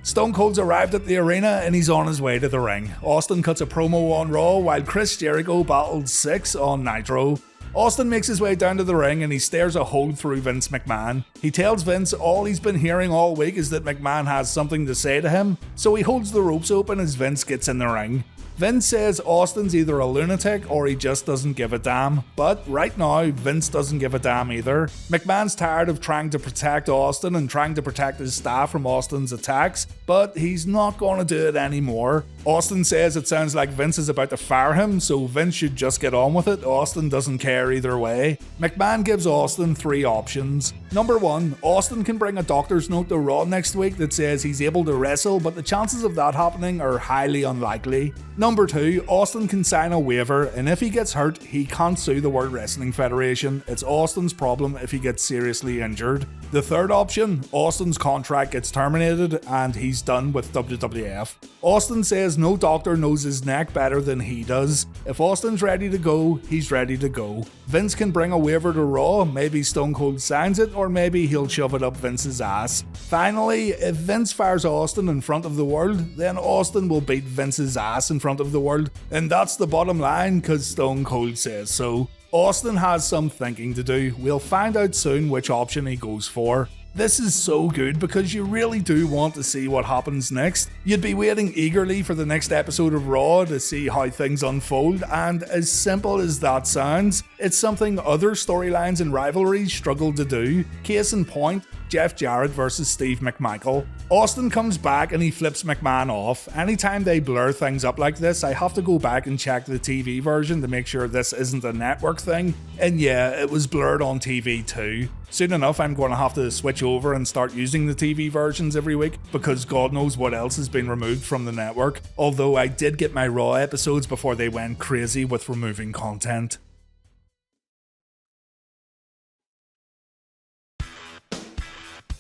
Stone Cold's arrived at the arena and he's on his way to the ring. Austin cuts a promo on Raw while Chris Jericho battled Six on Nitro. Austin makes his way down to the ring and he stares a hole through Vince McMahon. He tells Vince all he's been hearing all week is that McMahon has something to say to him, so he holds the ropes open as Vince gets in the ring. Vince says Austin's either a lunatic or he just doesn't give a damn, but right now Vince doesn't give a damn either. McMahon's tired of trying to protect Austin and trying to protect his staff from Austin's attacks, but he's not gonna do it anymore. Austin says it sounds like Vince is about to fire him, so Vince should just get on with it. Austin doesn't care either way. McMahon gives Austin 3 options. Number 1, Austin can bring a doctor's note to Raw next week that says he's able to wrestle, but the chances of that happening are highly unlikely. Number 2, Austin can sign a waiver, and if he gets hurt, he can't sue the World Wrestling Federation. It's Austin's problem if he gets seriously injured. The third option, Austin's contract gets terminated and he's done with WWF. Austin says no doctor knows his neck better than he does. If Austin's ready to go, he's ready to go. Vince can bring a waiver to Raw, maybe Stone Cold signs it, or maybe he'll shove it up Vince's ass. Finally, if Vince fires Austin in front of the world, then Austin will beat Vince's ass in front of the world, and that's the bottom line, cause Stone Cold says so. Austin has some thinking to do. We'll find out soon which option he goes for. This is so good because you really do want to see what happens next. You'd be waiting eagerly for the next episode of Raw to see how things unfold, and as simple as that sounds, it's something other storylines and rivalries struggle to do. Case in point, Jeff Jarrett versus Steve McMichael. Austin comes back and he flips McMahon off. Anytime they blur things up like this, I have to go back and check the TV version to make sure this isn't a network thing. And yeah, it was blurred on TV too. Soon enough, I'm going to have to switch over and start using the TV versions every week, because God knows what else has been removed from the network. Although I did get my Raw episodes before they went crazy with removing content.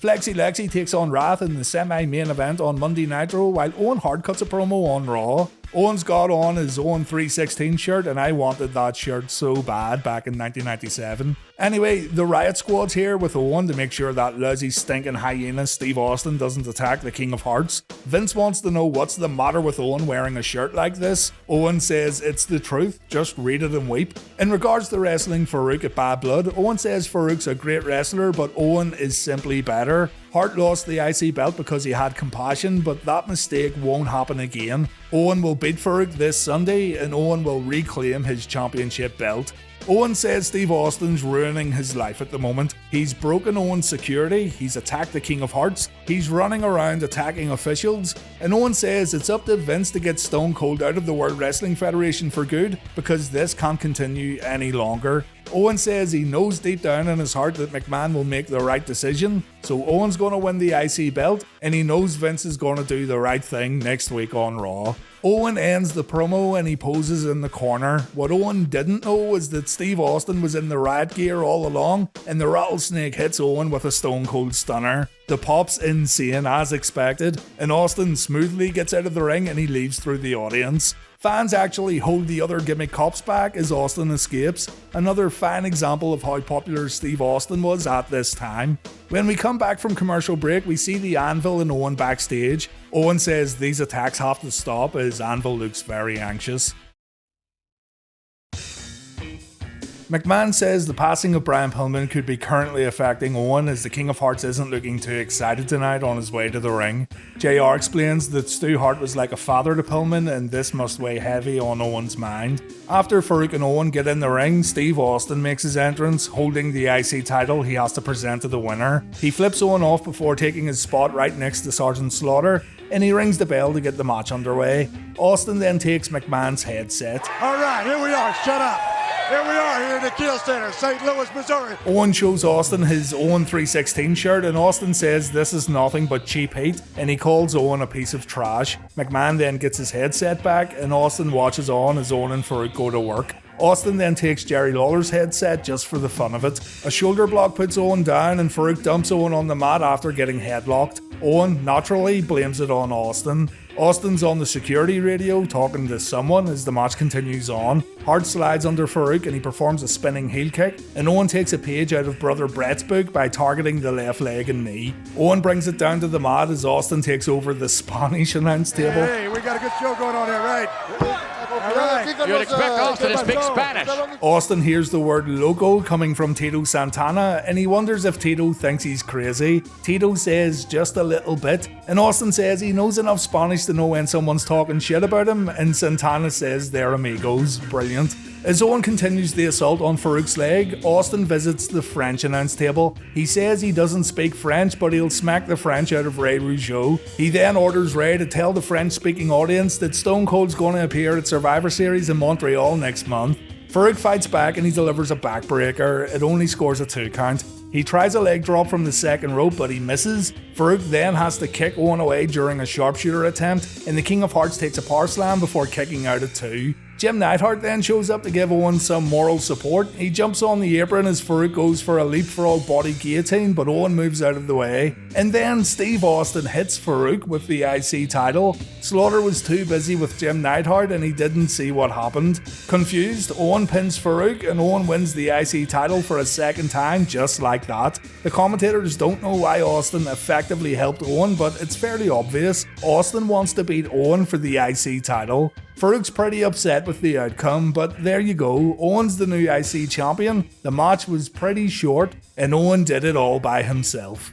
Flexi Lexi takes on Wrath in the semi-main event on Monday Nitro, while Owen Hart cuts a promo on Raw. Owen's got on his Owen 316 shirt, and I wanted that shirt so bad back in 1997. Anyway, the Riot Squad's here with Owen to make sure that lousy stinking hyena Steve Austin doesn't attack the King of Hearts. Vince wants to know what's the matter with Owen wearing a shirt like this. Owen says it's the truth, just read it and weep. In regards to wrestling Farouk at Bad Blood, Owen says Farouk's a great wrestler, but Owen is simply better. Hart lost the IC belt because he had compassion, but that mistake won't happen again. Owen will beat Farouk this Sunday, and Owen will reclaim his championship belt. Owen says Steve Austin's ruining his life at the moment. He's broken Owen's security, he's attacked the King of Hearts, he's running around attacking officials, and Owen says it's up to Vince to get Stone Cold out of the World Wrestling Federation for good, because this can't continue any longer. Owen says he knows deep down in his heart that McMahon will make the right decision, so Owen's going to win the IC belt, and he knows Vince is going to do the right thing next week on Raw. Owen ends the promo and he poses in the corner. What Owen didn't know was that Steve Austin was in the Riot gear all along, and the Rattlesnake hits Owen with a Stone Cold Stunner. The pop's insane as expected, and Austin smoothly gets out of the ring and he leaves through the audience. Fans actually hold the other gimmick cops back as Austin escapes, another fine example of how popular Steve Austin was at this time. When we come back from commercial break, we see the Anvil and Owen backstage. Owen says these attacks have to stop as Anvil looks very anxious. McMahon says the passing of Brian Pillman could be currently affecting Owen, as the King of Hearts isn't looking too excited tonight on his way to the ring. JR explains that Stu Hart was like a father to Pillman, and this must weigh heavy on Owen's mind. After Farouk and Owen get in the ring, Steve Austin makes his entrance, holding the IC title he has to present to the winner. He flips Owen off before taking his spot right next to Sergeant Slaughter, and he rings the bell to get the match underway. Austin then takes McMahon's headset. Alright, here we are, shut up. Here we are, here in the Kill Center, St. Louis, Missouri. Owen shows Austin his Owen 316 shirt, and Austin says this is nothing but cheap heat, and he calls Owen a piece of trash. McMahon then gets his headset back, and Austin watches on as Owen and Farouk go to work. Austin then takes Jerry Lawler's headset just for the fun of it. A shoulder block puts Owen down, and Farouk dumps Owen on the mat after getting headlocked. Owen naturally blames it on Austin. Austin's on the security radio talking to someone as the match continues on. Hart slides under Farouk and he performs a spinning heel kick, and Owen takes a page out of brother Bret's book by targeting the left leg and knee. Owen brings it down to the mat as Austin takes over the Spanish announce table. Hey, we got a good show going on here, right? You'd expect Austin to speak Spanish. Austin hears the word loco coming from Tito Santana, and he wonders if Tito thinks he's crazy. Tito says just a little bit, and Austin says he knows enough Spanish to know when someone's talking shit about him, and Santana says they're amigos. Brilliant. As Owen continues the assault on Farouk's leg, Austin visits the French announce table. He says he doesn't speak French, but he'll smack the French out of Ray Rougeau. He then orders Ray to tell the French-speaking audience that Stone Cold's going to appear at Survivor Series in Montreal next month. Farouk fights back and he delivers a backbreaker. It only scores a 2 count. He tries a leg drop from the second rope, but he misses. Farouk then has to kick Owen away during a sharpshooter attempt, and the King of Hearts takes a power slam before kicking out at 2. Jim Neidhart then shows up to give Owen some moral support. He jumps on the apron as Farouk goes for a leapfrog body guillotine, but Owen moves out of the way. And then Steve Austin hits Farouk with the IC title. Slaughter was too busy with Jim Neidhart and he didn't see what happened. Confused, Owen pins Farouk and Owen wins the IC title for a second time just like that. The commentators don't know why Austin effectively helped Owen, but it's fairly obvious. Austin wants to beat Owen for the IC title. Farouk's pretty upset with the outcome, but there you go, Owen's the new IC champion. The match was pretty short, and Owen did it all by himself.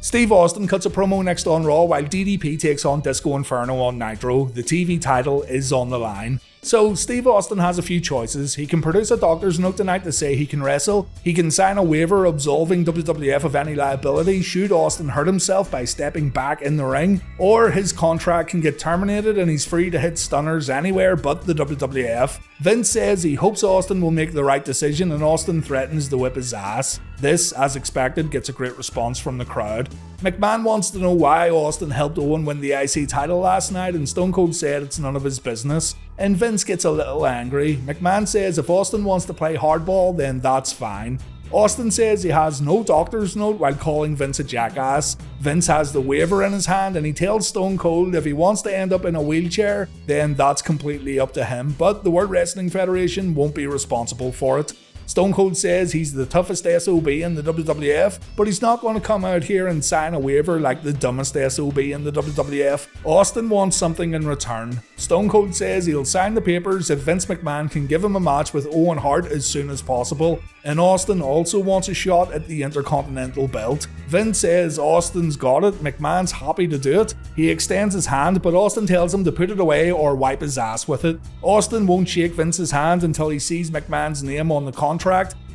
Steve Austin cuts a promo next on Raw while DDP takes on Disco Inferno on Nitro. The TV title is on the line. So Steve Austin has a few choices. He can produce a doctor's note tonight to say he can wrestle. He can sign a waiver absolving WWF of any liability should Austin hurt himself by stepping back in the ring. Or his contract can get terminated and he's free to hit stunners anywhere but the WWF. Vince says he hopes Austin will make the right decision and Austin threatens to whip his ass. This, as expected, gets a great response from the crowd. McMahon wants to know why Austin helped Owen win the IC title last night and Stone Cold said it's none of his business. And Vince gets a little angry. McMahon says if Austin wants to play hardball, then that's fine. Austin says he has no doctor's note while calling Vince a jackass. Vince has the waiver in his hand and he tells Stone Cold if he wants to end up in a wheelchair, then that's completely up to him, but the World Wrestling Federation won't be responsible for it. Stone Cold says he's the toughest SOB in the WWF, but he's not going to come out here and sign a waiver like the dumbest SOB in the WWF. Austin wants something in return. Stone Cold says he'll sign the papers if Vince McMahon can give him a match with Owen Hart as soon as possible, and Austin also wants a shot at the Intercontinental belt. Vince says Austin's got it, McMahon's happy to do it. He extends his hand, but Austin tells him to put it away or wipe his ass with it. Austin won't shake Vince's hand until he sees McMahon's name on the contract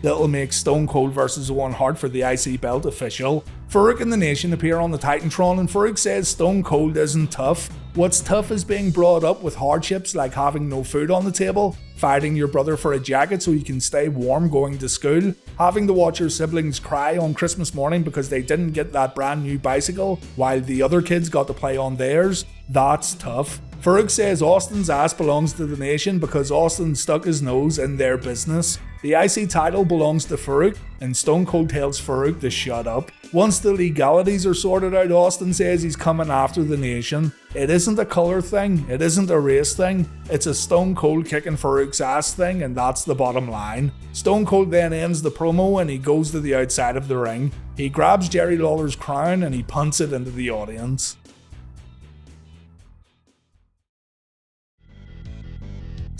that'll make Stone Cold vs Owen Hart for the IC belt official. Farouk and the Nation appear on the Titantron and Farouk says Stone Cold isn't tough. What's tough is being brought up with hardships like having no food on the table, fighting your brother for a jacket so you can stay warm going to school, having to watch your siblings cry on Christmas morning because they didn't get that brand new bicycle while the other kids got to play on theirs. That's tough. Farouk says Austin's ass belongs to the Nation because Austin stuck his nose in their business. The IC title belongs to Farouk, and Stone Cold tells Farouk to shut up. Once the legalities are sorted out, Austin says he's coming after the Nation. It isn't a colour thing, it isn't a race thing, it's a Stone Cold kicking Farouk's ass thing, and that's the bottom line. Stone Cold then ends the promo and he goes to the outside of the ring. He grabs Jerry Lawler's crown and he punts it into the audience.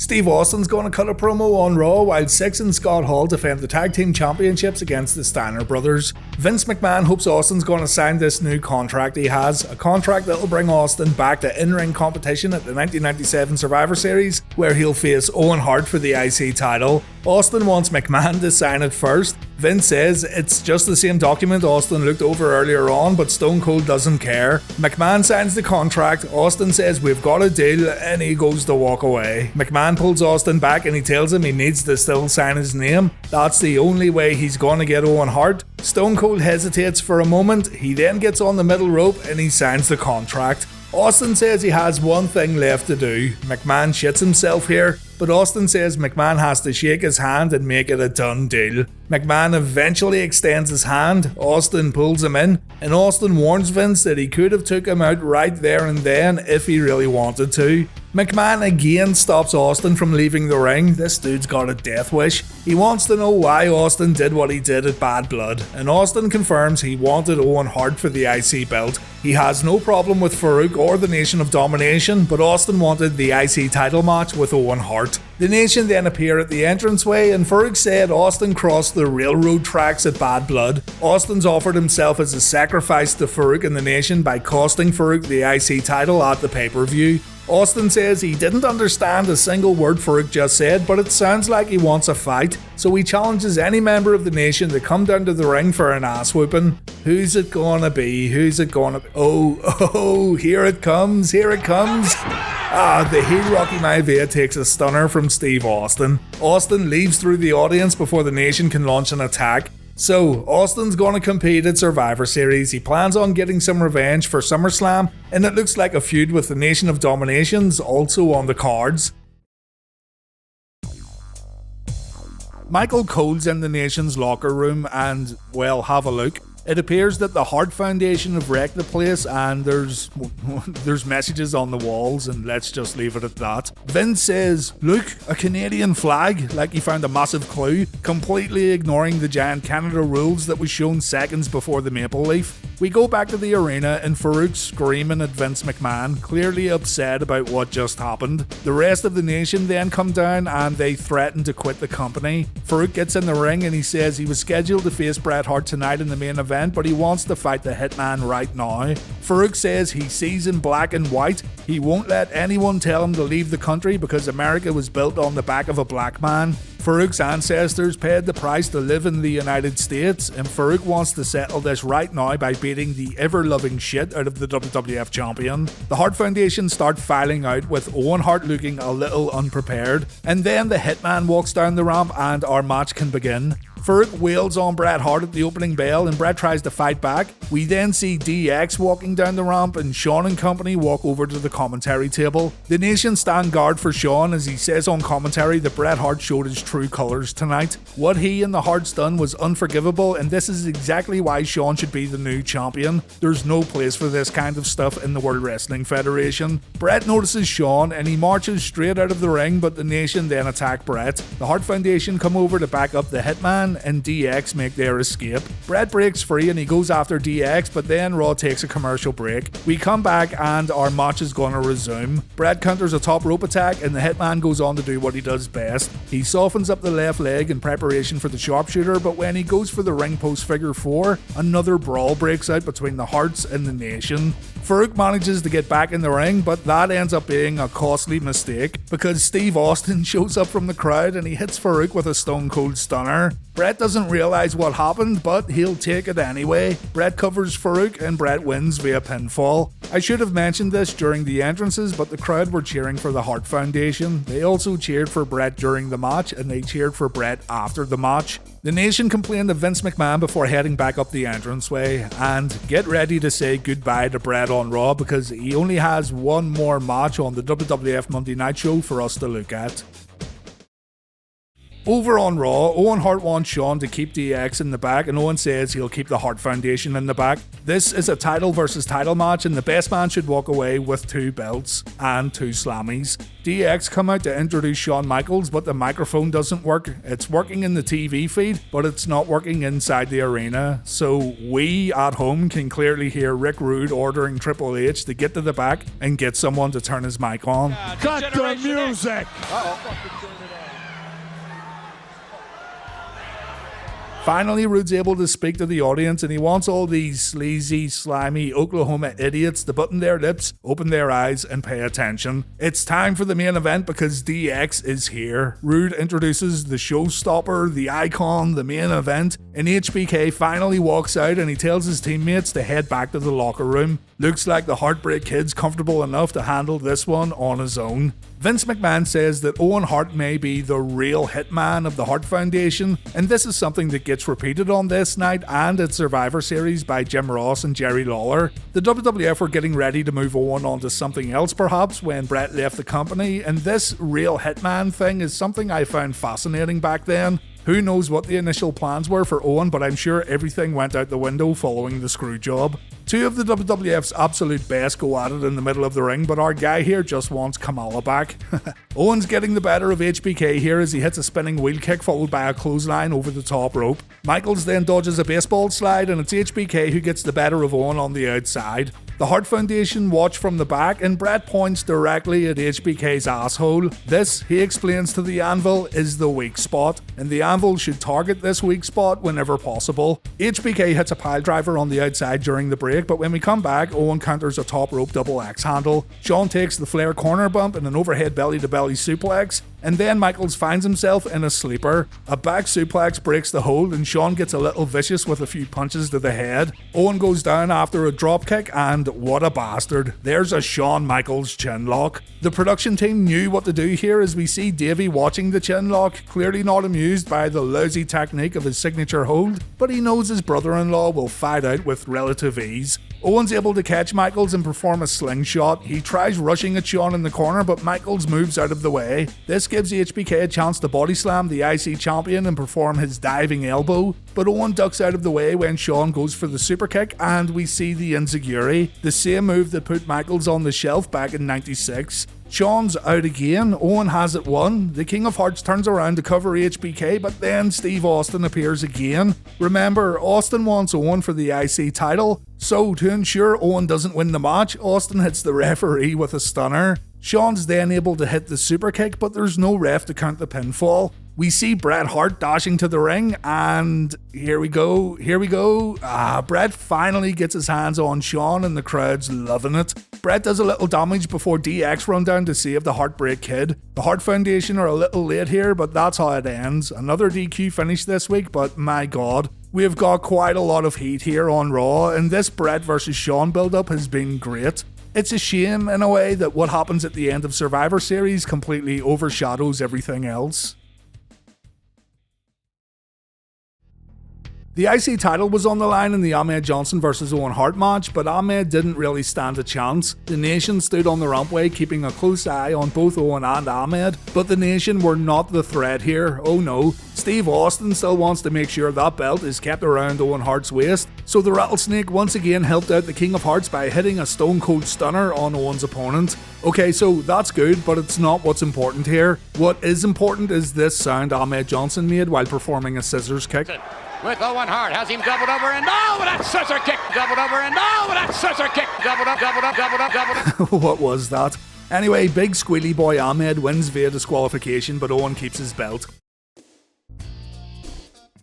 Steve Austin's going to cut a promo on Raw while Six and Scott Hall defend the tag team championships against the Steiner brothers. Vince McMahon hopes Austin's going to sign this new contract he has, a contract that'll bring Austin back to in-ring competition at the 1997 Survivor Series, where he'll face Owen Hart for the IC title. Austin wants McMahon to sign it first. Vince says it's just the same document Austin looked over earlier on, but Stone Cold doesn't care. McMahon signs the contract, Austin says we've got a deal, and he goes to walk away. McMahon pulls Austin back and he tells him he needs to still sign his name. That's the only way he's gonna get Owen Hart. Stone Cold hesitates for a moment, he then gets on the middle rope and he signs the contract. Austin says he has one thing left to do. McMahon shits himself here, but Austin says McMahon has to shake his hand and make it a done deal. McMahon eventually extends his hand, Austin pulls him in, and Austin warns Vince that he could have took him out right there and then if he really wanted to. McMahon again stops Austin from leaving the ring. This dude's got a death wish. He wants to know why Austin did what he did at Bad Blood, and Austin confirms he wanted Owen Hart for the IC belt. He has no problem with Farouk or the Nation of Domination, but Austin wanted the IC title match with Owen Hart. The Nation then appear at the entranceway, and Farouk said Austin crossed the railroad tracks at Bad Blood. Austin's offered himself as a sacrifice to Farouk and the Nation by costing Farouk the IC title at the pay-per-view. Austin says he didn't understand a single word Farouk just said, but it sounds like he wants a fight, so he challenges any member of the nation to come down to the ring for an ass whooping. Who's it gonna be? Who's it gonna be? Oh, here it comes, here it comes. The heel Rocky Maivia takes a stunner from Steve Austin. Austin leaves through the audience before the nation can launch an attack. So, Austin's gonna compete at Survivor Series. He plans on getting some revenge for SummerSlam, and it looks like a feud with the Nation of Domination's also on the cards. Michael Cole's in the Nation's locker room and, well, have a look. It appears that the Hart Foundation have wrecked the place and there's messages on the walls, and let's just leave it at that. Vince says, "Look, a Canadian flag," like he found a massive clue, completely ignoring the giant Canada rules that was shown seconds before the maple leaf. We go back to the arena and Farouk screaming at Vince McMahon, clearly upset about what just happened. The rest of the nation then come down and they threaten to quit the company. Farouk gets in the ring and he says he was scheduled to face Bret Hart tonight in the main event, but he wants to fight the Hitman right now. Farouk says he sees in black and white. He won't let anyone tell him to leave the country because America was built on the back of a black man. Farouk's ancestors paid the price to live in the United States, and Farouk wants to settle this right now by beating the ever-loving shit out of the WWF champion. The Hart Foundation start filing out with Owen Hart looking a little unprepared, and then the Hitman walks down the ramp and our match can begin. Farouk wails on Bret Hart at the opening bell and Bret tries to fight back. We then see DX walking down the ramp and Shawn and company walk over to the commentary table. The nation stand guard for Shawn as he says on commentary that Bret Hart showed his true colours tonight. What he and the Harts done was unforgivable, and this is exactly why Shawn should be the new champion. There's no place for this kind of stuff in the World Wrestling Federation. Bret notices Shawn and he marches straight out of the ring, but the nation then attack Bret. The Hart Foundation come over to back up the Hitman and DX make their escape. Bret breaks free and he goes after DX, but then Raw takes a commercial break. We come back and our match is gonna resume. Bret counters a top rope attack and the Hitman goes on to do what he does best. He softens up the left leg in preparation for the sharpshooter, but when he goes for the ring post figure 4, another brawl breaks out between the Harts and the nation. Farouk manages to get back in the ring, but that ends up being a costly mistake because Steve Austin shows up from the crowd and he hits Farouk with a stone cold stunner. Bret doesn't realize what happened, but he'll take it anyway. Bret covers Farouk and Bret wins via pinfall. I should have mentioned this during the entrances, but the crowd were cheering for the Hart Foundation. They also cheered for Bret during the match and they cheered for Bret after the match. The nation complained to Vince McMahon before heading back up the entranceway, and get ready to say goodbye to Bret on Raw because he only has one more match on the WWF Monday Night Show for us to look at. Over on Raw, Owen Hart wants Shawn to keep DX in the back, and Owen says he'll keep the Hart Foundation in the back. This is a title versus title match, and the best man should walk away with 2 belts and 2 slammies. DX come out to introduce Shawn Michaels, but the microphone doesn't work. It's working in the TV feed, but it's not working inside the arena. So we at home can clearly hear Rick Rude ordering Triple H to get to the back and get someone to turn his mic on. Cut the music! Finally, Rude's able to speak to the audience and he wants all these sleazy, slimy Oklahoma idiots to button their lips, open their eyes, and pay attention. It's time for the main event because DX is here. Rude introduces the showstopper, the icon, the main event, and HBK finally walks out and he tells his teammates to head back to the locker room. Looks like the Heartbreak Kid's comfortable enough to handle this one on his own. Vince McMahon says that Owen Hart may be the real hitman of the Hart Foundation, and this is something that gets repeated on this night and at Survivor Series by Jim Ross and Jerry Lawler. The WWF were getting ready to move Owen on to something else perhaps when Bret left the company, and this real hitman thing is something I found fascinating back then. Who knows what the initial plans were for Owen, but I'm sure everything went out the window following the screw job. 2 of the WWF's absolute best go at it in the middle of the ring, but our guy here just wants Kamala back. Owen's getting the better of HBK here as he hits a spinning wheel kick followed by a clothesline over the top rope. Michaels then dodges a baseball slide and it's HBK who gets the better of Owen on the outside. The Hart Foundation watch from the back and Bret points directly at HBK's asshole. This, he explains to the Anvil, is the weak spot, and the Anvil should target this weak spot whenever possible. HBK hits a piledriver on the outside during the break, break, but when we come back, Owen counters a top rope double axe handle. Shawn takes the Flair corner bump and an overhead belly-to-belly suplex, and then Michaels finds himself in a sleeper. A back suplex breaks the hold, and Shawn gets a little vicious with a few punches to the head. Owen goes down after a dropkick, and what a bastard. There's a Shawn Michaels chin lock. The production team knew what to do here as we see Davey watching the chin lock, clearly not amused by the lousy technique of his signature hold, but he knows his brother-in-law will fight out with relative ease. Owen's able to catch Michaels and perform a slingshot. He tries rushing at Shawn in the corner, but Michaels moves out of the way. This gives HBK a chance to body slam the IC champion and perform his diving elbow, but Owen ducks out of the way when Shawn goes for the super kick, and we see the enziguri, the same move that put Michaels on the shelf back in '96. Shawn's out again, Owen has it won. The King of Hearts turns around to cover HBK, but then Steve Austin appears again. Remember, Austin wants Owen for the IC title, so to ensure Owen doesn't win the match, Austin hits the referee with a stunner. Shawn's then able to hit the super kick, but there's no ref to count the pinfall. We see Bret Hart dashing to the ring, and here we go. Bret finally gets his hands on Shawn, and the crowd's loving it. Bret does a little damage before DX run down to save the Heartbreak Kid. The Hart Foundation are a little late here, but that's how it ends. Another DQ finish this week, but my god. We have got quite a lot of heat here on Raw, and this Bret vs Shawn build-up has been great. It's a shame, in a way, that what happens at the end of Survivor Series completely overshadows everything else. The IC title was on the line in the Ahmed Johnson vs Owen Hart match, but Ahmed didn't really stand a chance. The Nation stood on the rampway keeping a close eye on both Owen and Ahmed, but the Nation were not the threat here, oh no. Steve Austin still wants to make sure that belt is kept around Owen Hart's waist, so the Rattlesnake once again helped out the King of Hearts by hitting a Stone Cold Stunner on Owen's opponent. Okay, so that's good, but it's not what's important here. What is important is this sound Ahmed Johnson made while performing a scissors kick. With Owen Hart, has him doubled over, and oh, that scissor kick, doubled over, and oh, that scissor kick, doubled up. What was that? Anyway, big squealy boy Ahmed wins via disqualification, but Owen keeps his belt.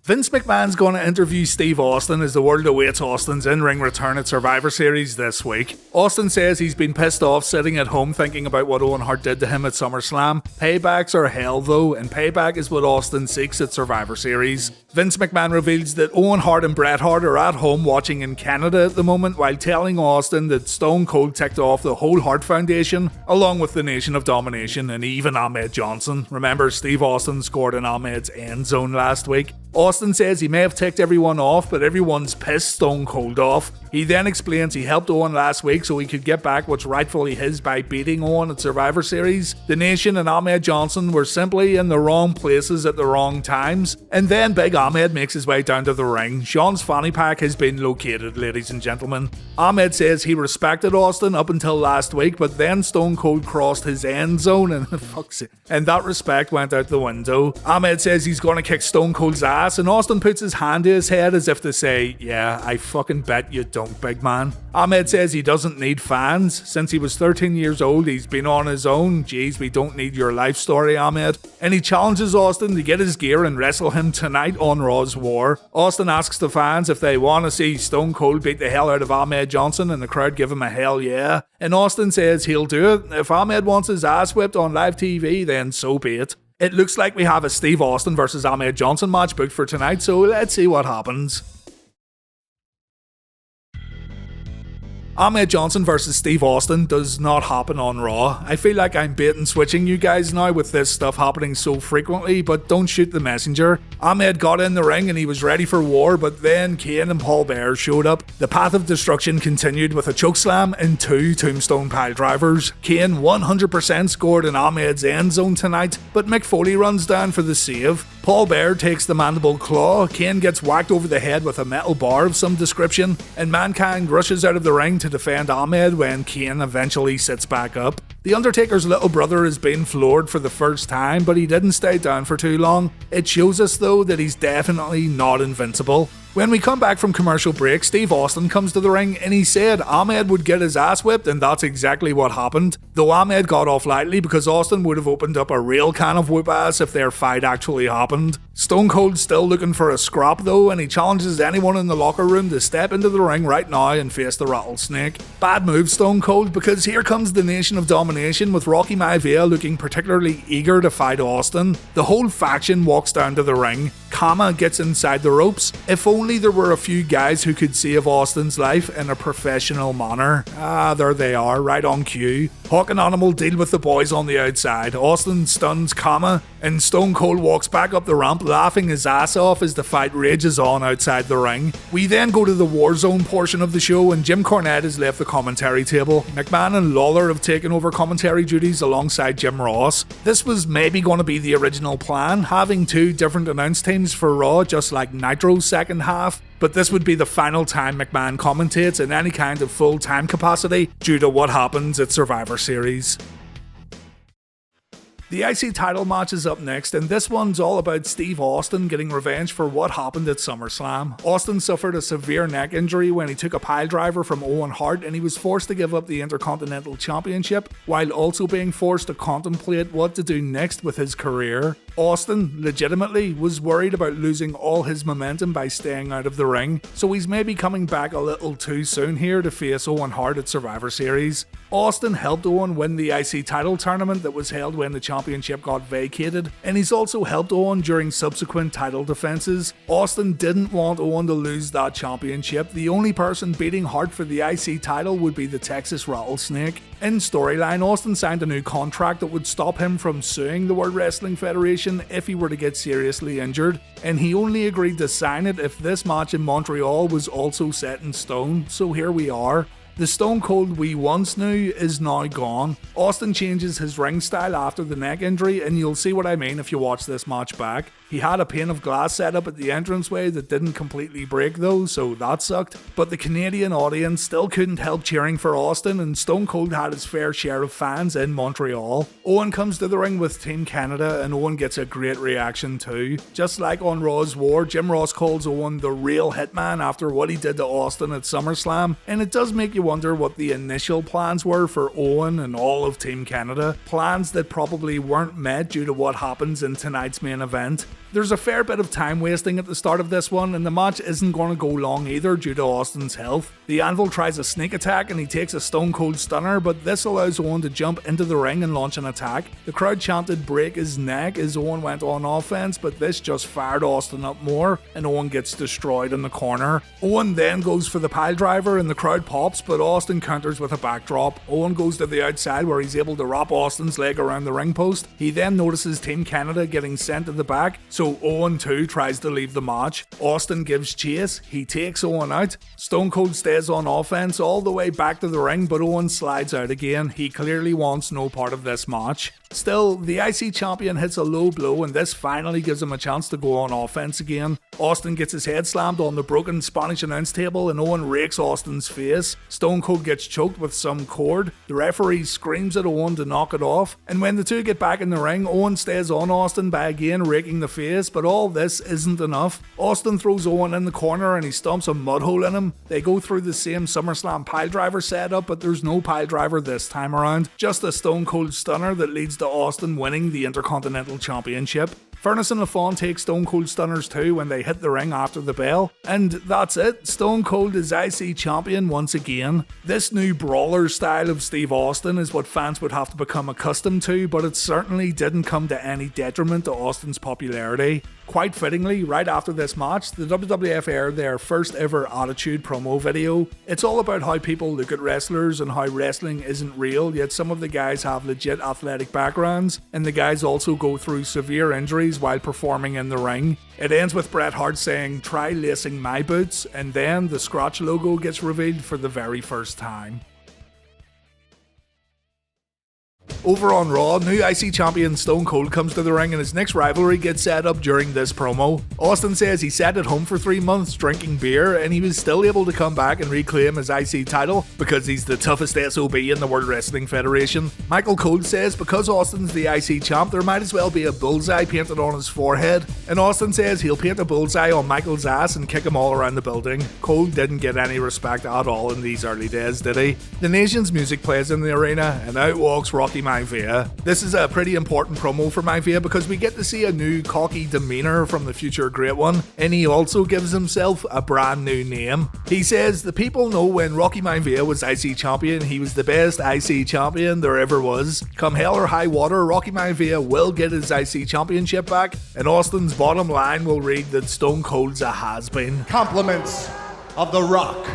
Vince McMahon's going to interview Steve Austin as the world awaits Austin's in-ring return at Survivor Series this week. Austin says he's been pissed off sitting at home thinking about what Owen Hart did to him at SummerSlam. Paybacks are hell though, and payback is what Austin seeks at Survivor Series. Vince McMahon reveals that Owen Hart and Bret Hart are at home watching in Canada at the moment while telling Austin that Stone Cold ticked off the whole Hart Foundation, along with the Nation of Domination and even Ahmed Johnson. Remember, Steve Austin scored in Ahmed's end zone last week. Austin says he may have ticked everyone off, but everyone's pissed Stone Cold off. He then explains he helped Owen last week so he could get back what's rightfully his by beating Owen at Survivor Series. The Nation and Ahmed Johnson were simply in the wrong places at the wrong times. And then Big Ahmed makes his way down to the ring. Shawn's fanny pack has been located, ladies and gentlemen. Ahmed says he respected Austin up until last week, but then Stone Cold crossed his end zone and that respect went out the window. Ahmed says he's gonna kick Stone Cold's ass, and Austin puts his hand to his head as if to say, yeah, I fucking bet you don't, big man. Ahmed says he doesn't need fans. Since he was 13 years old, he's been on his own. Jeez, we don't need your life story, Ahmed. And he challenges Austin to get his gear and wrestle him tonight on Raw's War. Austin asks the fans if they want to see Stone Cold beat the hell out of Ahmed Johnson, and the crowd give him a hell yeah. And Austin says he'll do it. If Ahmed wants his ass whipped on live TV, then so be it. It looks like we have a Steve Austin vs Ahmed Johnson match booked for tonight, so let's see what happens. Ahmed Johnson vs Steve Austin does not happen on Raw. I feel like I'm bait and switching you guys now with this stuff happening so frequently, but don't shoot the messenger. Ahmed got in the ring and he was ready for war, but then Kane and Paul Bearer showed up. The path of destruction continued with a chokeslam and 2 tombstone piledrivers. Kane 100% scored in Ahmed's end zone tonight, but Mick Foley runs down for the save. Paul Bearer takes the mandible claw, Kane gets whacked over the head with a metal bar of some description, and Mankind rushes out of the ring to defend Ahmed when Kane eventually sits back up. The Undertaker's little brother has been floored for the first time, but he didn't stay down for too long. It shows us though that he's definitely not invincible. When we come back from commercial break, Steve Austin comes to the ring and he said Ahmed would get his ass whipped, and that's exactly what happened. Though Ahmed got off lightly because Austin would have opened up a real can of whoop ass if their fight actually happened. Stone Cold's still looking for a scrap though, and he challenges anyone in the locker room to step into the ring right now and face the Rattlesnake. Bad move, Stone Cold, because here comes the Nation of Domination with Rocky Maivia looking particularly eager to fight Austin. The whole faction walks down to the ring. Kama gets inside the ropes. If only there were a few guys who could save Austin's life in a professional manner. There they are, right on cue. Hawk and Animal deal with the boys on the outside. Austin stuns Kama, and Stone Cold walks back up the ramp laughing his ass off as the fight rages on outside the ring. We then go to the Warzone portion of the show, and Jim Cornette has left the commentary table. McMahon and Lawler have taken over commentary duties alongside Jim Ross. This was maybe going to be the original plan, having two different announce teams for Raw, just like Nitro's second half. But this would be the final time McMahon commentates in any kind of full-time capacity due to what happens at Survivor Series. The IC title match is up next, and this one's all about Steve Austin getting revenge for what happened at SummerSlam. Austin suffered a severe neck injury when he took a piledriver from Owen Hart, and he was forced to give up the Intercontinental Championship, while also being forced to contemplate what to do next with his career. Austin, legitimately, was worried about losing all his momentum by staying out of the ring, so he's maybe coming back a little too soon here to face Owen Hart at Survivor Series. Austin helped Owen win the IC title tournament that was held when the championship got vacated, and he's also helped Owen during subsequent title defenses. Austin didn't want Owen to lose that championship. The only person beating Hart for the IC title would be the Texas Rattlesnake. In storyline, Austin signed a new contract that would stop him from suing the World Wrestling Federation if he were to get seriously injured, and he only agreed to sign it if this match in Montreal was also set in stone, so here we are. The Stone Cold we once knew is now gone. Austin changes his ring style after the neck injury, and you'll see what I mean if you watch this match back. He had a pane of glass set up at the entranceway that didn't completely break though, so that sucked. But the Canadian audience still couldn't help cheering for Austin, and Stone Cold had his fair share of fans in Montreal. Owen comes to the ring with Team Canada, and Owen gets a great reaction too. Just like on Raw's War, Jim Ross calls Owen the real hitman after what he did to Austin at SummerSlam, and it does make you wonder what the initial plans were for Owen and all of Team Canada. Plans that probably weren't met due to what happens in tonight's main event. There's a fair bit of time wasting at the start of this one, and the match isn't going to go long either due to Austin's health. The Anvil tries a sneak attack and he takes a Stone Cold Stunner, but this allows Owen to jump into the ring and launch an attack. The crowd chanted break his neck as Owen went on offense, but this just fired Austin up more, and Owen gets destroyed in the corner. Owen then goes for the piledriver and the crowd pops, but Austin counters with a backdrop. Owen goes to the outside where he's able to wrap Austin's leg around the ring post. He then notices Team Canada getting sent to the back, so Owen too tries to leave the match. Austin gives chase, he takes Owen out. Stone Cold stays on offense all the way back to the ring, but Owen slides out again. He clearly wants no part of this match. Still, the IC champion hits a low blow, and this finally gives him a chance to go on offense again. Austin gets his head slammed on the broken Spanish announce table, and Owen rakes Austin's face. Stone Cold gets choked with some cord. The referee screams at Owen to knock it off, and when the two get back in the ring, Owen stays on Austin by again raking the face, but all this isn't enough. Austin throws Owen in the corner and he stomps a mud hole in him. They go through the same SummerSlam piledriver setup, but there's no piledriver this time around, just a Stone Cold Stunner that leads to Austin winning the Intercontinental Championship. Furnace and LaFawn take Stone Cold Stunners too when they hit the ring after the bell. And that's it, Stone Cold is IC champion once again. This new brawler style of Steve Austin is what fans would have to become accustomed to, but it certainly didn't come to any detriment to Austin's popularity. Quite fittingly, right after this match, the WWF aired their first ever Attitude promo video. It's all about how people look at wrestlers and how wrestling isn't real, yet some of the guys have legit athletic backgrounds, and the guys also go through severe injuries while performing in the ring. It ends with Bret Hart saying, "Try lacing my boots," and then the Scotch logo gets revealed for the very first time. Over on Raw, new IC champion Stone Cold comes to the ring and his next rivalry gets set up during this promo. Austin says he sat at home for 3 months drinking beer and he was still able to come back and reclaim his IC title because he's the toughest SOB in the World Wrestling Federation. Michael Cole says because Austin's the IC champ, there might as well be a bullseye painted on his forehead, and Austin says he'll paint a bullseye on Michael's ass and kick him all around the building. Cole didn't get any respect at all in these early days, did he? The Nation's music plays in the arena and out walks Rocky Maivia. This is a pretty important promo for Maivia because we get to see a new cocky demeanour from the future Great One, and he also gives himself a brand new name. He says the people know when Rocky Maivia was IC champion, he was the best IC champion there ever was. Come hell or high water, Rocky Maivia will get his IC championship back, and Austin's bottom line will read that Stone Cold's a has-been. Compliments of The Rock.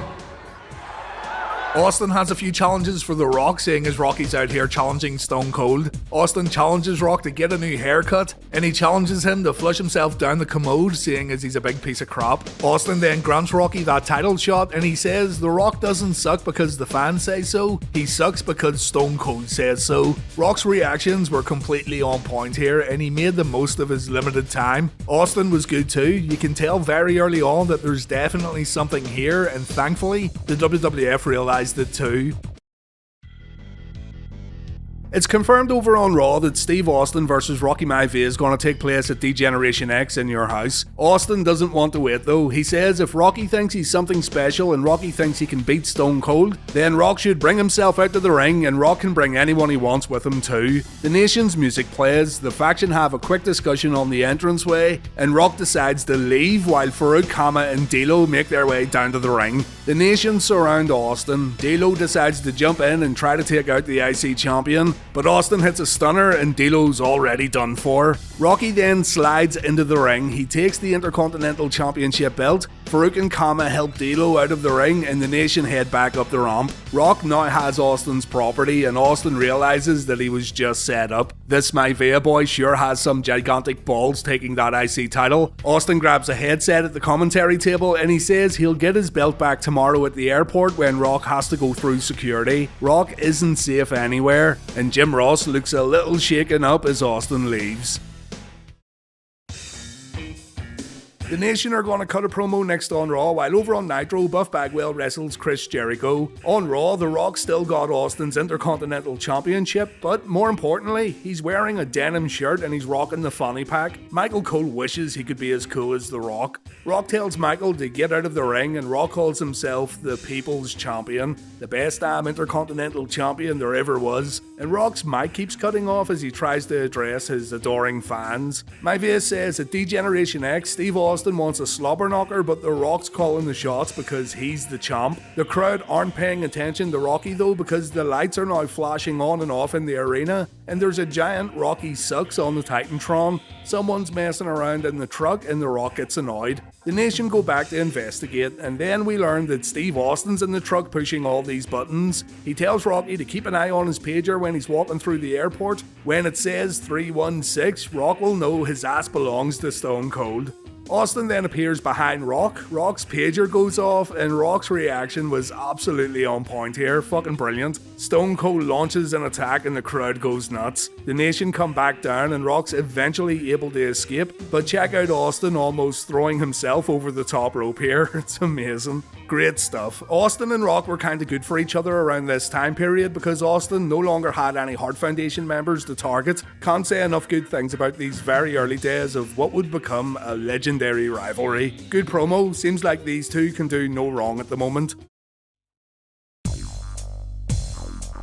Austin has a few challenges for The Rock, seeing as Rocky's out here challenging Stone Cold. Austin challenges Rock to get a new haircut, and he challenges him to flush himself down the commode, seeing as he's a big piece of crap. Austin then grants Rocky that title shot, and he says The Rock doesn't suck because the fans say so, he sucks because Stone Cold says so. Rock's reactions were completely on point here, and he made the most of his limited time. Austin was good too. You can tell very early on that there's definitely something here, and thankfully, the WWF realized it too. It's confirmed over on Raw that Steve Austin vs Rocky Maivia is going to take place at D-Generation X in your house. Austin doesn't want to wait though. He says if Rocky thinks he's something special and Rocky thinks he can beat Stone Cold, then Rock should bring himself out to the ring and Rock can bring anyone he wants with him too. The Nation's music plays, the faction have a quick discussion on the entranceway, and Rock decides to leave while Farouk, Kama and D'Lo make their way down to the ring. The Nation surround Austin. D'Lo decides to jump in and try to take out the IC champion, but Austin hits a stunner and D'Lo's already done for. Rocky then slides into the ring. He takes the Intercontinental Championship belt. Farouk and Kama help D'Lo out of the ring and the Nation head back up the ramp. Rock now has Austin's property and Austin realizes that he was just set up. This Maivia boy sure has some gigantic balls taking that IC title. Austin grabs a headset at the commentary table and he says he'll get his belt back tomorrow at the airport when Rock has to go through security. Rock isn't safe anywhere, and Jim Ross looks a little shaken up as Austin leaves. The Nation are going to cut a promo next on Raw, while over on Nitro, Buff Bagwell wrestles Chris Jericho. On Raw, The Rock still got Austin's Intercontinental Championship, but more importantly, he's wearing a denim shirt and he's rocking the fanny pack. Michael Cole wishes he could be as cool as The Rock. Rock tells Michael to get out of the ring, and Rock calls himself the People's Champion, the best damn Intercontinental Champion there ever was, and Rock's mic keeps cutting off as he tries to address his adoring fans. Maivia says at D-Generation X, Steve Austin wants a slobber knocker, but The Rock's calling the shots because he's the champ. The crowd aren't paying attention to Rocky though, because the lights are now flashing on and off in the arena, and there's a giant Rocky sucks on the Titantron. Someone's messing around in the truck and The Rock gets annoyed. The Nation go back to investigate, and then we learn that Steve Austin's in the truck pushing all these buttons. He tells Rocky to keep an eye on his pager when he's walking through the airport. When it says 316, Rock will know his ass belongs to Stone Cold. Austin then appears behind Rock. Rock's pager goes off, and Rock's reaction was absolutely on point here. Fucking brilliant. Stone Cold launches an attack and the crowd goes nuts. The Nation come back down and Rock's eventually able to escape, but check out Austin almost throwing himself over the top rope here. It's amazing. Great stuff. Austin and Rock were kinda good for each other around this time period because Austin no longer had any Hart Foundation members to target. Can't say enough good things about these very early days of what would become a legendary rivalry. Good promo. Seems like these two can do no wrong at the moment.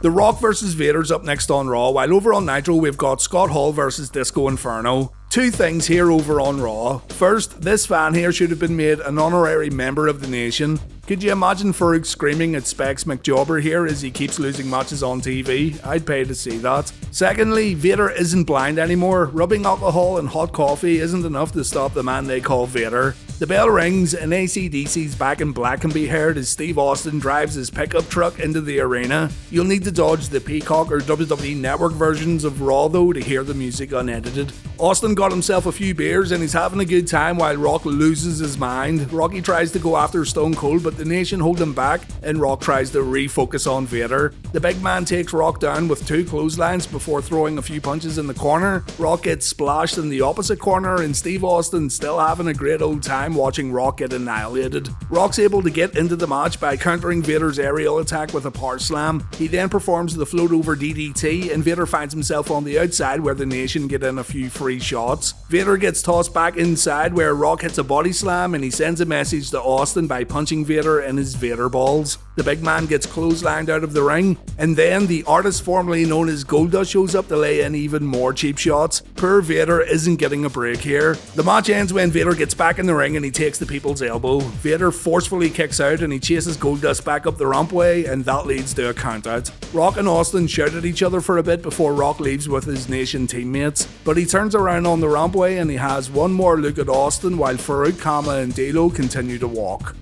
The Rock vs Vader's up next on Raw, while over on Nitro we've got Scott Hall vs Disco Inferno. Two things here over on Raw. First, this fan here should have been made an honorary member of the Nation. Could you imagine Farouk screaming at Specs McJobber here as he keeps losing matches on TV? I'd pay to see that. Secondly, Vader isn't blind anymore. Rubbing alcohol and hot coffee isn't enough to stop the man they call Vader. The bell rings and AC/DC's Back in Black can be heard as Steve Austin drives his pickup truck into the arena. You'll need to dodge the Peacock or WWE Network versions of Raw though to hear the music unedited. Austin got himself a few beers and he's having a good time while Rock loses his mind. Rocky tries to go after Stone Cold, but the Nation hold him back and Rock tries to refocus on Vader. The big man takes Rock down with 2 clotheslines before throwing a few punches in the corner. Rock gets splashed in the opposite corner and Steve Austin still having a great old time watching Rock get annihilated. Rock's able to get into the match by countering Vader's aerial attack with a power slam. He then performs the float over DDT and Vader finds himself on the outside where the Nation get in a few free shots. Vader gets tossed back inside where Rock hits a body slam and he sends a message to Austin by punching Vader in his Vader balls. The big man gets clotheslined out of the ring, and then the artist formerly known as Goldust shows up to lay in even more cheap shots. Poor Vader isn't getting a break here. The match ends when Vader gets back in the ring and he takes the people's elbow. Vader forcefully kicks out and he chases Goldust back up the rampway, and that leads to a countout. Rock and Austin shout at each other for a bit before Rock leaves with his Nation teammates, but he turns around on the rampway and he has one more look at Austin while Farouk, Kama and D'Lo continue to walk.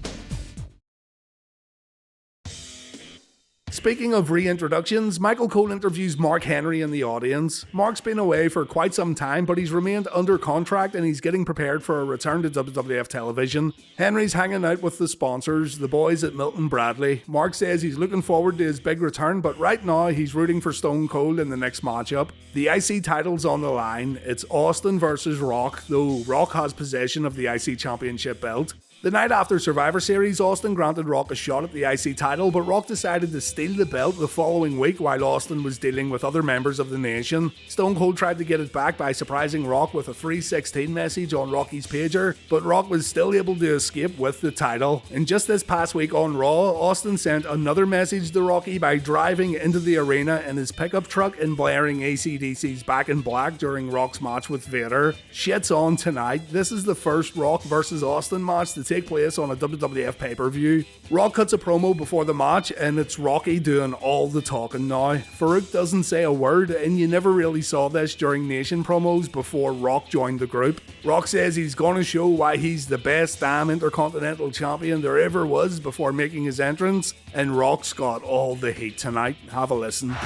Speaking of reintroductions, Michael Cole interviews Mark Henry in the audience. Mark's been away for quite some time, but he's remained under contract and he's getting prepared for a return to WWF television. Henry's hanging out with the sponsors, the boys at Milton Bradley. Mark says he's looking forward to his big return, but right now he's rooting for Stone Cold in the next matchup. The IC title's on the line. It's Austin versus Rock, though Rock has possession of the IC Championship belt. The night after Survivor Series, Austin granted Rock a shot at the IC title, but Rock decided to steal the belt the following week while Austin was dealing with other members of the Nation. Stone Cold tried to get it back by surprising Rock with a 316 message on Rocky's pager, but Rock was still able to escape with the title. And just this past week on Raw, Austin sent another message to Rocky by driving into the arena in his pickup truck and blaring AC/DC's Back in Black during Rock's match with Vader. Shit's on tonight. This is the first Rock vs Austin match to take place on a WWF pay-per-view. Rock cuts a promo before the match and it's Rocky doing all the talking now. Farouk doesn't say a word, and you never really saw this during Nation promos before Rock joined the group. Rock says he's gonna show why he's the best damn Intercontinental champion there ever was before making his entrance, and Rock's got all the heat tonight. Have a listen.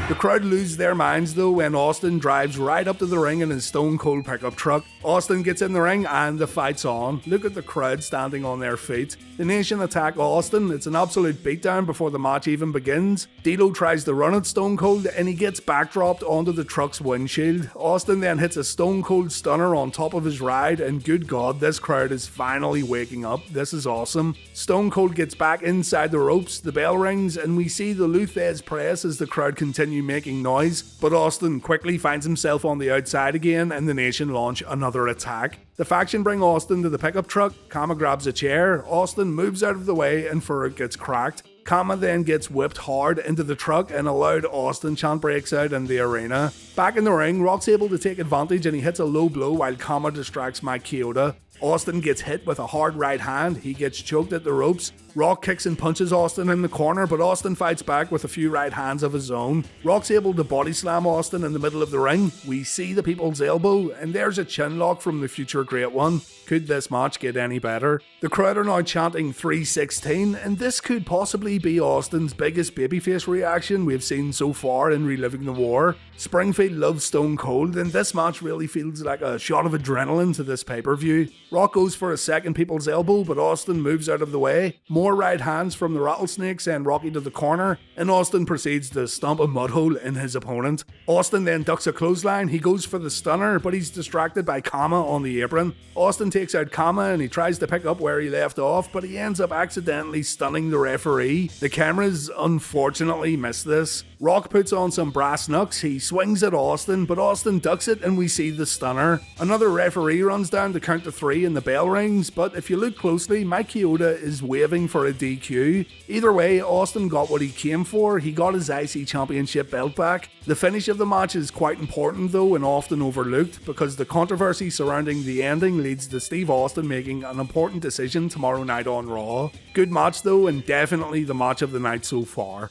The crowd lose their minds though when Austin drives right up to the ring in his Stone Cold pickup truck. Austin gets in the ring and the fight's on. Look at the crowd standing on their feet. The Nation attack Austin. It's an absolute beatdown before the match even begins. D'Lo tries to run at Stone Cold and he gets backdropped onto the truck's windshield. Austin then hits a Stone Cold stunner on top of his ride, and good God, this crowd is finally waking up. This is awesome. Stone Cold gets back inside the ropes, the bell rings, and we see the Luthez press as the crowd continue making noise, but Austin quickly finds himself on the outside again and the Nation launch another attack. The faction bring Austin to the pickup truck, Kama grabs a chair, Austin moves out of the way and Farouk gets cracked. Kama then gets whipped hard into the truck and a loud Austin chant breaks out in the arena. Back in the ring, Rock's able to take advantage and he hits a low blow while Kama distracts Mike Chioda. Austin gets hit with a hard right hand, he gets choked at the ropes. Rock kicks and punches Austin in the corner, but Austin fights back with a few right hands of his own. Rock's able to body slam Austin in the middle of the ring. We see the people's elbow, and there's a chin lock from the future Great One. Could this match get any better? The crowd are now chanting 316, and this could possibly be Austin's biggest babyface reaction we've seen so far in Reliving the War. Springfield loves Stone Cold, and this match really feels like a shot of adrenaline to this pay-per-view. Rock goes for a second people's elbow, but Austin moves out of the way. More right hands from the Rattlesnakes send Rocky to the corner, and Austin proceeds to stomp a mudhole in his opponent. Austin then ducks a clothesline, he goes for the stunner, but he's distracted by Kama on the apron. Austin takes out Kama and he tries to pick up where he left off, but he ends up accidentally stunning the referee. The cameras unfortunately miss this. Rock puts on some brass knucks, he swings at Austin, but Austin ducks it and we see the stunner. Another referee runs down to count to 3 and the bell rings, but if you look closely, Mike Chioda is waving for a DQ. Either way, Austin got what he came for, he got his IC Championship belt back. The finish of the match is quite important though and often overlooked, because the controversy surrounding the ending leads to Steve Austin making an important decision tomorrow night on Raw. Good match though, and definitely the match of the night so far.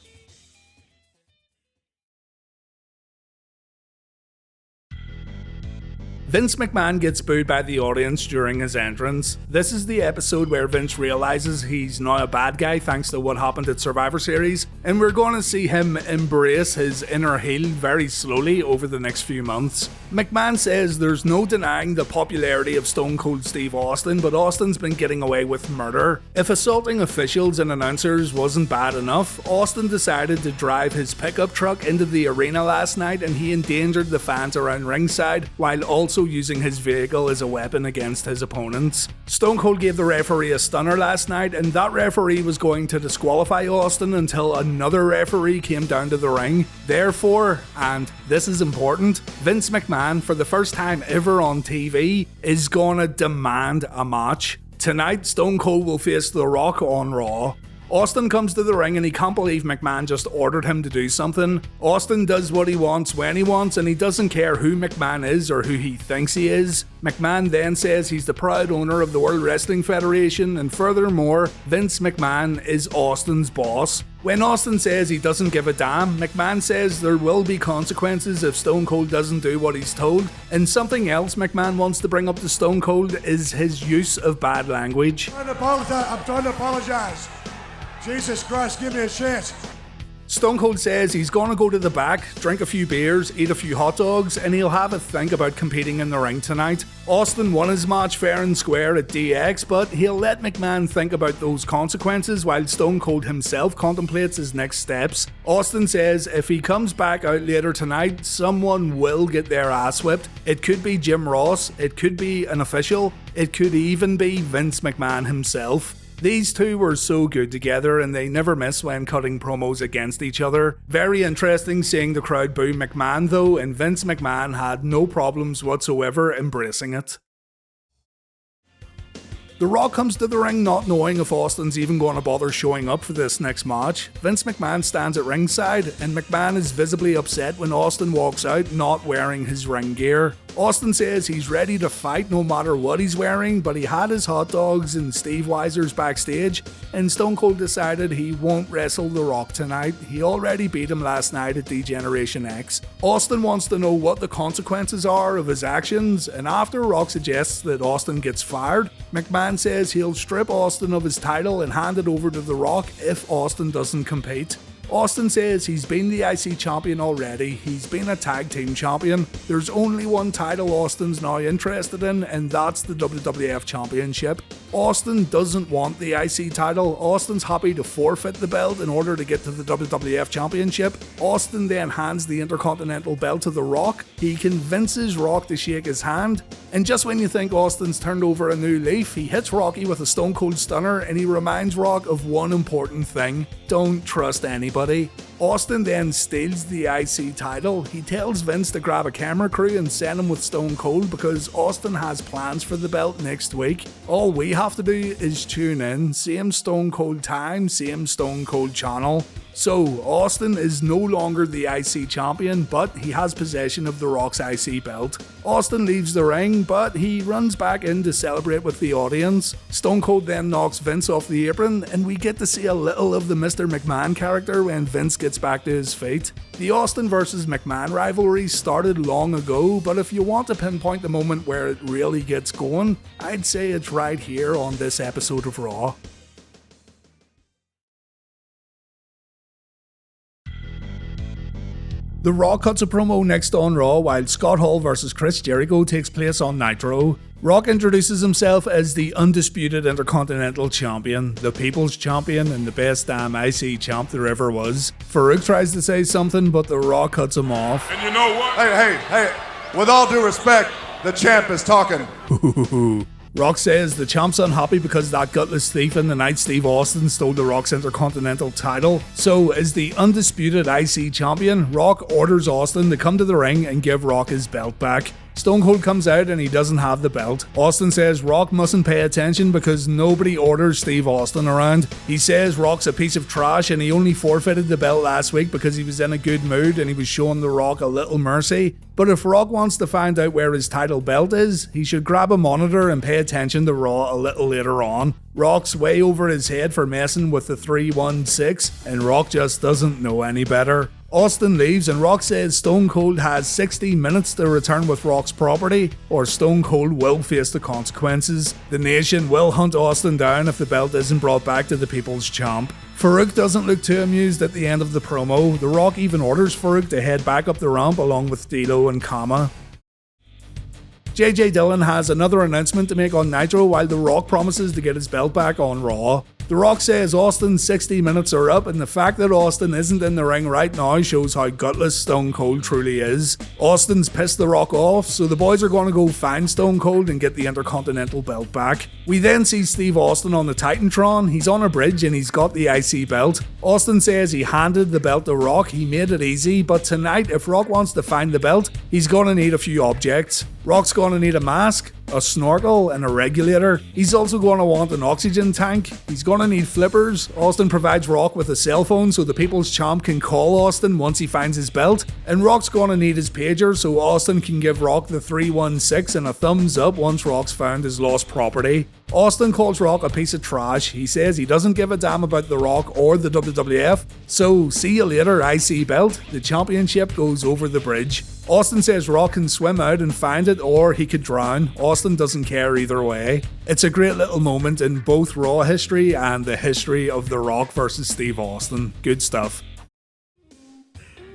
Vince McMahon gets booed by the audience during his entrance. This is the episode where Vince realizes he's now a bad guy thanks to what happened at Survivor Series, and we're going to see him embrace his inner heel very slowly over the next few months. McMahon says there's no denying the popularity of Stone Cold Steve Austin, but Austin's been getting away with murder. If assaulting officials and announcers wasn't bad enough, Austin decided to drive his pickup truck into the arena last night and he endangered the fans around ringside while also using his vehicle as a weapon against his opponents. Stone Cold gave the referee a stunner last night, and that referee was going to disqualify Austin until another referee came down to the ring. Therefore, and this is important, Vince McMahon, for the first time ever on TV, is gonna demand a match. Tonight, Stone Cold will face The Rock on Raw. Austin comes to the ring and he can't believe McMahon just ordered him to do something. Austin does what he wants when he wants, and he doesn't care who McMahon is or who he thinks he is. McMahon then says he's the proud owner of the World Wrestling Federation, and furthermore, Vince McMahon is Austin's boss. When Austin says he doesn't give a damn, McMahon says there will be consequences if Stone Cold doesn't do what he's told, and something else McMahon wants to bring up to Stone Cold is his use of bad language. I'm trying to apologize. Jesus Christ, give me a chance. Stone Cold says he's gonna go to the back, drink a few beers, eat a few hot dogs, and he'll have a think about competing in the ring tonight. Austin won his match fair and square at DX, but he'll let McMahon think about those consequences while Stone Cold himself contemplates his next steps. Austin says if he comes back out later tonight, someone will get their ass whipped. It could be Jim Ross, it could be an official, it could even be Vince McMahon himself. These two were so good together and they never miss when cutting promos against each other. Very interesting seeing the crowd boo McMahon though, and Vince McMahon had no problems whatsoever embracing it. The Rock comes to the ring not knowing if Austin's even going to bother showing up for this next match. Vince McMahon stands at ringside, and McMahon is visibly upset when Austin walks out not wearing his ring gear. Austin says he's ready to fight no matter what he's wearing, but he had his hot dogs and Steve Weiser's backstage, and Stone Cold decided he won't wrestle The Rock tonight. He already beat him last night at D-Generation X. Austin wants to know what the consequences are of his actions, and after Rock suggests that Austin gets fired, McMahon says he'll strip Austin of his title and hand it over to The Rock if Austin doesn't compete. Austin says he's been the IC champion already, he's been a tag team champion, there's only one title Austin's now interested in, and that's the WWF championship. Austin doesn't want the IC title, Austin's happy to forfeit the belt in order to get to the WWF championship. Austin then hands the Intercontinental belt to The Rock, he convinces Rock to shake his hand, and just when you think Austin's turned over a new leaf, he hits Rocky with a Stone Cold Stunner and he reminds Rock of one important thing: don't trust anybody. Austin then steals the IC title. He tells Vince to grab a camera crew and send him with Stone Cold because Austin has plans for the belt next week. All we have to do is tune in, same Stone Cold time, same Stone Cold channel. So, Austin is no longer the IC champion, but he has possession of The Rock's IC belt. Austin leaves the ring, but he runs back in to celebrate with the audience. Stone Cold then knocks Vince off the apron, and we get to see a little of the Mr. McMahon character when Vince gets back to his feet. The Austin vs. McMahon rivalry started long ago, but if you want to pinpoint the moment where it really gets going, I'd say it's right here on this episode of Raw. The Rock cuts a promo next on Raw while Scott Hall vs Chris Jericho takes place on Nitro. Rock introduces himself as the undisputed Intercontinental Champion, the People's Champion, and the best damn IC champ there ever was. Farouk tries to say something, but The Rock cuts him off. And you know what? Hey, with all due respect, the champ is talking. Rock says the champ's unhappy because that gutless thief in the night Steve Austin stole the Rock's Intercontinental title. So, as the undisputed IC champion, Rock orders Austin to come to the ring and give Rock his belt back. Stone Cold comes out and he doesn't have the belt. Austin says Rock mustn't pay attention because nobody orders Steve Austin around. He says Rock's a piece of trash and he only forfeited the belt last week because he was in a good mood and he was showing The Rock a little mercy. But if Rock wants to find out where his title belt is, he should grab a monitor and pay attention to Raw a little later on. Rock's way over his head for messing with the 316, and Rock just doesn't know any better. Austin leaves and Rock says Stone Cold has 60 minutes to return with Rock's property, or Stone Cold will face the consequences. The nation will hunt Austin down if the belt isn't brought back to the People's Champ. Farouk doesn't look too amused at the end of the promo. The Rock even orders Farouk to head back up the ramp along with D'Lo and Kama. JJ Dillon has another announcement to make on Nitro while The Rock promises to get his belt back on Raw. The Rock says Austin's 60 minutes are up, and the fact that Austin isn't in the ring right now shows how gutless Stone Cold truly is. Austin's pissed The Rock off, so the boys are going to go find Stone Cold and get the Intercontinental belt back. We then see Steve Austin on the Titantron. He's on a bridge and he's got the IC belt. Austin says he handed the belt to Rock, he made it easy, but tonight if Rock wants to find the belt, he's going to need a few objects. Rock's going to need a mask, a snorkel, and a regulator. He's also going to want an oxygen tank. He's going to need flippers. Austin provides Rock with a cell phone so the People's Champ can call Austin once he finds his belt. And Rock's going to need his pager so Austin can give Rock the 316 and a thumbs up once Rock's found his lost property. Austin calls Rock a piece of trash. He says he doesn't give a damn about The Rock or the WWF. So, see you later, IC belt. The championship goes over the bridge. Austin says Rock can swim out and find it, or he could drown. Austin doesn't care either way. It's a great little moment in both Raw history and the history of The Rock versus Steve Austin. Good stuff.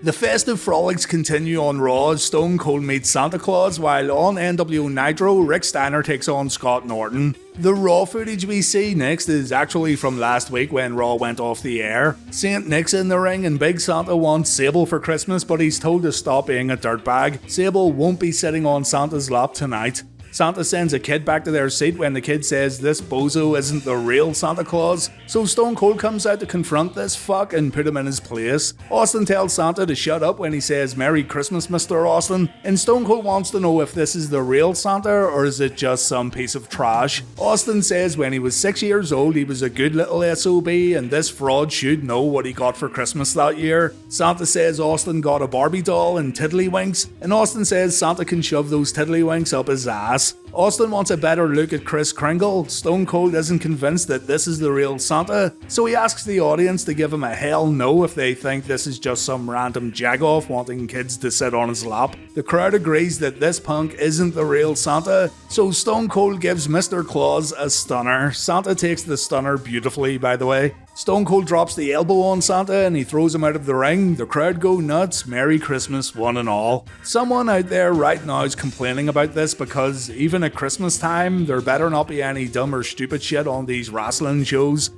The festive frolics continue on Raw as Stone Cold meets Santa Claus, while on NWO Nitro, Rick Steiner takes on Scott Norton. The Raw footage we see next is actually from last week when Raw went off the air. Saint Nick's in the ring and Big Santa wants Sable for Christmas, but he's told to stop being a dirtbag. Sable won't be sitting on Santa's lap tonight. Santa sends a kid back to their seat when the kid says this bozo isn't the real Santa Claus, so Stone Cold comes out to confront this fuck and put him in his place. Austin tells Santa to shut up when he says Merry Christmas Mr. Austin, and Stone Cold wants to know if this is the real Santa or is it just some piece of trash. Austin says when he was 6 years old he was a good little SOB and this fraud should know what he got for Christmas that year. Santa says Austin got a Barbie doll and tiddlywinks, and Austin says Santa can shove those tiddlywinks up his ass. Austin wants a better look at Kris Kringle. Stone Cold isn't convinced that this is the real Santa, so he asks the audience to give him a hell no if they think this is just some random jagoff wanting kids to sit on his lap. The crowd agrees that this punk isn't the real Santa, so Stone Cold gives Mr. Claus a stunner. Santa takes the stunner beautifully, by the way. Stone Cold drops the elbow on Santa and he throws him out of the ring. The crowd go nuts. Merry Christmas, one and all. Someone out there right now is complaining about this because even at Christmas time, there better not be any dumb or stupid shit on these wrestling shows.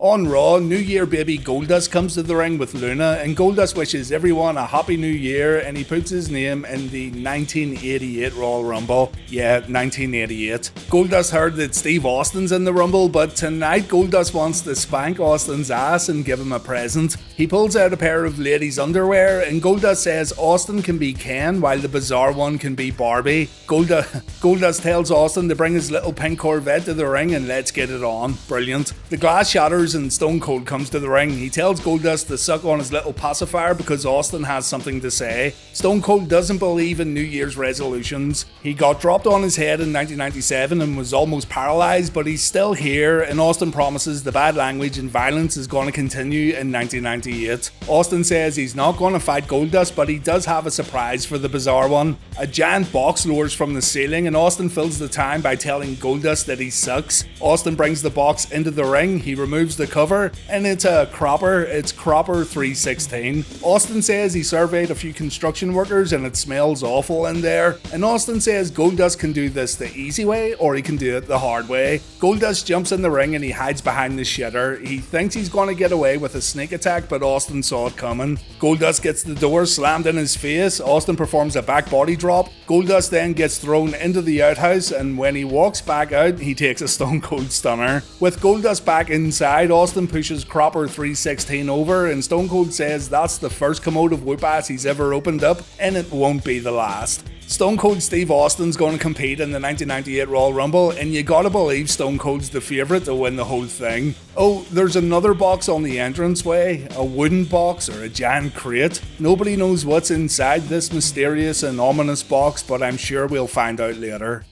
On Raw, New Year baby Goldust comes to the ring with Luna, and Goldust wishes everyone a happy new year, and he puts his name in the 1988 Royal Rumble. Yeah, 1988. Goldust heard that Steve Austin's in the Rumble, but tonight Goldust wants to spank Austin's ass and give him a present. He pulls out a pair of ladies' underwear, and Goldust says Austin can be Ken, while the bizarre one can be Barbie. Goldust tells Austin to bring his little pink Corvette to the ring and let's get it on. Brilliant. The glass shatters and Stone Cold comes to the ring. He tells Goldust to suck on his little pacifier because Austin has something to say. Stone Cold doesn't believe in New Year's resolutions. He got dropped on his head in 1997 and was almost paralyzed, but he's still here, and Austin promises the bad language and violence is going to continue in 1998. Austin says he's not going to fight Goldust, but he does have a surprise for the bizarre one. A giant box lowers from the ceiling and Austin fills the time by telling Goldust that he sucks. Austin brings the box into the ring, he removes the cover, and it's a cropper. It's Cropper 316. Austin says he surveyed a few construction workers and it smells awful in there, and Austin says Goldust can do this the easy way or he can do it the hard way. Goldust jumps in the ring and he hides behind the shitter. He thinks he's going to get away with a sneak attack, but Austin saw it coming. Goldust gets the door slammed in his face. Austin performs a back body drop. Goldust then gets thrown into the outhouse, and when he walks back out he takes a Stone Cold stunner. With Goldust back inside, Austin pushes Cropper 316 over, and Stone Cold says that's the first commode of whoop ass he's ever opened up, and it won't be the last. Stone Cold Steve Austin's going to compete in the 1998 Royal Rumble, and you gotta believe Stone Cold's the favourite to win the whole thing. Oh, there's another box on the entranceway, a wooden box or a giant crate. Nobody knows what's inside this mysterious and ominous box, but I'm sure we'll find out later.